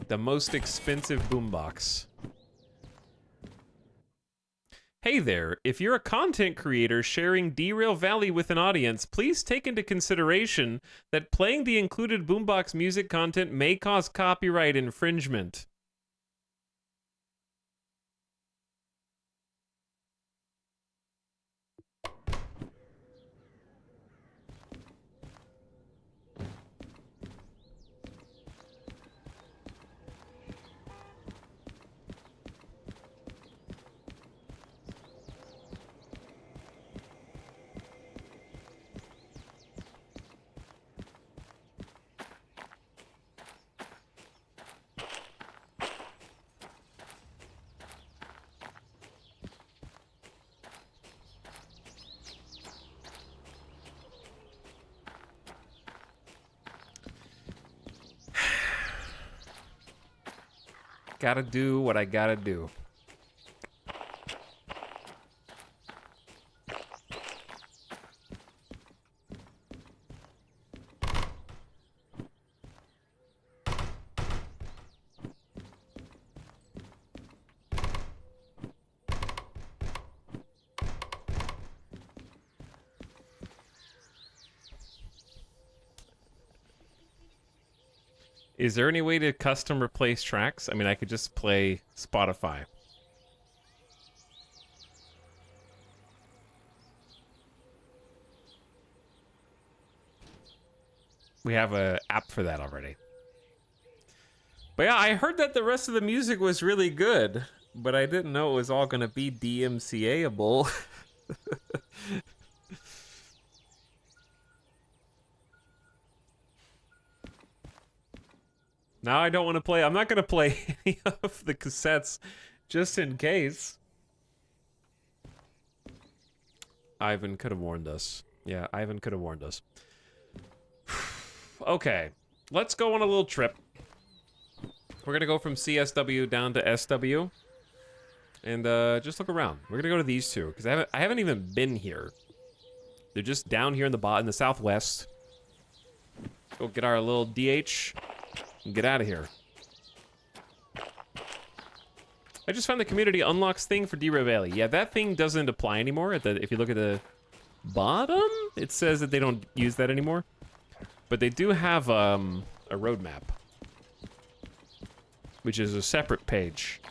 The most expensive boombox. Hey there, if you're a content creator sharing Derail Valley with an audience, please take into consideration that playing the included boombox music content may cause copyright infringement. Gotta do what I gotta do. Is there any way to custom replace tracks? I mean, I could just play Spotify. We have an app for that already. But yeah, I heard that the rest of the music was really good, but I didn't know it was all gonna be DMCA-able. Now I don't want to play. I'm not going to play any of the cassettes just in case. Ivan could have warned us. Yeah, Ivan could have warned us. Okay, let's go on a little trip. We're going to go from CSW down to SW. And just look around. We're going to go to these two, because I haven't even been here. They're just down here in the southwest. Go get our little DH. And get out of here. I just found the community unlocks thing for D-Ray Valley. Yeah, that thing doesn't apply anymore. If you look at the bottom, it says that they don't use that anymore. But they do have a roadmap, which is a separate page.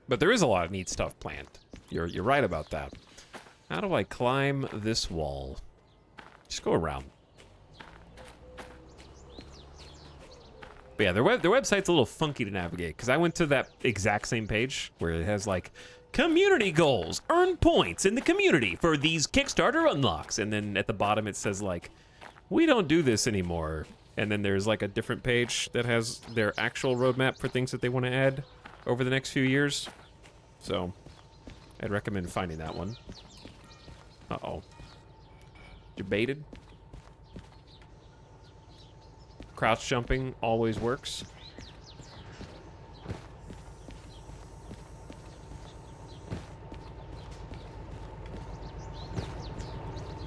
But there is a lot of neat stuff planned. You're right about that. How do I climb this wall? Just go around. But yeah, their website's a little funky to navigate, because I went to that exact same page where it has like, community goals, earn points in the community for these Kickstarter unlocks. And then at the bottom it says like, we don't do this anymore. And then there's like a different page that has their actual roadmap for things that they want to add over the next few years. So I'd recommend finding that one. Uh-oh. You baited? Crouch jumping always works.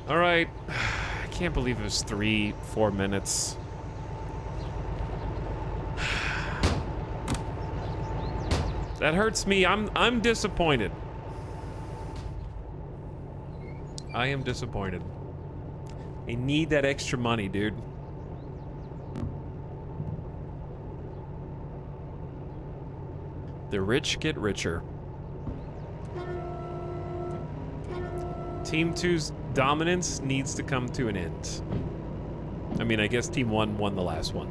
All right. I can't believe it was 3-4 minutes. That hurts me. I'm disappointed. I am disappointed. I need that extra money, dude. The rich get richer. Team 2's dominance needs to come to an end. I mean, I guess Team 1 won the last one.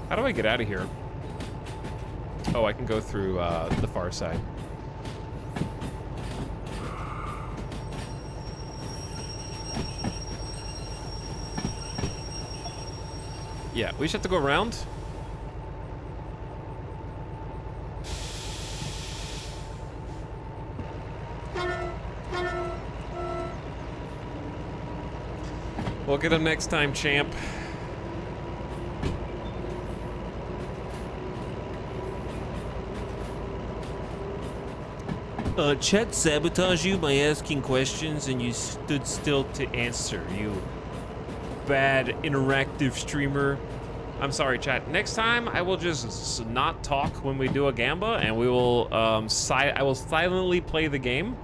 How do I get out of here? Oh, I can go through the far side. Yeah, we just have to go around. We'll get him next time, champ. Chat sabotaged you by asking questions and you stood still to answer, you bad interactive streamer. I'm sorry, chat. Next time, I will just not talk when we do a gamba, and we will, I will silently play the game.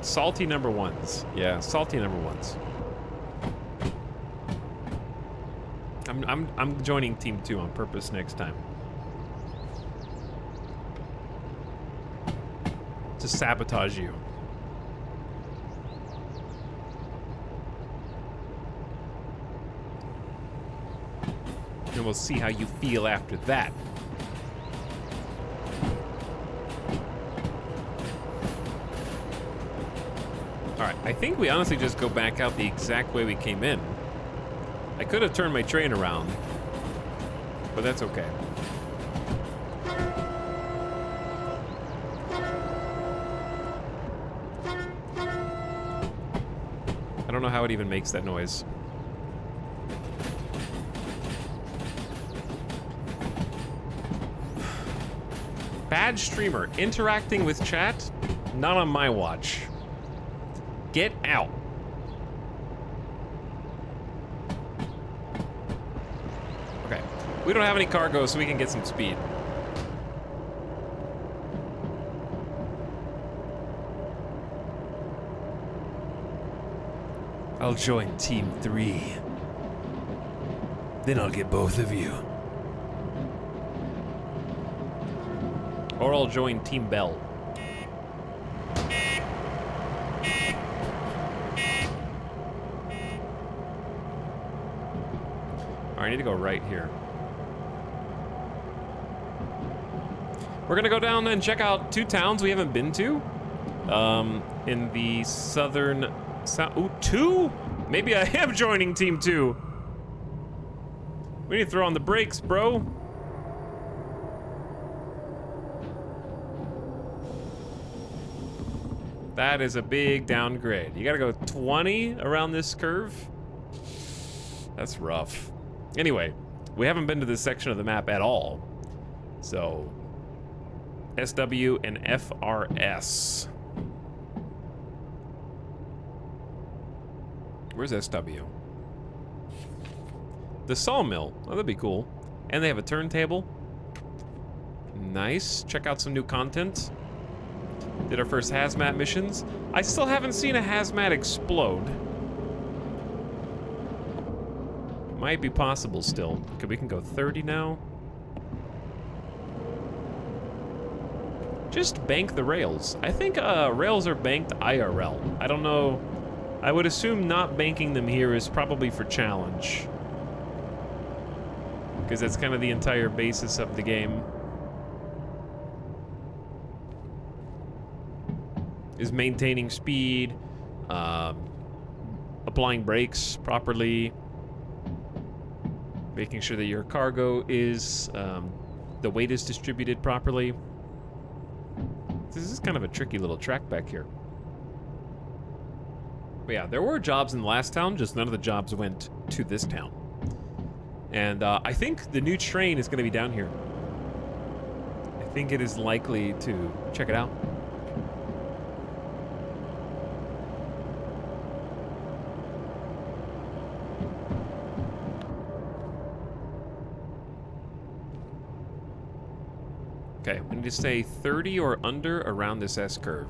Salty number ones. Yeah, salty number ones. I'm joining Team 2 on purpose next time. To sabotage you. then we'll see how you feel after that. Alright, I think we honestly just go back out the exact way we came in. I could have turned my train around, but that's okay. I don't know how it even makes that noise. Bad streamer. Interacting with chat? Not on my watch. Get out. Okay. We don't have any cargo, so we can get some speed. I'll join Team 3. Then I'll get both of you. Or I'll join Team Bell. I need to go right here. We're gonna go down and check out 2 towns we haven't been to. In the southern... Ooh, 2? Maybe I am joining Team 2. We need to throw on the brakes, bro. That is a big downgrade. You gotta go 20 around this curve? That's rough. Anyway, we haven't been to this section of the map at all. So, SW and FRS. Where's SW? The sawmill. Oh, that'd be cool. And they have a turntable. Nice. Check out some new content. Did our first hazmat missions. I still haven't seen a hazmat explode. Might be possible still. Okay, we can go 30 now. Just bank the rails. I think rails are banked IRL. I don't know. I would assume not banking them here is probably for challenge. Because that's kind of the entire basis of the game. Is maintaining speed, applying brakes properly, making sure that your cargo is, the weight is distributed properly. This is kind of a tricky little track back here. But yeah, there were jobs in the last town, just none of the jobs went to this town. And I think the new train is going to be down here. I think it is likely to check it out. Okay, we need to stay 30 or under around this S-curve.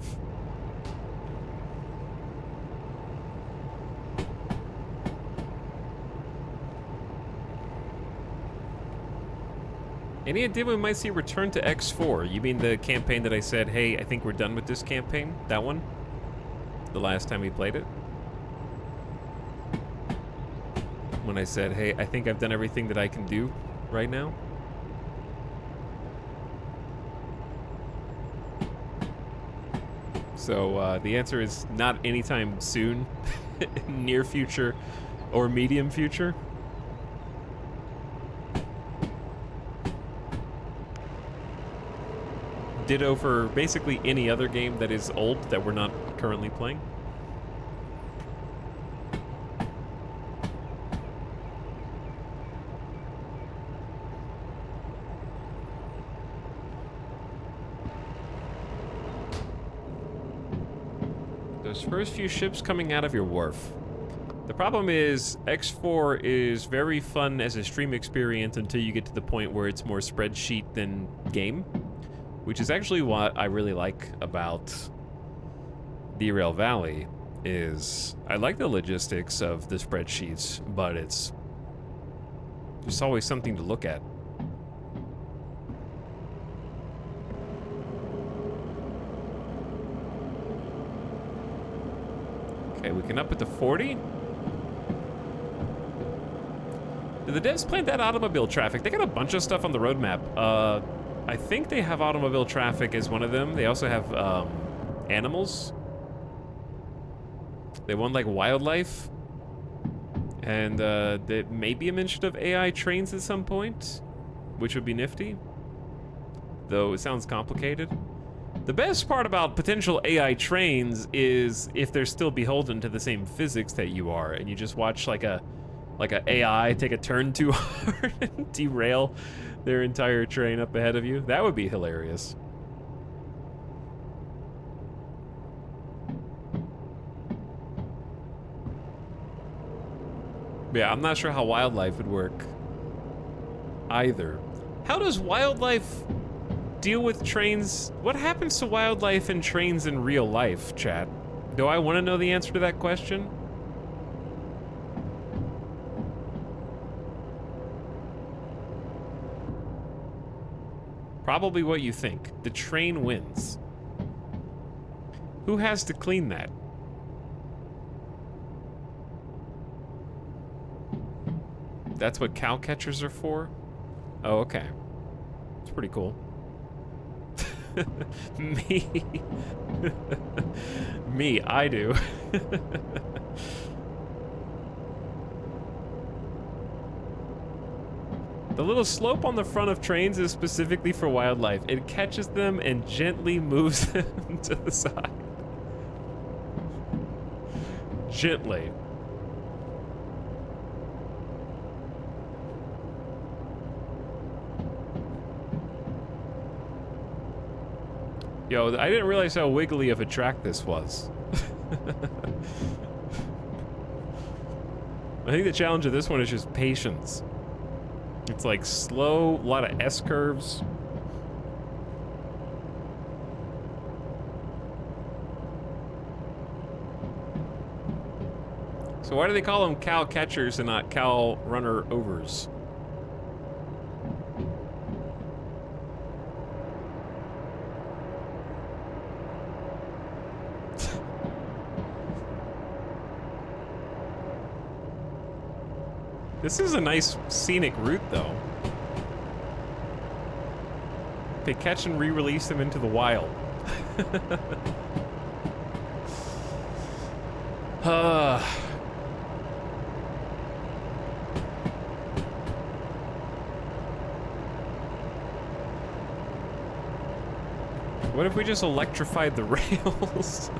Any idea we might see a return to X4? You mean the campaign that I said, hey, I think we're done with this campaign? That one? The last time we played it? When I said, hey, I think I've done everything that I can do right now? So the answer is not anytime soon, near future, or medium future. Ditto for basically any other game that is old that we're not currently playing. Those first few ships coming out of your wharf. The problem is, X4 is very fun as a stream experience until you get to the point where it's more spreadsheet than game. Which is actually what I really like about Derail Valley, is I like the logistics of the spreadsheets, but it's there's always something to look at. Okay, we can up it to 40. Do the devs plan that automobile traffic? They got a bunch of stuff on the roadmap. I think they have automobile traffic as one of them. They also have animals. They want like wildlife. And there may be a mention of AI trains at some point, which would be nifty. Though it sounds complicated. The best part about potential AI trains is if they're still beholden to the same physics that you are, and you just watch like a AI take a turn too hard and derail their entire train up ahead of you. That would be hilarious. Yeah, I'm not sure how wildlife would work either. How does wildlife deal with trains? What happens to wildlife and trains in real life, chat? Do I want to know the answer to that question? Probably what you think. The train wins. Who has to clean that? That's what cow catchers are for? Oh, okay. It's pretty cool. Me. Me, I do. The little slope on the front of trains is specifically for wildlife. It catches them and gently moves them to the side. Gently. Yo, I didn't realize how wiggly of a track this was. I think the challenge of this one is just patience. It's like slow, a lot of S-curves. So why do they call them cow catchers and not cow runner overs? This is a nice scenic route, though. They catch and re-release them into the wild. What if we just electrified the rails?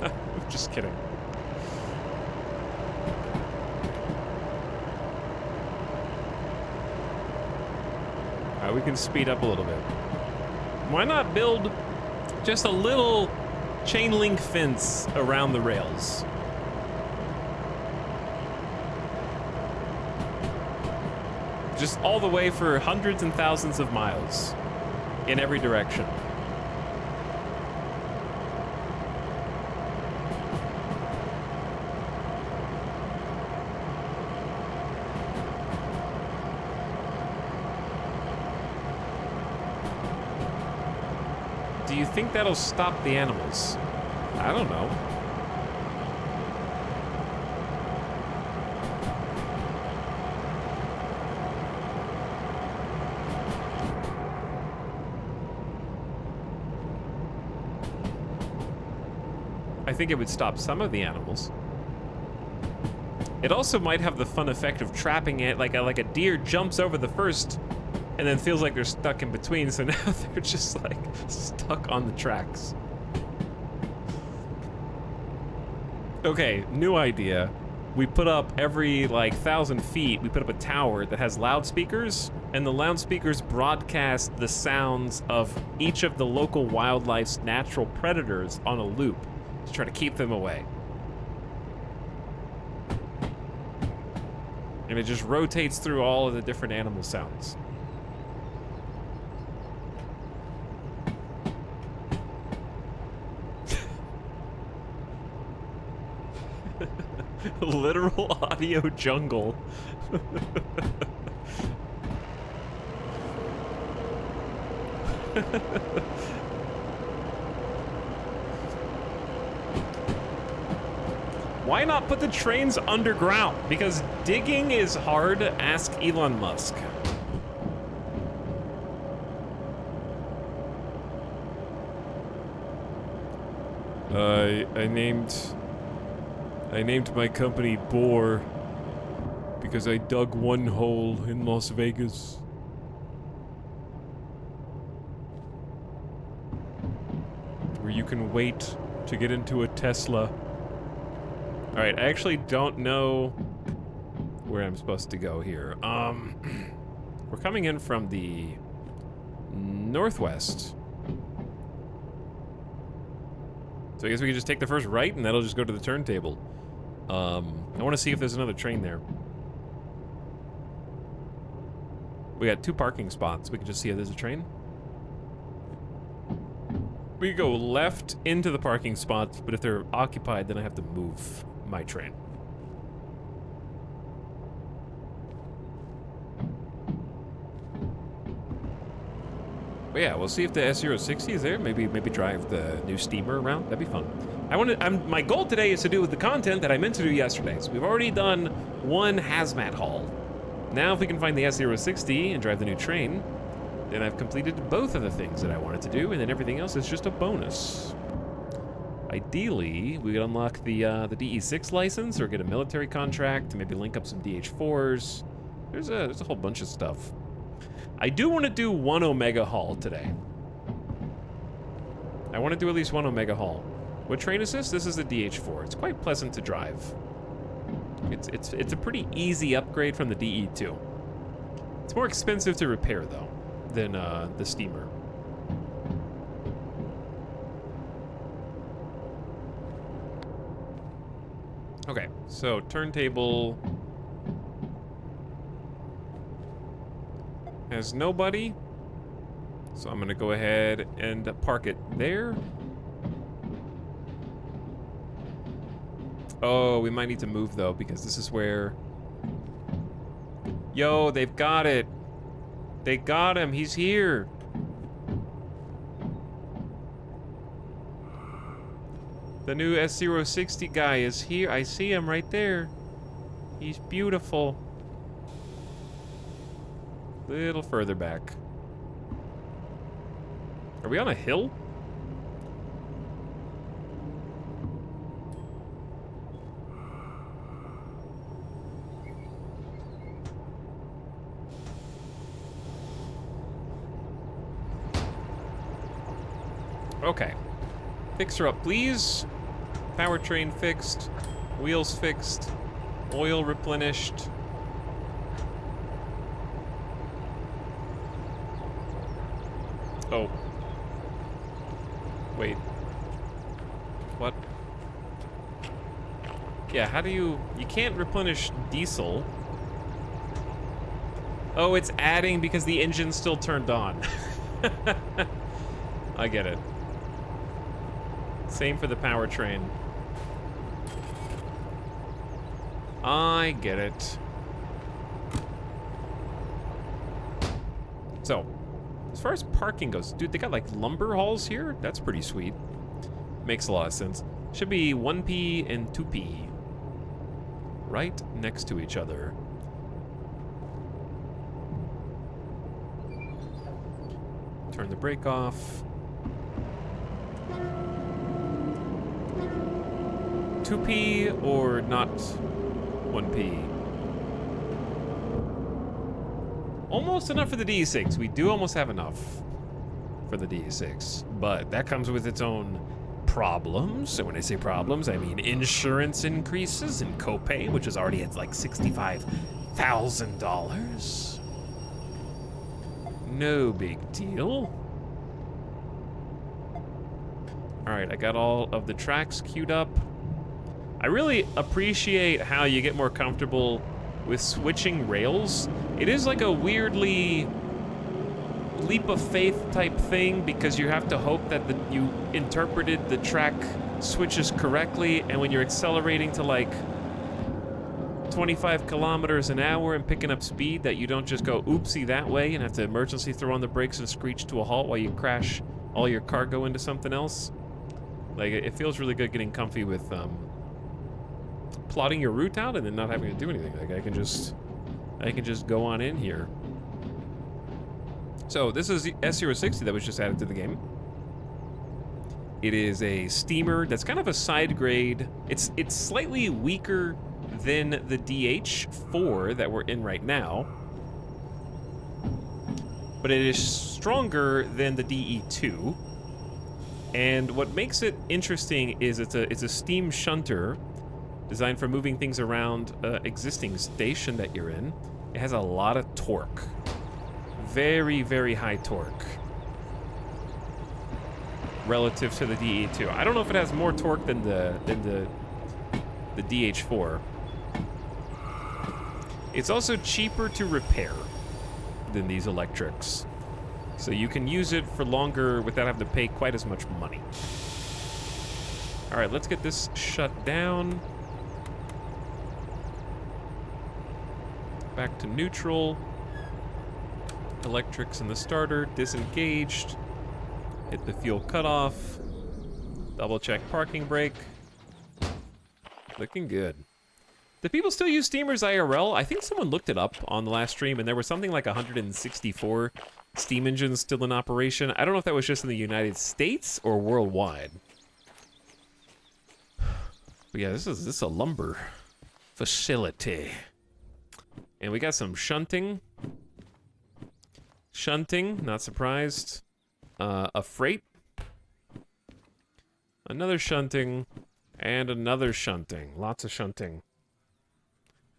I'm just kidding. We can speed up a little bit. Why not build just a little chain link fence around the rails? Just all the way for hundreds and thousands of miles in every direction. Do you think that'll stop the animals? I don't know. I think it would stop some of the animals. It also might have the fun effect of trapping it, like a deer jumps over the first and then feels like they're stuck in between, so now they're just like stuck on the tracks. Okay, new idea. We put up every like 1,000 feet, we put up a tower that has loudspeakers, and the loudspeakers broadcast the sounds of each of the local wildlife's natural predators on a loop to try to keep them away. And it just rotates through all of the different animal sounds. Literal audio jungle. Why not put the trains underground? Because digging is hard, ask Elon Musk. I named my company Boar because I dug one hole in Las Vegas. Where you can wait to get into a Tesla. Alright, I actually don't know where I'm supposed to go here. We're coming in from the northwest. So I guess we can just take the first right and that'll just go to the turntable. I want to see if there's another train there. We got 2 parking spots. We can just see if there's a train. We could go left into the parking spots, but if they're occupied, then I have to move my train. But yeah, we'll see if the S060 is there. Maybe drive the new steamer around. That'd be fun. My goal today is to do the content that I meant to do yesterday. So we've already done 1 hazmat haul. Now if we can find the S060 and drive the new train, then I've completed both of the things that I wanted to do, and then everything else is just a bonus. Ideally, we could unlock the DE6 license or get a military contract to maybe link up some DH4s. There's a whole bunch of stuff. I do want to do 1 Omega haul today. I want to do at least 1 Omega haul. What train is this? This is the DH4. It's quite pleasant to drive. It's a pretty easy upgrade from the DE2. It's more expensive to repair though than the steamer. Okay, so turntable has nobody, so I'm gonna go ahead and park it there. Oh, we might need to move though, because this is where... Yo, they've got it. They got him, he's here. The new S060 guy is here. I see him right there. He's beautiful. Little further back. Are we on a hill? Okay. Fix her up, please. Powertrain fixed. Wheels fixed. Oil replenished. Oh. Wait. What? Yeah, how do you... You can't replenish diesel. Oh, it's adding because the engine's still turned on. I get it. Same for the powertrain. I get it. So, as far as parking goes, dude, they got like lumber hauls here? That's pretty sweet. Makes a lot of sense. Should be 1P and 2P. Right next to each other. Turn the brake off. 2P or not 1P? Almost enough for the DE6. We do almost have enough for the DE6, but that comes with its own problems. So when I say problems, I mean insurance increases and copay, which is already at like $65,000. No big deal. All right, I got all of the tracks queued up. I really appreciate how you get more comfortable with switching rails. It is like a weirdly leap of faith type thing because you have to hope that you interpreted the track switches correctly, and when you're accelerating to like 25 kilometers an hour and picking up speed, that you don't just go oopsie that way and have to emergency throw on the brakes and screech to a halt while you crash all your cargo into something else. Like, it feels really good getting comfy with plotting your route out and then not having to do anything. Like I can just go on in here. So this is the S060 that was just added to the game. It is a steamer that's kind of a side grade. It's slightly weaker than the DH4 that we're in right now, but it is stronger than the DE2. And what makes it interesting is it's a steam shunter designed for moving things around existing station that you're in. It has a lot of torque. Very, very high torque relative to the DE2. I don't know if it has more torque than the DH4. It's also cheaper to repair than these electrics, so you can use it for longer without having to pay quite as much money. All right, let's get this shut down. Back to neutral. Electrics in the starter, disengaged. Hit the fuel cutoff. Double check parking brake. Looking good. Do people still use steamers IRL? I think someone looked it up on the last stream and there was something like 164 steam engines still in operation. I don't know if that was just in the United States or worldwide. But yeah, this is a lumber facility. And we got some shunting. Shunting, not surprised. A freight. Another shunting. And another shunting. Lots of shunting.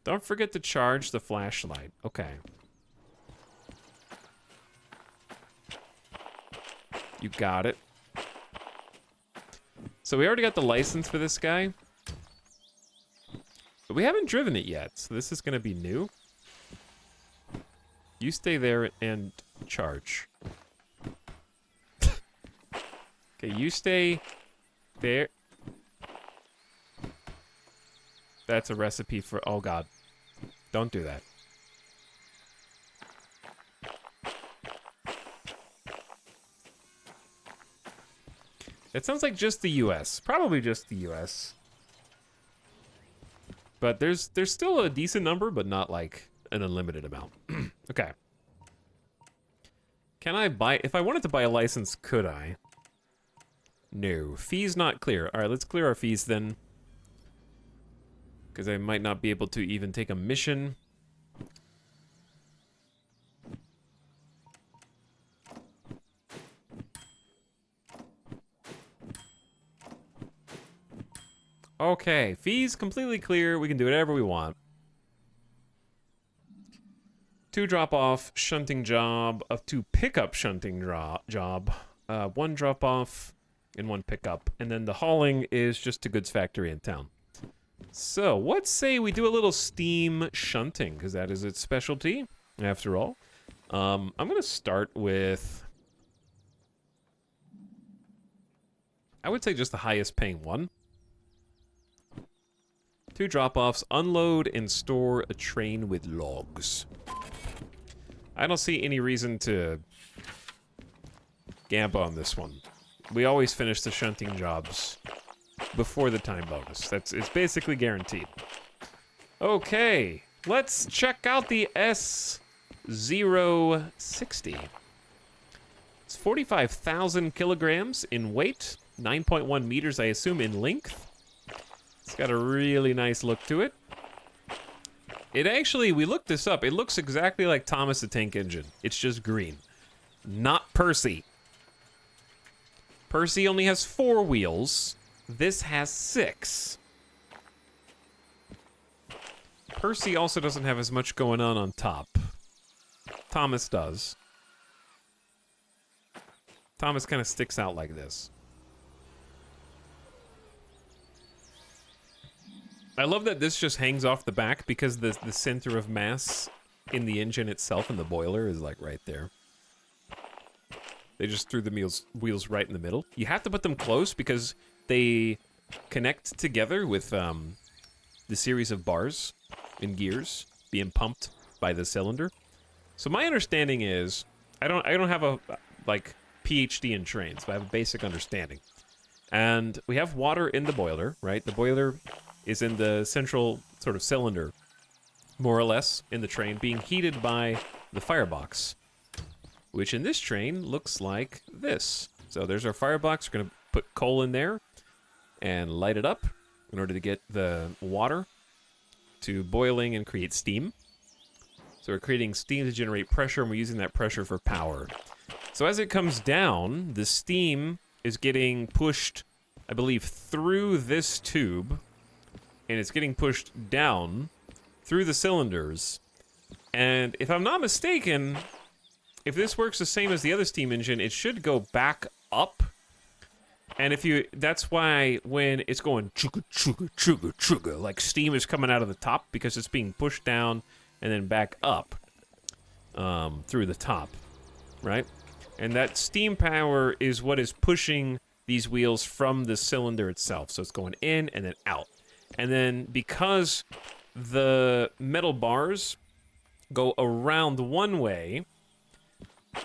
Don't forget to charge the flashlight. Okay. You got it. So we already got the license for this guy. But we haven't driven it yet, so this is going to be new. You stay there and charge. Okay, you stay there. That's a recipe for... Oh, God. Don't do that. It sounds like just the US. Probably just the US. But there's still a decent number, but not like an unlimited amount. Okay. Can I buy... If I wanted to buy a license, could I? No. Fees not clear. All right, let's clear our fees then. Because I might not be able to even take a mission. Okay, fees completely clear. We can do whatever we want. 2 drop-off shunting job, of 2 pickup shunting job, 1 drop-off and 1 pickup, and then the hauling is just to goods factory in town. So, let's say we do a little steam shunting, because that is its specialty, after all. I'm going to start with... I would say just the highest paying one. 2 drop-offs, unload and store a train with logs. I don't see any reason to gamble on this one. We always finish the shunting jobs before the time bonus. It's basically guaranteed. Okay, let's check out the S060. It's 45,000 kilograms in weight, 9.1 meters, I assume, in length. It's got a really nice look to it. It actually, we looked this up, it looks exactly like Thomas the Tank Engine. It's just green. Not Percy. Percy only has 4 wheels. This has 6. Percy also doesn't have as much going on top. Thomas does. Thomas kind of sticks out like this. I love that this just hangs off the back because the center of mass in the engine itself and the boiler is like right there. They just threw the wheels right in the middle. You have to put them close because they connect together with the series of bars and gears being pumped by the cylinder. So my understanding is, I don't have a like PhD in trains, but I have a basic understanding. And we have water in the boiler, right? The boiler is in the central sort of cylinder, more or less, in the train, being heated by the firebox, which in this train looks like this. So there's our firebox. We're going to put coal in there and light it up in order to get the water to boiling and create steam. So we're creating steam to generate pressure, and we're using that pressure for power. So as it comes down, the steam is getting pushed, I believe, through this tube, and it's getting pushed down through the cylinders. And if I'm not mistaken, if this works the same as the other steam engine, it should go back up. And if you, that's why when it's going chugga, chugga, chugga, chugga, like steam is coming out of the top because it's being pushed down and then back up through the top, right? And that steam power is what is pushing these wheels from the cylinder itself. So it's going in and then out. And then because the metal bars go around one way,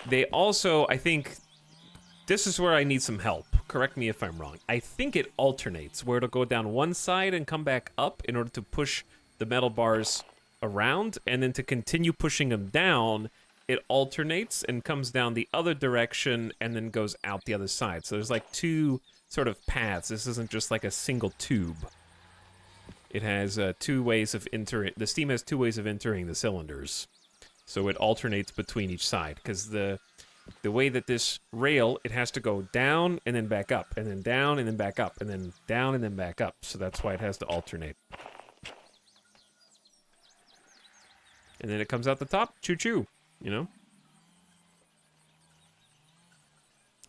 they also, I think, this is where I need some help. Correct me if I'm wrong. I think it alternates, where it'll go down one side and come back up in order to push the metal bars around, and then to continue pushing them down, it alternates and comes down the other direction and then goes out the other side. So there's like two sort of paths. This isn't just like a single tube. It has two ways of entering. The steam has two ways of entering the cylinders. So it alternates between each side, because the way that this rail, it has to go down and then back up, and then down and then back up, and then down and then back up. So that's why it has to alternate. And then it comes out the top, choo-choo, you know?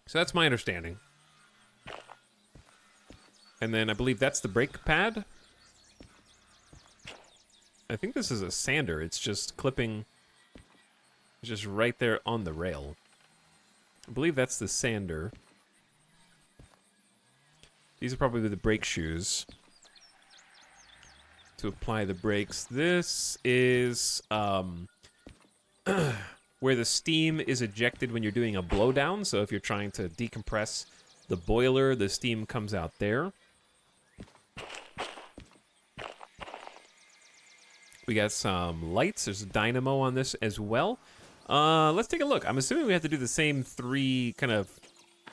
So that's my understanding. And then I believe that's the brake pad. I think this is a sander. It's just clipping, just right there on the rail. I believe that's the sander. These are probably the brake shoes to apply the brakes. This is where the steam is ejected when you're doing a blowdown. So if you're trying to decompress the boiler, the steam comes out there. We got some lights. There's a dynamo on this as well. Let's take a look. I'm assuming we have to do the same three kind of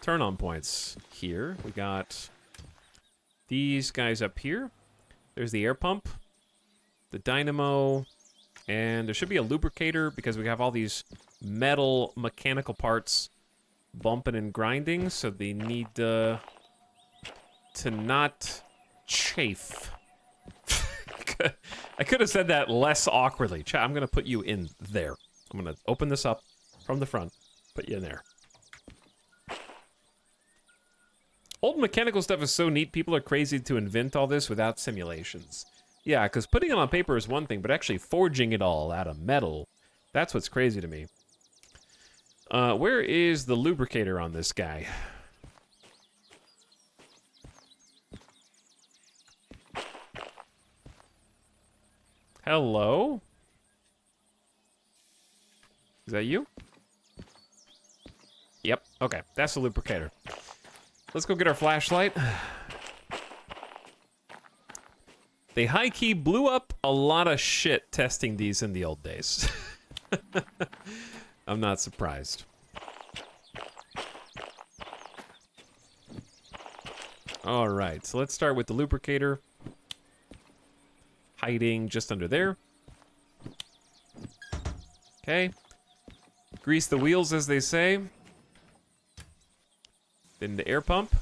turn-on points here. We got these guys up here. There's the air pump, the dynamo, and there should be a lubricator because we have all these metal mechanical parts bumping and grinding, so they need to not chafe. I could have said that less awkwardly. I'm going to put you in there. I'm going to open this up from the front, put you in there. Old mechanical stuff is so neat. People are crazy to invent all this without simulations. Yeah, because putting it on paper is one thing, but actually forging it all out of metal, that's what's crazy to me. Where is the lubricator on this guy? Hello? Is that you? Yep, okay, that's the lubricator. Let's go get our flashlight. They high-key blew up a lot of shit testing these in the old days. I'm not surprised. All right, so let's start with the lubricator. Hiding just under there. Okay. Grease the wheels, as they say. Then the air pump.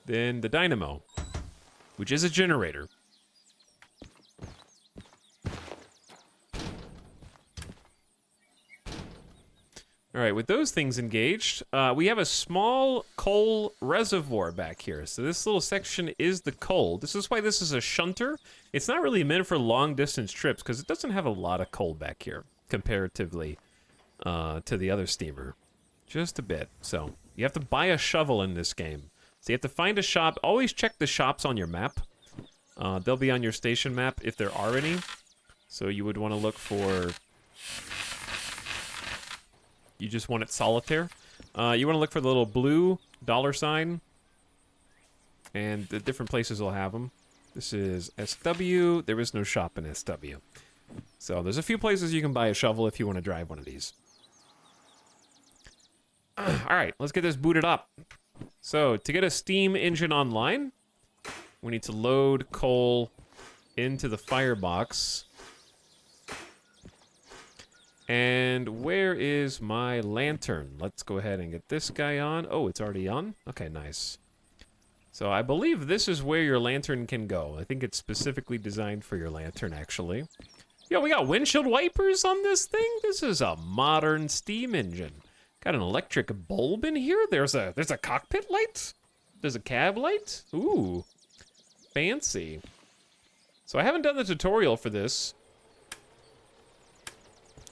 Then the dynamo, which is a generator. All right, with those things engaged, we have a small coal reservoir back here. So this little section is the coal. This is why this is a shunter. It's not really meant for long distance trips because it doesn't have a lot of coal back here comparatively to the other steamer. Just a bit. So you have to buy a shovel in this game. So you have to find a shop. Always check the shops on your map. They'll be on your station map if there are any. So you would want to look for... You just want it solitaire. You want to look for the little blue $ sign. And the different places will have them. This is SW. There is no shop in SW. So there's a few places you can buy a shovel if you want to drive one of these. All right, let's get this booted up. So to get a steam engine online, we need to load coal into the firebox. And where is my lantern? Let's go ahead and get this guy on. Oh, it's already on? Okay, nice. So I believe this is where your lantern can go. I think it's specifically designed for your lantern, actually. Yo, we got windshield wipers on this thing? This is a modern steam engine. Got an electric bulb in here? There's a cockpit light? There's a cab light? Ooh, fancy. So I haven't done the tutorial for this.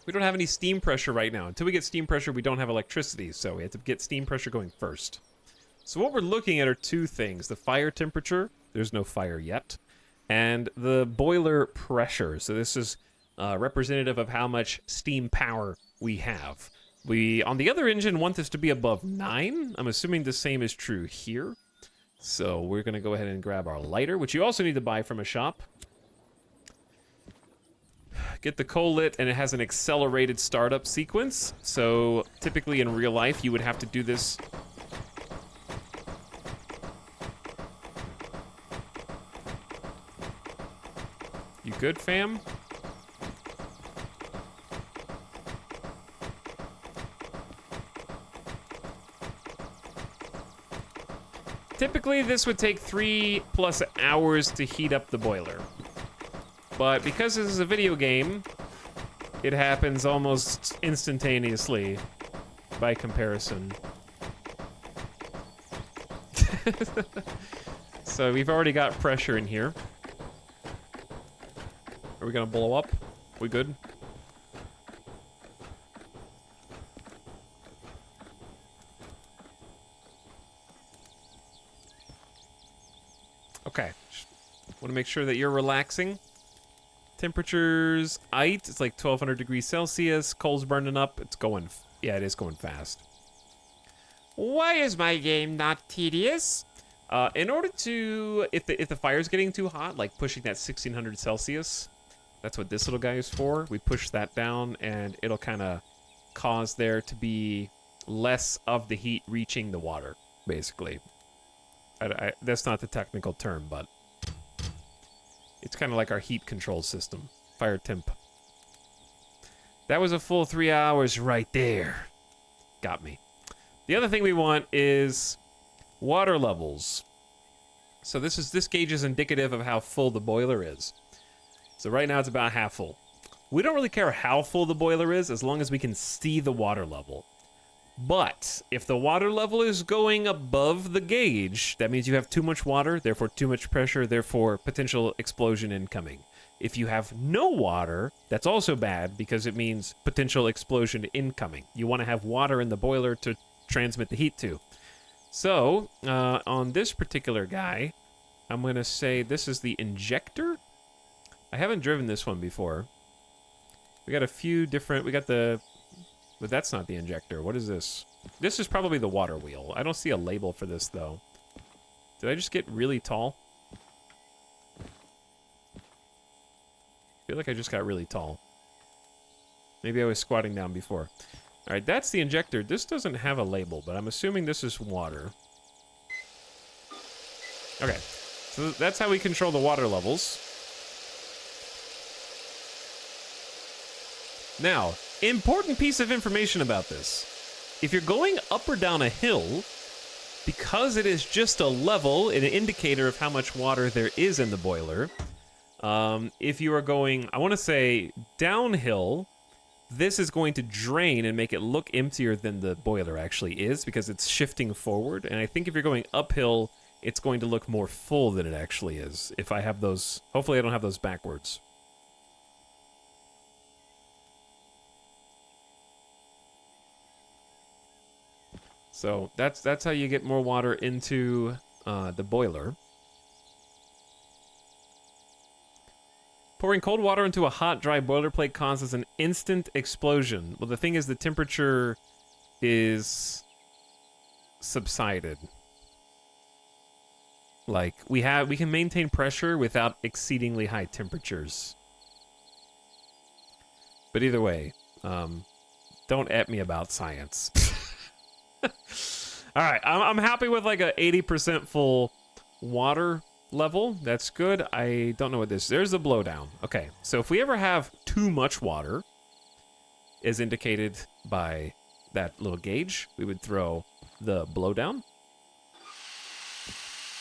We don't have any steam pressure right now. Until we get steam pressure, we don't have electricity, so we have to get steam pressure going first. So what we're looking at are two things. The fire temperature, there's no fire yet, and the boiler pressure. So this is representative of how much steam power we have. We, on the other engine, want this to be above 9. I'm assuming the same is true here. So we're going to go ahead and grab our lighter, which you also need to buy from a shop. Get the coal lit, and it has an accelerated startup sequence. So typically in real life, you would have to do this. You good, fam? Typically, this would take 3+ hours to heat up the boiler. But because this is a video game, it happens almost instantaneously by comparison. So we've already got pressure in here. Are we gonna blow up? We good? Okay. Want to make sure that you're relaxing. Temperatures, it's like 1200 degrees Celsius. Coal's burning up. It's going, yeah, it is going fast. Why is my game not tedious? In order to, if the fire's getting too hot, like pushing that 1600 Celsius, that's what this little guy is for. We push that down, and it'll kind of cause there to be less of the heat reaching the water, basically. That's not the technical term, but it's kind of like our heat control system. Fire temp. That was a full 3 hours right there. Got me. The other thing we want is water levels. So this gauge is indicative of how full the boiler is. So right now it's about half full. We don't really care how full the boiler is as long as we can see the water level. But if the water level is going above the gauge, that means you have too much water, therefore too much pressure, therefore potential explosion incoming. If you have no water, that's also bad because it means potential explosion incoming. You want to have water in the boiler to transmit the heat to. So, on this particular guy, I'm going to say this is the injector. I haven't driven this one before. We got a few different, but that's not the injector. What is this? This is probably the water wheel. I don't see a label for this, though. Did I just get really tall? I feel like I just got really tall. Maybe I was squatting down before. All right, that's the injector. This doesn't have a label, but I'm assuming this is water. Okay, so that's how we control the water levels. Now, important piece of information about this. If you're going up or down a hill, because it is just a level, an indicator of how much water there is in the boiler, if you are going, I want to say, downhill, this is going to drain and make it look emptier than the boiler actually is because it's shifting forward. And I think if you're going uphill, it's going to look more full than it actually is. If I have those, hopefully I don't have those backwards. So that's how you get more water into the boiler. Pouring cold water into a hot, dry boiler plate causes an instant explosion. Well, the thing is, the temperature is subsided. Like, we can maintain pressure without exceedingly high temperatures. But either way, don't at me about science. All right, I'm happy with like a 80% full water level. That's good. I don't know what this is. There's the blowdown. Okay, so if we ever have too much water, as indicated by that little gauge, we would throw the blowdown.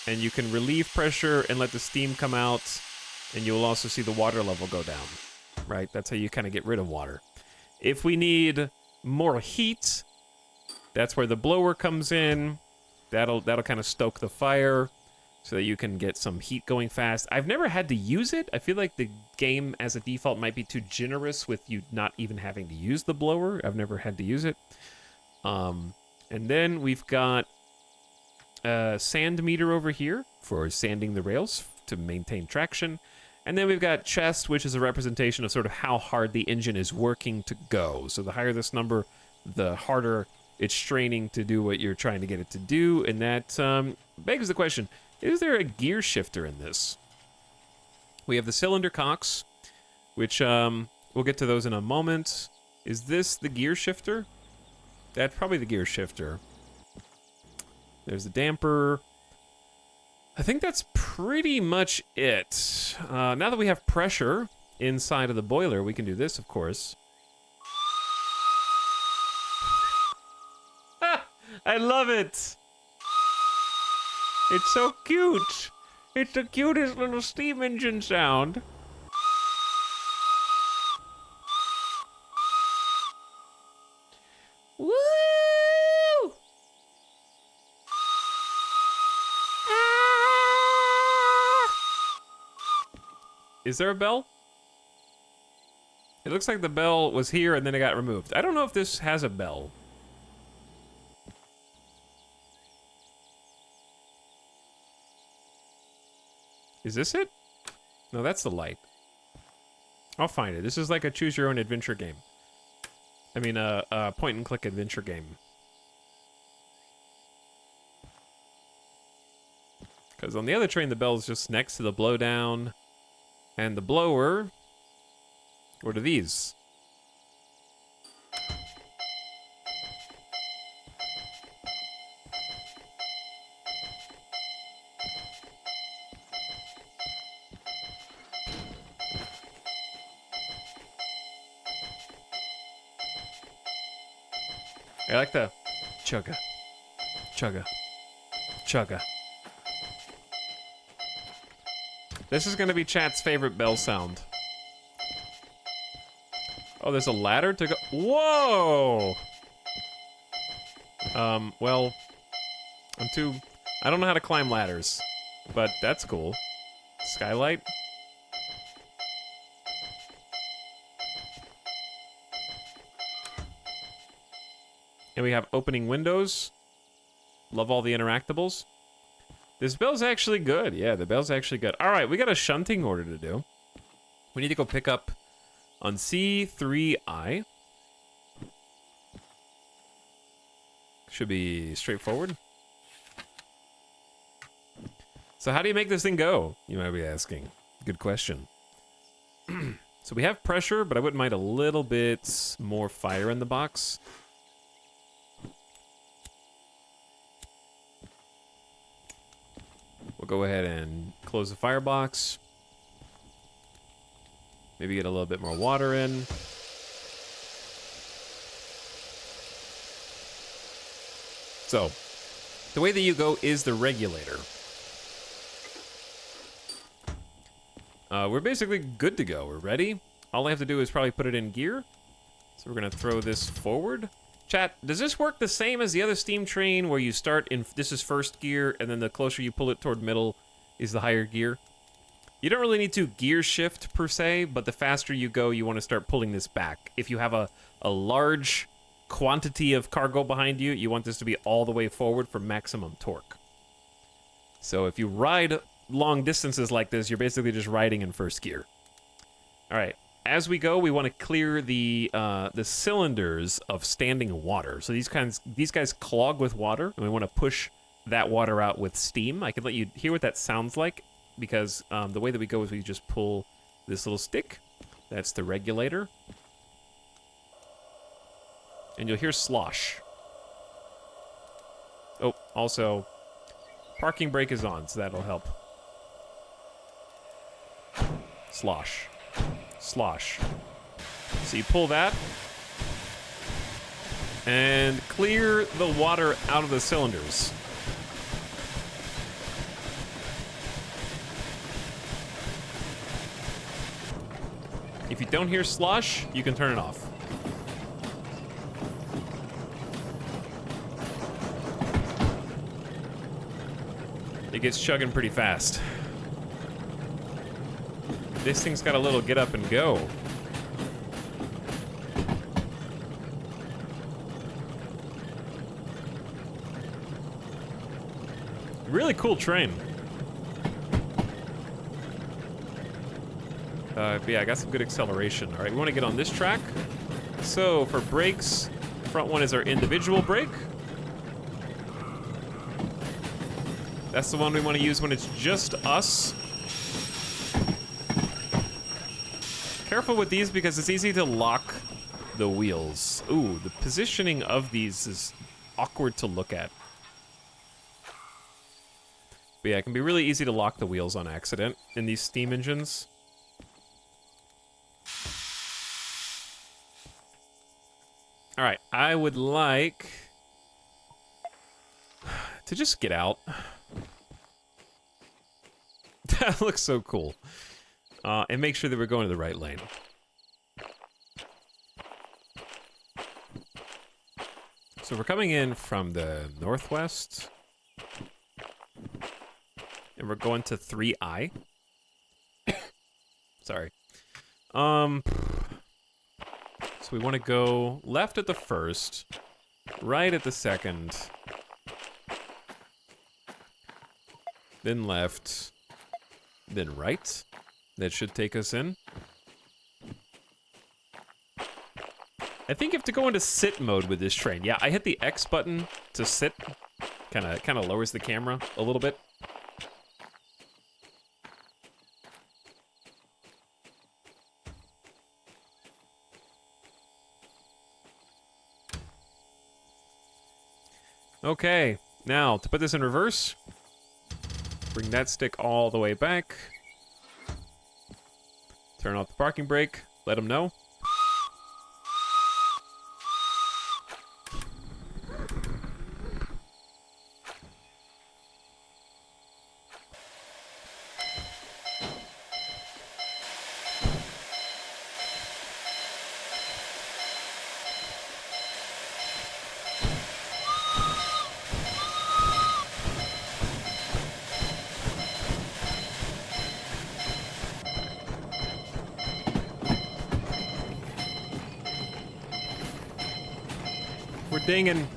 And you can relieve pressure and let the steam come out, and you'll also see the water level go down, right? That's how you kind of get rid of water. If we need more heat, that's where the blower comes in. That'll kind of stoke the fire so that you can get some heat going fast. I've never had to use it. I feel like the game as a default might be too generous with you not even having to use the blower. I've never had to use it. And then we've got a sand meter over here for sanding the rails to maintain traction. And then we've got chest, which is a representation of sort of how hard the engine is working to go. So the higher this number, the harder it's straining to do what you're trying to get it to do. And that begs the question, is there a gear shifter in this? We have the cylinder cocks, which we'll get to those in a moment. Is this the gear shifter? That's probably the gear shifter. There's the damper. I think that's pretty much it. Now that we have pressure inside of the boiler, we can do this, of course. I love it. It's so cute. It's the cutest little steam engine sound. Woo! Is there a bell? It looks like the bell was here and then it got removed. I don't know if this has a bell. Is this it? No, that's the light. I'll find it. This is like a choose-your-own adventure game. I mean, a point-and-click adventure game. Because on the other train, the bell's just next to the blowdown. And the blower... What are these? I like the chugga, chugga, chugga. This is gonna be chat's favorite bell sound. Oh, there's a ladder to go. Whoa! Well, I don't know how to climb ladders, but that's cool. Skylight. And we have opening windows. Love all the interactables. This bell's actually good. Yeah, the bell's actually good. All right, we got a shunting order to do. We need to go pick up on C3I. Should be straightforward. So how do you make this thing go? You might be asking. Good question. So we have pressure, but I wouldn't mind a little bit more fire in the box. We'll go ahead and close the firebox. Maybe get a little bit more water in. So, the way that you go is the regulator. We're basically good to go. We're ready. All I have to do is probably put it in gear. So we're gonna throw this forward. Chat, does this work the same as the other steam train where you start in, this is first gear, and then the closer you pull it toward middle is the higher gear? You don't really need to gear shift per se, but the faster you go, you want to start pulling this back. If you have a large quantity of cargo behind you, you want this to be all the way forward for maximum torque. So if you ride long distances like this, you're basically just riding in first gear. All right. As we go, we want to clear the cylinders of standing water. So these guys clog with water, and we want to push that water out with steam. I can let you hear what that sounds like, because the way that we go is we just pull this little stick. That's the regulator. And you'll hear slosh. Oh, also, parking brake is on, so that'll help. Slosh. Slosh. So you pull that, and clear the water out of the cylinders. If you don't hear slosh, you can turn it off. It gets chugging pretty fast. This thing's got a little get up and go. Really cool train. But yeah, I got some good acceleration. All right, we want to get on this track. So for brakes, front one is our individual brake. That's the one we want to use when it's just us. Careful with these because it's easy to lock the wheels. Ooh, the positioning of these is awkward to look at. But yeah, it can be really easy to lock the wheels on accident in these steam engines. All right, I would like to just get out. That looks so cool. And make sure that we're going to the right lane. So we're coming in from the northwest. And we're going to 3I. Sorry. So we want to go left at the first, right at the second, then left, then right. That should take us in. I think you have to go into sit mode with this train. Yeah, I hit the X button to sit. Kind of lowers the camera a little bit. Okay, now to put this in reverse, bring that stick all the way back. Turn off the parking brake, let them know. We're dinging.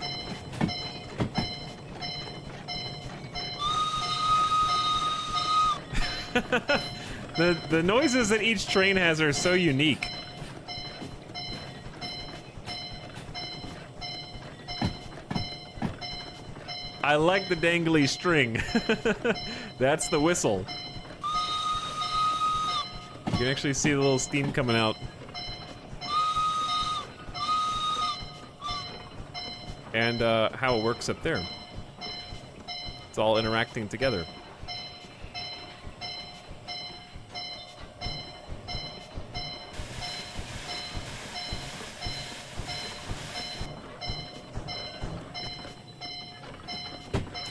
The noises that each train has are so unique. I like the dangly string. That's the whistle. You can actually see the little steam coming out. And how it works up there. It's all interacting together.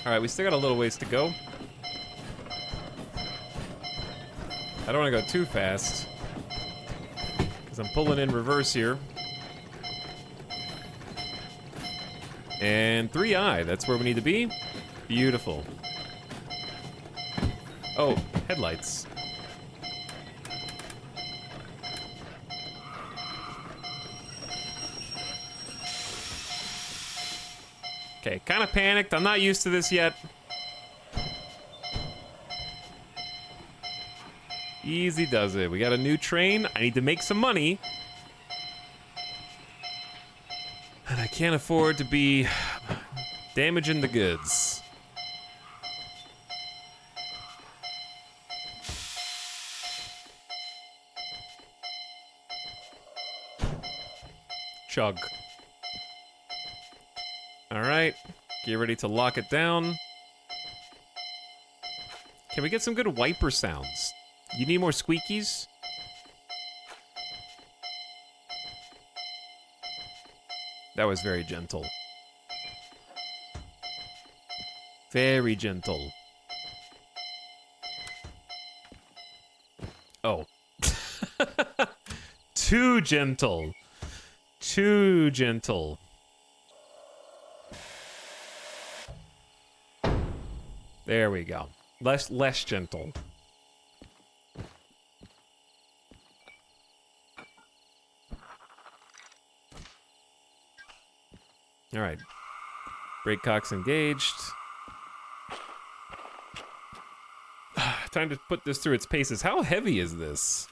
All right, we still got a little ways to go. I don't want to go too fast because I'm pulling in reverse here. And 3I, that's where we need to be. Beautiful. Oh, headlights. Okay, kind of panicked. I'm not used to this yet. Easy does it. We got a new train. I need to make some money. And I can't afford to be damaging the goods. Chug. All right, get ready to lock it down. Can we get some good wiper sounds? You need more squeakies? That was very gentle. Very gentle. Oh. Too gentle. Too gentle. There we go. Less gentle. All right. Brake cocks engaged. Time to put this through its paces. How heavy is this?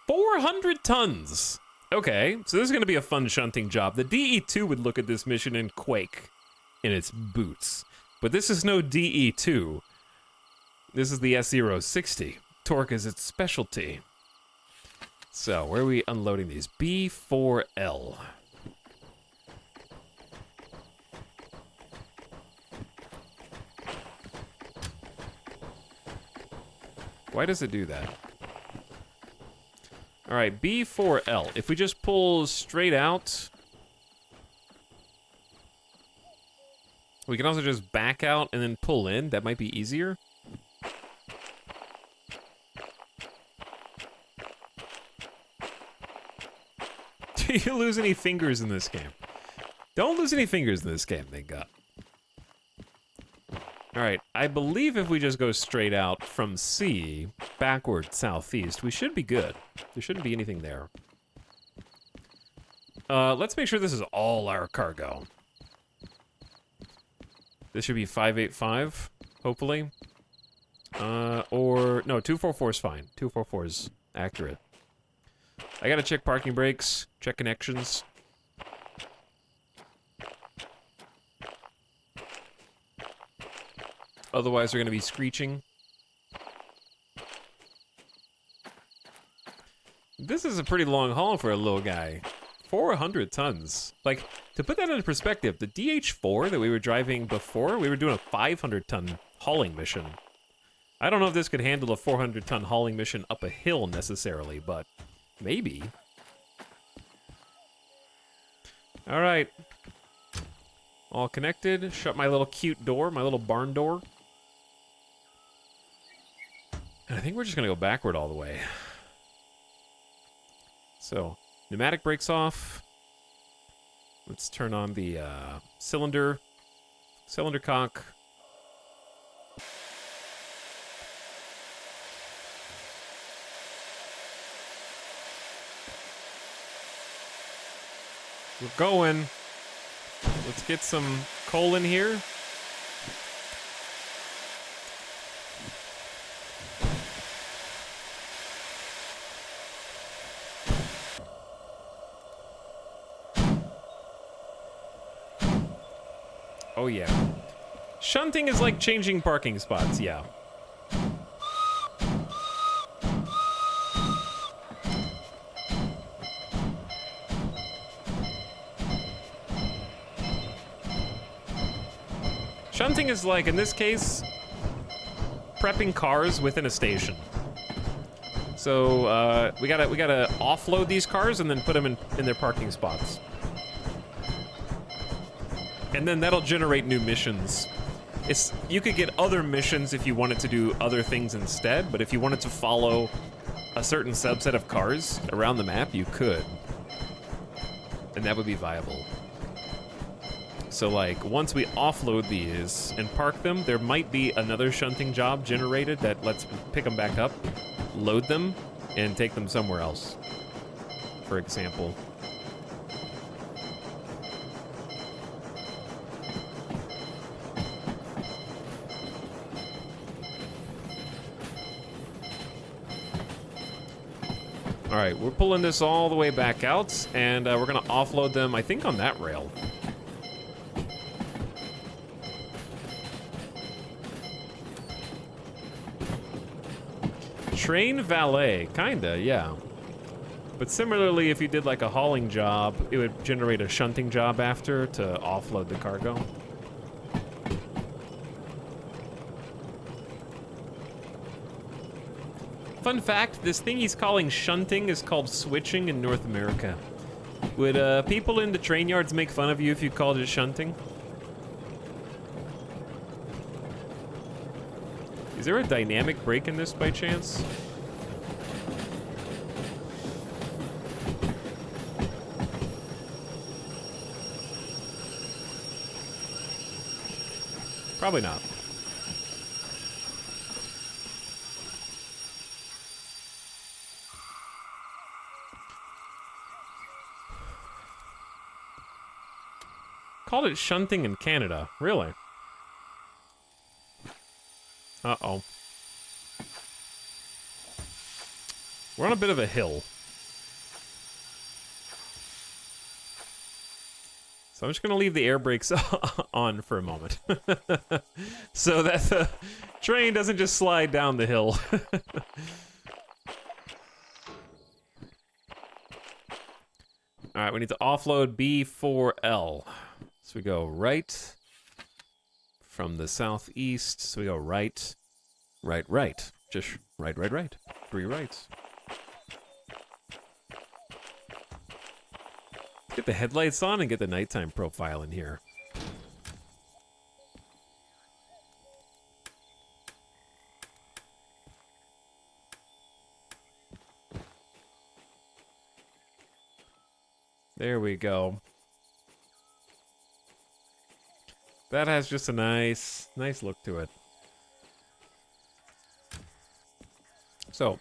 400 tons. Okay, so this is going to be a fun shunting job. The DE2 would look at this mission and quake in its boots. But this is no DE2. This is the S060. Torque is its specialty. So, where are we unloading these? B4L. Why does it do that? All right, B4L. If we just pull straight out, we can also just back out and then pull in. That might be easier. Do you lose any fingers in this game? Don't lose any fingers in this game, thank God. All right, I believe if we just go straight out from C, backward southeast, we should be good. There shouldn't be anything there. Let's make sure this is all our cargo. This should be 585, hopefully. Or, no, 244 is fine. 244 is accurate. I gotta check parking brakes, check connections. Otherwise, they're gonna be screeching. This is a pretty long haul for a little guy. 400 tons. Like, to put that into perspective, the DH4 that we were driving before, we were doing a 500-ton hauling mission. I don't know if this could handle a 400-ton hauling mission up a hill necessarily, but maybe. All right. All connected. Shut my little cute door, my little barn door. And I think we're just gonna go backward all the way. So, pneumatic brakes off. Let's turn on the cylinder cock. We're going. Let's get some coal in here. Oh yeah. Shunting is like changing parking spots, yeah. Shunting is like, in this case, prepping cars within a station. So, we gotta offload these cars and then put them in their parking spots. And then that'll generate new missions. You could get other missions if you wanted to do other things instead, but if you wanted to follow a certain subset of cars around the map, you could. And that would be viable. So like, once we offload these and park them, there might be another shunting job generated that lets pick them back up, load them, and take them somewhere else, for example. All right, we're pulling this all the way back out, and we're gonna offload them, I think, on that rail. Train valet, kinda, yeah. But similarly, if you did like a hauling job, it would generate a shunting job after to offload the cargo. Fun fact, this thing he's calling shunting is called switching in North America. Would people in the train yards make fun of you if you called it shunting? Is there a dynamic brake in this by chance? Probably not. Called it shunting in Canada. Really? Uh-oh. We're on a bit of a hill. So I'm just gonna leave the air brakes on for a moment. So that the train doesn't just slide down the hill. Alright, we need to offload B4L. So we go right from the southeast. So we go right, right, right. Just right, right, right. 3 rights. Get the headlights on and get the nighttime profile in here. There we go. That has just a nice look to it. So,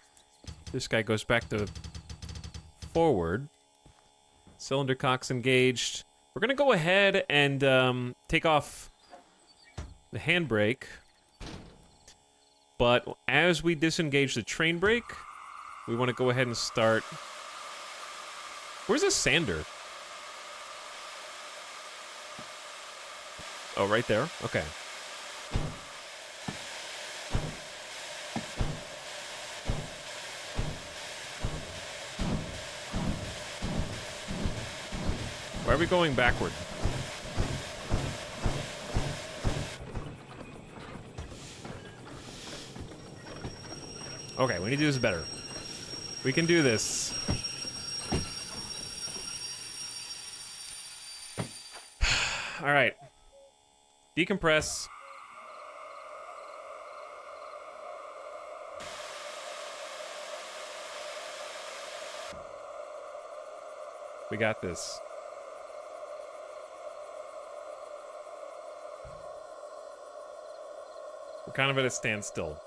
this guy goes back to forward. Cylinder cocks engaged. We're gonna go ahead and take off the handbrake. But as we disengage the train brake, we want to go ahead and start. Where's the sander? Oh, right there? Okay. Why are we going backward? Okay, we need to do this better. We can do this. All right. Decompress. We got this. We're kind of at a standstill.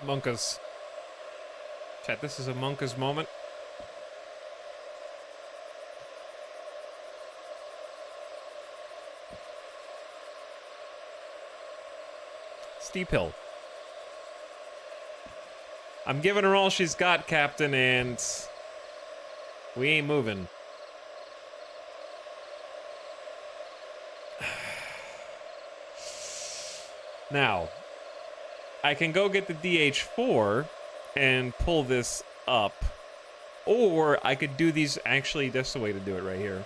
Monkas. Chat, this is a Monkas moment. Steep hill. I'm giving her all she's got, Captain, and we ain't moving. Now, I can go get the DH4 and pull this up, or I could do these. Actually, that's the way to do it right here.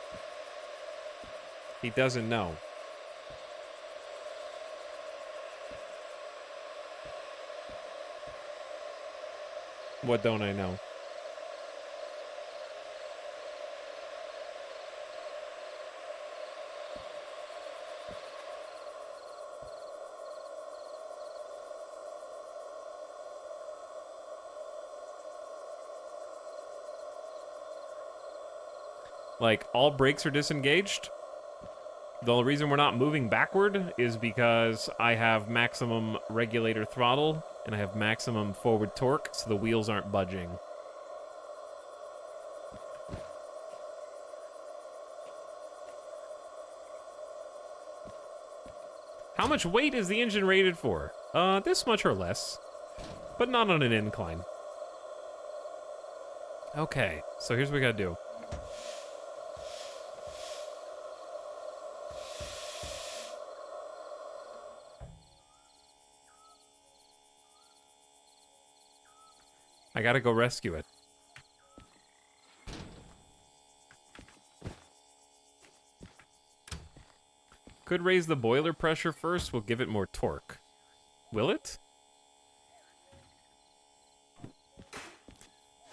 He doesn't know. What don't I know? Like, all brakes are disengaged. The reason we're not moving backward is because I have maximum regulator throttle and I have maximum forward torque, so the wheels aren't budging. How much weight is the engine rated for? This much or less, but not on an incline. Okay, so here's what we gotta do. I gotta go rescue it. Could raise the boiler pressure first, we'll give it more torque. Will it?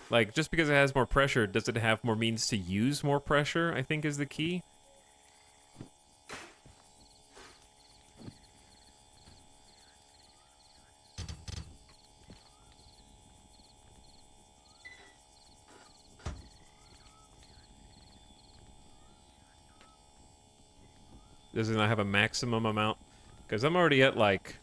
Like, just because it has more pressure, does it have more means to use more pressure, I think is the key. Does it not have a maximum amount? Because I'm already at, like...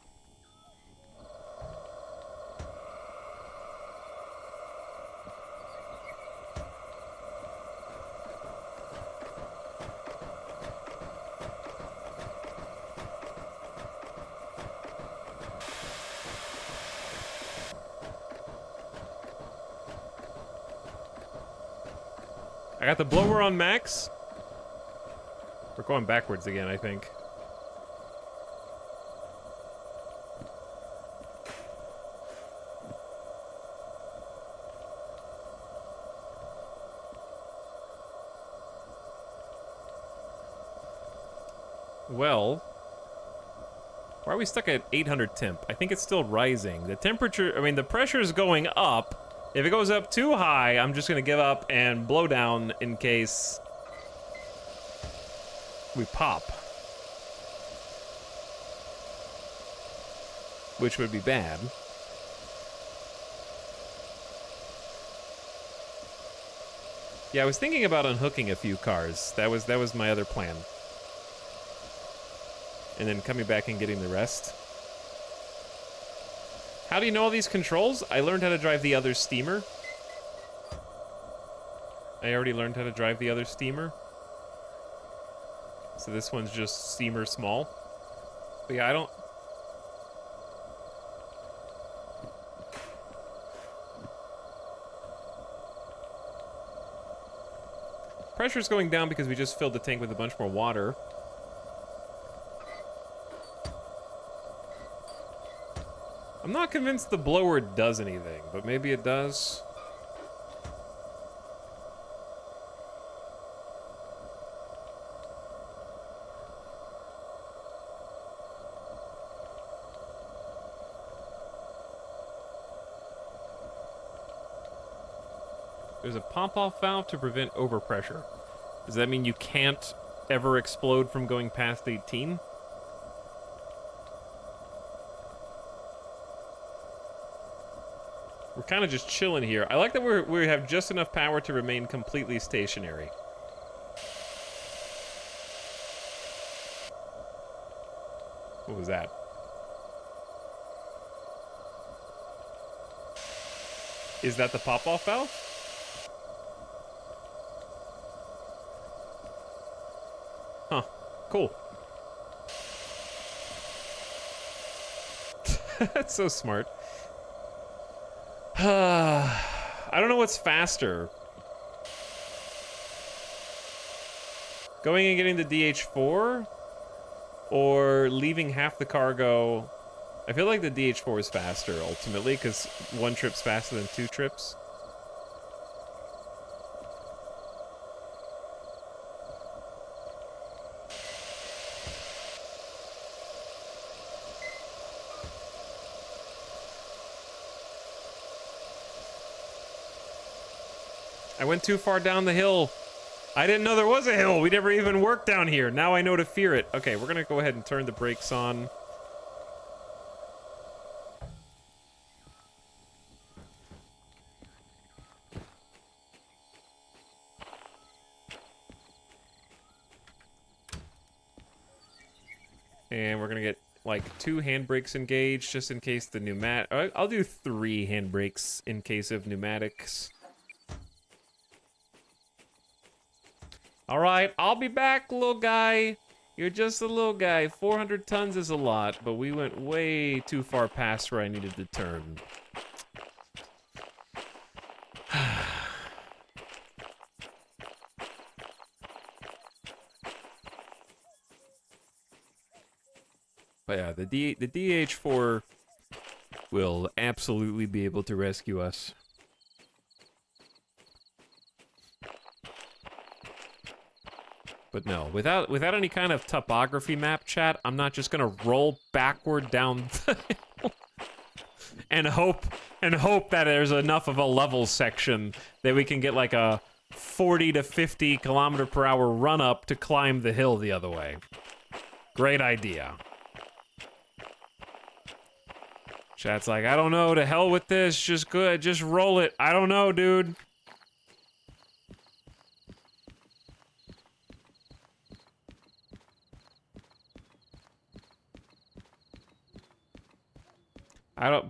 I got the blower on max. We're going backwards again, I think. Well, why are we stuck at 800 temp? I think it's still rising. The temperature, I mean, the pressure is going up. If it goes up too high, I'm just gonna give up and blow down in case we pop. Which would be bad. Yeah, I was thinking about unhooking a few cars. That was my other plan. And then coming back and getting the rest. How do you know all these controls? I learned how to drive the other steamer. I already learned how to drive the other steamer. So this one's just steamer small. But yeah, I don't... Pressure's going down because we just filled the tank with a bunch more water. I'm not convinced the blower does anything, but maybe it does. There's a pop-off valve to prevent overpressure. Does that mean you can't ever explode from going past 18? We're kind of just chilling here. I like that we have just enough power to remain completely stationary. What was that? Is that the pop-off valve? Huh. Cool. That's so smart. I don't know what's faster. Going and getting the DH4? Or leaving half the cargo? I feel like the DH4 is faster, ultimately, because one trip's faster than two trips. I went too far down the hill. I didn't know there was a hill. We never even worked down here. Now I know to fear it. Okay, we're gonna go ahead and turn the brakes on. And we're gonna get like 2 handbrakes engaged just in case the pneumatic... I'll do 3 handbrakes in case of pneumatics. All right, I'll be back, little guy. You're just a little guy. 400 tons is a lot, but we went way too far past where I needed to turn. But yeah, the DH4 will absolutely be able to rescue us. But no, without any kind of topography map, chat, I'm not just gonna roll backward down the hill and hope that there's enough of a level section that we can get like a 40 to 50 kilometer per hour run up to climb the hill the other way. Great idea. Chat's like, I don't know, to hell with this, just good, just roll it. I don't know, dude.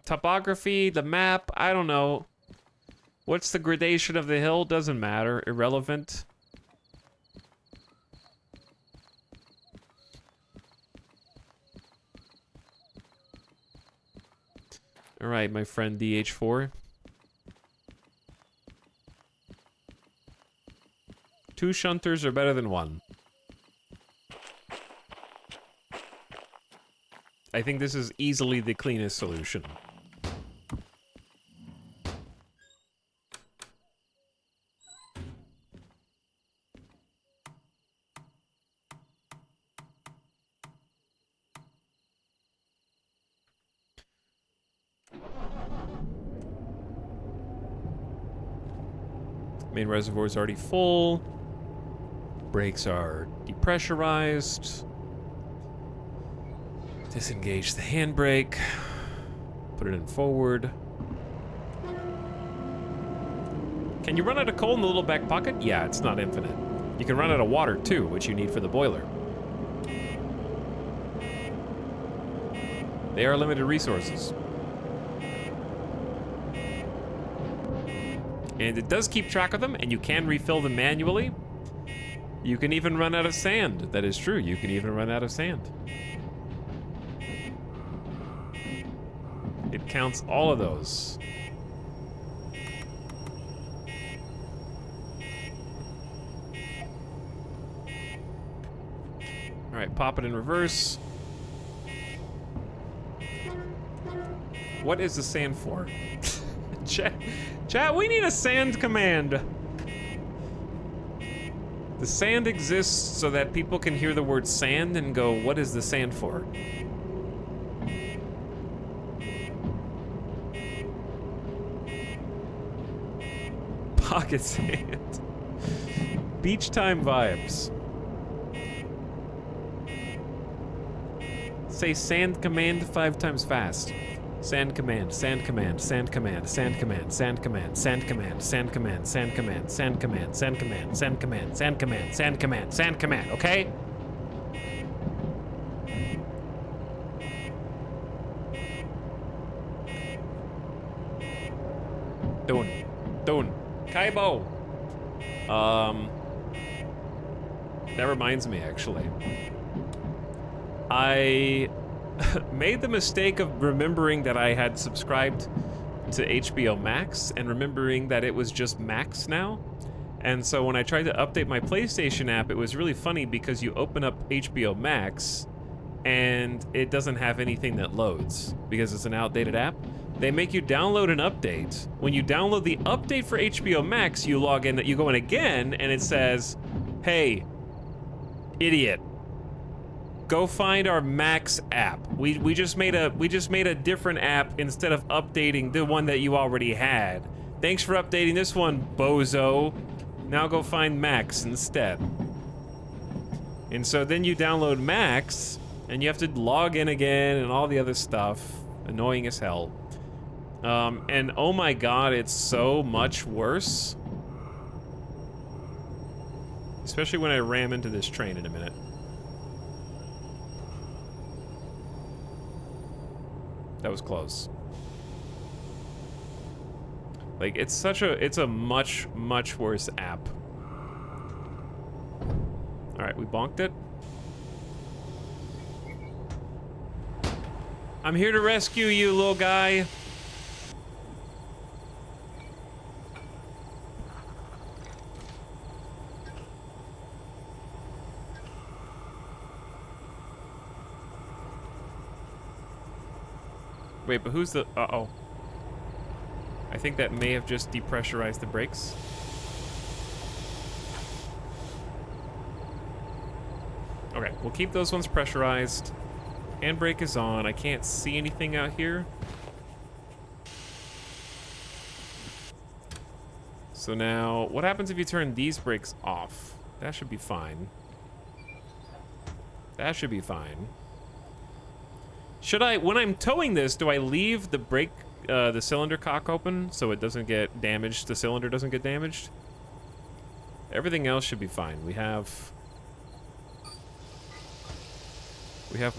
Topography, the map, I don't know. What's the gradation of the hill? Doesn't matter, irrelevant. All right, my friend DH4. 2 shunters are better than 1. I think this is easily the cleanest solution. Main reservoir is already full. Brakes are depressurized. Disengage the handbrake. Put it in forward. Can you run out of coal in the little back pocket? Yeah, it's not infinite. You can run out of water too, which you need for the boiler. They are limited resources. And it does keep track of them, and you can refill them manually. You can even run out of sand. That is true, you can even run out of sand. It counts all of those. All right, pop it in reverse. What is the sand for? Chat, we need a sand command. The sand exists so that people can hear the word sand and go, what is the sand for? Pocket sand. Beach time vibes. Say sand command 5 times fast. Sand command, sand command, sand command, sand command, sand command, sand command, sand command, sand command, sand command, sand command, sand command, sand command, sand command, sand command, okay? Done. Kaibo. That reminds me, actually. I made the mistake of remembering that I had subscribed to HBO Max and remembering that it was just Max now. And so when I tried to update my PlayStation app, it was really funny because you open up HBO Max and it doesn't have anything that loads because it's an outdated app. They make you download an update. When you download the update for HBO Max, you log in, you go in again, and it says, hey, idiot, go find our Max app. We just made a different app instead of updating the one that you already had. Thanks for updating this one, bozo. Now go find Max instead. And so then you download Max, and you have to log in again and all the other stuff. Annoying as hell. And oh my god, it's so much worse. Especially when I ram into this train in a minute. That was close. Like, it's a much, much worse app. Alright, we bonked it. I'm here to rescue you, little guy. Wait, but who's the... Uh-oh. I think that may have just depressurized the brakes. Okay, we'll keep those ones pressurized. Handbrake is on. I can't see anything out here. So now, what happens if you turn these brakes off? That should be fine. That should be fine. Should I, when I'm towing this, do I leave the brake, the cylinder cock open so it doesn't get damaged, the cylinder doesn't get damaged? Everything else should be fine. We have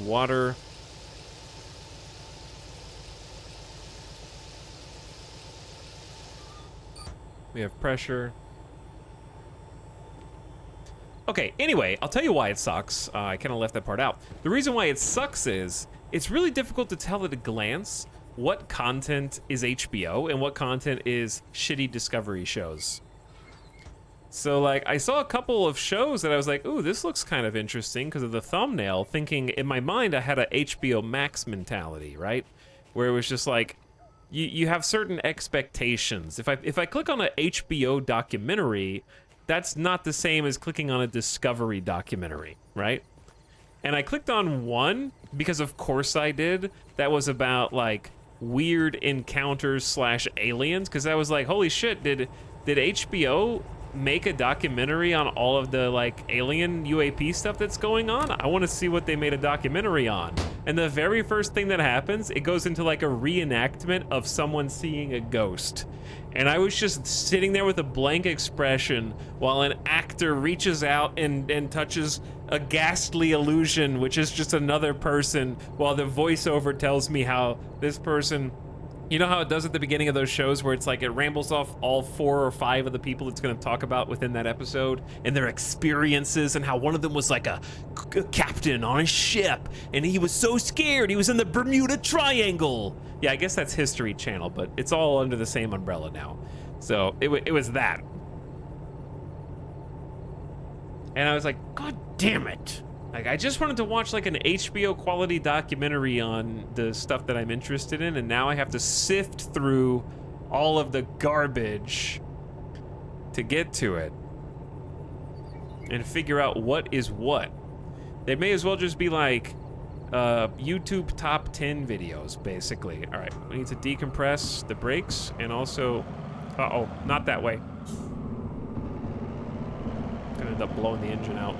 water. We have pressure. Okay, anyway, I'll tell you why it sucks. I kind of left that part out. The reason why it sucks is it's really difficult to tell at a glance what content is HBO and what content is shitty Discovery shows. So, like, I saw a couple of shows that I was like, ooh, this looks kind of interesting because of the thumbnail, thinking in my mind I had a HBO Max mentality, right? Where it was just like, you have certain expectations. If I click on a HBO documentary, that's not the same as clicking on a Discovery documentary, right? And I clicked on one because of course I did. That was about like weird encounters / aliens, because I was like, holy shit, did HBO make a documentary on all of the like alien UAP stuff that's going on? I want to see what they made a documentary on. And the very first thing that happens, it goes into like a reenactment of someone seeing a ghost. And I was just sitting there with a blank expression while an actor reaches out and touches a ghastly illusion, which is just another person, while the voiceover tells me how this person, you know how it does at the beginning of those shows where it's like it rambles off all 4 or 5 of the people it's going to talk about within that episode and their experiences, and how one of them was like a captain on a ship and he was so scared he was in the Bermuda Triangle. Yeah, I guess that's History Channel, but it's all under the same umbrella now. So it was that. And I was like, God damn it. Like, I just wanted to watch like an HBO quality documentary on the stuff that I'm interested in, and now I have to sift through all of the garbage to get to it and figure out what is what. They may as well just be like YouTube top 10 videos, basically. All right, we need to decompress the brakes and also, uh-oh, not that way. Gonna end up blowing the engine out.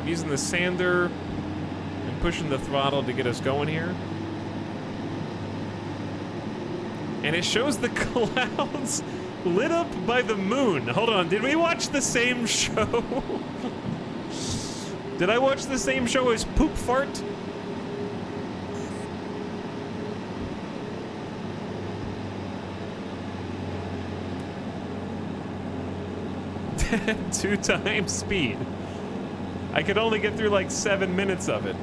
Using the sander and pushing the throttle to get us going here. And it shows the clouds lit up by the moon. Hold on, did we watch the same show? Did I watch the same show as Poop Fart? Two times speed. I could only get through like 7 minutes of it.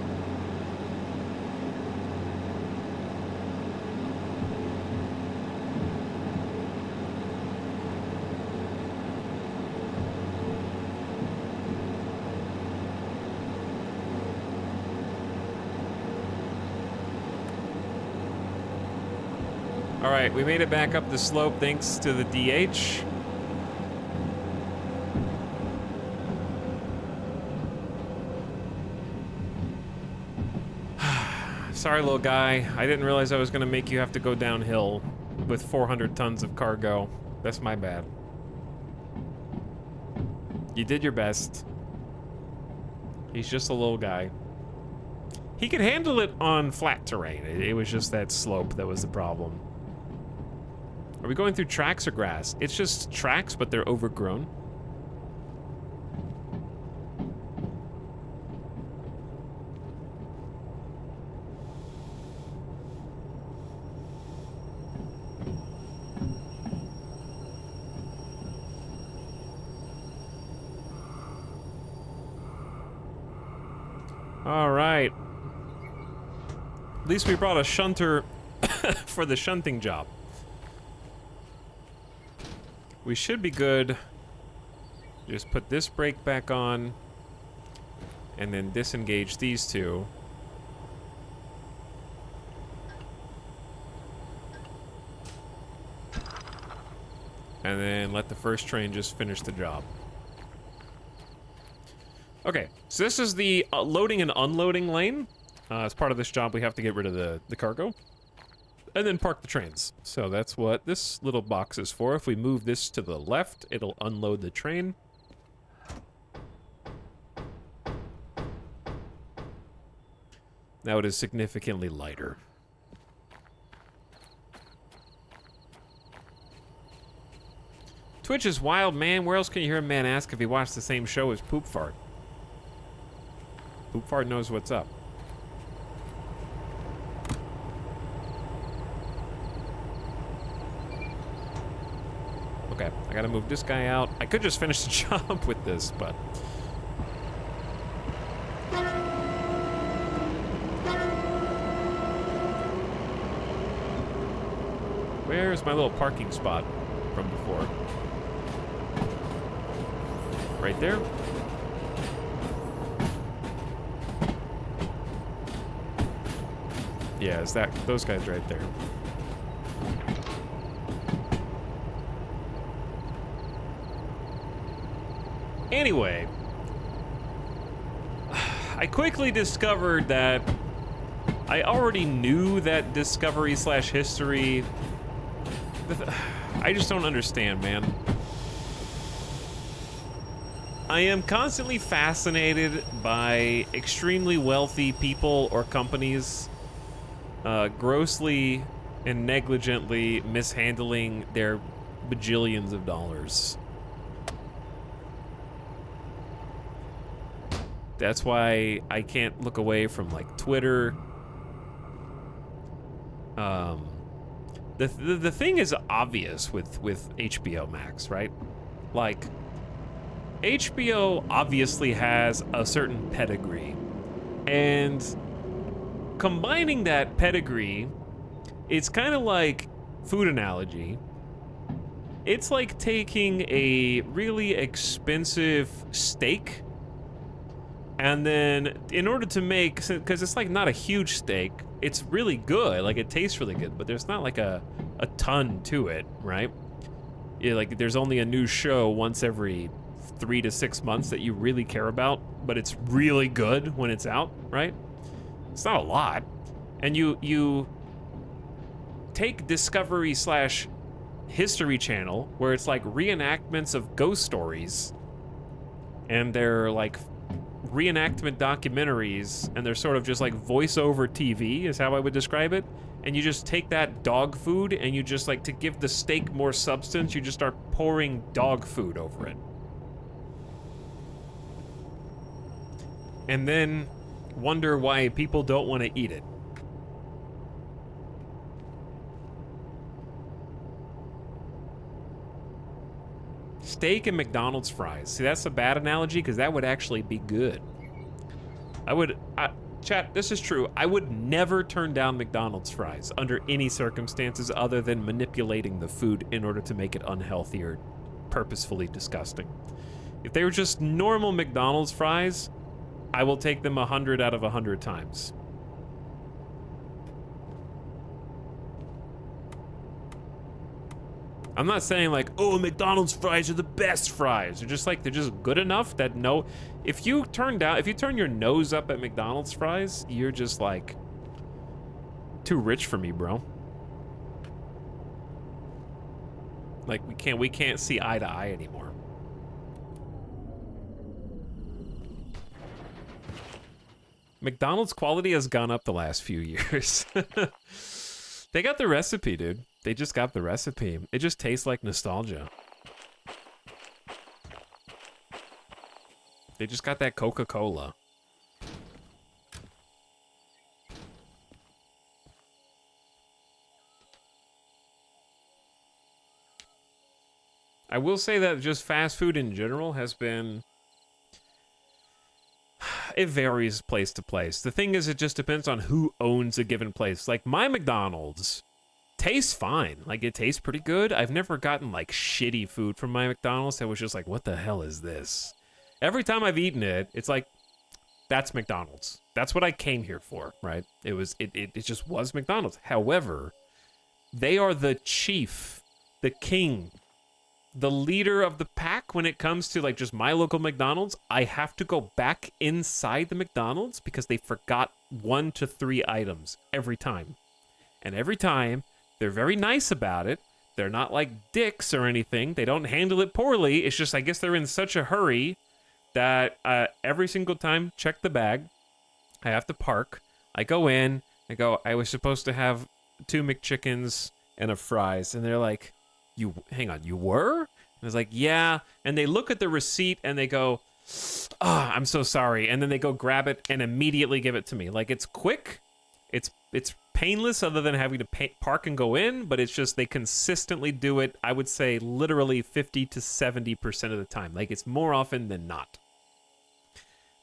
All right, we made it back up the slope thanks to the DH. Sorry, little guy. I didn't realize I was gonna make you have to go downhill with 400 tons of cargo. That's my bad. You did your best. He's just a little guy. He could handle it on flat terrain. It was just that slope that was the problem. Are we going through tracks or grass? It's just tracks, but they're overgrown. All right. At least we brought a shunter for the shunting job. We should be good. Just put this brake back on and then disengage these two. and then let the first train just finish the job. Okay, so this is the loading and unloading lane. As part of this job, we have to get rid of the cargo. And then park the trains. So that's what this little box is for. If we move this to the left, it'll unload the train. Now it is significantly lighter. Twitch is wild, man. Where else can you hear a man ask if he watched the same show as Poop Fart? Poop Fart knows what's up. Okay, I gotta move this guy out. I could just finish the job with this, but... Where's my little parking spot from before? Right there. Yeah, is that those guys right there? Anyway, I quickly discovered that I already knew that discovery/history. I just don't understand, man. I am constantly fascinated by extremely wealthy people or companies grossly and negligently mishandling their bajillions of dollars. That's why I can't look away from, like, Twitter. The thing is obvious with HBO Max, right? Like, HBO obviously has a certain pedigree, and combining that pedigree, it's kind of like food analogy. It's like taking a really expensive steak, and then in order to make, because it's like not a huge steak, it's really good, like it tastes really good, but there's not like a ton to it, right? Yeah, like there's only a new show once every 3 to 6 months that you really care about, but it's really good when it's out, right? It's not a lot. And you take Discovery/History Channel, where it's like reenactments of ghost stories, and they're like reenactment documentaries, and they're sort of just like voiceover TV is how I would describe it. And you just take that dog food and you just, like, to give the steak more substance, you just start pouring dog food over it. And then wonder why people don't want to eat it. Steak and McDonald's fries. See, that's a bad analogy because that would actually be good. Chat, this is true. I would never turn down McDonald's fries under any circumstances other than manipulating the food in order to make it unhealthy or purposefully disgusting. If they were just normal McDonald's fries, I will take them 100 out of 100 times. I'm not saying like, oh, McDonald's fries are the best fries. They're just like, they're just good enough that no, if you turn your nose up at McDonald's fries, you're just like too rich for me, bro. Like we can't see eye to eye anymore. McDonald's quality has gone up the last few years. They got the recipe, dude. They just got the recipe. It just tastes like nostalgia. They just got that Coca-Cola. I will say that just fast food in general has been... It varies place to place. The thing is, it just depends on who owns a given place. Like, my McDonald's tastes fine. Like, it tastes pretty good. I've never gotten, like, shitty food from my McDonald's that was just like, what the hell is this? Every time I've eaten it, it's like, that's McDonald's. That's what I came here for, right? It just was McDonald's. However, they are the chief, the king the leader of the pack when it comes to like just my local McDonald's. I have to go back inside the McDonald's because they forgot 1 to 3 items every time. And every time, they're very nice about it. They're not like dicks or anything. They don't handle it poorly. It's just, I guess they're in such a hurry that every single time, check the bag. I have to park. I go in. I go, I was supposed to have 2 McChickens and a fries. And they're like, hang on, you were? And I was like, yeah. And they look at the receipt and they go, I'm so sorry. And then they go grab it and immediately give it to me. Like, it's quick. It's painless other than having to park and go in, but it's just they consistently do it, I would say, literally 50 to 70% of the time. Like, it's more often than not.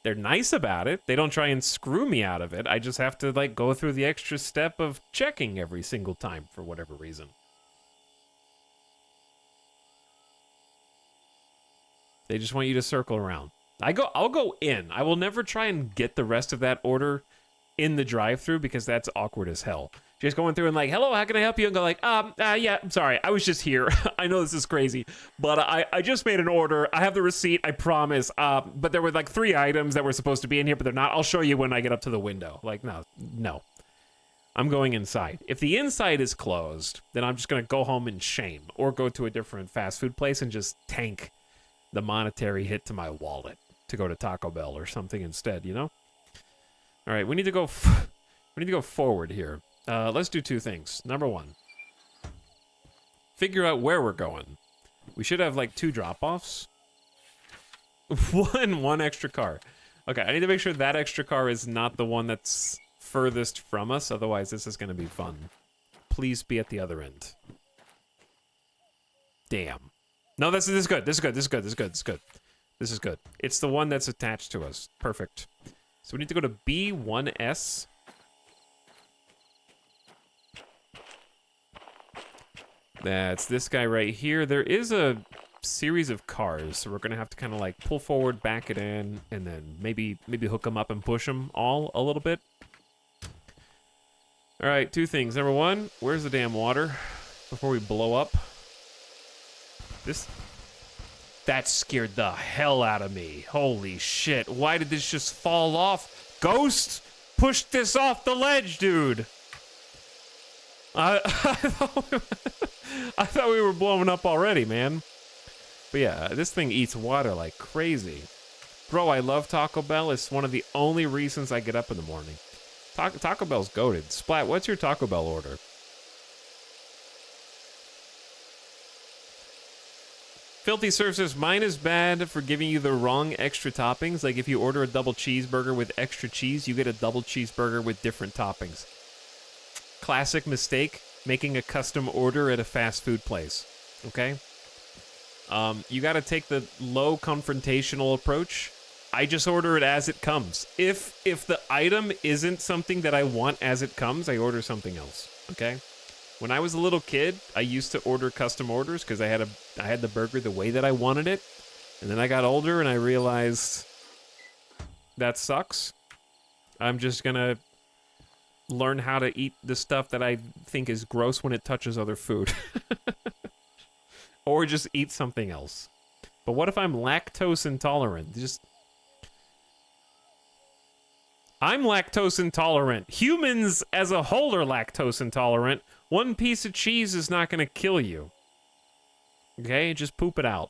They're nice about it. They don't try and screw me out of it. I just have to, like, go through the extra step of checking every single time for whatever reason. They just want you to circle around. I'll go in. I will never try and get the rest of that order in the drive-thru because that's awkward as hell. Just going through and like, hello, how can I help you? And go like, yeah, I'm sorry, I was just here. I know this is crazy, but I just made an order. I have the receipt, I promise. But there were like 3 items that were supposed to be in here, but they're not. I'll show you when I get up to the window. Like, no. I'm going inside. If the inside is closed, then I'm just gonna go home in shame or go to a different fast food place and just tank the monetary hit to my wallet to go to Taco Bell or something instead, you know? All right, we need to go forward here. Let's do 2 things. Number 1, figure out where we're going. We should have like 2 drop-offs. One extra car. Okay, I need to make sure that extra car is not the one that's furthest from us. Otherwise, this is going to be fun. Please be at the other end. Damn. No, this is good. This is good. This is good. This is good. This is good. This is good. It's the one that's attached to us. Perfect. So we need to go to B1S. That's this guy right here. There is a series of cars, so we're gonna have to kind of like pull forward, back it in, and then maybe hook them up and push them all a little bit. All right, 2 things. Number 1, where's the damn water before we blow up? That scared the hell out of me. Holy shit. Why did this just fall off? Ghost, push this off the ledge, dude. I thought we were blowing up already, man. But yeah, this thing eats water like crazy. Bro, I love Taco Bell. It's one of the only reasons I get up in the morning. Taco Bell's goated. Splat, what's your Taco Bell order? Filthy Surf says, mine is bad for giving you the wrong extra toppings. Like if you order a double cheeseburger with extra cheese, you get a double cheeseburger with different toppings. Classic mistake, making a custom order at a fast food place. Okay? You gotta take the low confrontational approach. I just order it as it comes. If the item isn't something that I want as it comes, I order something else. Okay? When I was a little kid, I used to order custom orders because I had the burger the way that I wanted it. And then I got older and I realized that sucks. I'm just gonna learn how to eat the stuff that I think is gross when it touches other food. Or just eat something else. But what if I'm lactose intolerant? I'm lactose intolerant. Humans as a whole are lactose intolerant. 1 piece of cheese is not going to kill you. Okay? Just poop it out.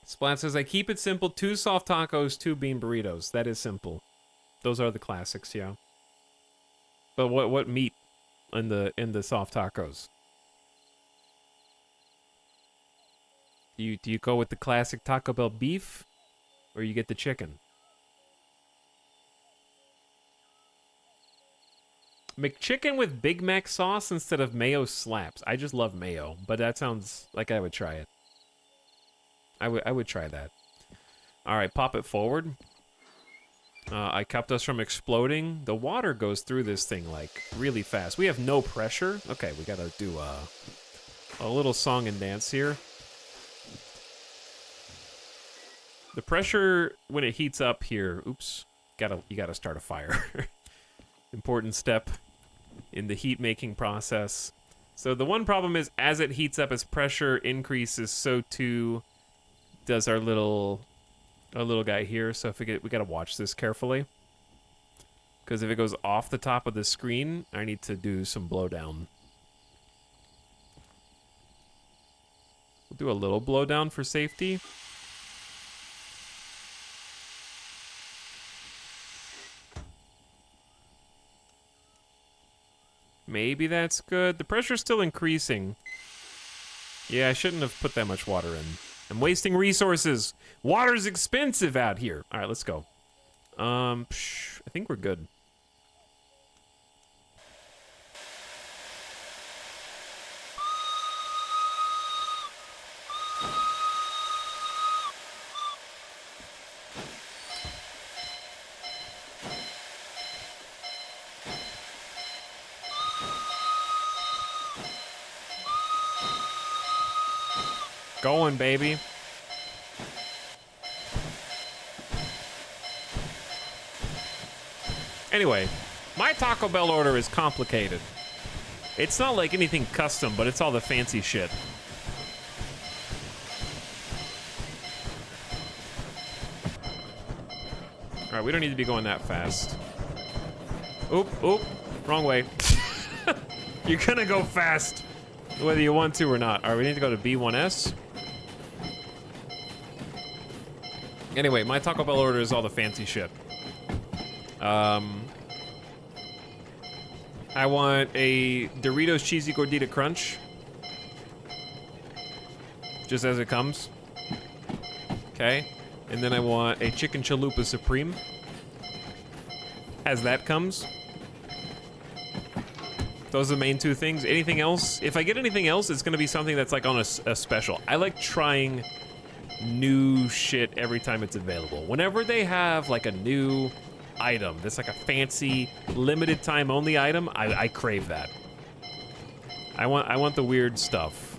Splat says, I keep it simple. 2 soft tacos, 2 bean burritos. That is simple. Those are the classics, yeah. But what meat in the soft tacos? Do you go with the classic Taco Bell beef? Or you get the chicken? McChicken with Big Mac sauce instead of mayo slaps. I just love mayo, but that sounds like I would try it. I would try that. All right, pop it forward. I kept us from exploding. The water goes through this thing like really fast. We have no pressure. Okay, we gotta do a little song and dance here. The pressure when it heats up here. Oops, you gotta start a fire. Important step in the heat making process. So the one problem is, as it heats up, as pressure increases, so too does our little guy here. So if we gotta watch this carefully, because if it goes off the top of the screen, I need to do some blowdown. We'll do a little blowdown for safety. Maybe that's good. The pressure's still increasing. Yeah, I shouldn't have put that much water in. I'm wasting resources. Water's expensive out here. All right, let's go. I think we're good. Going, baby. Anyway, my Taco Bell order is complicated. It's not like anything custom, but it's all the fancy shit. All right, we don't need to be going that fast. Oop, wrong way. You're gonna go fast, whether you want to or not. All right, we need to go to B1S. Anyway, my Taco Bell order is all the fancy shit. I want a Doritos Cheesy Gordita Crunch. Just as it comes. Okay. And then I want a Chicken Chalupa Supreme. As that comes. Those are the main two things. Anything else? If I get anything else, it's gonna be something that's like on a special. I like trying new shit every time it's available. Whenever they have like a new item that's like a fancy limited time only item, I crave that. I want the weird stuff.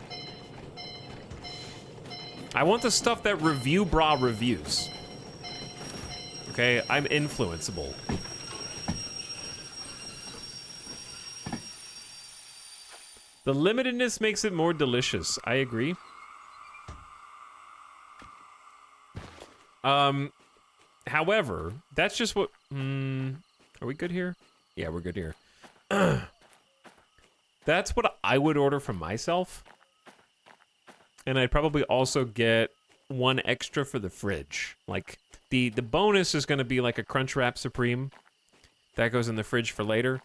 I want the stuff that Review Bra reviews. Okay, I'm influenceable. The limitedness makes it more delicious. I agree. However, that's just what... are we good here? Yeah, we're good here. That's what I would order for myself. And I'd probably also get one extra for the fridge. Like, the bonus is going to be like a Crunchwrap Supreme. That goes in the fridge for later.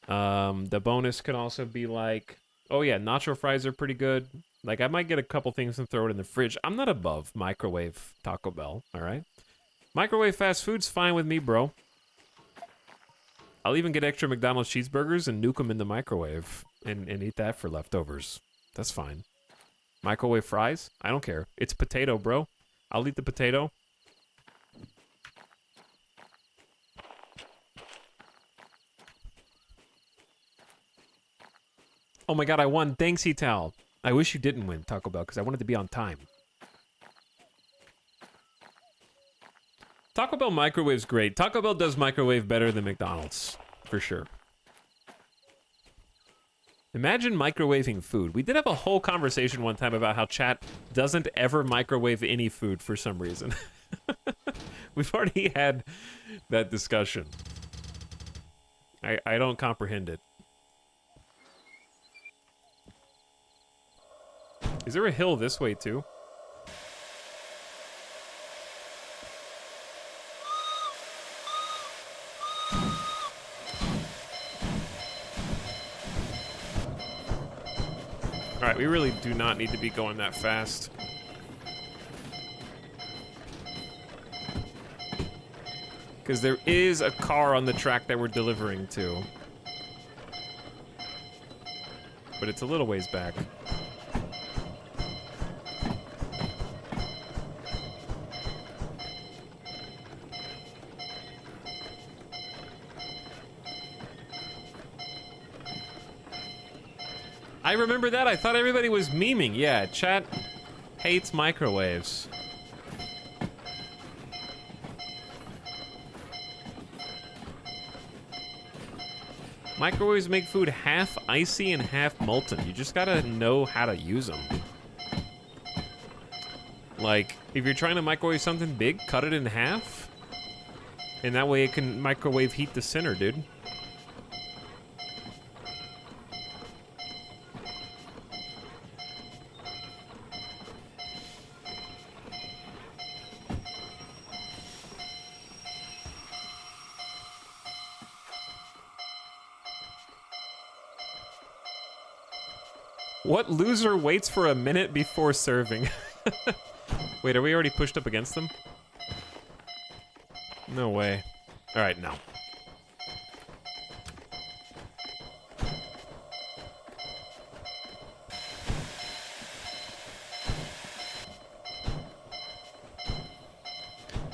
The bonus could also be like... Oh yeah, nacho fries are pretty good. Like, I might get a couple things and throw it in the fridge. I'm not above microwave Taco Bell, all right? Microwave fast food's fine with me, bro. I'll even get extra McDonald's cheeseburgers and nuke them in the microwave and eat that for leftovers. That's fine. Microwave fries? I don't care. It's potato, bro. I'll eat the potato. Oh my god, I won. Thanks, Tal. I wish you didn't win, Taco Bell, because I wanted to be on time. Taco Bell microwave's great. Taco Bell does microwave better than McDonald's, for sure. Imagine microwaving food. We did have a whole conversation one time about how chat doesn't ever microwave any food for some reason. We've already had that discussion. I don't comprehend it. Is there a hill this way, too? Alright, we really do not need to be going that fast. Because there is a car on the track that we're delivering to. But it's a little ways back. I remember that. I thought everybody was memeing. Yeah, chat hates microwaves. Microwaves make food half icy and half molten. You just gotta know how to use them. Like, if you're trying to microwave something big, cut it in half. And that way it can microwave heat the center, dude. What loser waits for a minute before serving? Wait, are we already pushed up against them? No way. All right, no.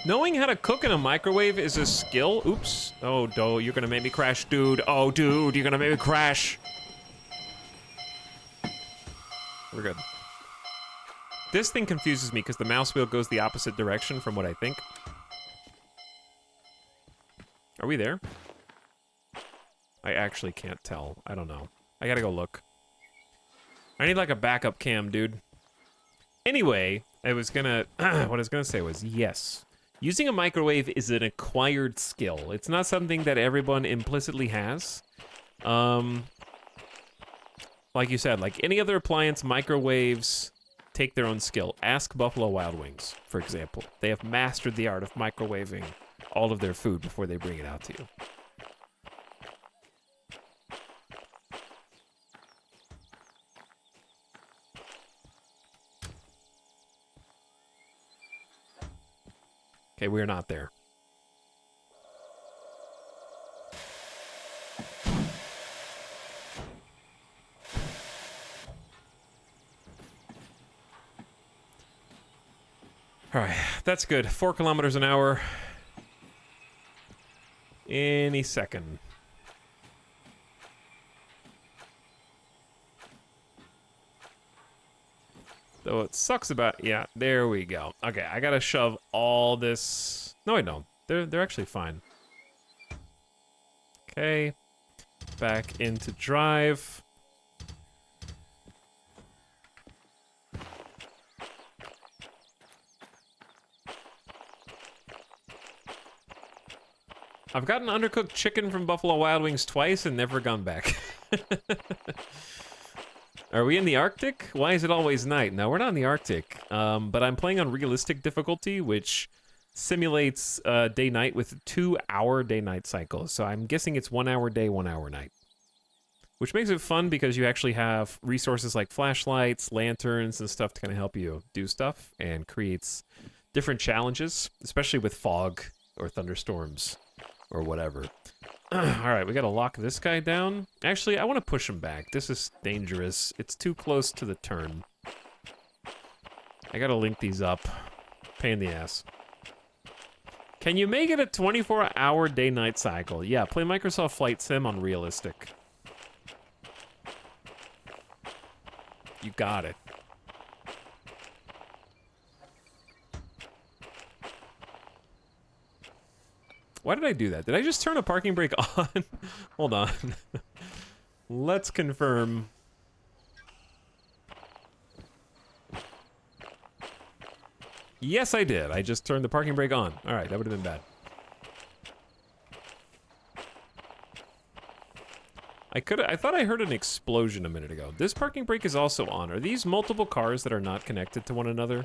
Knowing how to cook in a microwave is a skill. Oops. Oh, you're gonna make me crash, dude. Oh, dude, you're gonna make me crash. We're good. This thing confuses me because the mouse wheel goes the opposite direction from what I think. Are we there? I actually can't tell. I don't know. I gotta go look. I need like a backup cam, dude. Anyway, I was gonna... what I was gonna say was, yes. Using a microwave is an acquired skill. It's not something that everyone implicitly has. Like you said, like any other appliance, microwaves take their own skill. Ask Buffalo Wild Wings, for example. They have mastered the art of microwaving all of their food before they bring it out to you. Okay, we're not there. All right, that's good. 4 kilometers an hour. Any second. Though it sucks about... Yeah, there we go. Okay, I gotta shove all this... No, I don't. They're actually fine. Okay. Back into drive. I've gotten undercooked chicken from Buffalo Wild Wings twice and never gone back. Are we in the Arctic? Why is it always night? No, we're not in the Arctic. But I'm playing on realistic difficulty, which simulates day-night with 2-hour day-night cycles. So I'm guessing it's 1 hour day, 1 hour night. Which makes it fun because you actually have resources like flashlights, lanterns, and stuff to kind of help you do stuff, and creates different challenges, especially with fog or thunderstorms. Or whatever. Alright, we gotta lock this guy down. Actually, I want to push him back. This is dangerous. It's too close to the turn. I gotta link these up. Pain in the ass. Can you make it a 24-hour day-night cycle? Yeah, play Microsoft Flight Sim on realistic. You got it. Why did I do that? Did I just turn a parking brake on? Hold on. Let's confirm. Yes, I did. I just turned the parking brake on. All right, that would have been bad. I thought I heard an explosion a minute ago. This parking brake is also on. Are these multiple cars that are not connected to one another?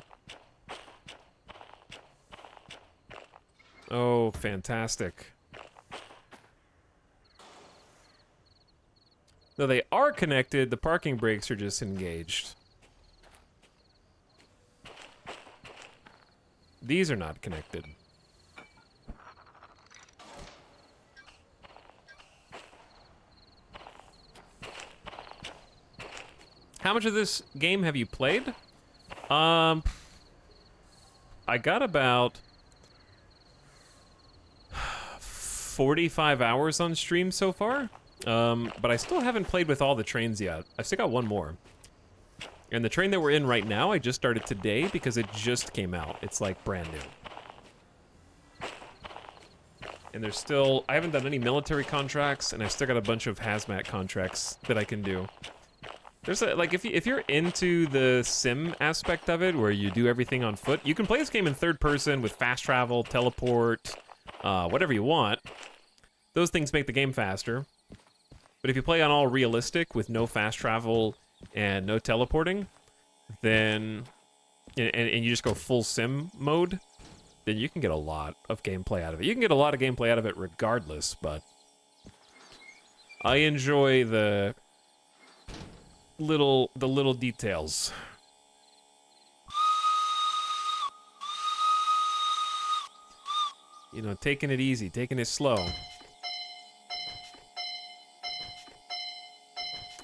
Oh, fantastic. No, they are connected. The parking brakes are just engaged. These are not connected. How much of this game have you played? I got about 45 hours on stream so far, but I still haven't played with all the trains yet. I've still got one more. And the train that we're in right now, I just started today because it just came out. It's like brand new. And there's still, I haven't done any military contracts, and I've still got a bunch of hazmat contracts that I can do. There's like, if you're into the sim aspect of it, where you do everything on foot, you can play this game in third person with fast travel, teleport, whatever you want. Those things make the game faster. But if you play on all realistic with no fast travel and no teleporting, then, and you just go full sim mode, then you can get a lot of gameplay out of it. You can get a lot of gameplay out of it regardless, but I enjoy the little details. You know, taking it easy, taking it slow.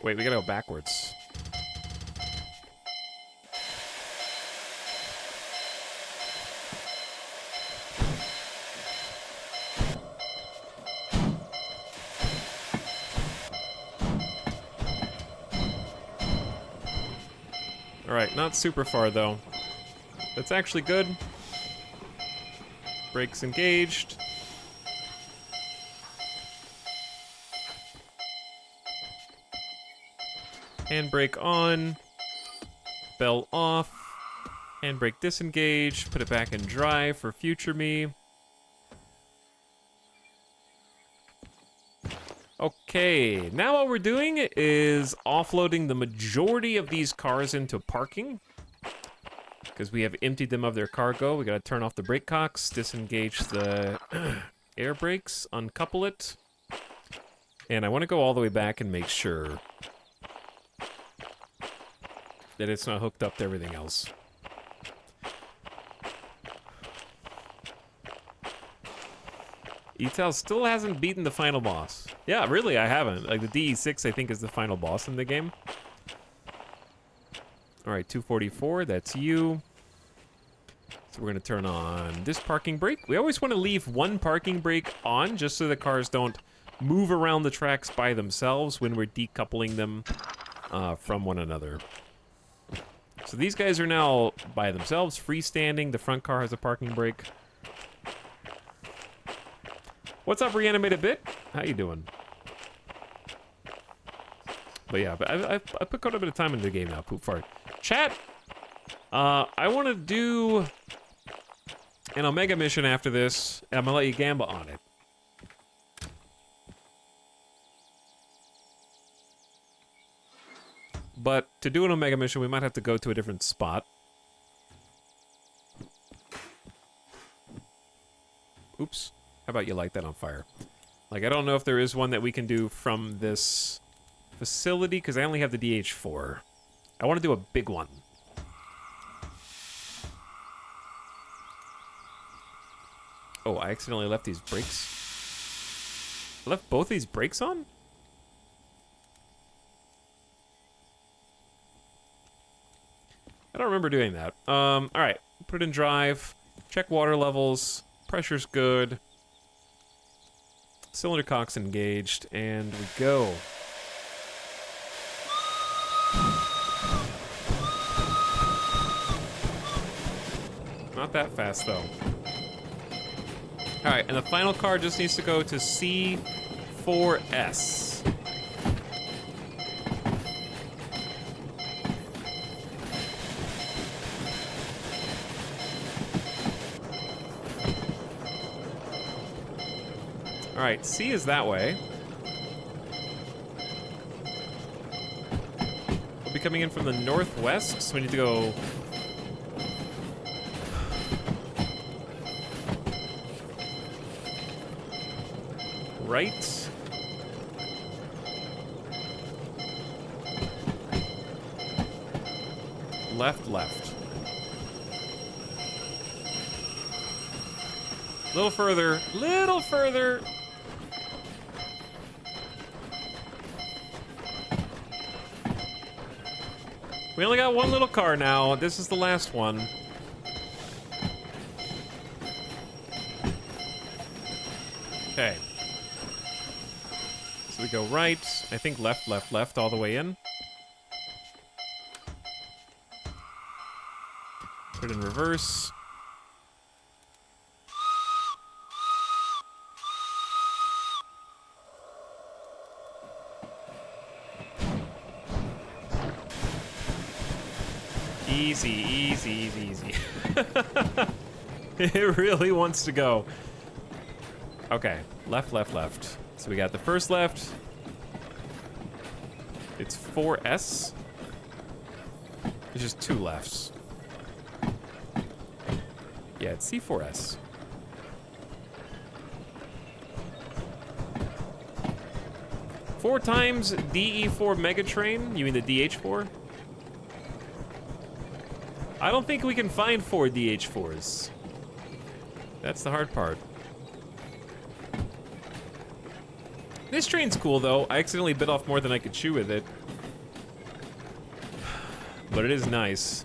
Wait, we gotta go backwards. Alright, not super far though. That's actually good. Brakes engaged. Handbrake on. Bell off. Handbrake disengaged. Put it back in drive for future me. Okay, now what we're doing is offloading the majority of these cars into parking. Because we have emptied them of their cargo. We gotta turn off the brake cocks, disengage the air brakes, uncouple it. And I want to go all the way back and make sure that it's not hooked up to everything else. ETAL still hasn't beaten the final boss. Yeah, really, I haven't. Like, the DE6, I think, is the final boss in the game. Alright, 244, that's you. So we're gonna turn on this parking brake. We always want to leave one parking brake on, just so the cars don't move around the tracks by themselves when we're decoupling them from one another. So these guys are now by themselves, freestanding. The front car has a parking brake. What's up, Reanimated Bit? How you doing? But yeah, I put quite a bit of time into the game now. Poop fart. Chat! I want to do an Omega mission after this, and I'm gonna let you gamble on it. But to do an Omega mission, we might have to go to a different spot. Oops. How about you light that on fire? Like, I don't know if there is one that we can do from this facility, because I only have the DH4. I want to do a big one. Oh, I accidentally left these brakes. I left both these brakes on? I don't remember doing that. Alright. Put it in drive. Check water levels. Pressure's good. Cylinder cocks engaged, and we go. Not that fast, though. Alright, and the final car just needs to go to C4S. Alright, C is that way. We'll be coming in from the northwest, so we need to go... right. Left, left. Little further, little further. We only got one little car now. This is the last one. Okay. So we go right. I think left, left, left all the way in. Put it in reverse. Easy, easy, easy, easy. It really wants to go. Okay, left, left, left. So we got the first left. It's 4S. It's just 2 lefts. Yeah, it's C4S. Four times DE4 Megatrain? You mean the DH4? I don't think we can find 4 DH4s. That's the hard part. This train's cool, though. I accidentally bit off more than I could chew with it. But it is nice.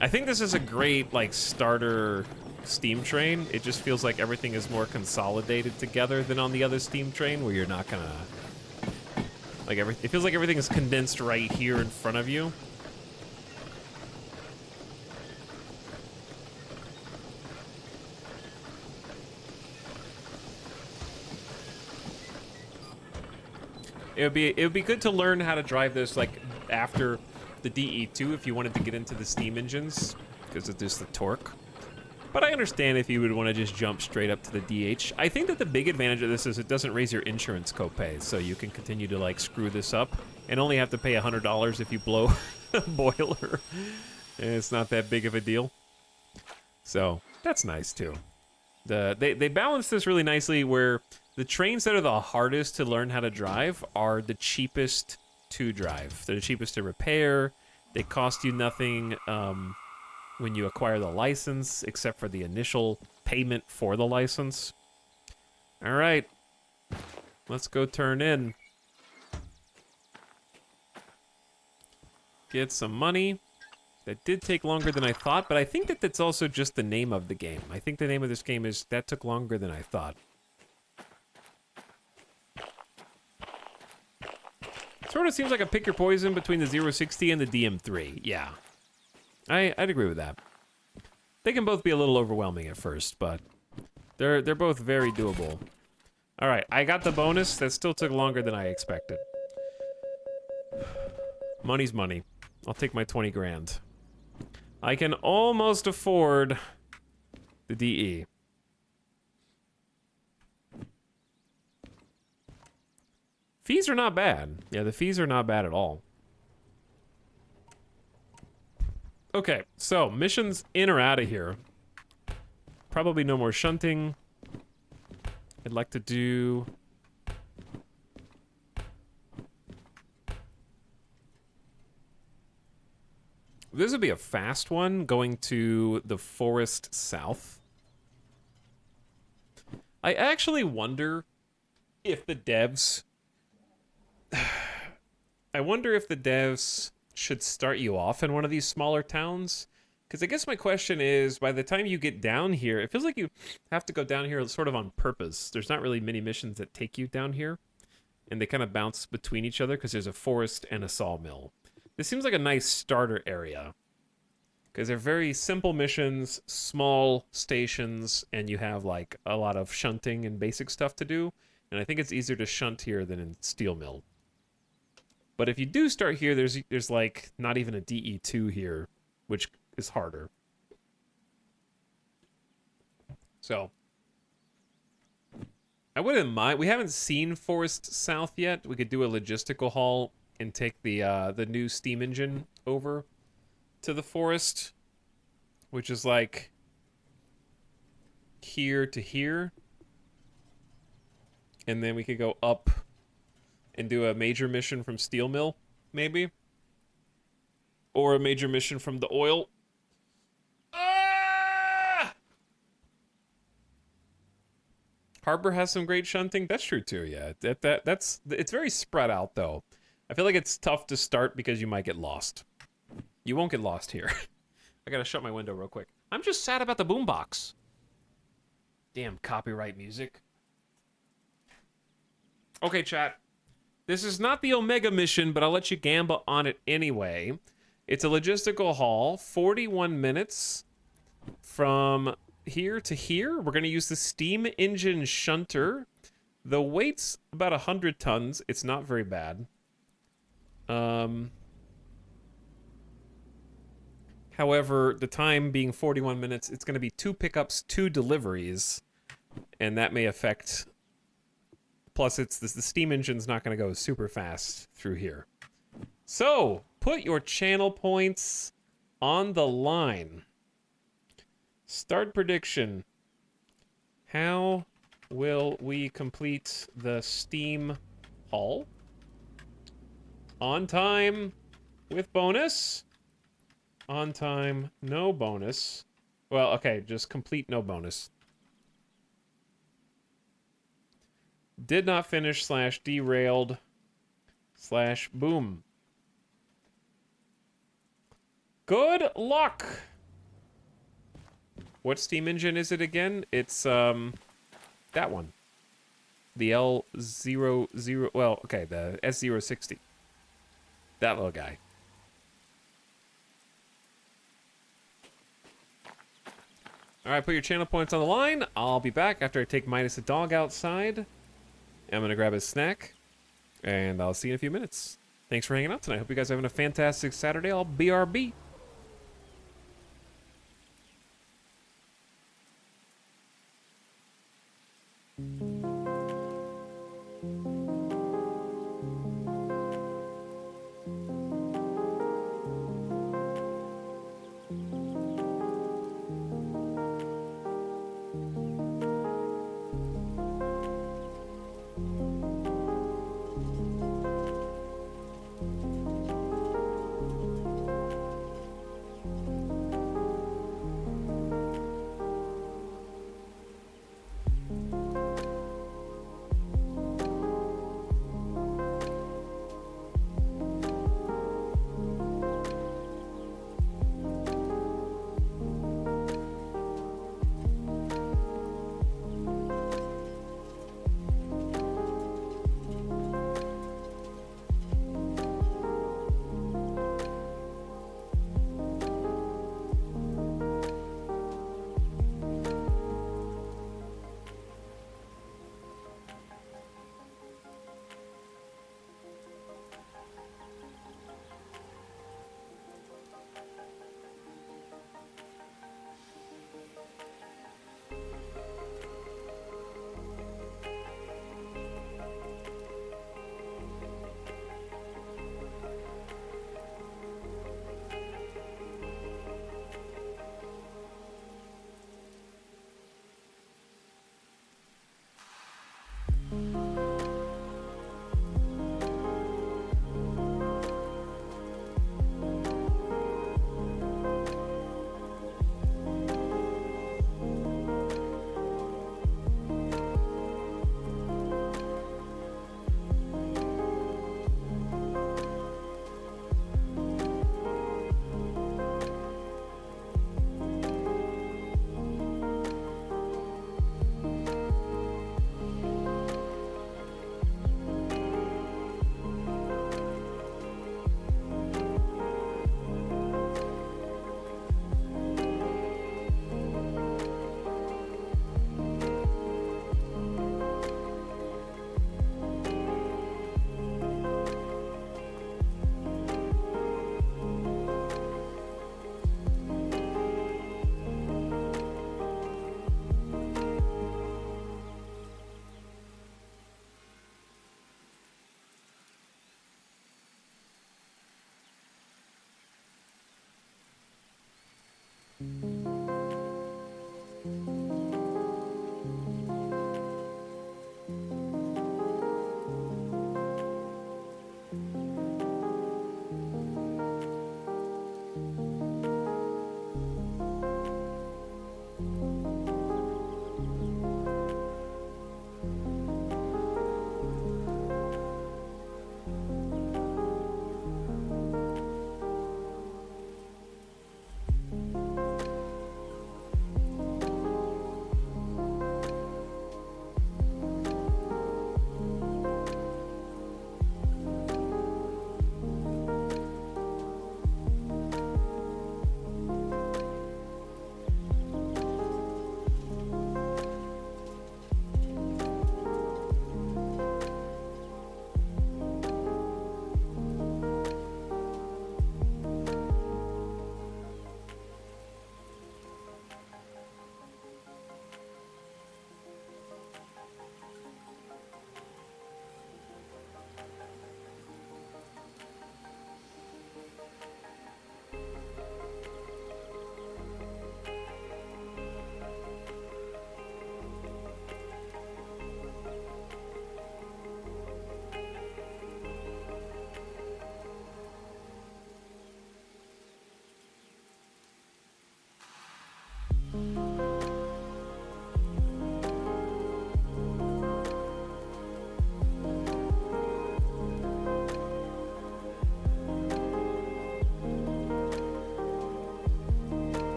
I think this is a great, like, starter steam train. It just feels like everything is more consolidated together than on the other steam train, where you're not gonna... Like, it feels like everything is condensed right here in front of you. It would be good to learn how to drive this, like, after the DE2 if you wanted to get into the steam engines, because of just the torque. But I understand if you would want to just jump straight up to the DH. I think that the big advantage of this is it doesn't raise your insurance copay, so you can continue to, like, screw this up and only have to pay $100 if you blow a boiler. And it's not that big of a deal. So, that's nice, too. They balance this really nicely where the trains that are the hardest to learn how to drive are the cheapest to drive. They're the cheapest to repair. They cost you nothing when you acquire the license, except for the initial payment for the license. All right, let's go turn in. Get some money. That did take longer than I thought, but I think that that's also just the name of the game. I think the name of this game is That Took Longer Than I Thought. Sort of seems like a pick your poison between the 060 and the DM3. Yeah. I'd agree with that. They can both be a little overwhelming at first, but they're both very doable. All right, I got the bonus. That still took longer than I expected. Money's money. I'll take my 20 grand. I can almost afford the DE. Fees are not bad. Yeah, the fees are not bad at all. Okay, so missions in or out of here. Probably no more shunting. I'd like to do... This would be a fast one, going to the forest south. I actually wonder if the devs... I wonder if the devs should start you off in one of these smaller towns. Because I guess my question is, by the time you get down here, it feels like you have to go down here sort of on purpose. There's not really many missions that take you down here. And they kind of bounce between each other because there's a forest and a sawmill. This seems like a nice starter area. Because they're very simple missions, small stations, and you have like a lot of shunting and basic stuff to do. And I think it's easier to shunt here than in Steel Mill. But if you do start here, there's like not even a DE2 here, which is harder. So I wouldn't mind. We haven't seen Forest South yet. We could do a logistical haul and take the new steam engine over to the forest, which is like here to here. And then we could go up and do a major mission from Steel Mill, maybe. Or a major mission from the oil. Ah! Harbor has some great shunting. That's true too, yeah. It's very spread out though. I feel like it's tough to start because you might get lost. You won't get lost here. I gotta shut my window real quick. I'm just sad about the boombox. Damn copyright music. Okay, chat. This is not the Omega mission, but I'll let you gamble on it anyway. It's a logistical haul, 41 minutes from here to here. We're going to use the steam engine shunter. The weight's about 100 tons. It's not very bad. However, the time being 41 minutes, it's going to be 2 pickups, 2 deliveries, and that may affect... Plus, it's the steam engine's not going to go super fast through here. So, put your channel points on the line. Start prediction. How will we complete the steam haul? On time with bonus. On time, no bonus. Well, okay, just complete, no bonus. Did not finish / derailed / boom. Good luck! What steam engine is it again? It's, that one. The L00, well, okay, the S060. That little guy. Alright, put your channel points on the line. I'll be back after I take Midas the dog outside. I'm gonna grab his snack. And I'll see you in a few minutes. Thanks for hanging out tonight. Hope you guys are having a fantastic Saturday. I'll BRB.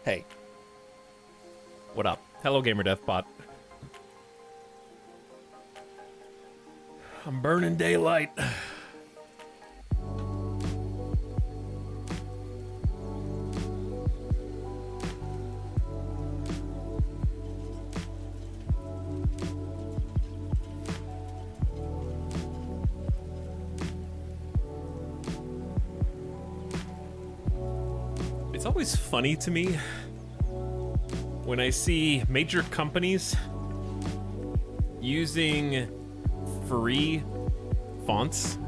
Hey. What up? Hello, Gamer Deathbot. I'm burning daylight. It's always funny to me when I see major companies using free fonts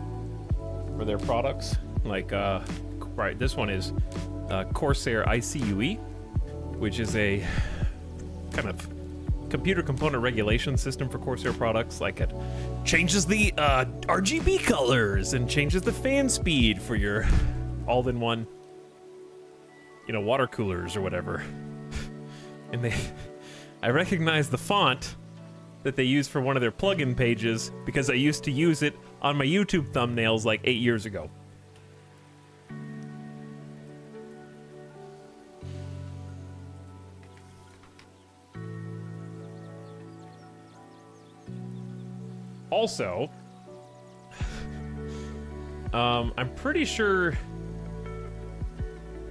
for their products. Like, right, this one is Corsair ICUE, which is a kind of computer component regulation system for Corsair products. Like, it changes the RGB colors and changes the fan speed for your all-in-one, you know, water coolers or whatever. And I recognize the font that they use for one of their plugin pages because I used to use it on my YouTube thumbnails like 8 years ago. Also, I'm pretty sure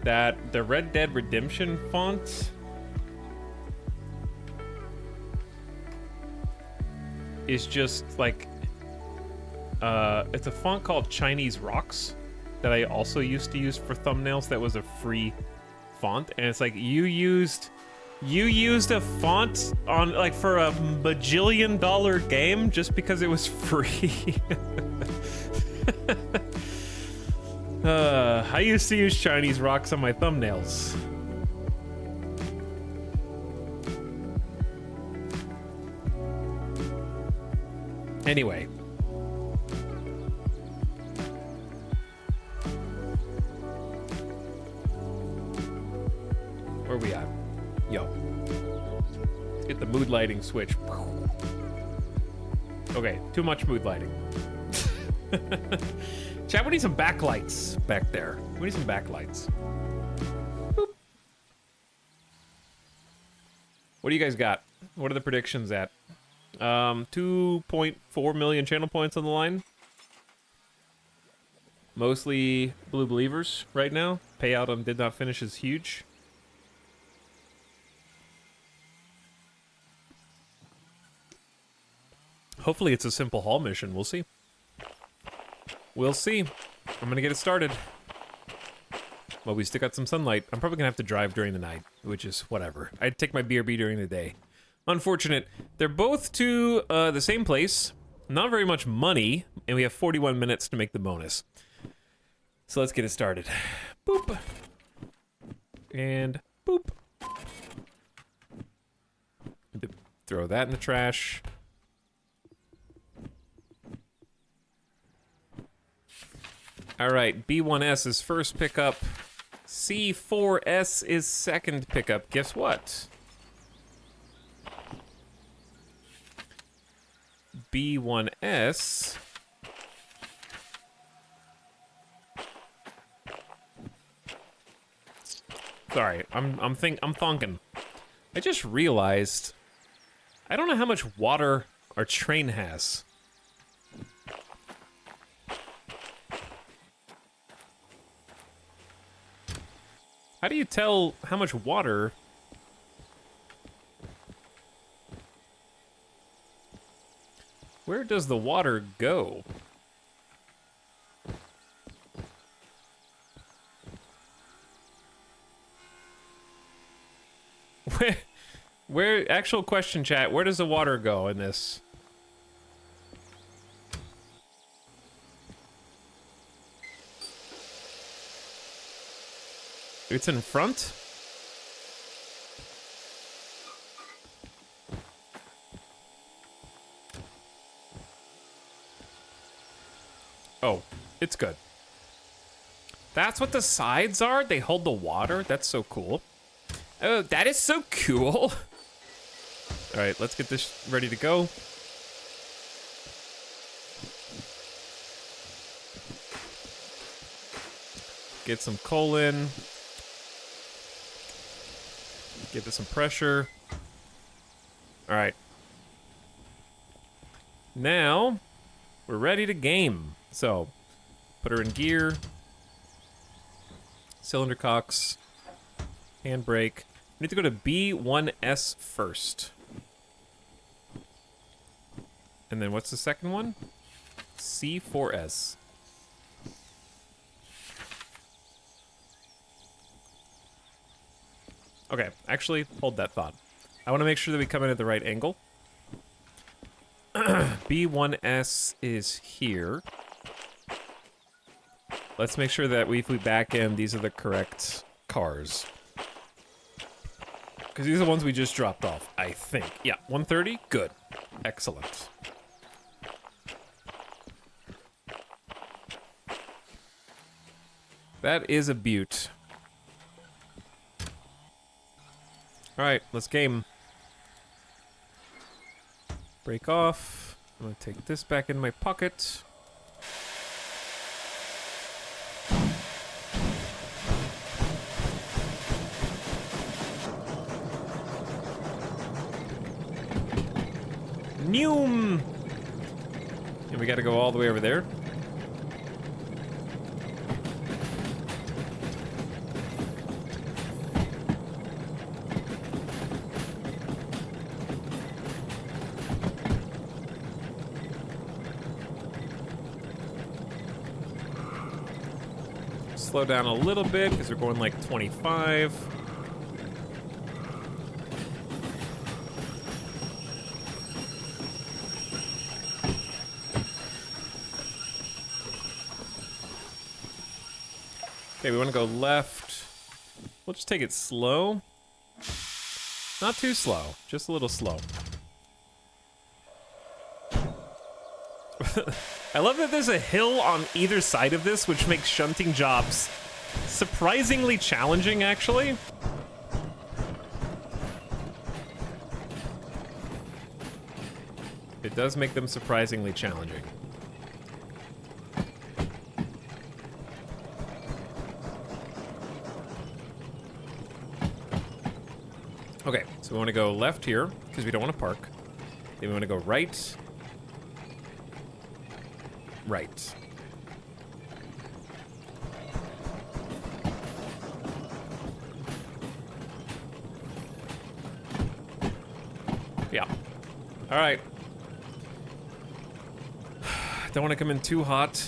that the Red Dead Redemption font is just like, it's a font called Chinese Rocks that I also used to use for thumbnails. That was a free font, and it's like you used a font on, like, for a bajillion-dollar game just because it was free. I used to use Chinese Rocks on my thumbnails. Anyway. Where we at? Yo. Let's get the mood lighting switch. Okay, too much mood lighting. Chat, we need some backlights back there. We need some backlights. Boop. What do you guys got? What are the predictions at? 2.4 million channel points on the line. Mostly blue believers right now. Payout on did not finish is huge. Hopefully it's a simple haul mission. We'll see. We'll see. I'm gonna get it started. Well, we still got some sunlight. I'm probably gonna have to drive during the night, which is whatever. I'd take my BRB during the day. Unfortunate. They're both to the same place. Not very much money, and we have 41 minutes to make the bonus. So let's get it started. Boop. And boop. Throw that in the trash. All right, B1S is first pickup. C4S is second pickup. Guess what? B1S sorry, I'm thonking. I just realized I don't know how much water our train has. How do you tell how much water? Where does the water go? Where, actual question, chat, where does the water go in this? It's in front? Oh, it's good. That's what the sides are? They hold the water? That's so cool. Oh, that is so cool. All right, let's get this ready to go. Get some coal in. Give it some pressure. All right. Now, we're ready to game. So, put her in gear. Cylinder cocks. Handbrake. We need to go to B1S first. And then what's the second one? C4S. Okay, actually, hold that thought. I want to make sure that we come in at the right angle. B1S is here. Let's make sure that if we back in, these are the correct cars. Because these are the ones we just dropped off, I think. Yeah, 130, good. Excellent. That is a beaut. All right, let's game. Break off. I'm gonna take this back in my pocket. Noom! And we gotta go all the way over there. Slow down a little bit because we're going like 25. Okay, we want to go left. We'll just take it slow. Not too slow, just a little slow. I love that there's a hill on either side of this, which makes shunting jobs surprisingly challenging, actually. It does make them surprisingly challenging. Okay, so we want to go left here, because we don't want to park. Then we want to go right. Right. Yeah. All right. Don't want to come in too hot.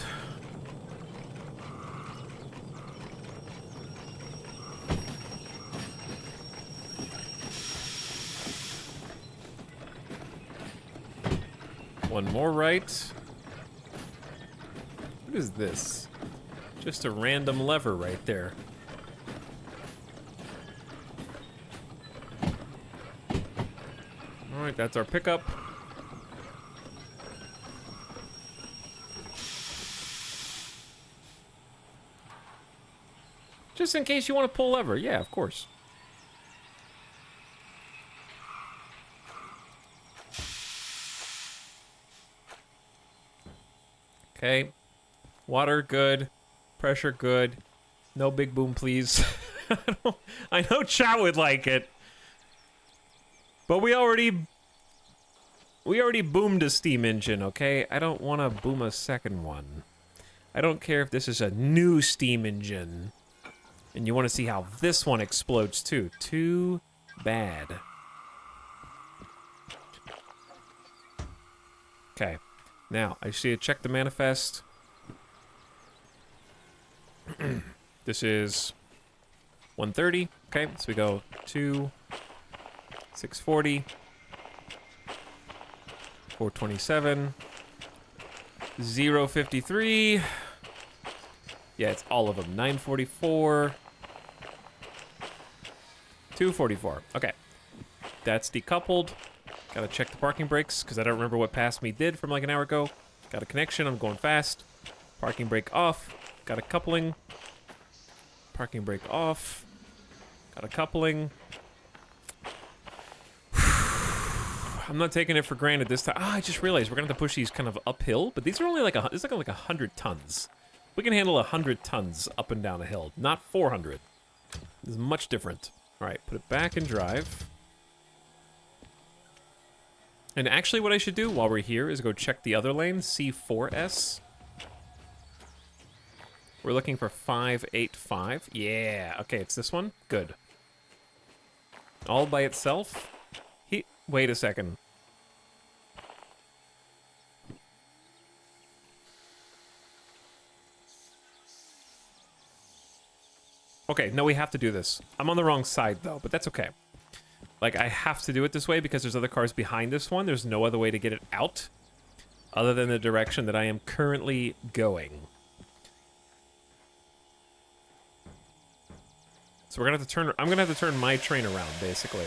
One more right. What is this? Just a random lever right there. All right, that's our pickup. Just in case you want to pull lever. Yeah, of course. Okay. Water, good. Pressure, good. No big boom, please. I know chat would like it. But we already boomed a steam engine, okay? I don't want to boom a second one. I don't care if this is a new steam engine. And you want to see how this one explodes too. Too bad. Okay. Now, I just need to check the manifest. This is 130. Okay, so we go 2, 640, 427, 053. Yeah, it's all of them. 944, 244. Okay, that's decoupled. Gotta check the parking brakes because I don't remember what Pass Me did from like an hour ago. Got a connection. I'm going fast. Parking brake off. Got a coupling. Parking brake off. Got a coupling. I'm not taking it for granted this time. Ah, I just realized we're gonna have to push these kind of uphill, but these are only like it's like 100 tons. We can handle 100 tons up and down a hill, not 400. This is much different. All right, put it back in drive. And actually what I should do while we're here is go check the other lane, C4S. We're looking for 585. Yeah, okay, it's this one. Good. All by itself? Wait a second. Okay, no, we have to do this. I'm on the wrong side, though, but that's okay. Like, I have to do it this way because there's other cars behind this one. There's no other way to get it out other than the direction that I am currently going. So we're gonna have to turn... I'm gonna have to turn my train around, basically.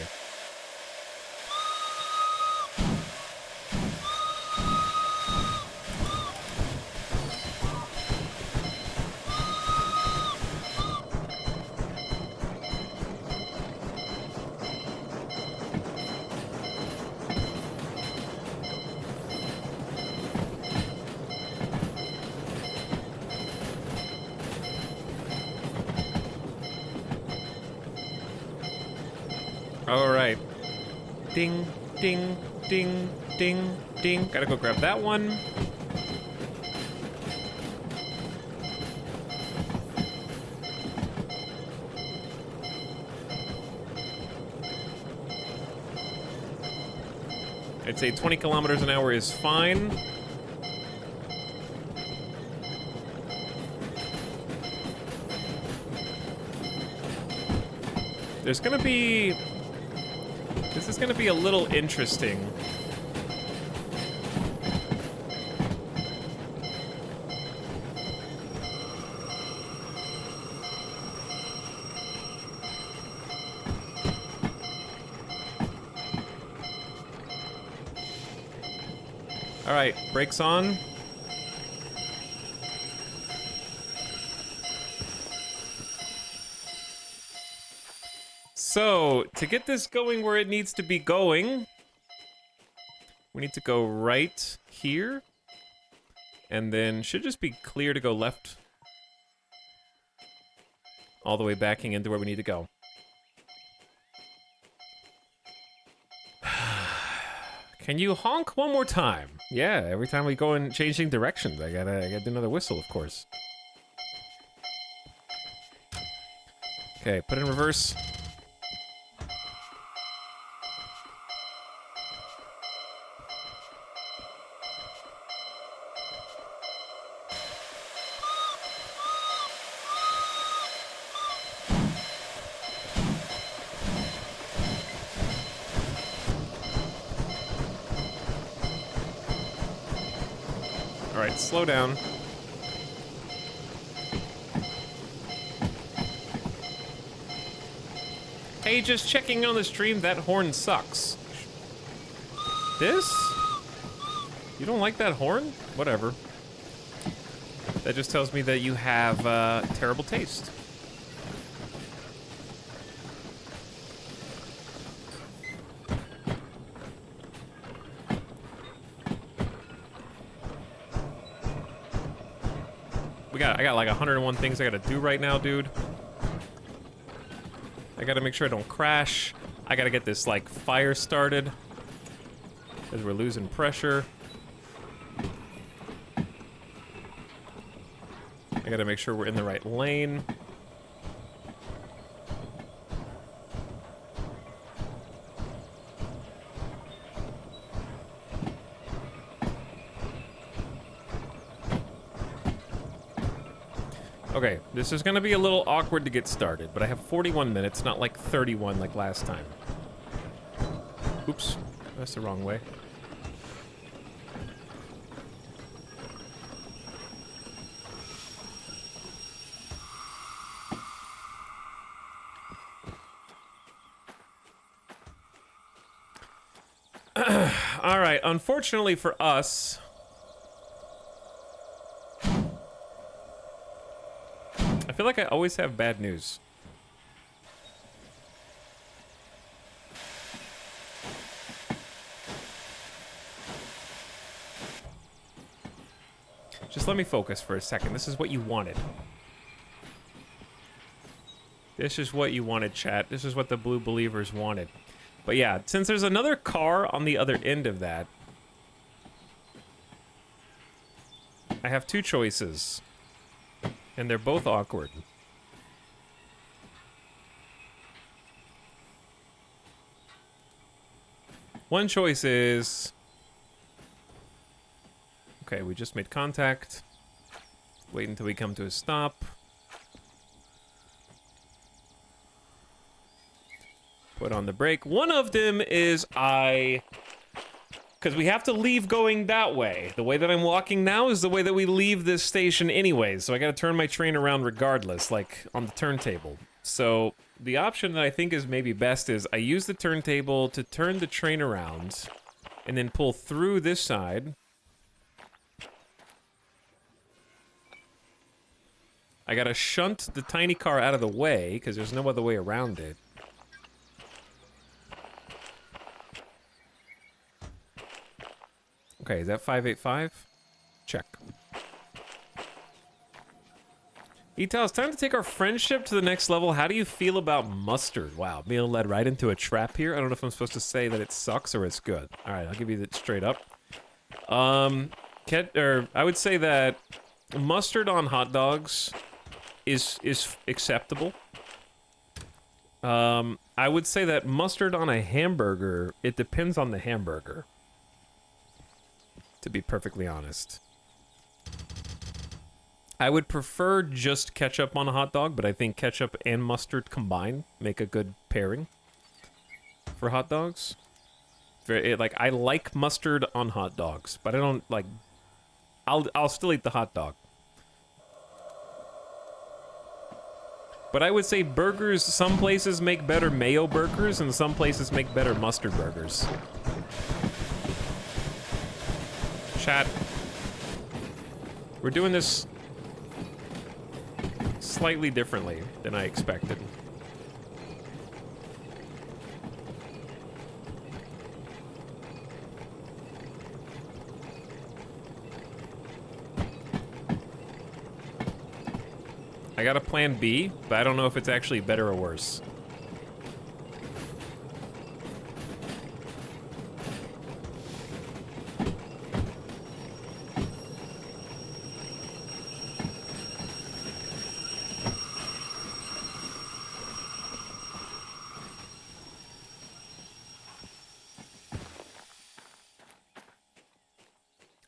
All right. Ding, ding, ding, ding, ding. Gotta go grab that one. I'd say 20 kilometers an hour is fine. There's gonna be... This is gonna be a little interesting. All right, brakes on. So, to get this going where it needs to be going, we need to go right here, and then should just be clear to go left all the way backing into where we need to go. Can you honk one more time? Yeah, every time we go in changing directions, I gotta do another whistle, of course. Okay, put it in reverse. All right, slow down. Hey, just checking on the stream, that horn sucks. This? You don't like that horn? Whatever. That just tells me that you have terrible taste. I got like 101 things I gotta do right now, dude. I gotta make sure I don't crash. I gotta get this, like, fire started. Because we're losing pressure. I gotta make sure we're in the right lane. Okay, this is gonna be a little awkward to get started, but I have 41 minutes, not like 31 like last time. Oops, that's the wrong way. All right, unfortunately for us, I feel like I always have bad news. Just let me focus for a second. This is what you wanted. This is what you wanted, chat. This is what the blue believers wanted. But yeah, since there's another car on the other end of that, I have two choices. And they're both awkward. One choice is... Okay, we just made contact. Wait until we come to a stop. Put on the brake. One of them is because we have to leave going that way. The way that I'm walking now is the way that we leave this station anyways, so I gotta turn my train around regardless, like on the turntable. So the option that I think is maybe best is I use the turntable to turn the train around and then pull through this side. I gotta shunt the tiny car out of the way because there's no other way around it. Okay, is that 585? Check. Etal, it's time to take our friendship to the next level. How do you feel about mustard? Wow, being led right into a trap here. I don't know if I'm supposed to say that it sucks or it's good. All right, I'll give you that straight up. I would say that mustard on hot dogs is acceptable. I would say that mustard on a hamburger, it depends on the hamburger. To be perfectly honest. I would prefer just ketchup on a hot dog, but I think ketchup and mustard combined make a good pairing for hot dogs. I like mustard on hot dogs, but I don't like... I'll still eat the hot dog. But I would say burgers, some places make better mayo burgers, and some places make better mustard burgers. Chat. We're doing this slightly differently than I expected. I got a plan B, but I don't know if it's actually better or worse.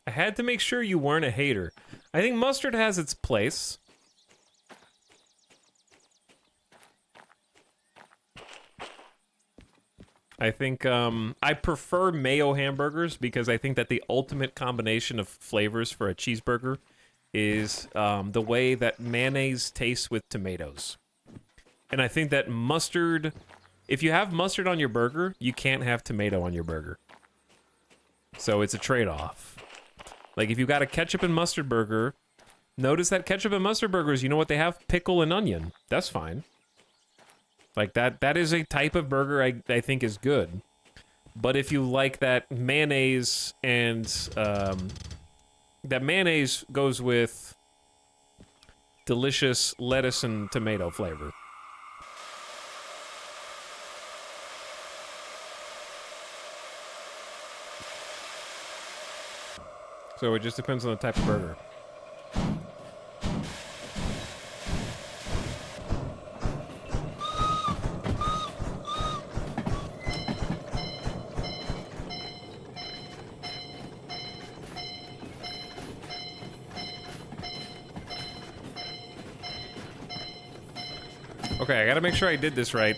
I had to make sure you weren't a hater. I think mustard has its place. I think, I prefer mayo hamburgers because I think that the ultimate combination of flavors for a cheeseburger is the way that mayonnaise tastes with tomatoes. And I think that mustard, if you have mustard on your burger, you can't have tomato on your burger. So it's a trade-off. Like, if you got a ketchup and mustard burger, notice that ketchup and mustard burgers, you know what they have? Pickle and onion. That's fine. Like, that is a type of burger I think is good. But if you like that mayonnaise and, that mayonnaise goes with delicious lettuce and tomato flavor. So it just depends on the type of burger. Okay, I gotta make sure I did this right.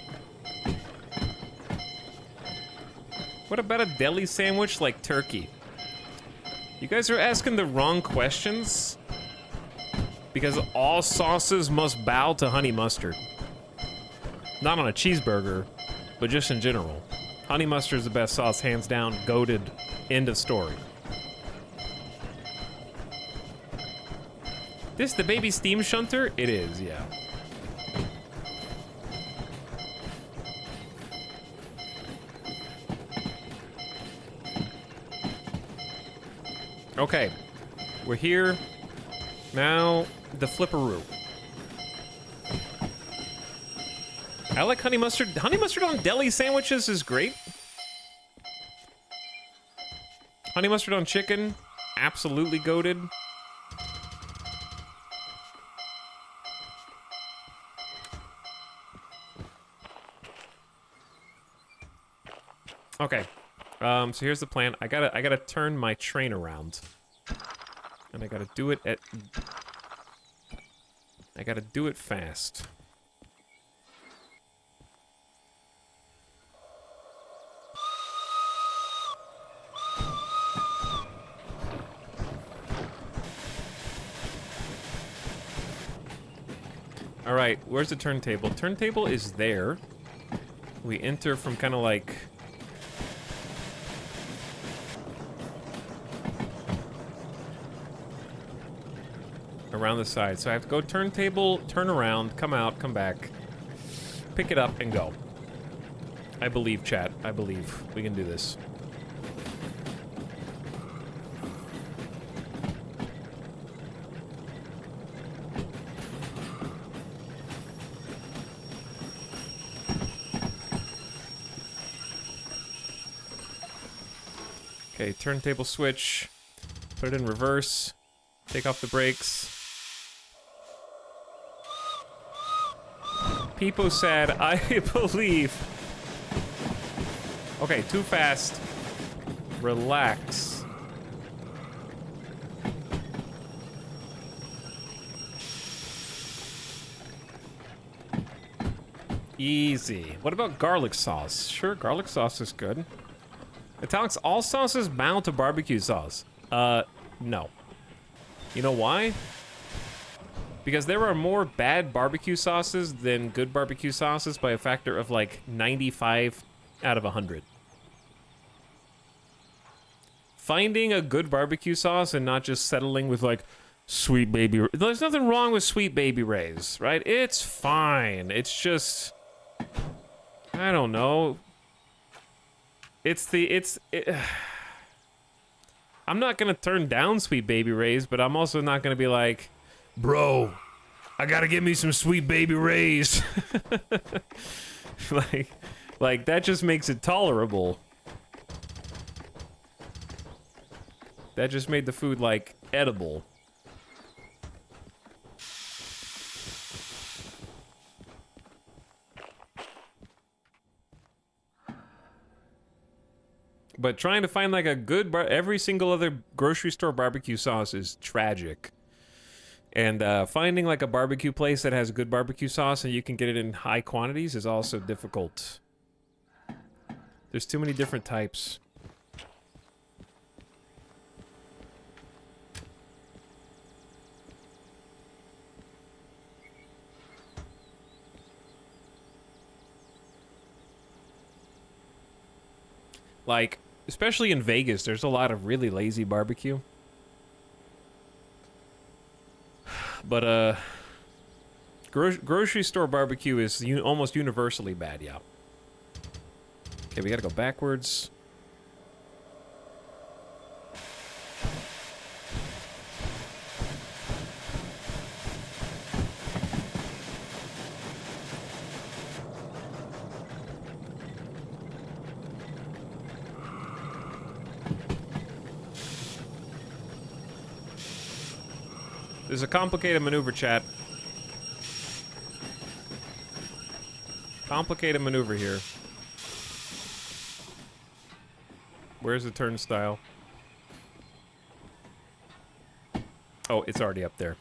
What about a deli sandwich like turkey? You guys are asking the wrong questions. Because all sauces must bow to honey mustard. Not on a cheeseburger, but just in general. Honey mustard is the best sauce, hands down, goated, end of story. This the baby steam shunter? It is, yeah. Okay, we're here. Now, the flipperoo. I like honey mustard. Honey mustard on deli sandwiches is great. Honey mustard on chicken, absolutely goated. Okay, so here's the plan. I gotta turn my train around. And I gotta do it fast. All right, where's the turntable? Turntable is there. We enter from kind of like... around the side. So I have to go turntable, turn around, come out, come back, pick it up, and go. I believe, chat. I believe. We can do this. Okay, turntable switch. Put it in reverse. Take off the brakes. Peepo said, I believe. Okay, too fast. Relax. Easy. What about garlic sauce? Sure, garlic sauce is good. Italics, all sauces bound to barbecue sauce. No. You know why? Because there are more bad barbecue sauces than good barbecue sauces by a factor of like 95 out of 100. Finding a good barbecue sauce and not just settling with like Sweet Baby... There's nothing wrong with Sweet Baby Ray's, right? It's fine. It's just... I don't know. I'm not gonna turn down Sweet Baby Ray's, but I'm also not gonna be like, bro, I gotta get me some Sweet Baby Ray's. like that just makes it tolerable. That just made the food like edible. But trying to find like a good every single other grocery store barbecue sauce is tragic. And finding like a barbecue place that has good barbecue sauce and you can get it in high quantities is also difficult. There's too many different types. Like, especially in Vegas, there's a lot of really lazy barbecue. But, grocery store barbecue is almost universally bad, yeah. Okay, we gotta go backwards. There's a complicated maneuver, chat. Complicated maneuver here. Where's the turnstile? Oh, it's already up there.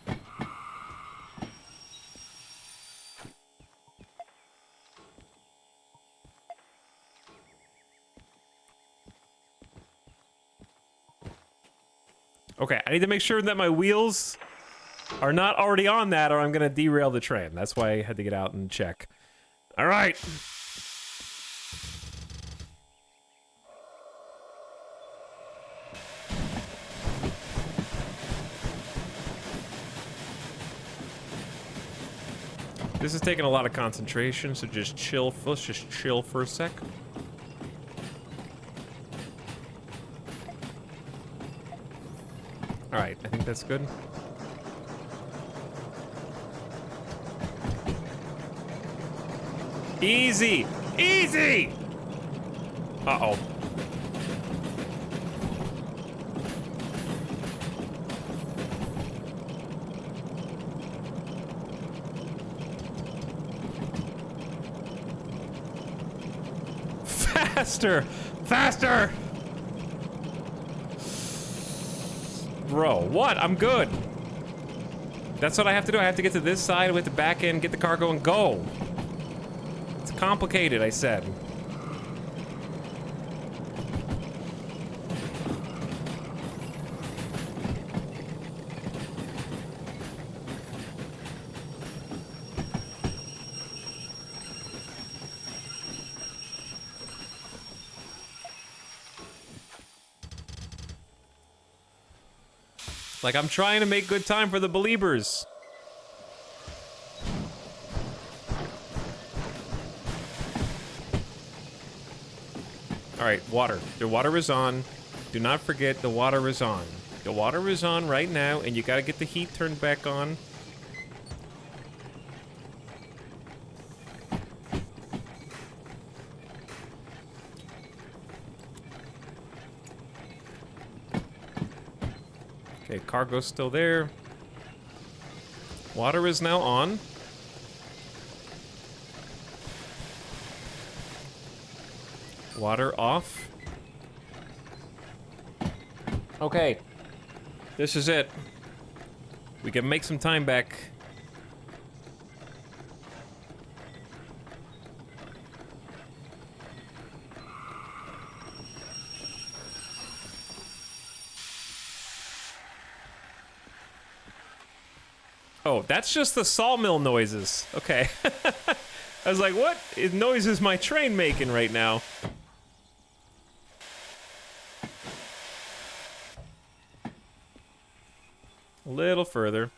Okay, I need to make sure that my wheels are not already on that, or I'm gonna derail the train. That's why I had to get out and check. All right. This is taking a lot of concentration, so just chill. Let's just chill for a sec. All right, I think that's good. Easy! Easy! Uh-oh. Faster! Faster! Bro, what? I'm good. That's what I have to do. I have to get to this side with the back end, get the cargo, and go. It's complicated, I said. Like, I'm trying to make good time for the believers. All right, water. The water is on. Do not forget the water is on. The water is on right now, and you gotta get the heat turned back on. Okay, cargo's still there. Water is now on. Water off. Okay. This is it. We can make some time back. Oh, that's just the sawmill noises. Okay. I was like, what noise is my train making right now? A little further.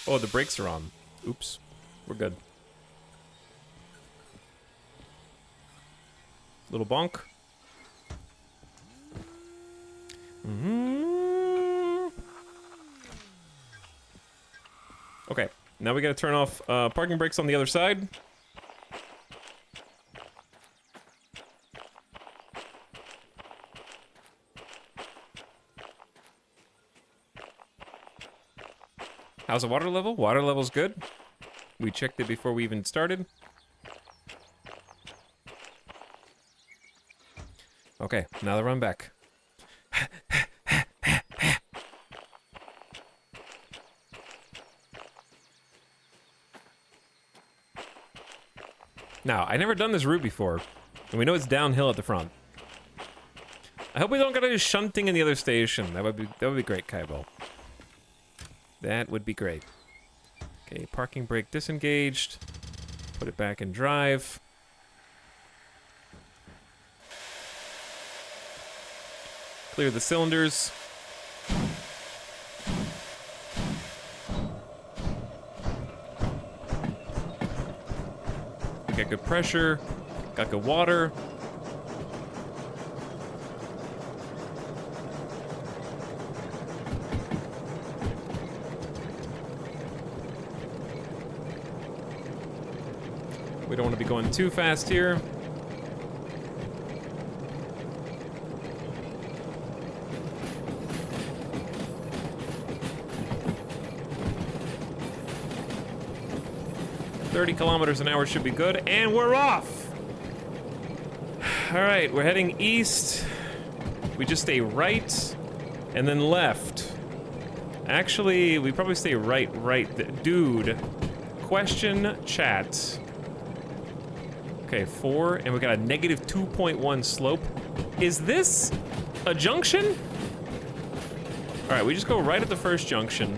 Oh, the brakes are on. Oops. We're good. Little bonk. Okay, now we gotta turn off parking brakes on the other side. How's the water level? Water level's good. We checked it before we even started. Okay, now the run back. Now, I've never done this route before, and we know it's downhill at the front. I hope we don't gotta do shunting in the other station. That would be great, Kaibo. That would be great. Okay, parking brake disengaged. Put it back in drive. Clear the cylinders. Got good pressure, got good water. We don't want to be going too fast here. .30 kilometers an hour should be good, and we're off! All right, we're heading east. We just stay right, and then left. Actually, we probably stay right. Dude, question chat. Okay, 4, and we got a negative 2.1 slope. Is this a junction? All right, we just go right at the first junction.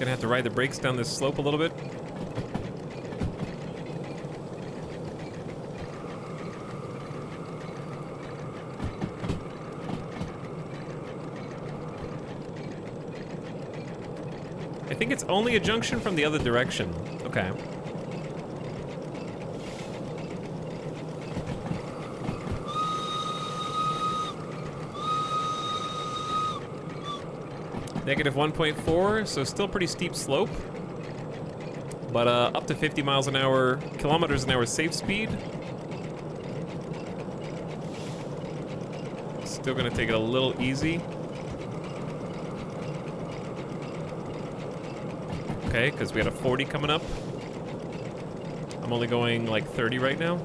Gonna have to ride the brakes down this slope a little bit. I think it's only a junction from the other direction. Okay. Negative 1.4, so still pretty steep slope. But up to 50 miles an hour, kilometers an hour safe speed. Still gonna take it a little easy. Okay, because we had a 40 coming up. I'm only going like 30 right now.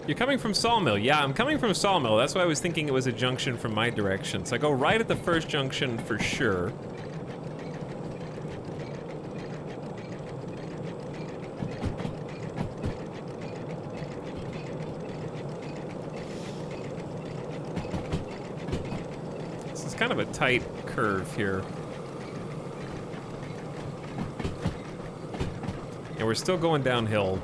You're coming from Sawmill. Yeah, I'm coming from Sawmill. That's why I was thinking it was a junction from my direction. So I go right at the first junction for sure. This is kind of a tight curve here. And we're still going downhill.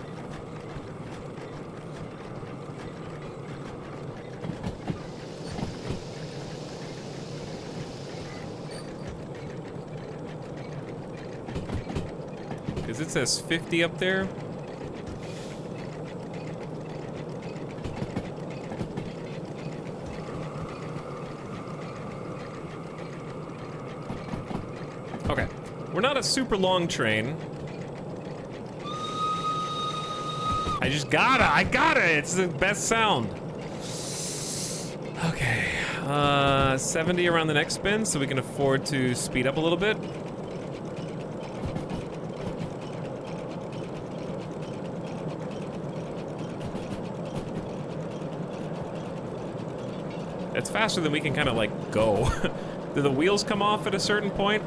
It says 50 up there. Okay, we're not a super long train. I got it! It's the best sound. Okay, 70 around the next spin, so we can afford to speed up a little bit. It's faster than we can kind of like go. Do the wheels come off at a certain point?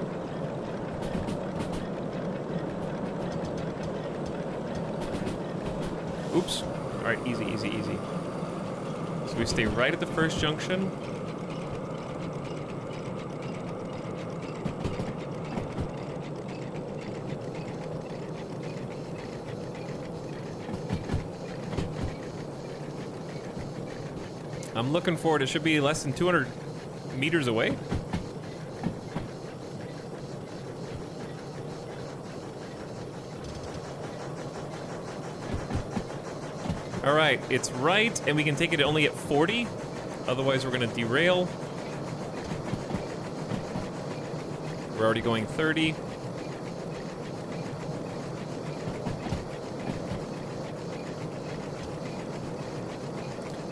Oops. All right, easy, easy, easy. So we stay right at the first junction. I'm looking forward. It should be less than 200 meters away. All right, it's right, and we can take it only at 40. Otherwise, we're gonna derail. We're already going 30.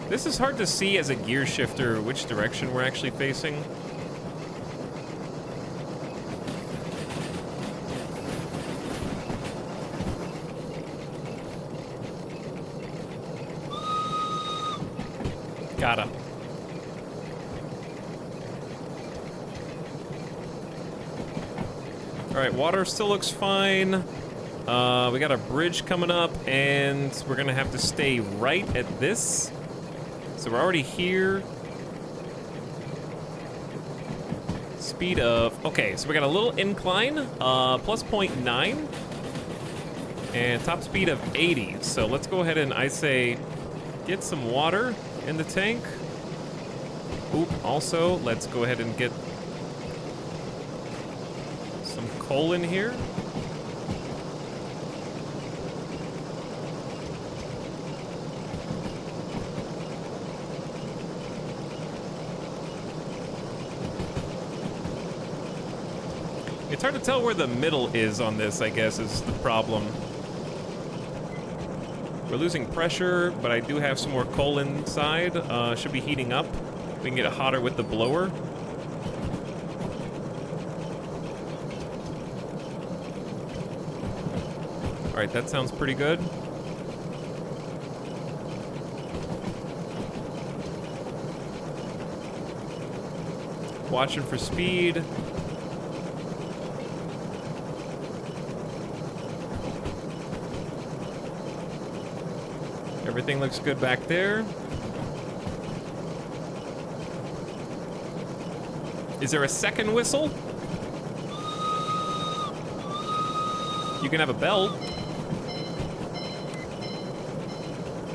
This is hard to see as a gear shifter which direction we're actually facing. Got him. All right, water still looks fine. We got a bridge coming up, and we're gonna have to stay right at this. So we're already here. Speed of, okay, so we got a little incline, plus 0.9, and top speed of 80. So let's go ahead and, I say, get some water in the tank. Oop, also, let's go ahead and get some coal in here. It's hard to tell where the middle is on this, I guess, is the problem. We're losing pressure, but I do have some more coal inside. Should be heating up. We can get it hotter with the blower. All right, that sounds pretty good. Watching for speed. Everything looks good back there. Is there a second whistle? You can have a bell.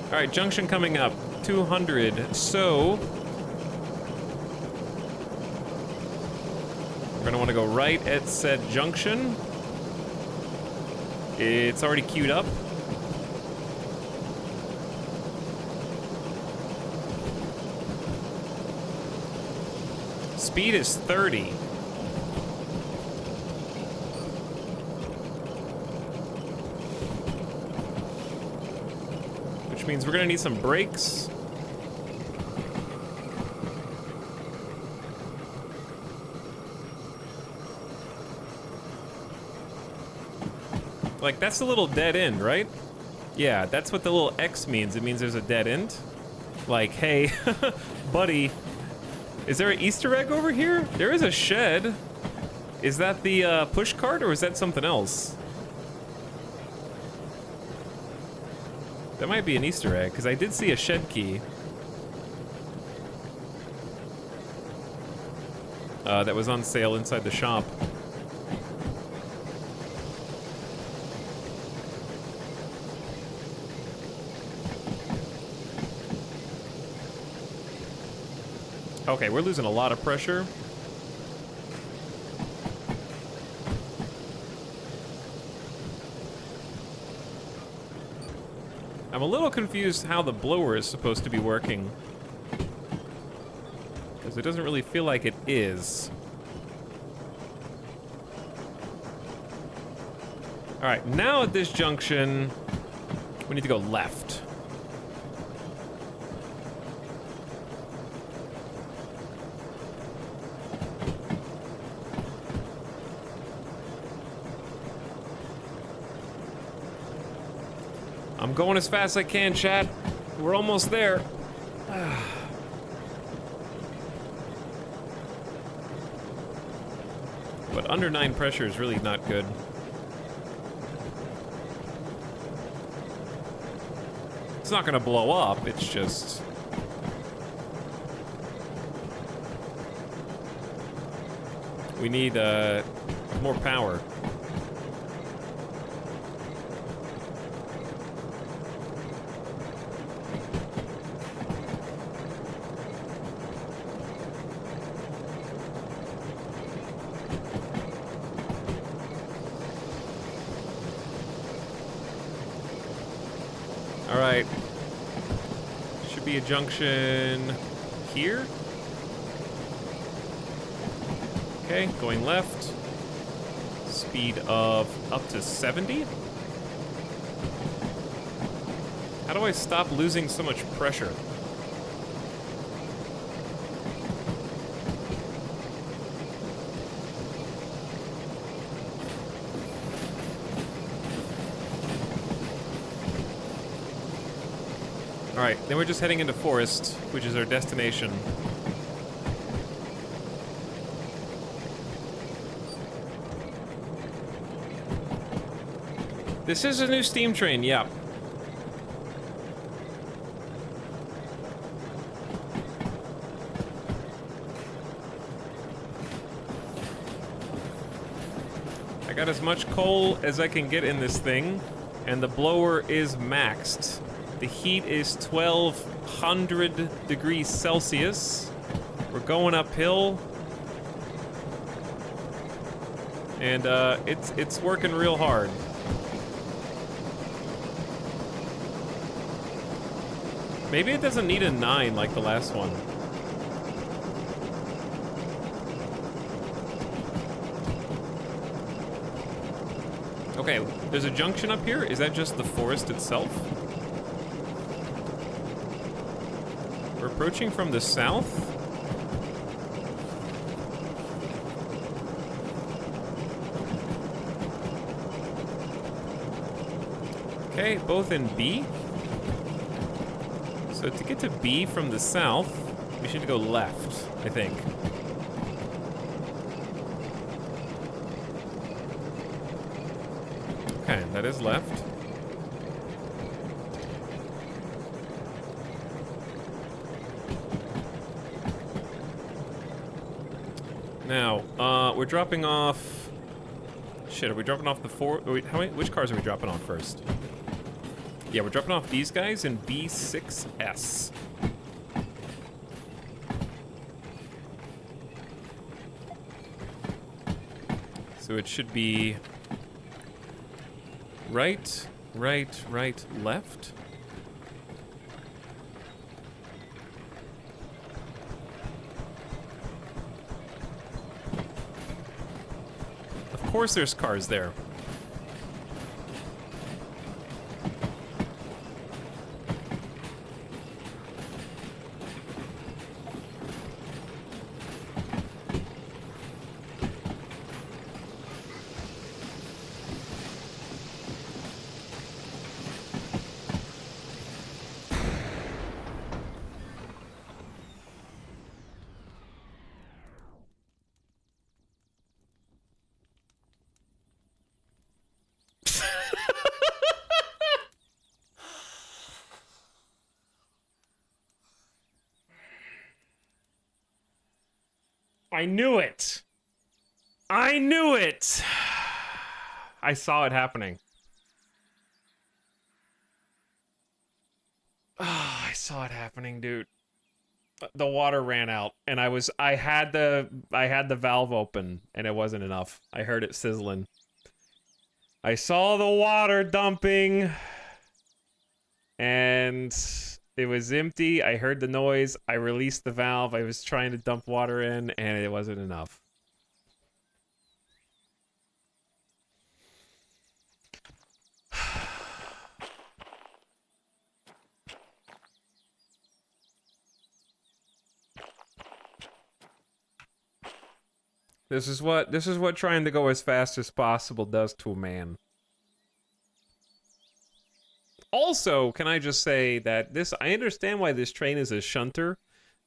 All right, junction coming up, 200. So we're gonna wanna go right at said junction. It's already queued up. Speed is 30. Which means we're gonna need some brakes. Like, that's a little dead end, right? Yeah, that's what the little X means. It means there's a dead end. Like, hey, buddy, is there an Easter egg over here? There is a shed. Is that the push cart or is that something else? That might be an Easter egg, because I did see a shed key. That was on sale inside the shop. Okay, we're losing a lot of pressure. I'm a little confused how the blower is supposed to be working, because it doesn't really feel like it is. All right, now at this junction, we need to go left. I'm going as fast as I can, chat. We're almost there. But under 9 pressure is really not good. It's not gonna blow up, it's just... we need more power. All right, should be a junction here. Okay, going left. Speed of up to 70. How do I stop losing so much pressure? All right, then we're just heading into forest, which is our destination. This is a new steam train, yeah. I got as much coal as I can get in this thing, and the blower is maxed. The heat is 1200 degrees Celsius. We're going uphill. And it's working real hard. Maybe it doesn't need a 9 like the last one. Okay, there's a junction up here. Is that just the forest itself? approaching from the south. Okay, both in B. So to get to B from the south, we should go left, I think. Okay, that is left. Now, we're dropping off... Shit, are we dropping off the four... Wait, which cars are we dropping off first? Yeah, we're dropping off these guys in B6S. So it should be... right, left. Of course there's cars there. I knew it! I knew it! I saw it happening. Oh, I saw it happening, dude. The water ran out, and I had the valve open, and it wasn't enough. I heard it sizzling. I saw the water dumping, and it was empty. I heard the noise. I released the valve. I was trying to dump water in, and it wasn't enough. This is what trying to go as fast as possible does to a man. Also, can I just say that I understand why this train is a shunter,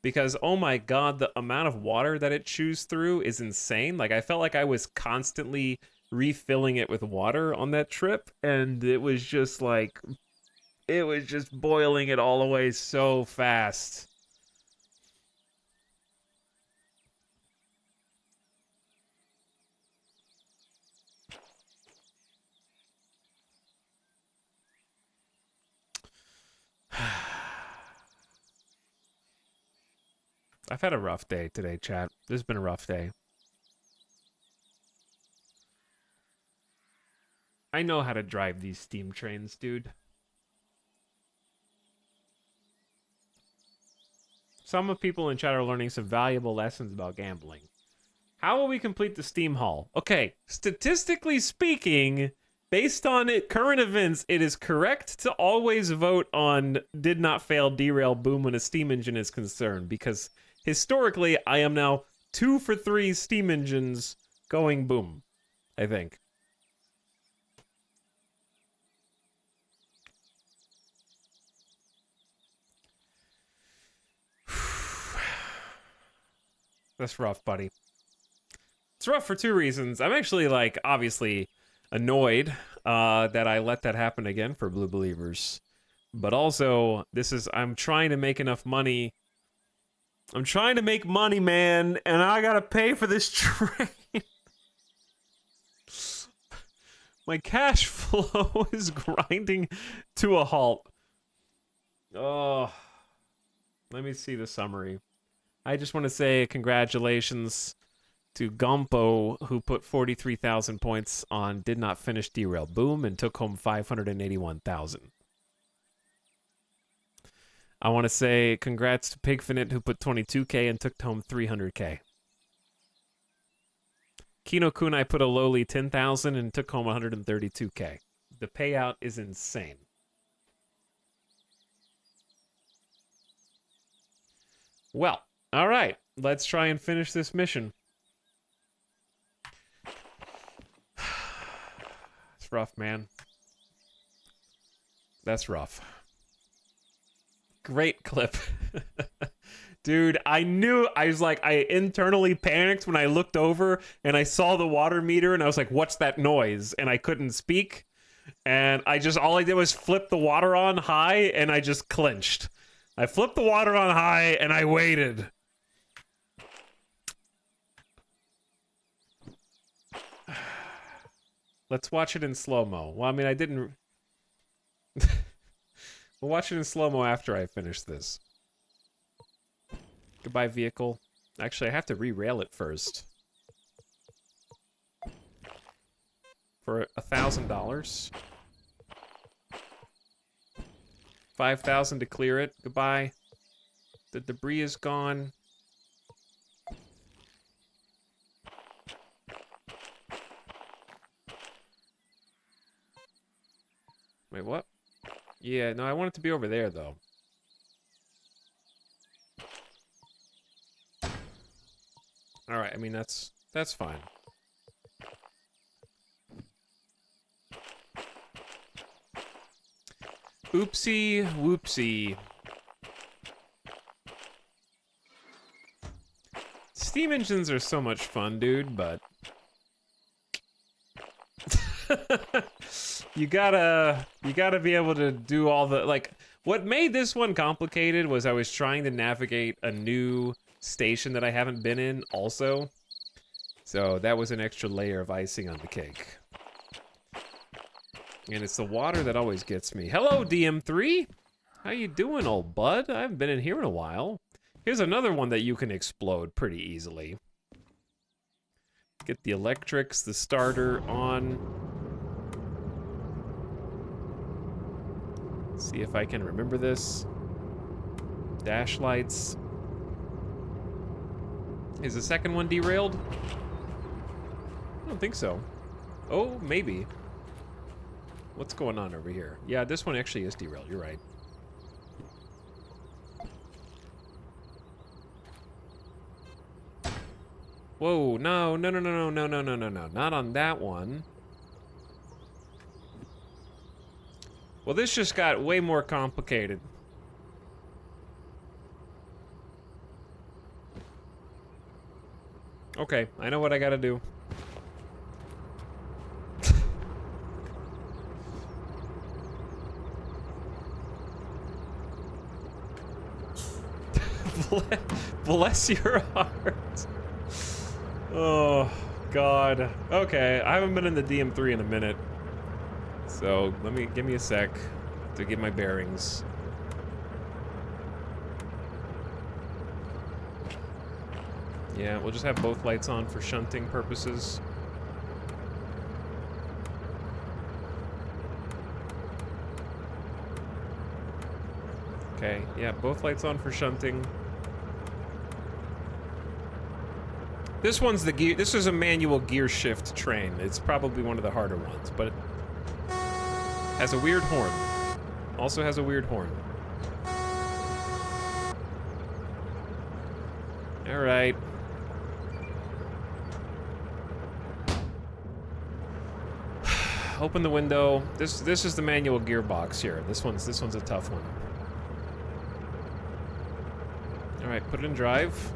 because oh my god, the amount of water that it chews through is insane. Like, I felt like I was constantly refilling it with water on that trip, and it was just like, it was just boiling it all away so fast. I've had a rough day today, chat. This has been a rough day. I know how to drive these steam trains, dude. Some people in chat are learning some valuable lessons about gambling. How will we complete the steam haul? Okay, statistically speaking, based on current events, it is correct to always vote on did not fail, derail, boom when a steam engine is concerned, because historically, I am now 2 for 3 steam engines going boom, I think. That's rough, buddy. It's rough for 2 reasons. I'm actually, like, obviously annoyed that I let that happen again for Blue Believers. But also, I'm trying to make enough money. I'm trying to make money, man, and I gotta pay for this train. My cash flow is grinding to a halt. Oh, let me see the summary. I just want to say congratulations to Gumpo, who put 43,000 points on Did Not Finish Derail Boom and took home 581,000. I want to say congrats to Pigfinite, who put 22k and took home 300k. Kino Kunai put a lowly 10,000 and took home 132k. The payout is insane. Well, all right. Let's try and finish this mission. It's rough, man. That's rough. Great clip. Dude, I was like, I internally panicked when I looked over and I saw the water meter and I was like, what's that noise? And I couldn't speak. And all I did was flip the water on high and I just clinched. I flipped the water on high and I waited. Let's watch it in slow-mo. Well, I mean, I didn't... We'll watch it in slow-mo after I finish this. Goodbye, vehicle. Actually, I have to re-rail it first. For $1,000. 5,000 to clear it. Goodbye. The debris is gone. Wait, what? Yeah, no, I want it to be over there, though. Alright, I mean, that's fine. Oopsie whoopsie. Steam engines are so much fun, dude, but... you gotta be able to do all the, like, what made this one complicated was I was trying to navigate a new station that I haven't been in also. So that was an extra layer of icing on the cake. And it's the water that always gets me. Hello, DM3! How you doing, old bud? I haven't been in here in a while. Here's another one that you can explode pretty easily. Get the electrics, the starter on. See if I can remember this. Dash lights. Is the second one derailed? I don't think so. Oh, maybe. What's going on over here? Yeah, this one actually is derailed, you're right. Whoa, no, not on that one. Well, this just got way more complicated. Okay, I know what I gotta do. Bless your heart. Oh, God. Okay, I haven't been in the DM3 in a minute. So, give me a sec to get my bearings. Yeah, we'll just have both lights on for shunting purposes. Okay, yeah, both lights on for shunting. This one's the gear. This is a manual gear shift train. It's probably one of the harder ones, but it has a weird horn. Also has a weird horn. All right. Open the window. This is the manual gearbox here. This one's a tough one. All right, put it in drive.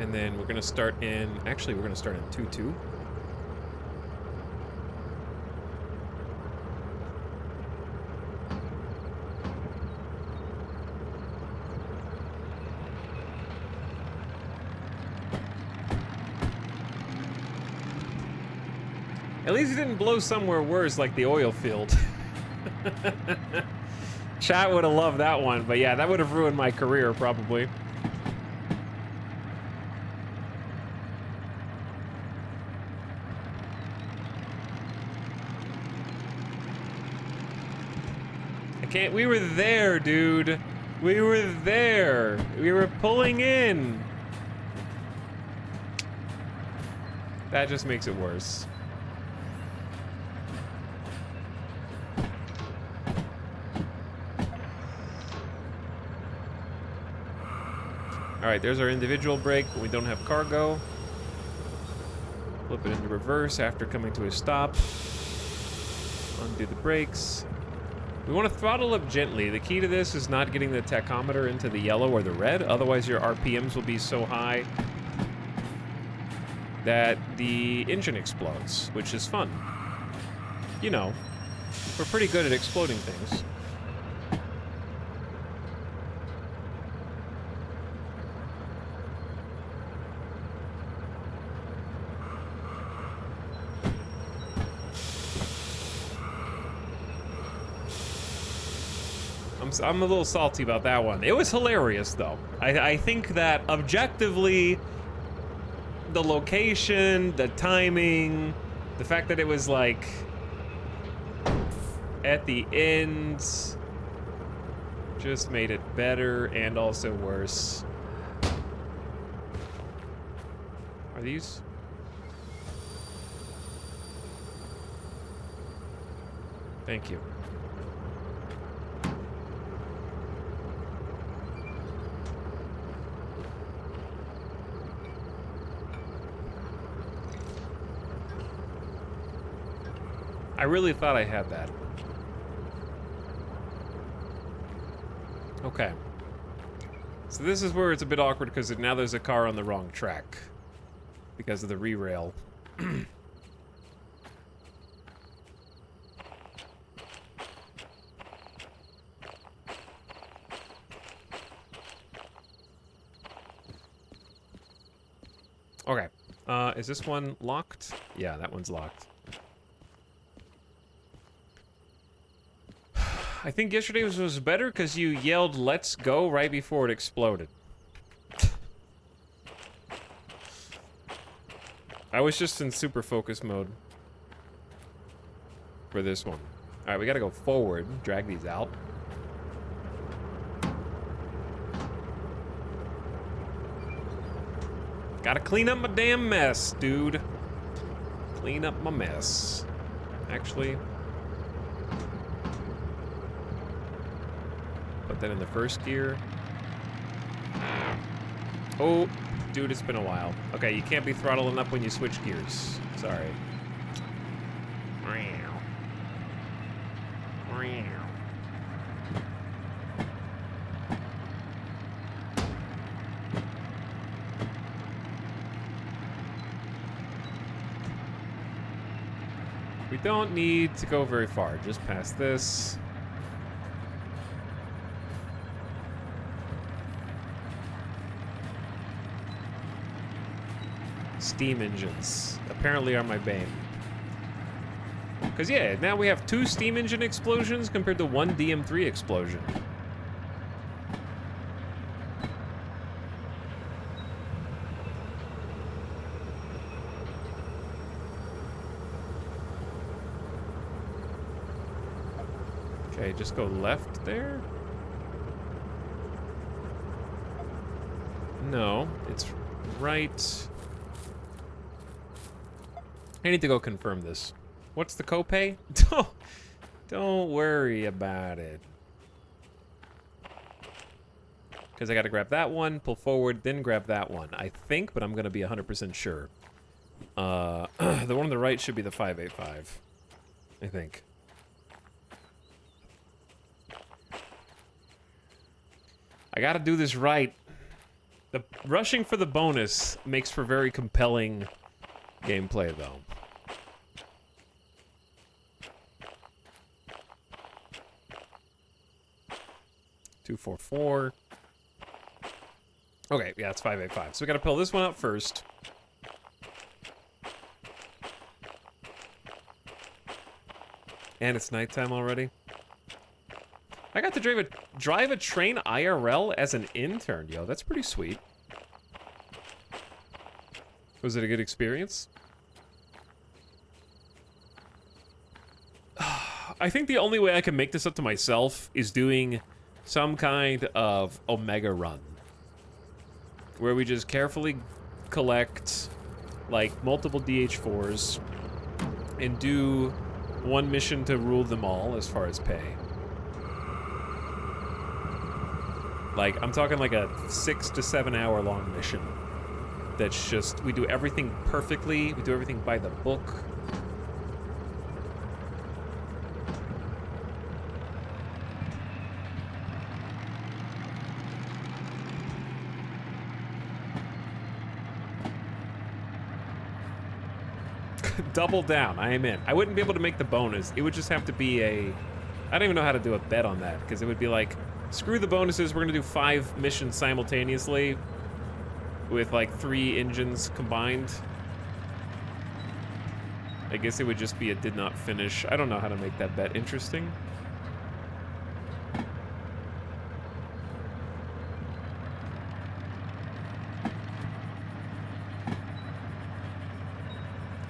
And then we're gonna start in, actually we're gonna start in 2-2. At least it didn't blow somewhere worse like the oil field. Chat would have loved that one, but yeah, that would have ruined my career probably. We were there, dude. We were there. We were pulling in. That just makes it worse. Alright, there's our individual brake when we don't have cargo. Flip it into reverse after coming to a stop. Undo the brakes. We want to throttle up gently. The key to this is not getting the tachometer into the yellow or the red, otherwise your RPMs will be so high that the engine explodes, which is fun. You know, we're pretty good at exploding things. I'm a little salty about that one. It was hilarious, though. I think that objectively, the location, the timing, the fact that it was like at the end just made it better and also worse. Are these? Thank you. I really thought I had that. Okay. So this is where it's a bit awkward because now there's a car on the wrong track because of the re-rail. Okay. Is this one locked? Yeah, that one's locked. I think yesterday's was better because you yelled, "Let's go," right before it exploded. I was just in super focus mode for this one. Alright, we gotta go forward, drag these out. Gotta clean up my damn mess, dude. Clean up my mess. Actually, put that in the first gear. Oh, dude, it's been a while. Okay, you can't be throttling up when you switch gears. Sorry. We don't need to go very far, just past this. Steam engines apparently are my bane. Because, yeah, now we have 2 steam engine explosions compared to 1 DM3 explosion. Okay, just go left there? No, it's right. I need to go confirm this. What's the copay? Don't worry about it. Because I got to grab that one, pull forward, then grab that one. I think, but I'm going to be 100% sure. The one on the right should be the 585. I think. I got to do this right. The rushing for the bonus makes for very compelling gameplay, though. $244. Okay, yeah, it's 585. So we gotta pull this one out first. And it's nighttime already. I got to drive a train IRL as an intern, yo. That's pretty sweet. Was it a good experience? I think the only way I can make this up to myself is doing some kind of Omega run. Where we just carefully collect, like, multiple DH4s and do one mission to rule them all as far as pay. Like, I'm talking like a 6 to 7 hour long mission. That's just, we do everything perfectly. We do everything by the book. Double down, I am in. I wouldn't be able to make the bonus. It would just have to be a, I don't even know how to do a bet on that, because it would be like, screw the bonuses, we're gonna do 5 missions simultaneously with like 3 engines combined. I guess it would just be a did not finish. I don't know how to make that bet interesting.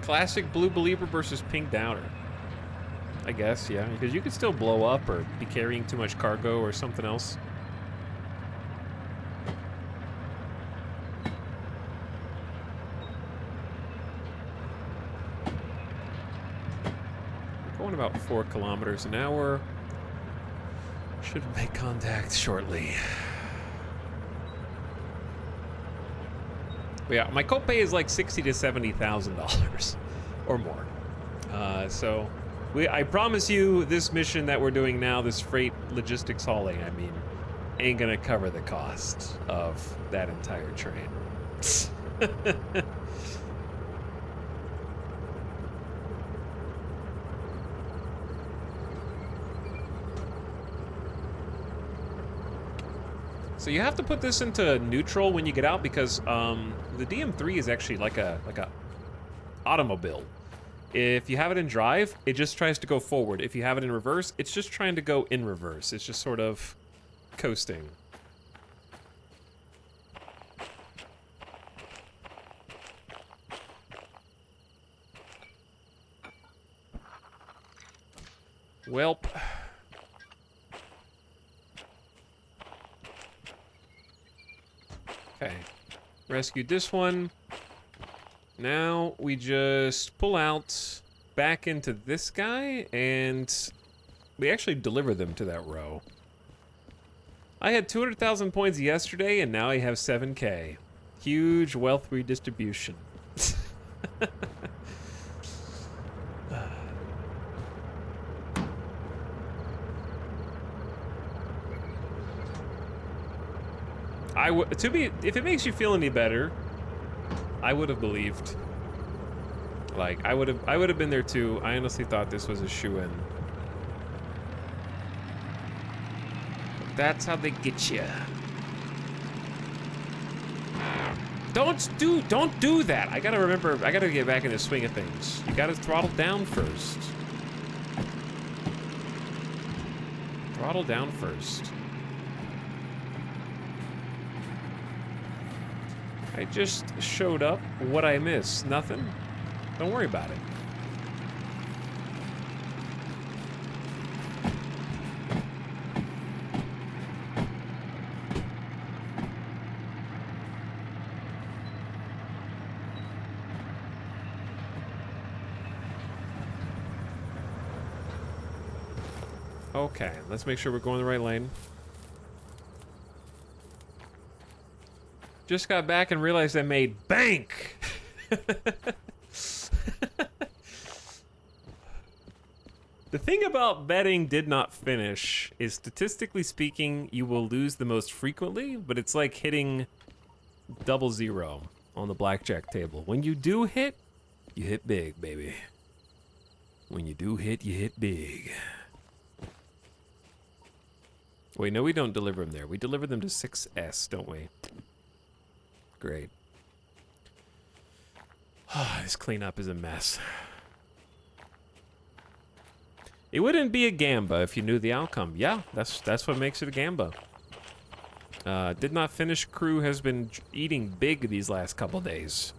Classic Blue Believer versus Pink Downer. I guess, yeah, because you could still blow up or be carrying too much cargo or something else. We're going about 4 kilometers an hour. Should make contact shortly. But yeah, my copay is like $60,000 to $70,000 or more. So I promise you, this mission that we're doing now, this freight logistics hauling, I mean, ain't gonna cover the cost of that entire train. So you have to put this into neutral when you get out because the DM3 is actually like a automobile. If you have it in drive, it just tries to go forward. If you have it in reverse, it's just trying to go in reverse. It's just sort of coasting. Welp. Okay, rescued this one. Now we just pull out back into this guy and we actually deliver them to that row. I had 200,000 points yesterday and now I have 7K. Huge wealth redistribution. If it makes you feel any better, I would have believed. Like, I would have been there too. I honestly thought this was a shoo-in. That's how they get you. Don't do that. I gotta remember, I gotta get back in the swing of things. You gotta throttle down first. Throttle down first. I just showed up. What I missed? Nothing? Don't worry about it. Okay, let's make sure we're going the right lane. Just got back and realized I made bank. The thing about betting did not finish is statistically speaking, you will lose the most frequently, but it's like hitting 00 on the blackjack table. When you do hit, you hit big, baby. When you do hit, you hit big. Wait, no, we don't deliver them there. We deliver them to 6S, don't we? Great. This cleanup is a mess. It wouldn't be a gamba if you knew the outcome. Yeah, that's what makes it a gamba. Did not finish crew has been eating big these last couple days.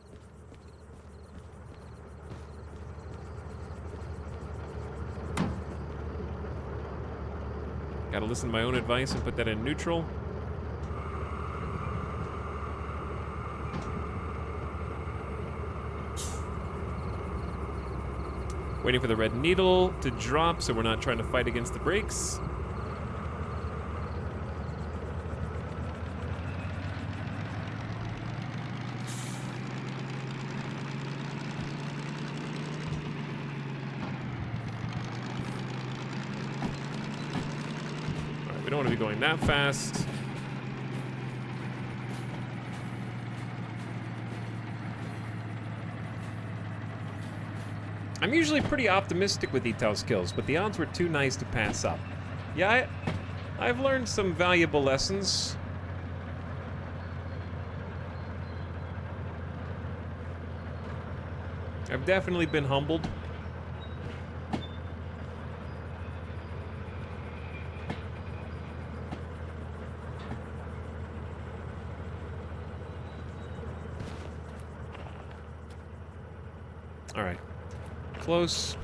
Gotta listen to my own advice and put that in neutral. Waiting for the red needle to drop so we're not trying to fight against the brakes. don't want to be going that fast. I'm usually pretty optimistic with E-Town skills, but the odds were too nice to pass up. Yeah, I've learned some valuable lessons. I've definitely been humbled. All right. Close.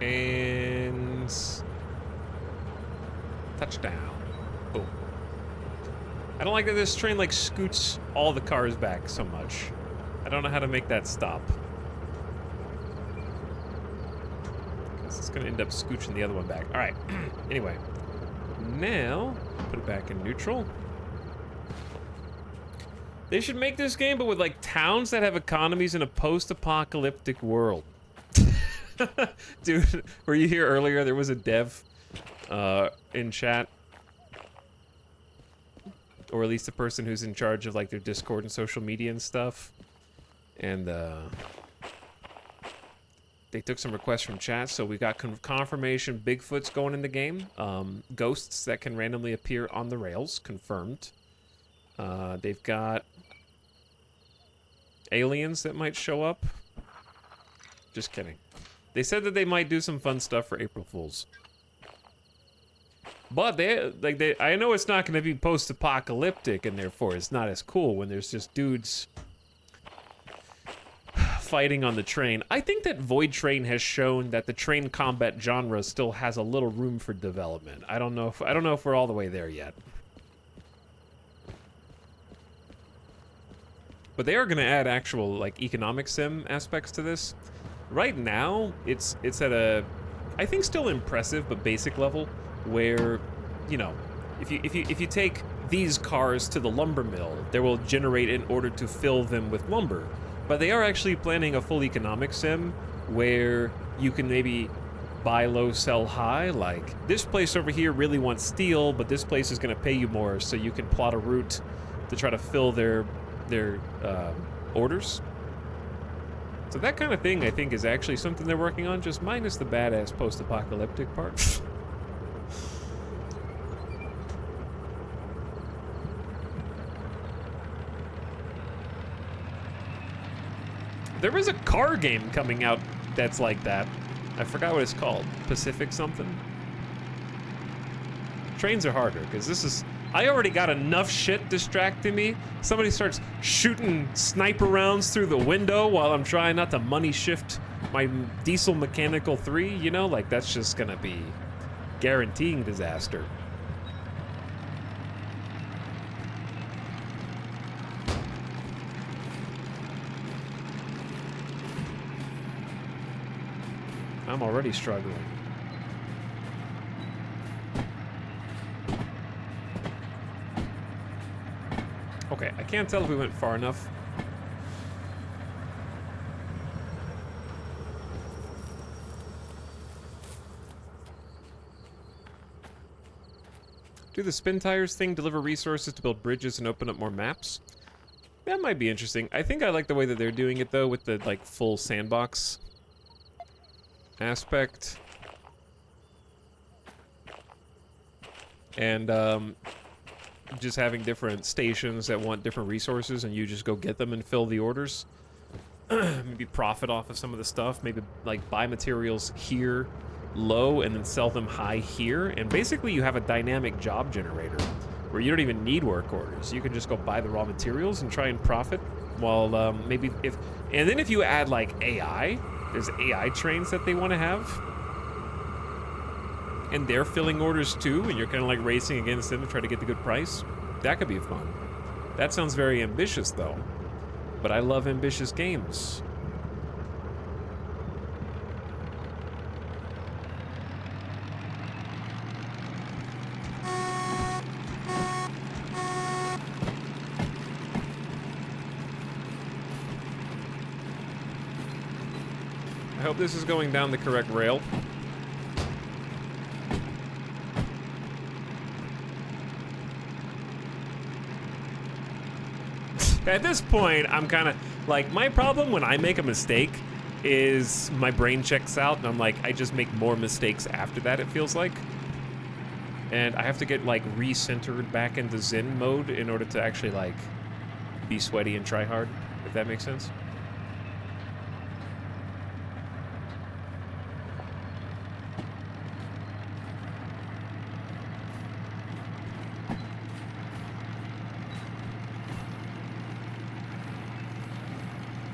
And touchdown. Boom. I don't like that this train like scoots all the cars back so much. I don't know how to make that stop. It's gonna end up scooching the other one back. All right. Anyway. Now, put it back in neutral. They should make this game, but with like towns that have economies in a post-apocalyptic world. Dude, were you here earlier? There was a dev in chat. Or at least the person who's in charge of like their Discord and social media and stuff. And they took some requests from chat, so we got confirmation Bigfoot's going in the game. Ghosts that can randomly appear on the rails, confirmed. They've got aliens that might show up. Just kidding. They said that they might do some fun stuff for April Fools. But I know it's not going to be post-apocalyptic, and therefore it's not as cool when there's just dudes fighting on the train. I think that Void Train has shown that the train combat genre still has a little room for development. I don't know if we're all the way there yet. But they are going to add actual like economic sim aspects to this. Right now, it's at a, I think still impressive but basic level where, you know, if you take these cars to the lumber mill, they will generate in order to fill them with lumber. But they are actually planning a full economic sim where you can maybe buy low, sell high. Like, this place over here really wants steel, but this place is going to pay you more, so you can plot a route to try to fill their orders. So that kind of thing, I think, is actually something they're working on, just minus the badass post-apocalyptic part. There is a car game coming out that's like that. I forgot what it's called. Pacific something? Trains are harder, because this is... I already got enough shit distracting me. Somebody starts shooting sniper rounds through the window while I'm trying not to money shift my diesel mechanical 3, you know? Like, that's just gonna be guaranteeing disaster. I'm already struggling. Okay, I can't tell if we went far enough. Do the spin tires thing deliver resources to build bridges and open up more maps? That might be interesting. I think I like the way that they're doing it though, with the like full sandbox aspect. And just having different stations that want different resources and you just go get them and fill the orders. Maybe profit off of some of the stuff. Maybe like buy materials here low and then sell them high here. And basically you have a dynamic job generator where you don't even need work orders. You can just go buy the raw materials and try and profit while maybe if... And then if you add like AI, there's AI trains that they want to have. And they're filling orders too, and you're kind of like racing against them to try to get the good price. That could be fun. That sounds very ambitious though. But I love ambitious games. I hope this is going down the correct rail. At this point, I'm kind of like, my problem when I make a mistake is my brain checks out and I'm like, I just make more mistakes after that, it feels like. And I have to get like recentered back into Zen mode in order to actually like be sweaty and try hard, if that makes sense.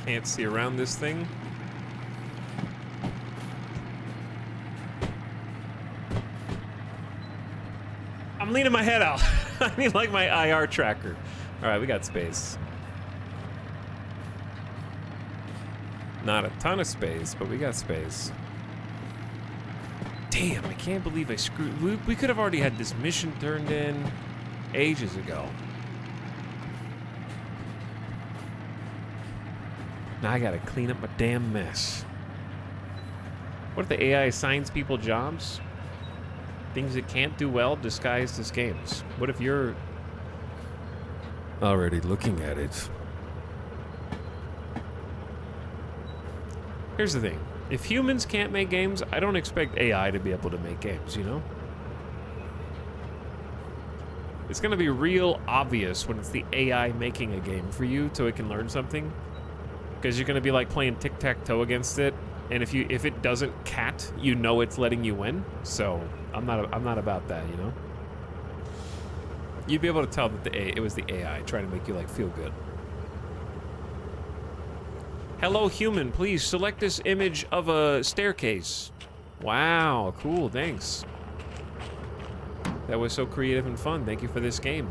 Can't see around this thing. I'm leaning my head out. I mean, like my IR tracker. All right, we got space. Not a ton of space, but we got space. Damn, I can't believe I screwed. We could have already had this mission turned in ages ago. Now I gotta clean up my damn mess. What if the AI assigns people jobs? Things it can't do well disguised as games. What if you're already looking at it? Here's the thing. If humans can't make games, I don't expect AI to be able to make games, you know? It's gonna be real obvious when it's the AI making a game for you so it can learn something. Because you're gonna be like playing tic-tac-toe against it, and if it doesn't cat, you know it's letting you win. So I'm not about that, you know. You'd be able to tell that it was the AI trying to make you like feel good. Hello, human. Please select this image of a staircase. Wow, cool. Thanks. That was so creative and fun. Thank you for this game.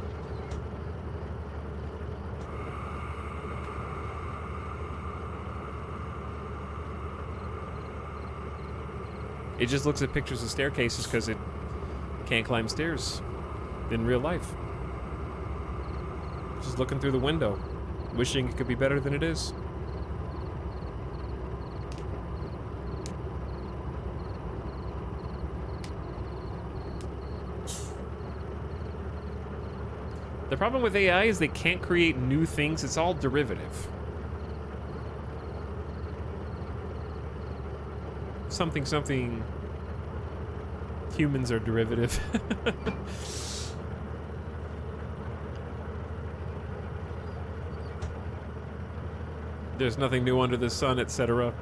It just looks at pictures of staircases because it can't climb stairs in real life. Just looking through the window, wishing it could be better than it is. The problem with AI is they can't create new things. It's all derivative. Something, humans are derivative. There's nothing new under the sun, etc.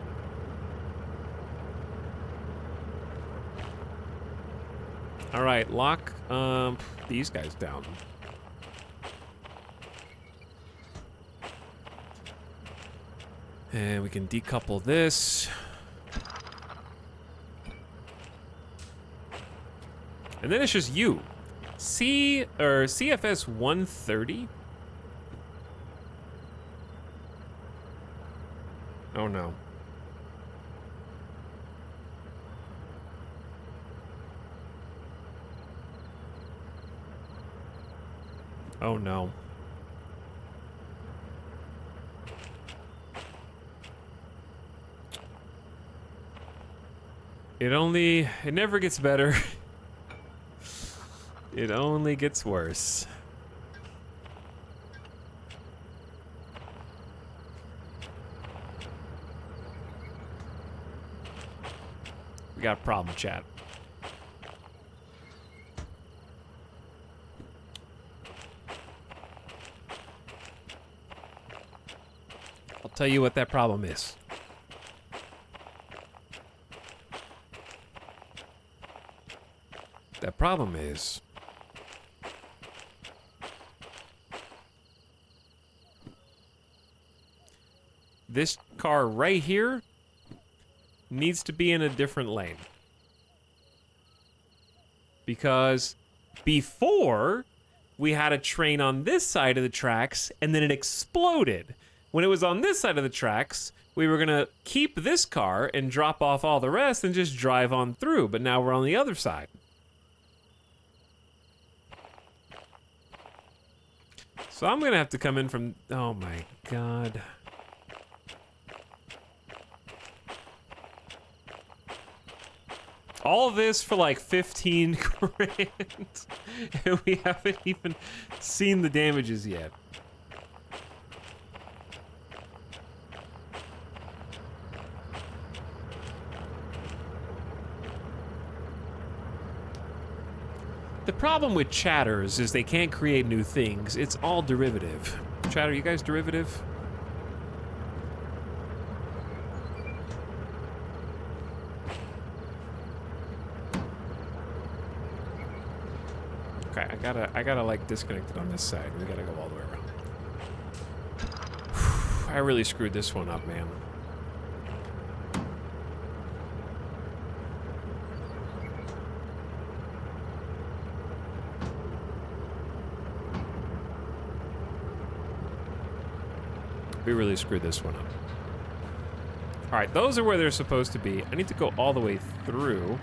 All right, lock these guys down. And we can decouple this. And then it's just you. CFS 130? Oh no. Oh no. It never gets better. It only gets worse. We got a problem, chat. I'll tell you what that problem is. That problem is this car right here needs to be in a different lane. Because before, we had a train on this side of the tracks, and then it exploded. When it was on this side of the tracks, we were gonna keep this car and drop off all the rest and just drive on through, but now we're on the other side. So I'm gonna have to come in from, oh my God. All this for like 15 grand. And we haven't even seen the damages yet. The problem with chatters is they can't create new things. It's all derivative. Chatter, you guys derivative? Okay, I gotta like disconnect it on this side. We gotta go all the way around. I really screwed this one up, man. We really screwed this one up. All right, those are where they're supposed to be. I need to go all the way through.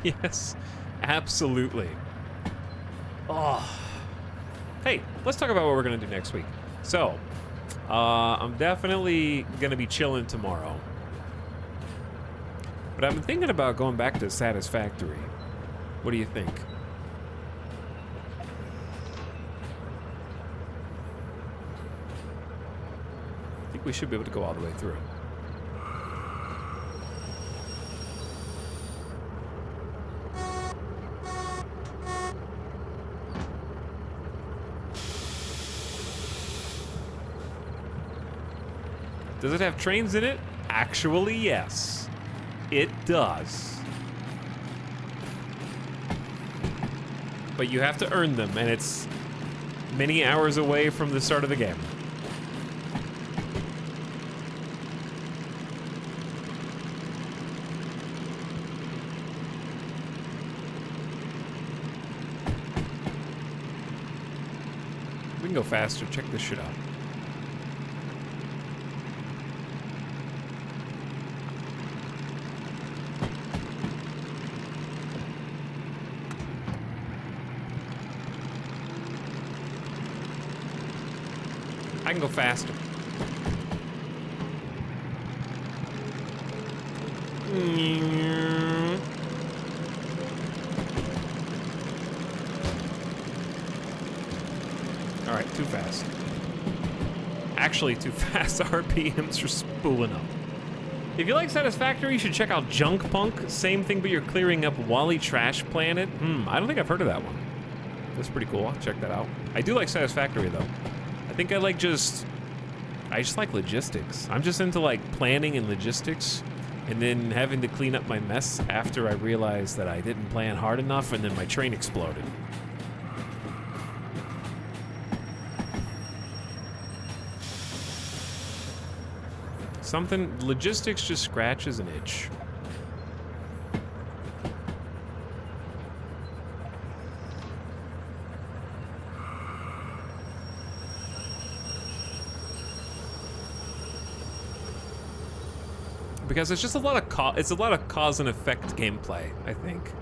Yes, absolutely. Oh. Hey, let's talk about what we're gonna do next week. So, I'm definitely gonna be chilling tomorrow. But I've been thinking about going back to Satisfactory. What do you think? I think we should be able to go all the way through. Does it have trains in it? Actually, yes. It does. But you have to earn them, and it's many hours away from the start of the game. We can go faster. Check this shit out. I can go faster. All right, too fast. Actually, too fast. RPMs are spooling up. If you like Satisfactory, you should check out Junk Punk. Same thing, but you're clearing up Wally Trash Planet. I don't think I've heard of that one. That's pretty cool. I'll check that out. I do like Satisfactory, though. I think I just like logistics. I'm just into like planning and logistics and then having to clean up my mess after I realized that I didn't plan hard enough and then my train exploded. Logistics just scratches an itch. Because it's just a lot of cause and effect gameplay, I think.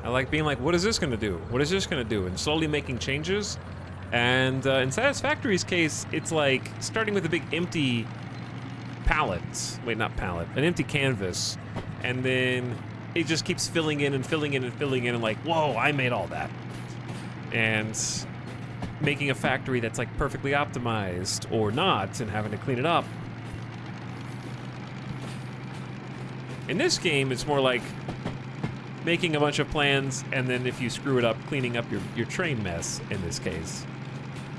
I like being like, what is this gonna do? What is this gonna do? And slowly making changes. And in Satisfactory's case, it's like starting with a big empty palette. Wait, not palette, an empty canvas. And then it just keeps filling in and filling in and filling in and like, whoa, I made all that. And making a factory that's like perfectly optimized or not and having to clean it up. In this game, it's more like making a bunch of plans and then if you screw it up, cleaning up your train mess in this case.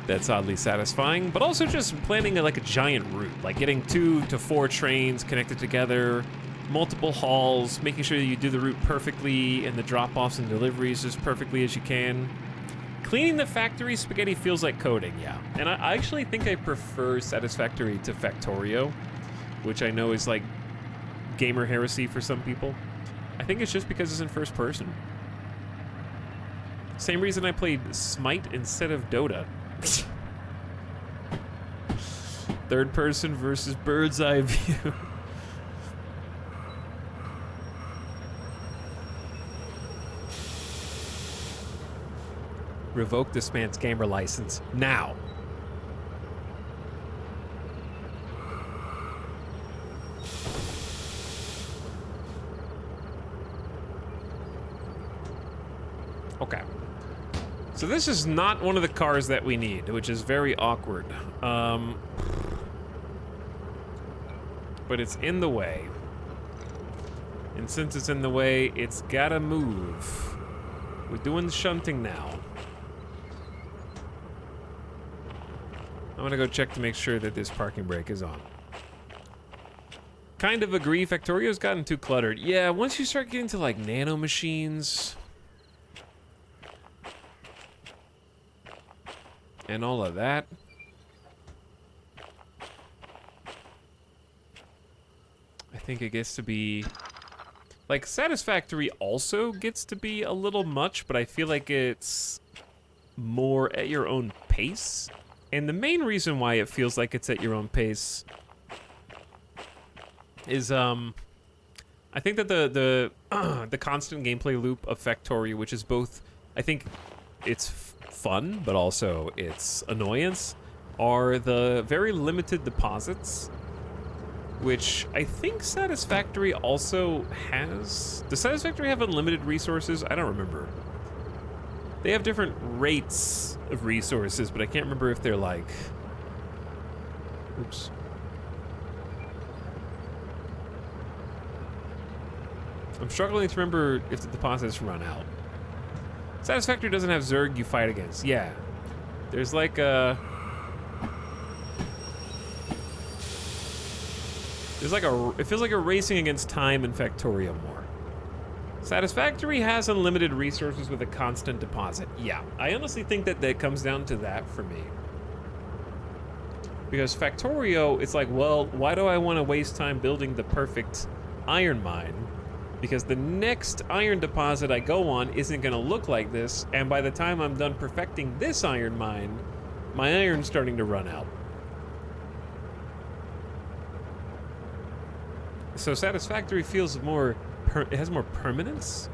That's oddly satisfying, but also just planning like a giant route, like getting 2 to 4 trains connected together, multiple hauls, making sure that you do the route perfectly and the drop-offs and deliveries as perfectly as you can. Cleaning the factory spaghetti feels like coding, yeah. And I actually think I prefer Satisfactory to Factorio, which I know is like gamer heresy for some people. I think it's just because it's in first person. Same reason I played Smite instead of Dota. Third person versus bird's eye view. Revoke this man's gamer license now. Okay. So this is not one of the cars that we need, which is very awkward. But it's in the way. And since it's in the way, it's gotta move. We're doing the shunting now. I'm gonna go check to make sure that this parking brake is on. Kind of agree, Factorio's gotten too cluttered. Yeah, once you start getting to like nano machines and all of that, I think it gets to be like Satisfactory also gets to be a little much, but I feel like it's more at your own pace. And the main reason why it feels like it's at your own pace is I think that the the constant gameplay loop of Factorio, which is both, I think it's fun but also it's annoyance, are the very limited deposits, which I think Satisfactory also has. Does Satisfactory have unlimited resources? I don't remember. They have different rates of resources, but I can't remember if they're like... Oops. I'm struggling to remember if the deposits run out. Satisfactory doesn't have Zerg you fight against. Yeah. There's like a... There's like a... It feels like a racing against time in Factorio more. Satisfactory has unlimited resources with a constant deposit. Yeah, I honestly think that that comes down to that for me. Because Factorio, it's like, well, why do I want to waste time building the perfect iron mine? Because the next iron deposit I go on isn't going to look like this, and by the time I'm done perfecting this iron mine, my iron's starting to run out. So Satisfactory feels more... it has more permanence,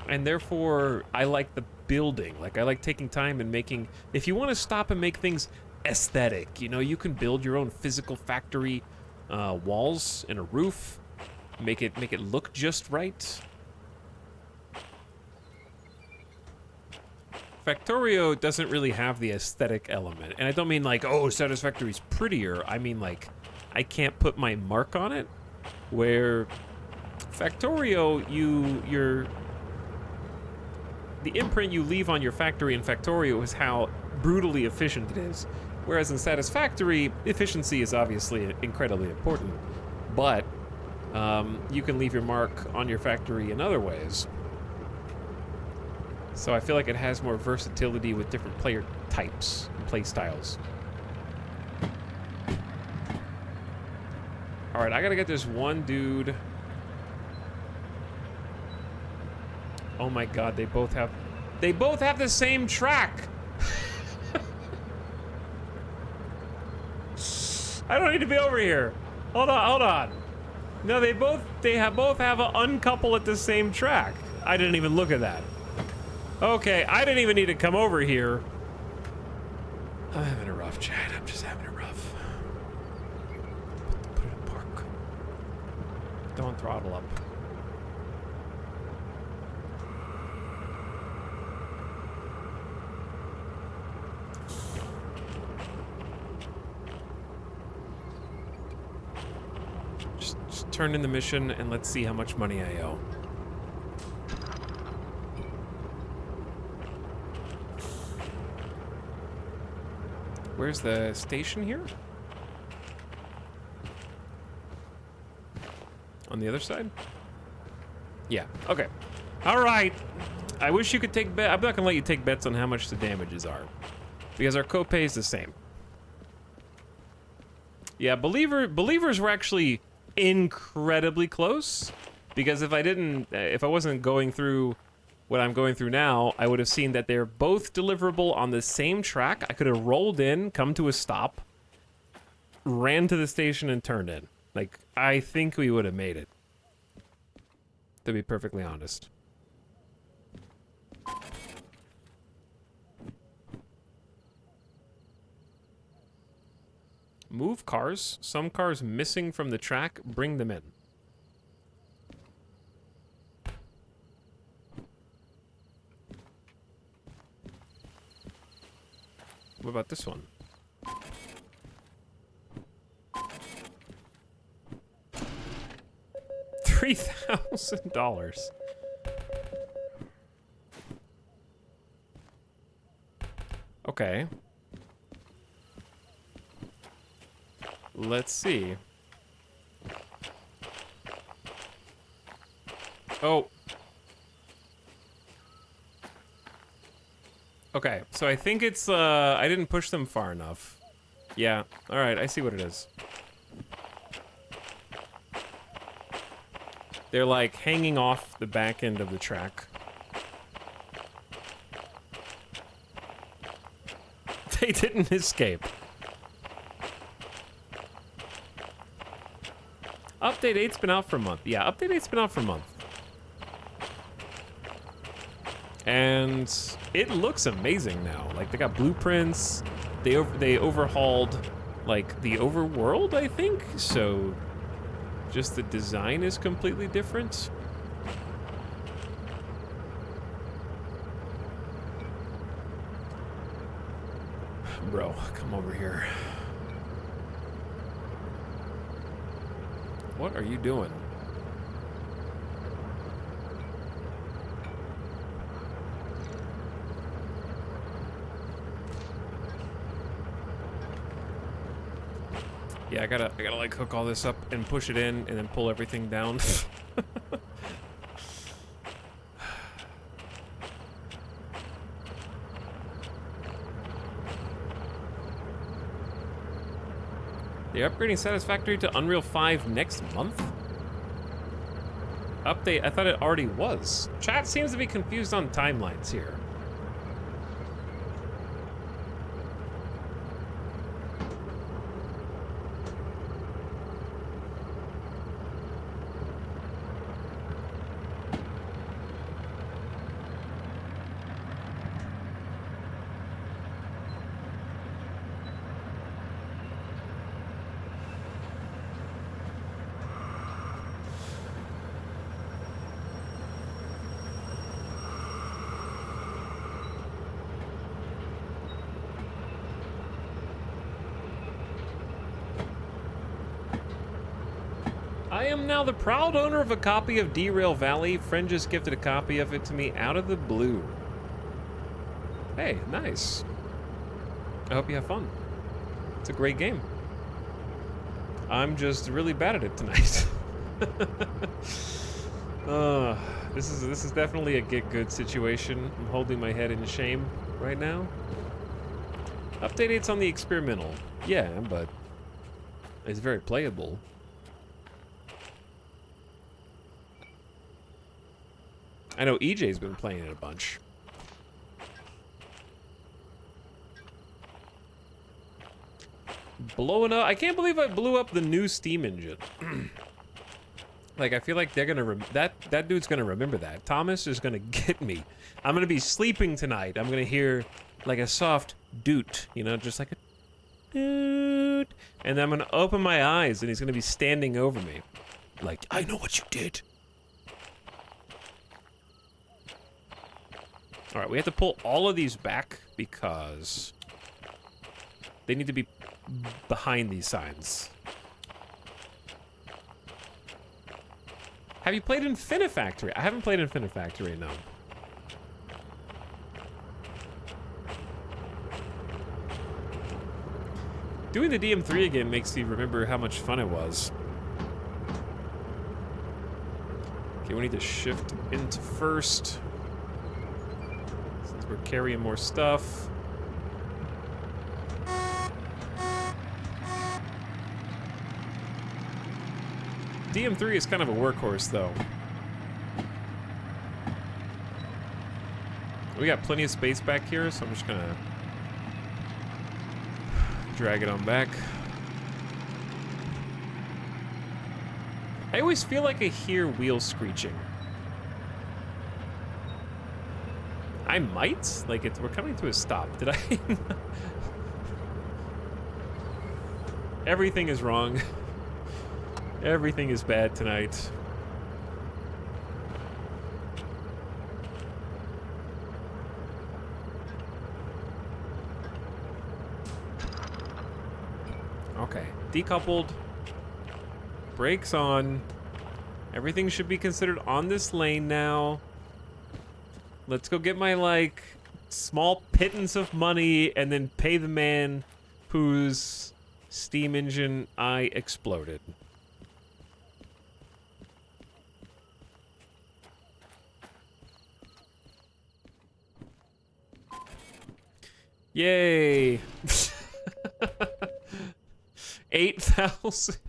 and therefore I like the building. Like, I like taking time and making, if you want to stop and make things aesthetic, you know, you can build your own physical factory walls and a roof, make it look just right. Factorio doesn't really have the aesthetic element, and I don't mean like, oh, Satisfactory's prettier. I mean like, I can't put my mark on it. Where Factorio, the imprint you leave on your factory in Factorio is how brutally efficient it is. Whereas in Satisfactory, efficiency is obviously incredibly important, but you can leave your mark on your factory in other ways. So I feel like it has more versatility with different player types and play styles. All right, I gotta get this one dude. Oh my God, they both have the same track. I don't need to be over here. Hold on. No, they both have an uncouple at the same track. I didn't even look at that. Okay, I didn't even need to come over here. I'm having a rough chat. I'm just having a rough. Put it in park. Don't throttle up. Just turn in the mission and let's see how much money I owe. Where's the station here? On the other side? Yeah, okay. All right. I wish you could take bet. I'm not gonna let you take bets on how much the damages are, because our copay is the same. Yeah, believers were actually incredibly close, because if I wasn't going through what I'm going through now, I would have seen that they're both deliverable on the same track. I could have rolled in, come to a stop, ran to the station, and turned in. Like, I think we would have made it. To be perfectly honest. Move cars. Some cars missing from the track. Bring them in. What about this one? $3,000. Okay. Let's see. Oh. Okay, so I think it's, I didn't push them far enough. Yeah, alright, I see what it is. They're like hanging off the back end of the track. They didn't escape. Update 8's been out for a month. Yeah, Update 8's been out for a month. And it looks amazing now. Like, they got blueprints. They overhauled, like, the overworld, I think? So, just the design is completely different. Bro, come over here. What are you doing? Yeah, I gotta like hook all this up and push it in and then pull everything down. They're upgrading Satisfactory to Unreal 5 next month? Update, I thought it already was. Chat seems to be confused on timelines here. I am now the proud owner of a copy of Derail Valley. Friend just gifted a copy of it to me out of the blue. Hey, nice. I hope you have fun. It's a great game. I'm just really bad at it tonight. This is definitely a get good situation. I'm holding my head in shame right now. Update 8's on the experimental. Yeah, but it's very playable. I know EJ's been playing it a bunch. Blowing up. I can't believe I blew up the new Steam engine. Like, I feel like they're gonna that dude's gonna remember that. Thomas is gonna get me. I'm gonna be sleeping tonight. I'm gonna hear like a soft doot, you know, just like a doot, and then I'm gonna open my eyes and he's gonna be standing over me, like, I know what you did. All right, we have to pull all of these back because they need to be behind these signs. Have you played Infinifactory? I haven't played Infinifactory, no. Doing the DM3 again makes you remember how much fun it was. Okay, we need to shift into first. Since we're carrying more stuff. DM3 is kind of a workhorse, though. We got plenty of space back here, so I'm just gonna drag it on back. I always feel like I hear wheels screeching. I might? Like, we're coming to a stop. Did I? Everything is wrong. Everything is bad tonight. Okay, decoupled. Brakes on. Everything should be considered on this lane now. Let's go get my, like, small pittance of money and then pay the man whose steam engine I exploded. Yay! $8,000.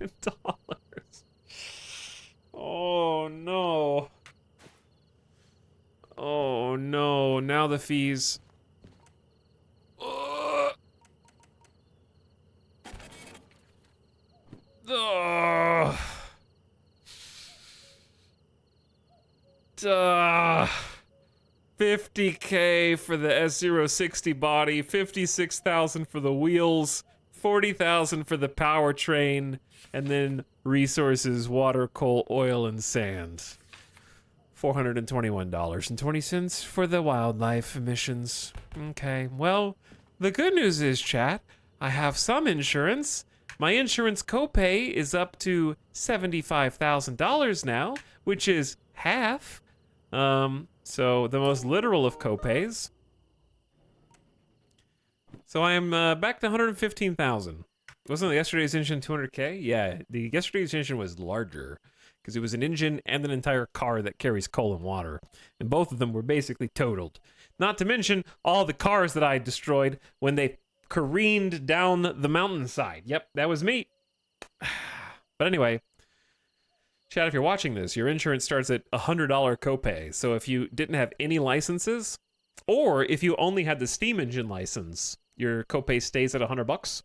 Oh no. Oh no, now the fees. Ugh. Ugh. Duh. 50K for the S060 body, 56,000 for the wheels, 40,000 for the powertrain, and then resources, water, coal, oil, and sand. $421.20 for the wildlife emissions. Okay, well, the good news is, chat, I have some insurance. My insurance copay is up to $75,000 now, which is half. So the most literal of copays. So I am back to 115,000. Wasn't yesterday's engine 200K? Yeah, the yesterday's engine was larger because it was an engine and an entire car that carries coal and water, and both of them were basically totaled. Not to mention all the cars that I destroyed when they careened down the mountainside. Yep, that was me. But anyway, Chad, if you're watching this, your insurance starts at $100 copay. So if you didn't have any licenses, or if you only had the steam engine license, your copay stays at $100.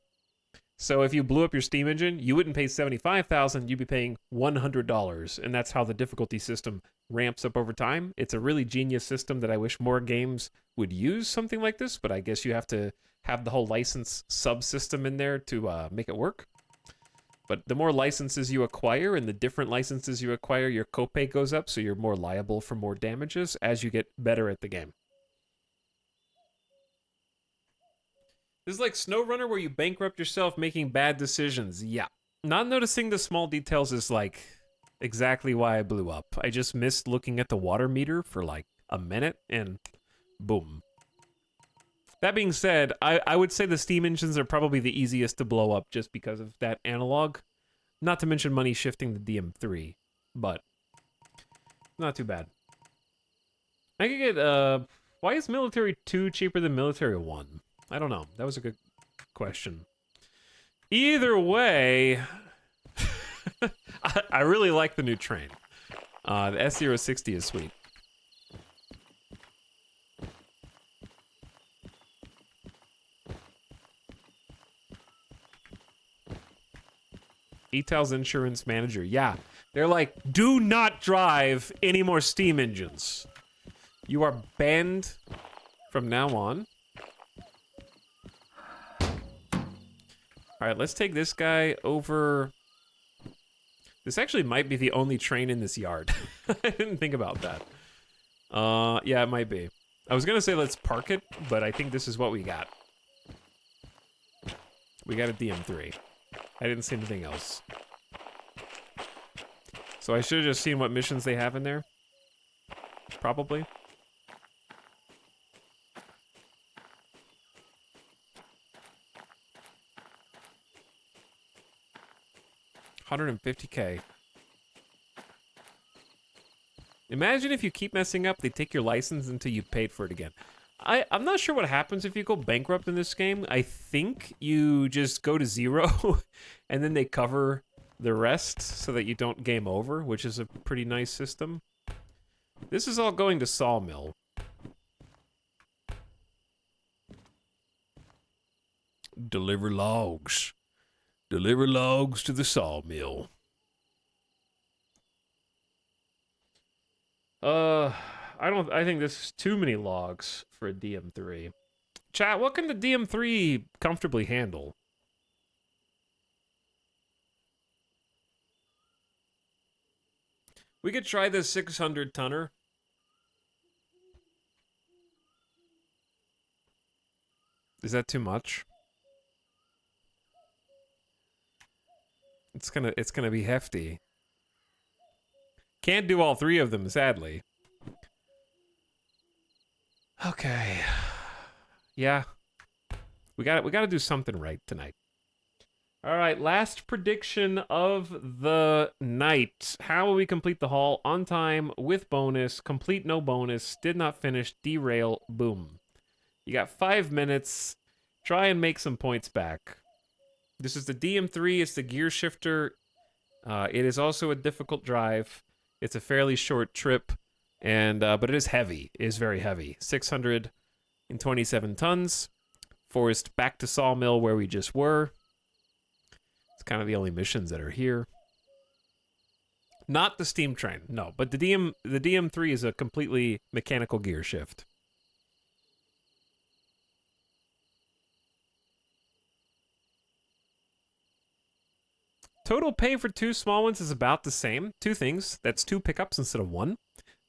So if you blew up your steam engine, you wouldn't pay $75,000, you'd be paying $100, and that's how the difficulty system ramps up over time. It's a really genius system that I wish more games would use something like this, but I guess you have to have the whole license subsystem in there to make it work. But the more licenses you acquire and the different licenses you acquire, your copay goes up, so you're more liable for more damages as you get better at the game. This is like SnowRunner where you bankrupt yourself making bad decisions. Yeah. Not noticing the small details is like exactly why I blew up. I just missed looking at the water meter for like a minute and boom. That being said, I would say the steam engines are probably the easiest to blow up just because of that analog. Not to mention money shifting to DM3, but not too bad. I could get, why is Military 2 cheaper than Military 1? I don't know. That was a good question. Either way, I really like the new train. The S060 is sweet. ETAL's insurance manager. Yeah, they're like, do not drive any more steam engines. You are banned from now on. All right, let's take this guy over. This actually might be the only train in this yard. I didn't think about that. Yeah, it might be. I was gonna say let's park it, but I think this is what we got. We got a DM3. I didn't see anything else. So I should have just seen what missions they have in there. Probably. $150K. Imagine if you keep messing up, they take your license until you paid for it again. I'm not sure what happens if you go bankrupt in this game. I think you just go to zero and then they cover the rest so that you don't game over, which is a pretty nice system. This is all going to Sawmill. Deliver logs. Deliver logs to the sawmill. I think this is too many logs for a DM3. Chat, what can the DM3 comfortably handle? We could try this 600 tonner. Is that too much? It's gonna be hefty. Can't do all three of them, sadly. Okay. Yeah. We gotta do something right tonight. All right, last prediction of the night. How will we complete the haul? On time, with bonus, complete no bonus, did not finish, derail, boom. You got 5 minutes. Try and make some points back. This is the DM3, it's the gear shifter. It is also a difficult drive. It's a fairly short trip, and but it is heavy. It is very heavy. 627 tons. Forced back to Sawmill where we just were. It's kind of the only missions that are here. Not the steam train, no. But the DM3 is a completely mechanical gear shift. Total pay for 2 small ones is about the same. 2 things. That's 2 pickups instead of 1.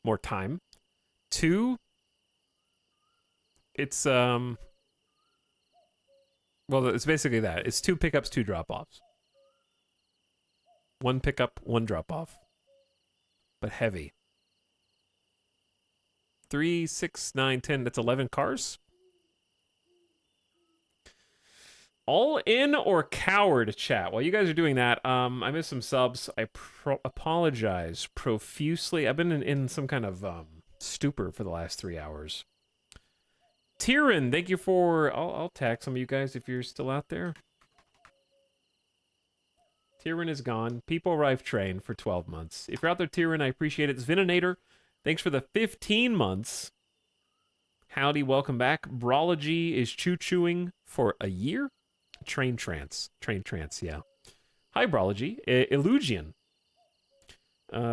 More time. 2. It's well, it's basically that. It's 2 pickups, 2 drop-offs. 1 pickup, 1 drop-off. But heavy. 3, 6, 9, 10. That's 11 cars. All in or coward, chat? While you guys are doing that, I missed some subs. I apologize profusely. I've been in some kind of stupor for the last 3 hours. Tyrion, thank you for... I'll tag some of you guys if you're still out there. Tyrion is gone. People Arrive train for 12 months. If you're out there, Tyrion, I appreciate it. Zvininator, thanks for the 15 months. Howdy, welcome back. Brology is choo-chooing for a year. Train trance, yeah. Hi, Brology. Illusion.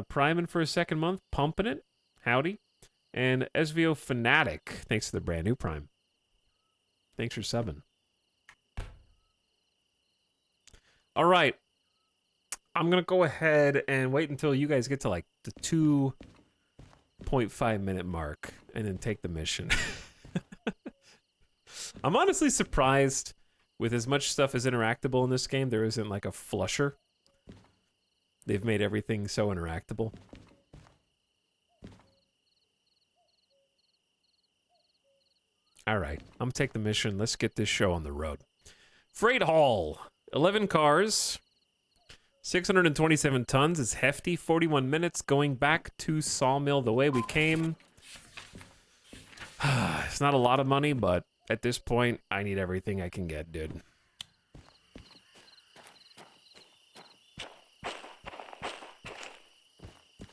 Priming for a 2nd month. Pumping it. Howdy. And SVO Fanatic, thanks for the brand new Prime. Thanks for subbing. All right. I'm going to go ahead and wait until you guys get to like the 2.5 minute mark and then take the mission. I'm honestly surprised with as much stuff as interactable in this game, there isn't like a flusher. They've made everything so interactable. All right, I'm gonna take the mission. Let's get this show on the road. Freight haul, 11 cars, 627 tons. It's hefty. 41 minutes going back to Sawmill the way we came. It's not a lot of money, but at this point, I need everything I can get, dude.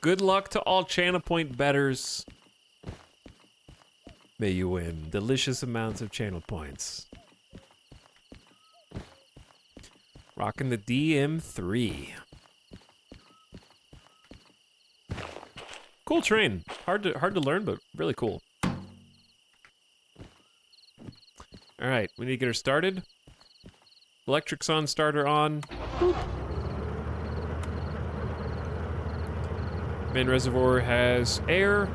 Good luck to all Channel Point bettors. May you win delicious amounts of channel points. Rocking the DM3. Cool train. Hard to learn, but really cool. All right, we need to get her started. Electrics on, starter on. Boop. Main reservoir has air.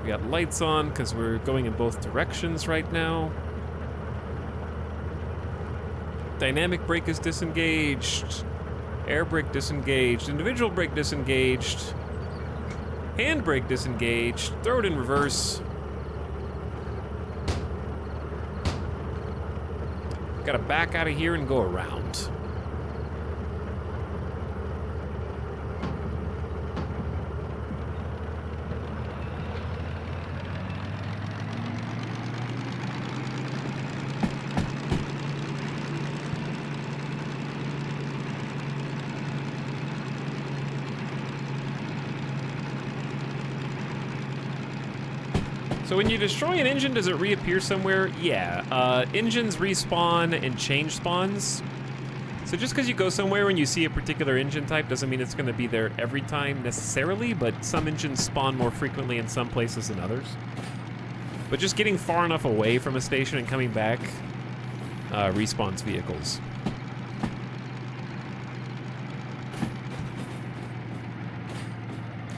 We got lights on because we're going in both directions right now. Dynamic brake is disengaged. Air brake disengaged. Individual brake disengaged. Hand brake disengaged. Throw it in reverse. Gotta back out of here and go around. So when you destroy an engine, does it reappear somewhere? Yeah, engines respawn and change spawns. So just because you go somewhere and you see a particular engine type doesn't mean it's going to be there every time necessarily, but some engines spawn more frequently in some places than others. But just getting far enough away from a station and coming back respawns vehicles.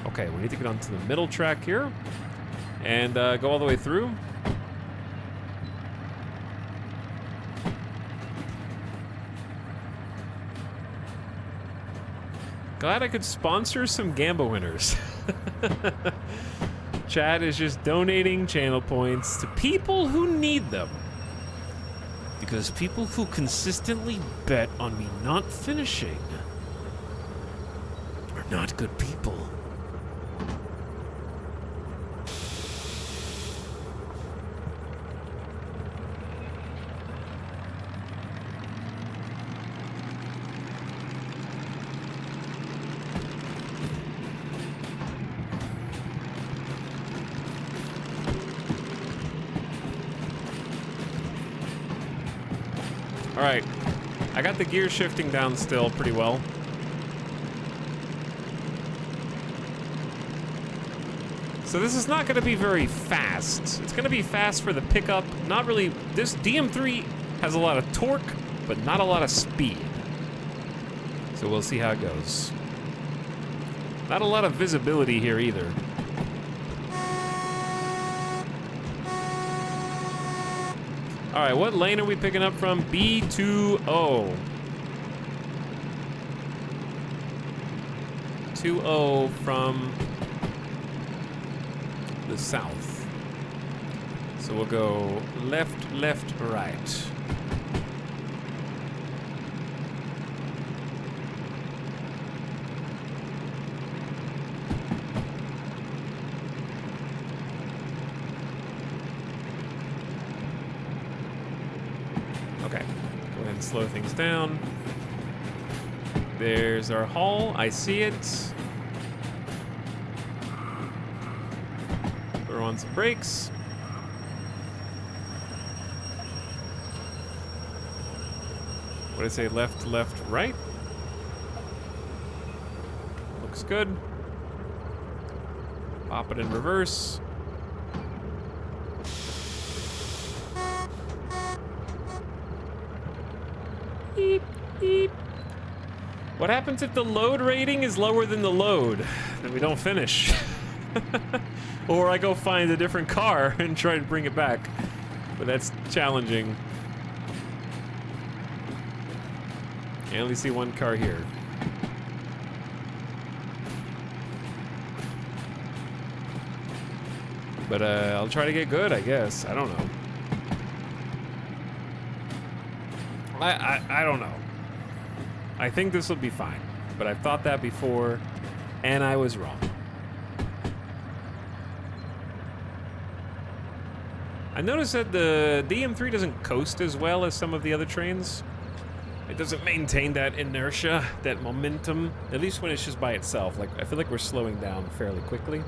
Okay, we need to get onto the middle track here and go all the way through. Glad I could sponsor some Gamba winners. Chat is just donating channel points to people who need them. Because people who consistently bet on me not finishing are not good people. All right, I got the gear shifting down still pretty well. So this is not gonna be very fast. It's gonna be fast for the pickup. Not really, this DM3 has a lot of torque, but not a lot of speed. So we'll see how it goes. Not a lot of visibility here either. All right, what lane are we picking up from? B20. 20 from the south. So we'll go left, left, right. Okay, go ahead and slow things down. There's our hull, I see it. Throw on some brakes. What did I say, left, left, right? Looks good. Pop it in reverse. Beep, beep. What happens if the load rating is lower than the load? Then we don't finish. Or I go find a different car and try to bring it back. But that's challenging. I only see one car here. But I'll try to get good, I guess. I don't know. I don't know. I think this will be fine, but I've thought that before, and I was wrong. I noticed that the DM3 doesn't coast as well as some of the other trains. It doesn't maintain that inertia, that momentum, at least when it's just by itself. Like, I feel like we're slowing down fairly quickly.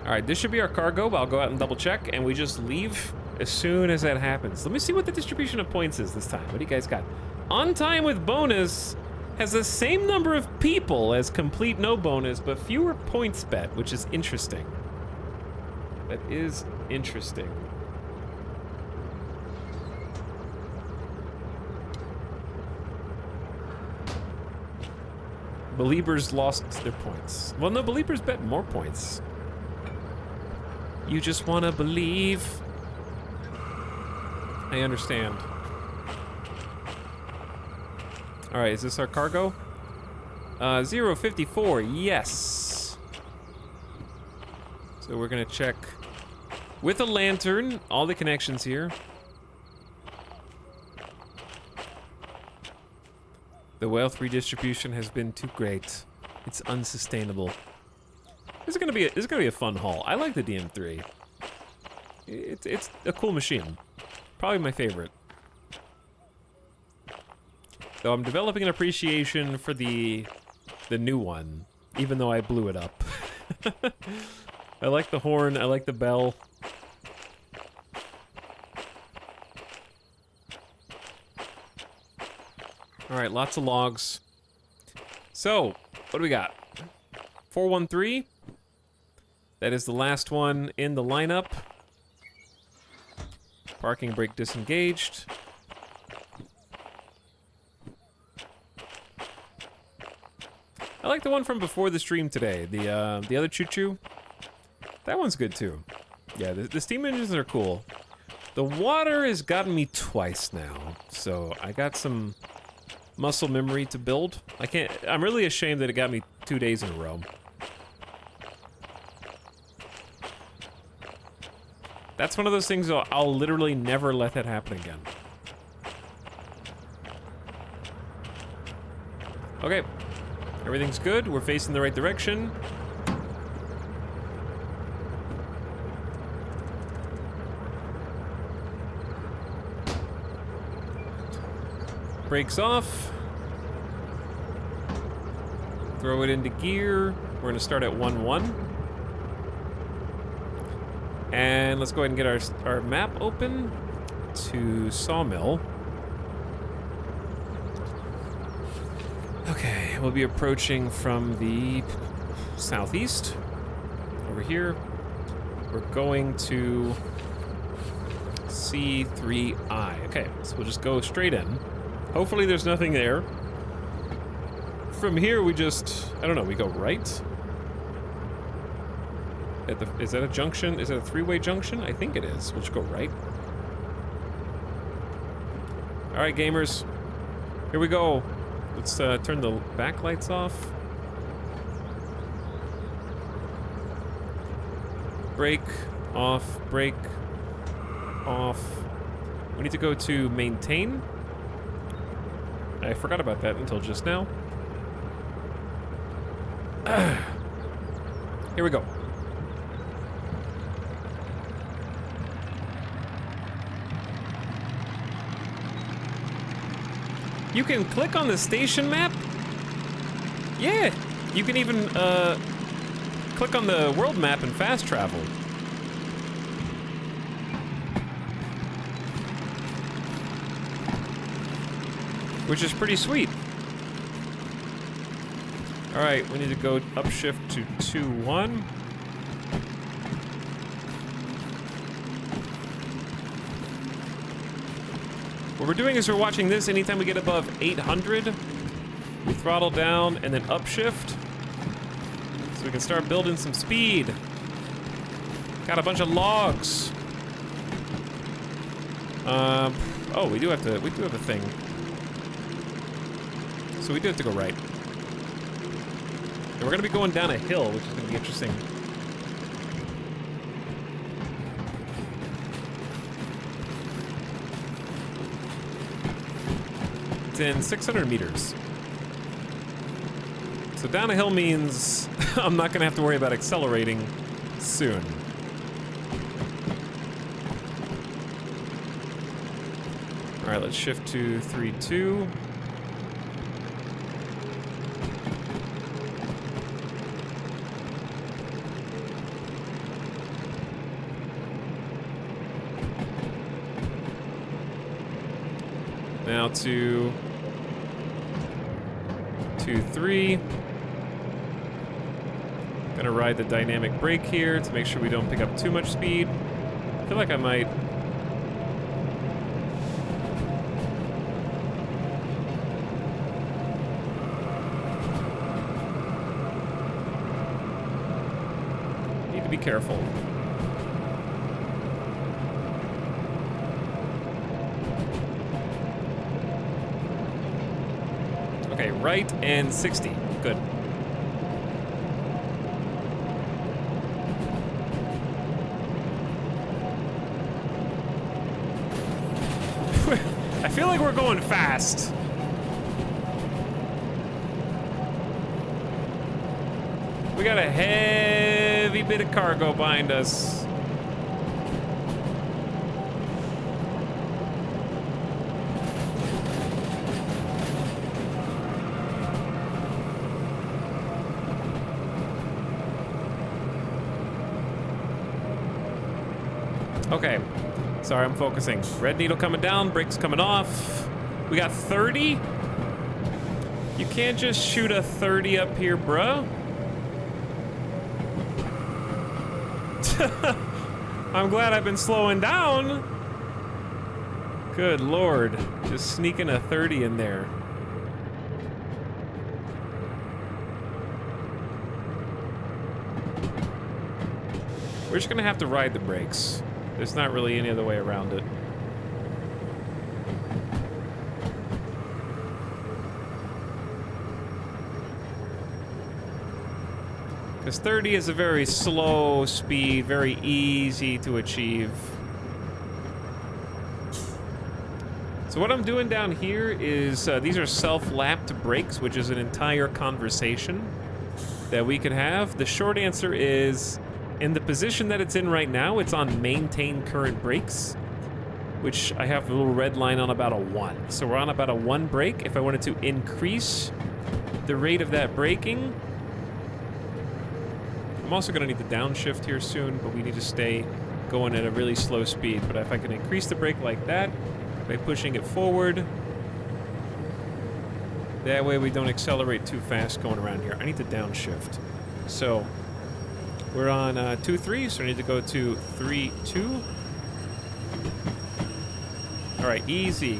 All right, this should be our cargo, but I'll go out and double check, and we just leave as soon as that happens. Let me see what the distribution of points is this time. What do you guys got? On time with bonus has the same number of people as complete no bonus, but fewer points bet, which is interesting. That is interesting. Believers lost their points. Well, no, Believers bet more points. You just want to believe. I understand. All right, is this our cargo? 054, yes. So we're gonna check with a lantern all the connections here. The wealth redistribution has been too great. It's unsustainable. This is gonna be a fun haul. I like the DM3. It's a cool machine. Probably my favorite. Though I'm developing an appreciation for the new one, even though I blew it up. I like the horn, I like the bell. Alright, lots of logs. So, what do we got? 413. That is the last one in the lineup. Parking brake disengaged. I like the one from before the stream today. The other choo-choo. That one's good too. Yeah, the steam engines are cool. The water has gotten me twice now, so I got some muscle memory to build. I'm really ashamed that it got me 2 days in a row. That's one of those things I'll literally never let that happen again. Okay, everything's good. We're facing the right direction. Brakes off. Throw it into gear. We're gonna start at 1-1. And let's go ahead and get our map open to Sawmill. Okay, we'll be approaching from the southeast. Over here. We're going to C3I. Okay, so we'll just go straight in. Hopefully there's nothing there. From here we just, I don't know, we go right? Is that a junction? Is that a three-way junction? I think it is. We'll just go right. Alright, gamers. Here we go. Let's turn the backlights off. Brake off, brake off. We need to go to maintain. I forgot about that until just now. Here we go. You can click on the station map? Yeah, you can even click on the world map and fast travel. Which is pretty sweet. All right, we need to go upshift to 2-1. What we're doing is we're watching this anytime we get above 800. We throttle down and then upshift. So we can start building some speed. Got a bunch of logs. Oh, we do have a thing. So we do have to go right. And we're gonna be going down a hill, which is gonna be interesting. It's in 600 meters. So down a hill means I'm not gonna have to worry about accelerating soon. All right, let's shift to 3-2. Now to 2-3. Gonna ride the dynamic brake here to make sure we don't pick up too much speed. I feel like I might. Need to be careful. Okay, right and 60. Good. I feel like we're going fast. We got a heavy bit of cargo behind us. Okay. Sorry, I'm focusing. Red needle coming down, brakes coming off. We got 30. You can't just shoot a 30 up here, bro. I'm glad I've been slowing down. Good Lord. Just sneaking a 30 in there. We're just gonna have to ride the brakes. There's not really any other way around it. Because 30 is a very slow speed, very easy to achieve. So what I'm doing down here is, these are self-lapped brakes, which is an entire conversation that we could have. The short answer is, in the position that it's in right now, it's on maintain current brakes, which I have a little red line on about a 1. So we're on about a 1 brake. If I wanted to increase the rate of that braking, I'm also gonna need the downshift here soon, but we need to stay going at a really slow speed. But if I can increase the brake like that, by pushing it forward, that way we don't accelerate too fast going around here. I need the downshift. So we're on 2-3, so I need to go to 3-2. All right, easy.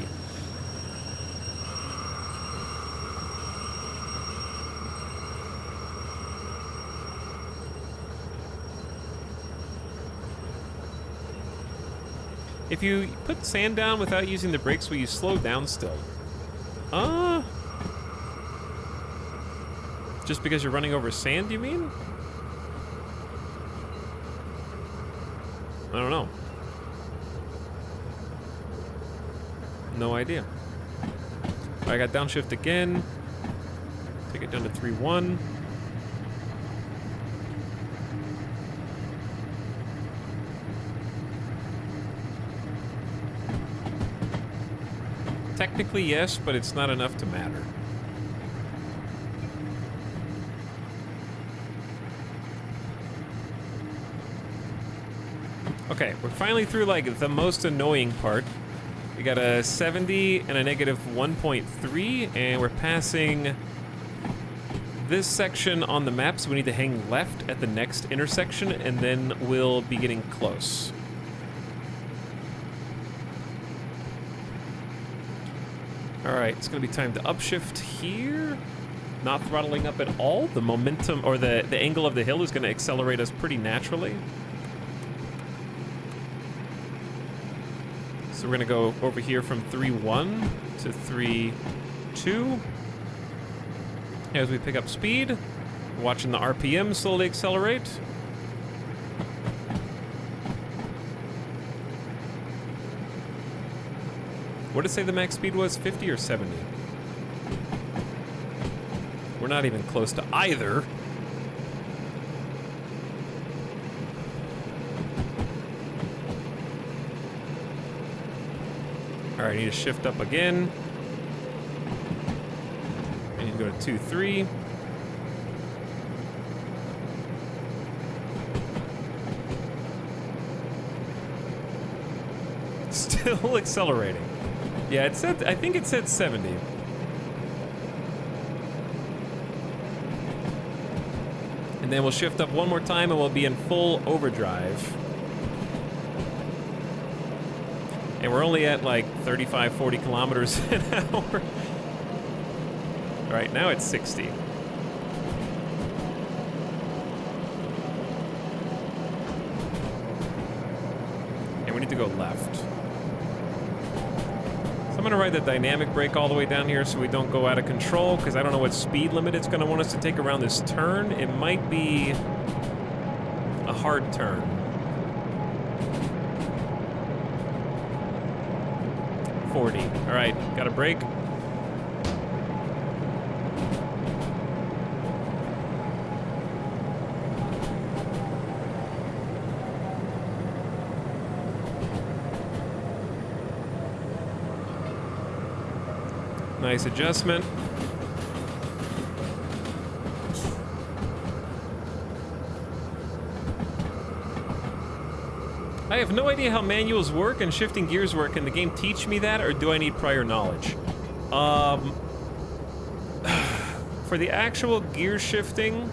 If you put sand down without using the brakes, will you slow down still? Just because you're running over sand, you mean? I don't know. No idea. I got downshift again. Take it down to 3-1. Technically, yes, but it's not enough to matter. Okay, we're finally through, like, the most annoying part. We got a 70 and a negative 1.3, and we're passing this section on the map, so we need to hang left at the next intersection, and then we'll be getting close. Alright, it's gonna be time to upshift here. Not throttling up at all. The momentum, or the angle of the hill is gonna accelerate us pretty naturally. So we're gonna go over here from 3-1 to 3-2. As we pick up speed, watching the RPM slowly accelerate. What did it say the max speed was? 50 or 70? We're not even close to either. All right, I need to shift up again. I need to go to 2-3. Still accelerating. Yeah, it said, I think it said 70. And then we'll shift up one more time and we'll be in full overdrive. And we're only at like 35, 40 kilometers an hour. All right, now it's 60. And we need to go left. I'm gonna ride the dynamic brake all the way down here so we don't go out of control, because I don't know what speed limit it's gonna want us to take around this turn. It might be a hard turn. All right, got a brake. Nice adjustment. I have no idea how manuals work and shifting gears work. Can the game teach me that, or do I need prior knowledge? For the actual gear shifting,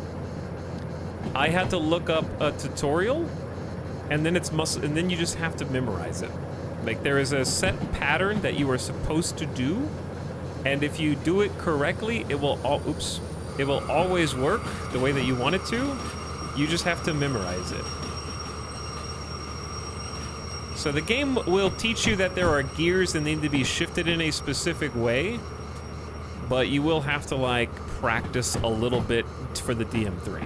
I had to look up a tutorial, and then and then you just have to memorize it. Like, there is a set pattern that you are supposed to do, and if you do it correctly, it will always work the way that you want it to. You just have to memorize it. So the game will teach you that there are gears that need to be shifted in a specific way, but you will have to, like, practice a little bit for the DM3.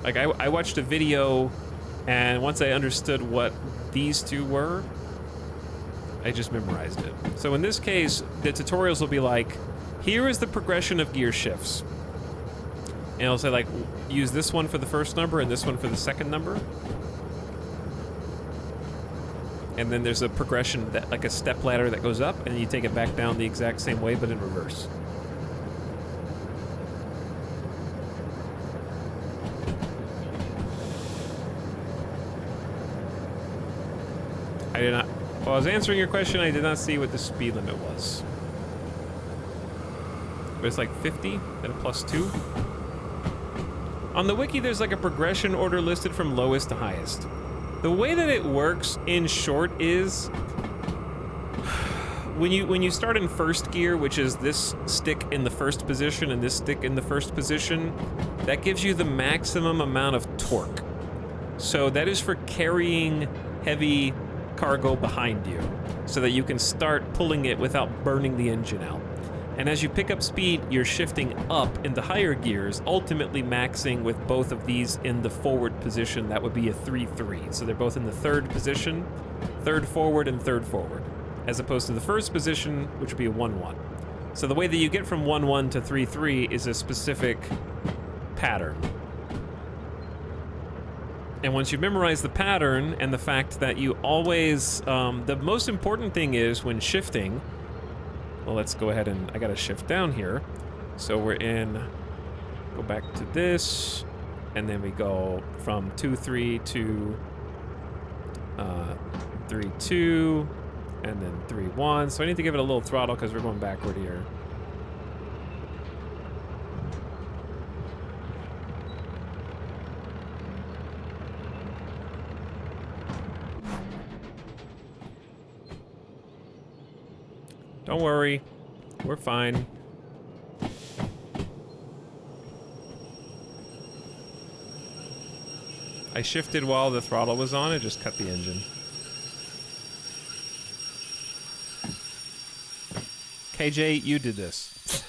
Like, I watched a video, and once I understood what these two were, I just memorized it. So in this case, the tutorials will be like, here is the progression of gear shifts. And it'll say, like, use this one for the first number and this one for the second number. And then there's a progression, that, like a step ladder that goes up, and you take it back down the exact same way, but in reverse. I did not... While I was answering your question, I did not see what the speed limit was. But it's like 50 and a +2. On the wiki, there's like a progression order listed from lowest to highest. The way that it works, in short, is when you start in first gear, which is this stick in the first position and this stick in the first position, that gives you the maximum amount of torque. So that is for carrying heavy cargo behind you, so that you can start pulling it without burning the engine out. And as you pick up speed, you're shifting up into higher gears, ultimately maxing with both of these in the forward position. That would be a 3-3. So they're both in the third position, third forward and third forward, as opposed to the first position, which would be a 1-1. So the way that you get from 1-1 to 3-3 is a specific pattern. And once you memorize the pattern and the fact that you always, the most important thing is when shifting, well, let's go ahead and, I gotta shift down here. So we're in, go back to this, and then we go from 2-3 to 3-2, and then 3-1. So I need to give it a little throttle because we're going backward here. Don't worry, we're fine. I shifted while the throttle was on, it just cut the engine. KJ, you did this.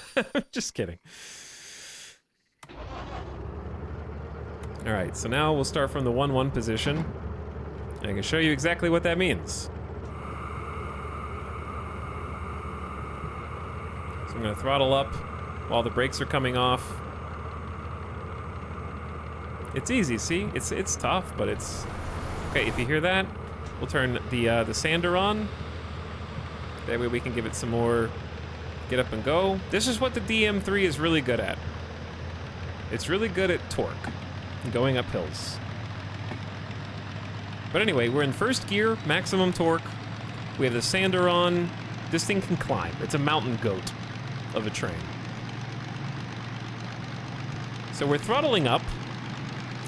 Just kidding. Alright, so now we'll start from the 1-1 position. And I can show you exactly what that means. I'm gonna throttle up while the brakes are coming off. It's easy, see? It's tough, but it's... Okay, if you hear that, we'll turn the sander on. That way we can give it some more get up and go. This is what the DM3 is really good at. It's really good at torque and going up hills. But anyway, we're in first gear, maximum torque. We have the sander on. This thing can climb. It's a mountain goat of a train. So we're throttling up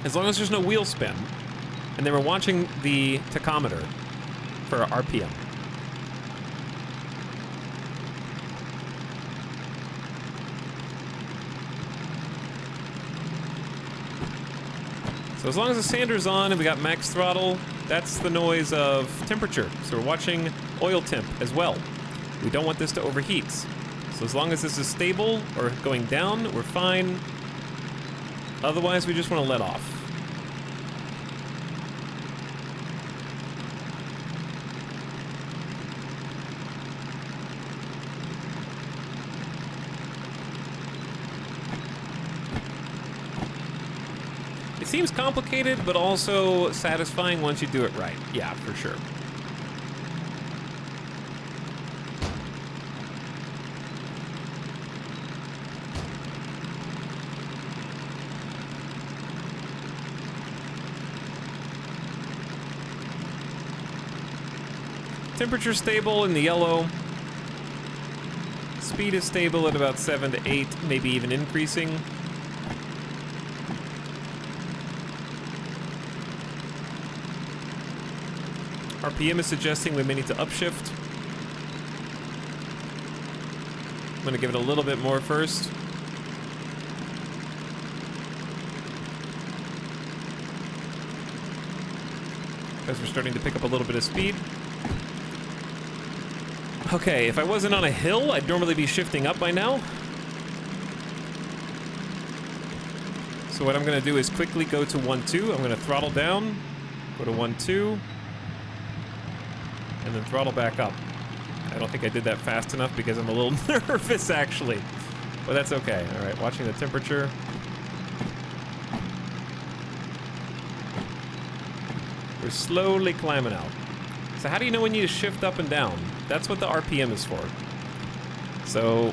as long as there's no wheel spin, and then we're watching the tachometer for our RPM. So as long as the sander's on and we got max throttle, that's the noise of temperature. So we're watching oil temp as well. We don't want this to overheat. So as long as this is stable or going down, we're fine. Otherwise, we just want to let off. It seems complicated, but also satisfying once you do it right. Yeah, for sure. Temperature stable in the yellow. Speed is stable at about 7 to 8, maybe even increasing. RPM is suggesting we may need to upshift. I'm gonna give it a little bit more first. As we're starting to pick up a little bit of speed. Okay, if I wasn't on a hill, I'd normally be shifting up by now. So what I'm gonna do is quickly go to 1-2. I'm gonna throttle down, go to 1-2, and then throttle back up. I don't think I did that fast enough because I'm a little nervous, actually. But that's okay. All right, watching the temperature. We're slowly climbing out. So how do you know when you shift up and down? That's what the RPM is for. So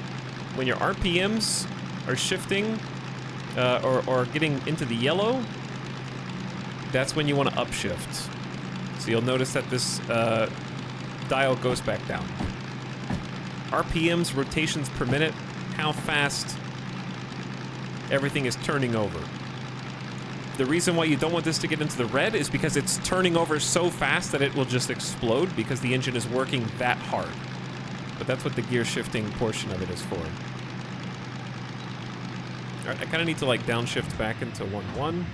when your RPMs are shifting or getting into the yellow, that's when you want to upshift. So you'll notice that this dial goes back down. RPMs, rotations per minute, how fast everything is turning over. The reason why you don't want this to get into the red is because it's turning over so fast that it will just explode because the engine is working that hard. But that's what the gear shifting portion of it is for. All right, I kind of need to like downshift back into 1-1.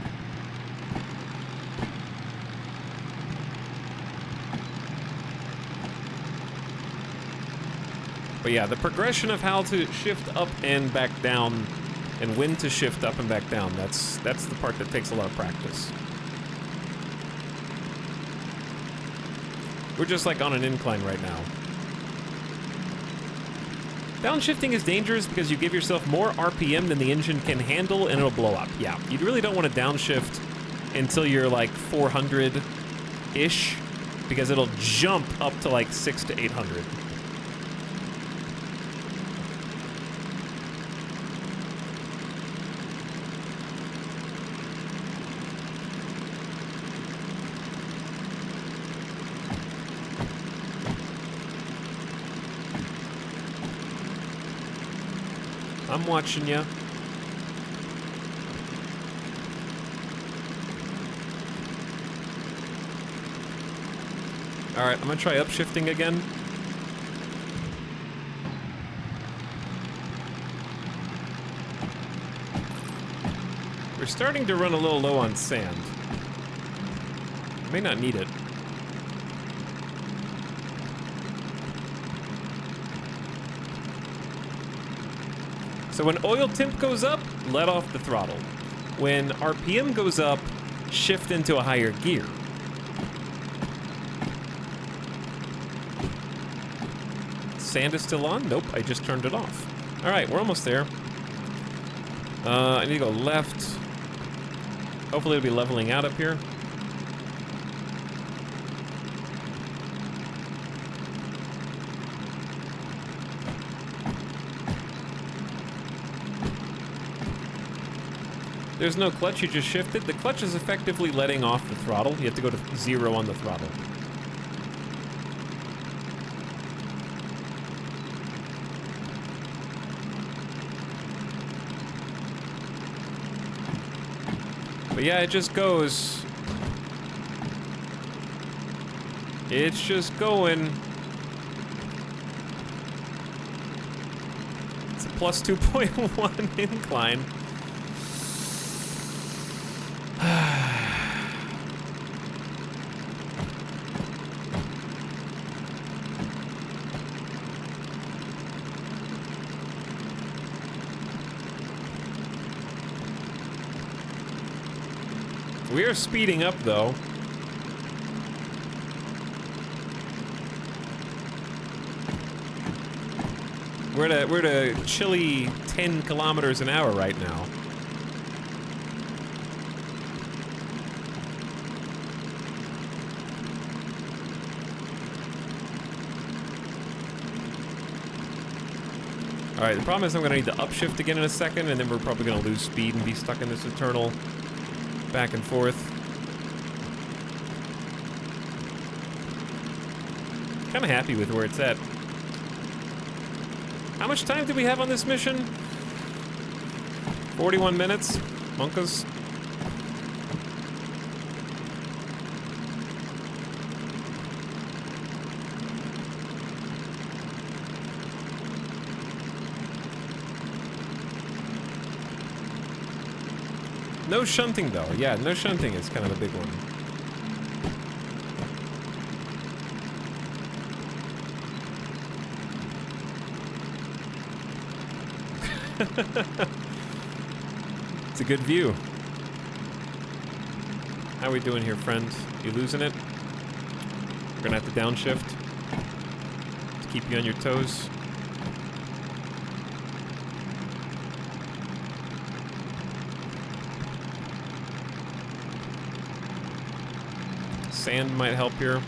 But yeah, the progression of how to shift up and back down and when to shift up and back down, that's the part that takes a lot of practice. We're just like on an incline right now. Downshifting is dangerous because you give yourself more RPM than the engine can handle and it'll blow up. Yeah, you really don't want to downshift until you're like 400-ish because it'll jump up to like 600 to 800. I'm watching you. All right, I'm gonna try upshifting again. We're starting to run a little low on sand. May not need it. So when oil temp goes up, let off the throttle. When RPM goes up, shift into a higher gear. Sand is still on? Nope, I just turned it off. All right, we're almost there. I need to go left. Hopefully it'll be leveling out up here. There's no clutch, you just shift it. The clutch is effectively letting off the throttle. You have to go to 0 on the throttle. But yeah, it just goes. It's just going. It's a plus 2.1 incline. We are speeding up, though. We're at a chilly 10 kilometers an hour right now. All right, the problem is I'm gonna need to upshift again in a second, and then we're probably gonna lose speed and be stuck in this eternal back and forth. Kind of happy with where it's at. How much time do we have on this mission? 41 minutes. Monkas. No shunting though. Yeah, no shunting is kind of the big one. It's a good view. How are we doing here, friend? You losing it? We're gonna have to downshift to keep you on your toes. Sand might help here.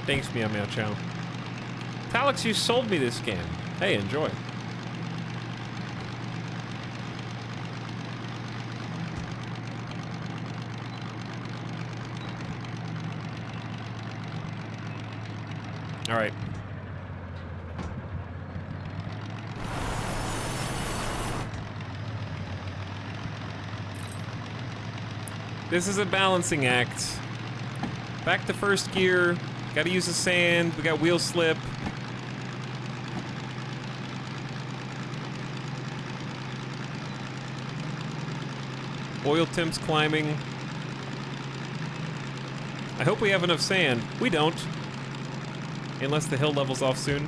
Thanks, Meow Meow Chow. Talix, you sold me this game. Hey, enjoy. All right. This is a balancing act. Back to first gear. Gotta use the sand. We got wheel slip. Oil temps climbing. I hope we have enough sand. We don't. Unless the hill levels off soon.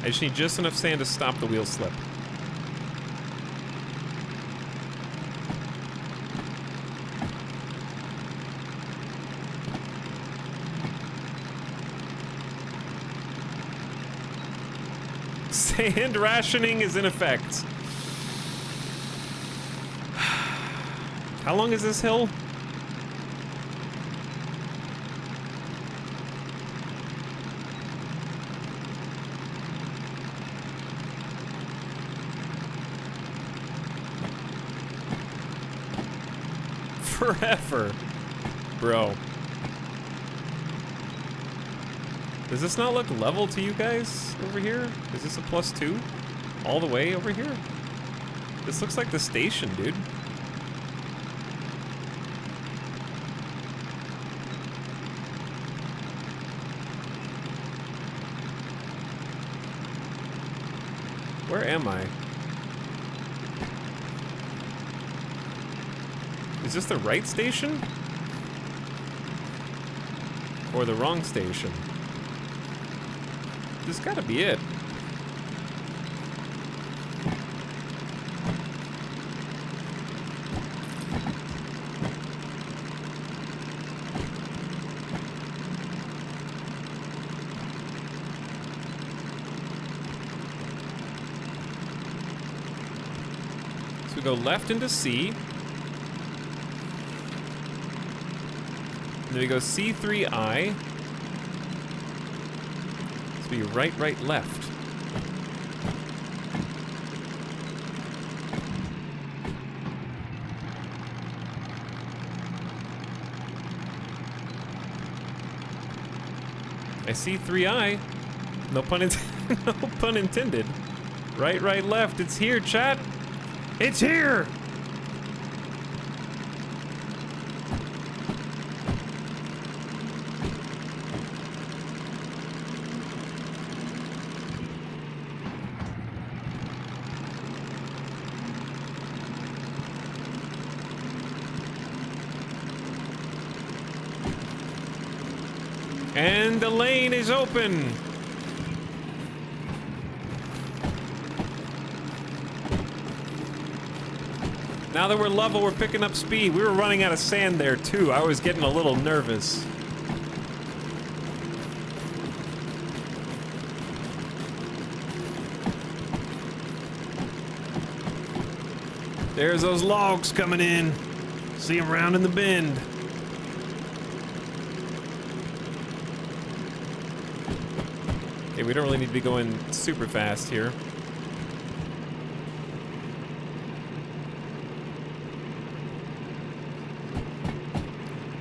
I just need just enough sand to stop the wheel slip. Sand rationing is in effect. How long is this hill? Forever, bro. Does this not look level to you guys over here? Is this a +2? All the way over here? This looks like the station, dude. Where am I? Is this the right station? Or the wrong station? This gotta be it. So we go left into C. And then we go C3I. So be right, right, left. I see 3I. No pun intended. No pun intended. Right, right, left. It's here, chat. It's here. And the lane is open. Now that we're level, we're picking up speed. We were running out of sand there too. I was getting a little nervous. There's those logs coming in. See them round in the bend. Okay, we don't really need to be going super fast here.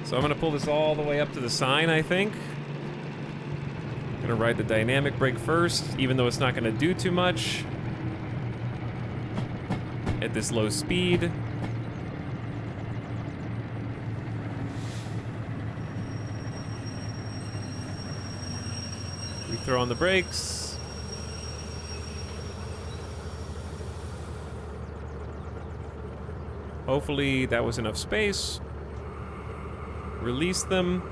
So I'm gonna pull this all the way up to the sign, I think. I'm gonna ride the dynamic brake first, even though it's not gonna do too much at this low speed. We throw on the brakes. Hopefully that was enough space. Release them.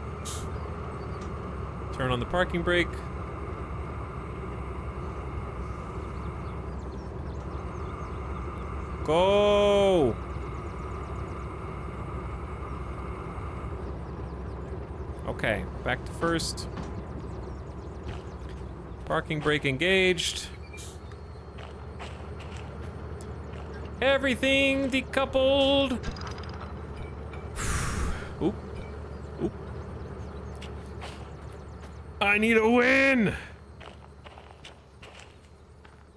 Turn on the parking brake. Go! Okay, back to first. Parking brake engaged. Everything decoupled. Oop. Oop. I need a win!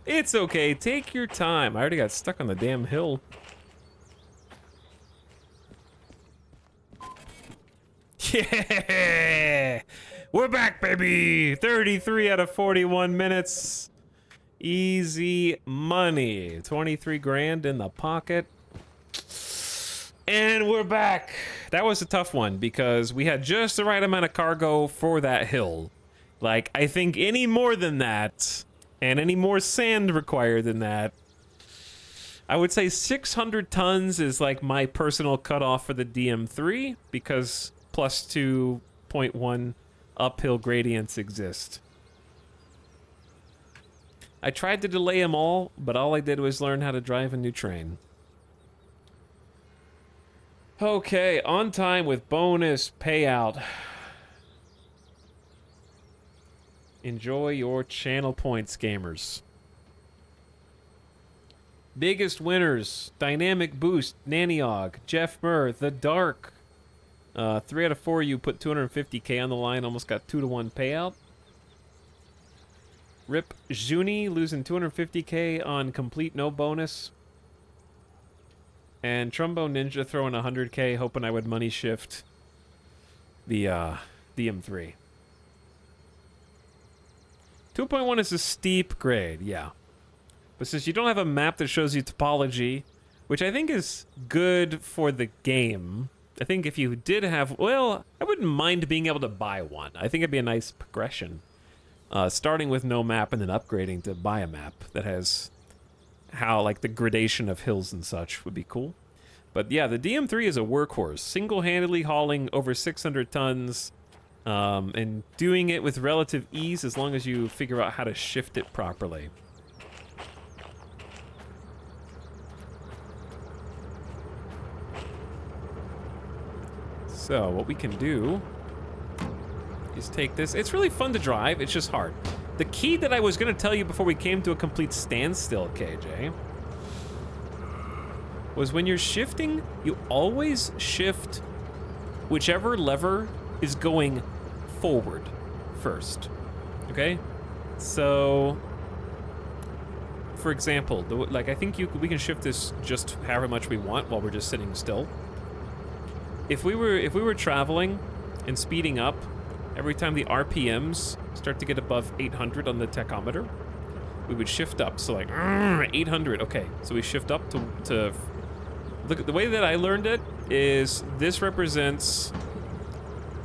It's okay, take your time. I already got stuck on the damn hill. Yeah! We're back, baby! 33 out of 41 minutes. Easy money. 23 grand in the pocket. And we're back. That was a tough one because we had just the right amount of cargo for that hill. Like, I think any more than that, and any more sand required than that, I would say 600 tons is like my personal cutoff for the DM3 because plus 2.1 uphill gradients exist. I tried to delay them all, but all I did was learn how to drive a new train. Okay, on time with bonus payout. Enjoy your channel points, gamers. Biggest winners: Dynamic Boost, Naniog, Jeff Murr, The Dark. 3 out of 4 you put 250k on the line, almost got 2-to-1 payout. Rip Juni losing 250k on complete no bonus. And Trumbo Ninja throwing 100k, hoping I would money shift the DM3. 2.1 is a steep grade, yeah. But since you don't have a map that shows you topology, which I think is good for the game, I think if you did have, well, I wouldn't mind being able to buy one. I think it'd be a nice progression. Starting with no map and then upgrading to buy a map that has how, like, the gradation of hills and such would be cool. But yeah, the DM3 is a workhorse, single-handedly hauling over 600 tons, and doing it with relative ease as long as you figure out how to shift it properly. So what we can do is take this. It's really fun to drive, it's just hard. The key that I was gonna tell you before we came to a complete standstill, KJ, was when you're shifting, you always shift whichever lever is going forward first, okay? So, for example, like I think we can shift this just however much we want while we're just sitting still. If we were traveling and speeding up, every time the RPMs start to get above 800 on the tachometer, we would shift up. So like 800. Okay, so we shift up to look at the way that I learned it is this represents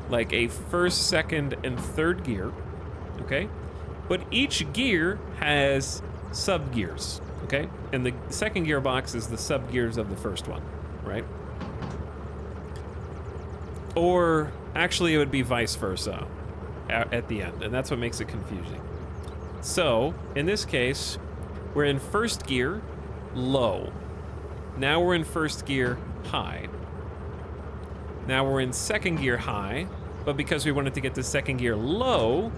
like a first, second, and third gear. Okay, but each gear has sub gears. Okay, and the second gearbox is the sub gears of the first one, right? Or actually, it would be vice versa at the end, and that's what makes it confusing. So, in this case, we're in first gear, low. Now we're in first gear, high. Now we're in second gear, high, but because we wanted to get to second gear, low,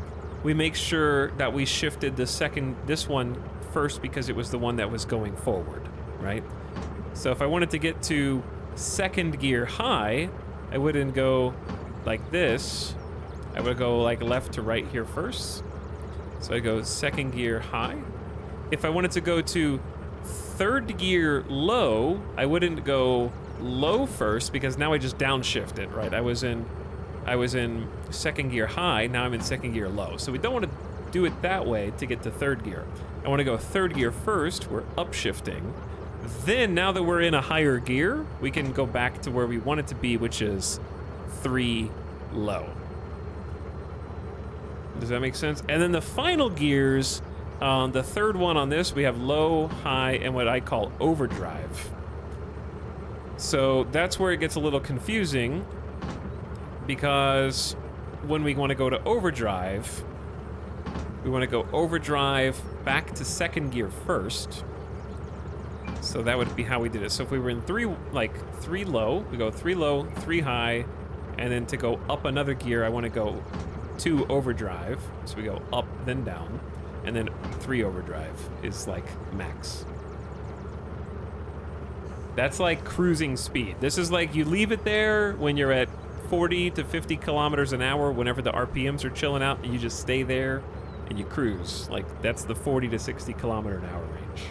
we make sure that we shifted this one first because it was the one that was going forward, right? So if I wanted to get to second gear, high, I wouldn't go like this. I would go like left to right here first. So I go second gear high. If I wanted to go to third gear low, I wouldn't go low first because now I just downshifted, right? I was in second gear high, now I'm in second gear low. So we don't want to do it that way to get to third gear. I want to go third gear first, we're upshifting. Then now that we're in a higher gear, we can go back to where we want it to be, which is 3 low. Does that make sense? And then the final gears, the third one on this, we have low, high, and what I call overdrive. So that's where it gets a little confusing because when we want to go to overdrive, we want to go overdrive back to second gear first. So that would be how we did it. So if we were in 3 low, we go 3 low, 3 high, and then to go up another gear, I want to go 2 overdrive. So we go up, then down, and then 3 overdrive is like max. That's like cruising speed. This is like you leave it there when you're at 40 to 50 kilometers an hour, whenever the RPMs are chilling out, and you just stay there and you cruise. Like that's the 40 to 60 kilometer an hour range.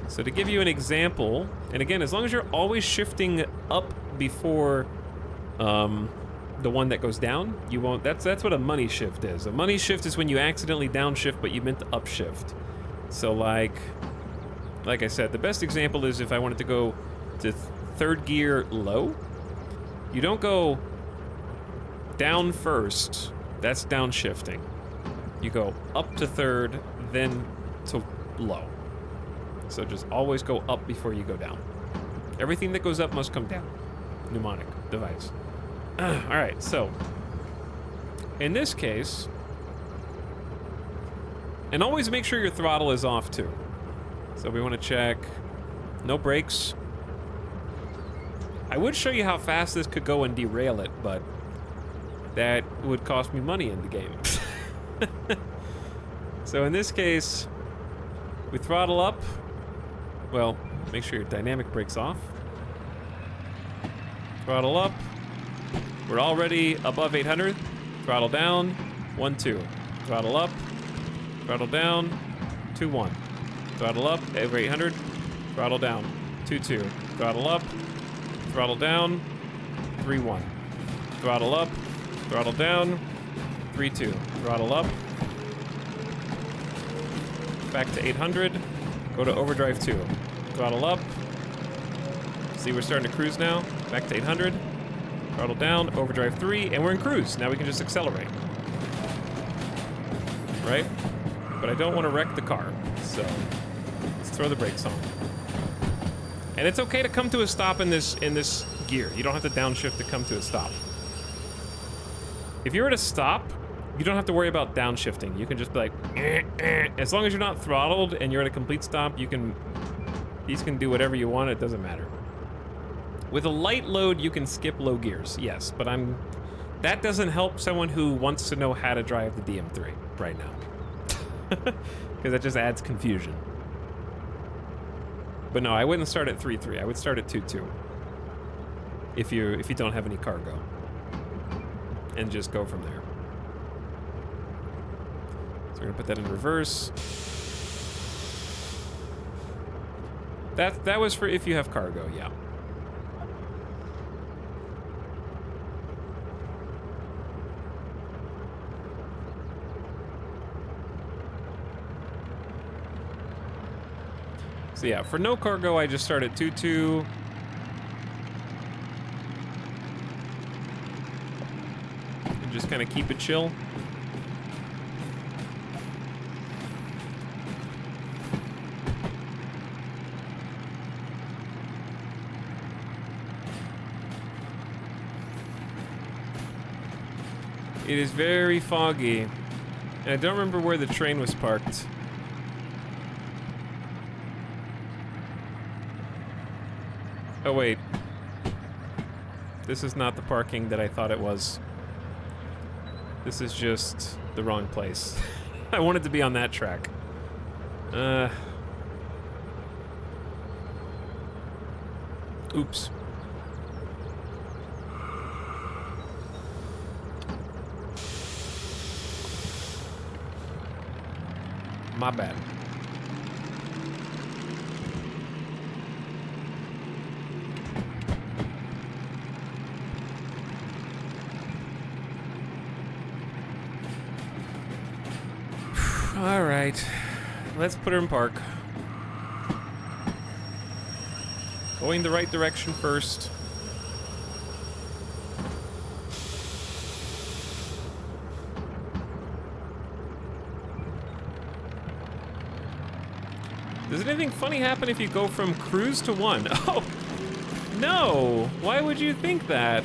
So to give you an example, and again, as long as you're always shifting up before the one that goes down, you won't. That's what a money shift is. A money shift is when you accidentally downshift, but you meant to upshift. So like I said, the best example is if I wanted to go to third gear low, you don't go down first. That's downshifting. You go up to third, then to low. So just always go up before you go down. Everything that goes up must come down. Mnemonic device. All right, so in this case, and always make sure your throttle is off too. So we want to check no brakes. I would show you how fast this could go and derail it, but that would cost me money in the game. So in this case, we throttle up. Well, make sure your dynamic brake's off. Throttle up. We're already above 800. Throttle down. 1, 2. Throttle up. Throttle down. 2, 1. Throttle up. Over 800. Throttle down. 2, 2. Throttle up. Throttle down. 3, 1. Throttle up. Throttle down. 3, 2. Throttle up. Back to 800. Go to overdrive 2. Throttle up. See, we're starting to cruise now. Back to 800. Throttle down. Overdrive 3. And we're in cruise. Now we can just accelerate. Right? But I don't want to wreck the car. So let's throw the brakes on. And it's okay to come to a stop in this gear. You don't have to downshift to come to a stop. If you're at a stop, you don't have to worry about downshifting. You can just be like, as long as you're not throttled and you're at a complete stop, these can do whatever you want. It doesn't matter. With a light load, you can skip low gears, yes, but that doesn't help someone who wants to know how to drive the DM3 right now, because that just adds confusion. But no, I wouldn't start at 3.3. I would start at 2.2 if you don't have any cargo, and just go from there. So we're gonna put that in reverse. That was for if you have cargo, yeah. So yeah, for no cargo, I just start at 2.2. And just kind of keep it chill. It is very foggy, and I don't remember where the train was parked. Oh wait, this is not the parking that I thought it was. This is just the wrong place. I wanted to be on that track. Oops. My bad. All right, let's put her in park. Going the right direction first. Does anything funny happen if you go from cruise to 1? Oh, no. Why would you think that?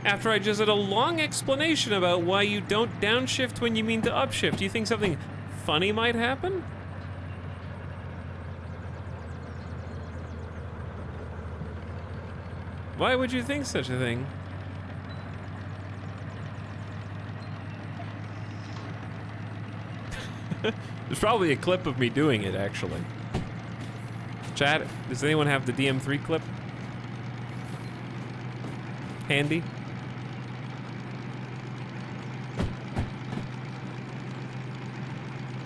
After I just did a long explanation about why you don't downshift when you mean to upshift, do you think something funny might happen? Why would you think such a thing? There's probably a clip of me doing it, actually. Chat, does anyone have the DM3 clip handy?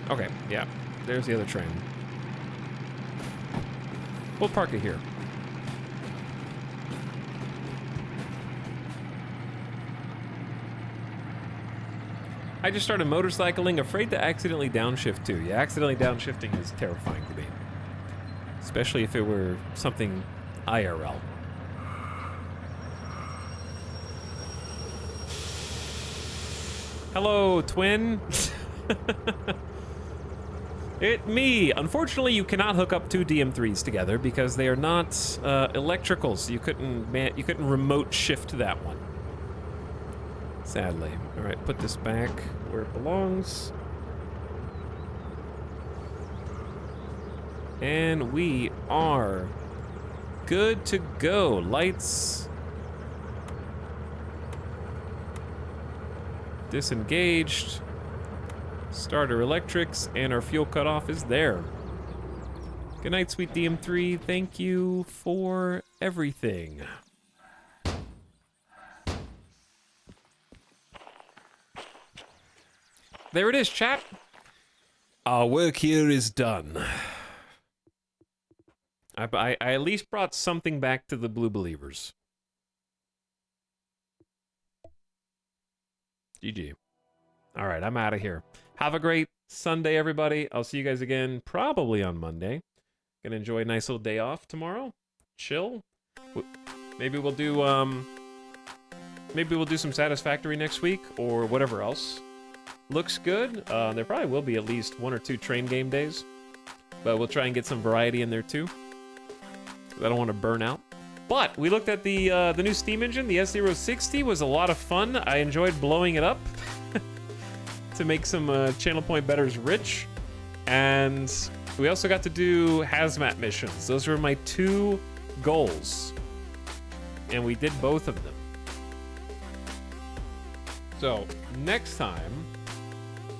Okay, yeah, there's the other train. We'll park it here. I just started motorcycling, afraid to accidentally downshift too. Yeah, accidentally downshifting is terrifying to me. Especially if it were something IRL. Hello, twin. It me. Unfortunately, you cannot hook up two DM3s together because they are not electricals. You couldn't remote shift that one. Sadly. All right, put this back where it belongs. And we are good to go. Lights disengaged. Starter electrics, and our fuel cutoff is there. Good night, sweet DM3. Thank you for everything. There it is, chat. Our work here is done. I at least brought something back to the Blue Believers. GG. All right, I'm out of here. Have a great Sunday, everybody. I'll see you guys again probably on Monday. Gonna enjoy a nice little day off tomorrow. Chill. Maybe we'll do some Satisfactory next week or whatever else looks good. There probably will be at least 1 or 2 train game days, but we'll try and get some variety in there too. I don't want to burn out. But we looked at the new steam engine. The S060 was a lot of fun. I enjoyed blowing it up to make some channel point betters rich. And we also got to do hazmat missions. Those were my 2 goals. And we did both of them. So next time,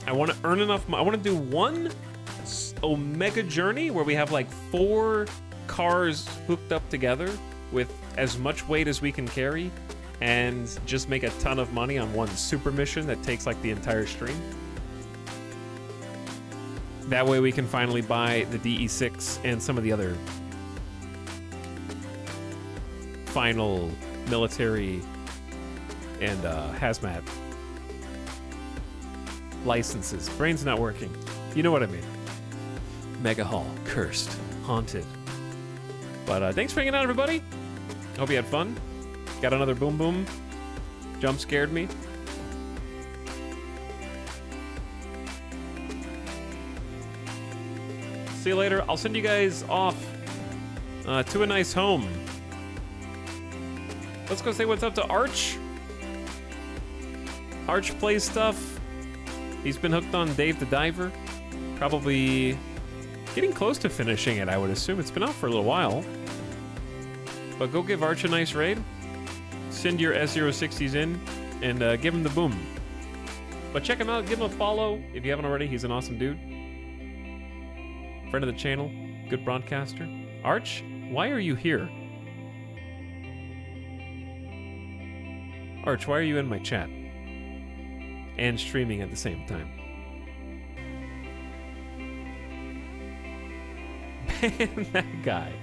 I want to earn enough. I want to do one Omega journey where we have like 4 cars hooked up together with as much weight as we can carry and just make a ton of money on one super mission that takes like the entire stream. That way we can finally buy the DE6 and some of the other final military and hazmat licenses. Brain's not working. You know what I mean. Mega Hall, cursed, haunted. But thanks for hanging out, everybody. Hope you had fun. Got another boom boom. Jump scared me. See you later. I'll send you guys off to a nice home. Let's go say what's up to Arch. Arch plays stuff. He's been hooked on Dave the Diver. Probably getting close to finishing it, I would assume. It's been out for a little while. But go give Arch a nice raid. Send your S060s in and give him the boom. But check him out. Give him a follow if you haven't already. He's an awesome dude. Friend of the channel. Good broadcaster. Arch, why are you here? Arch, why are you in my chat? and streaming at the same time. Ban that guy.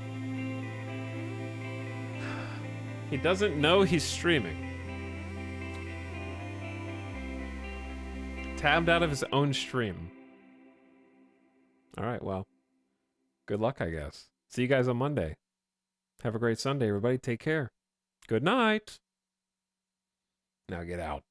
He doesn't know he's streaming. Tabbed out of his own stream. All right, well, good luck, I guess. See you guys on Monday. Have a great Sunday, everybody. Take care. Good night. Now get out.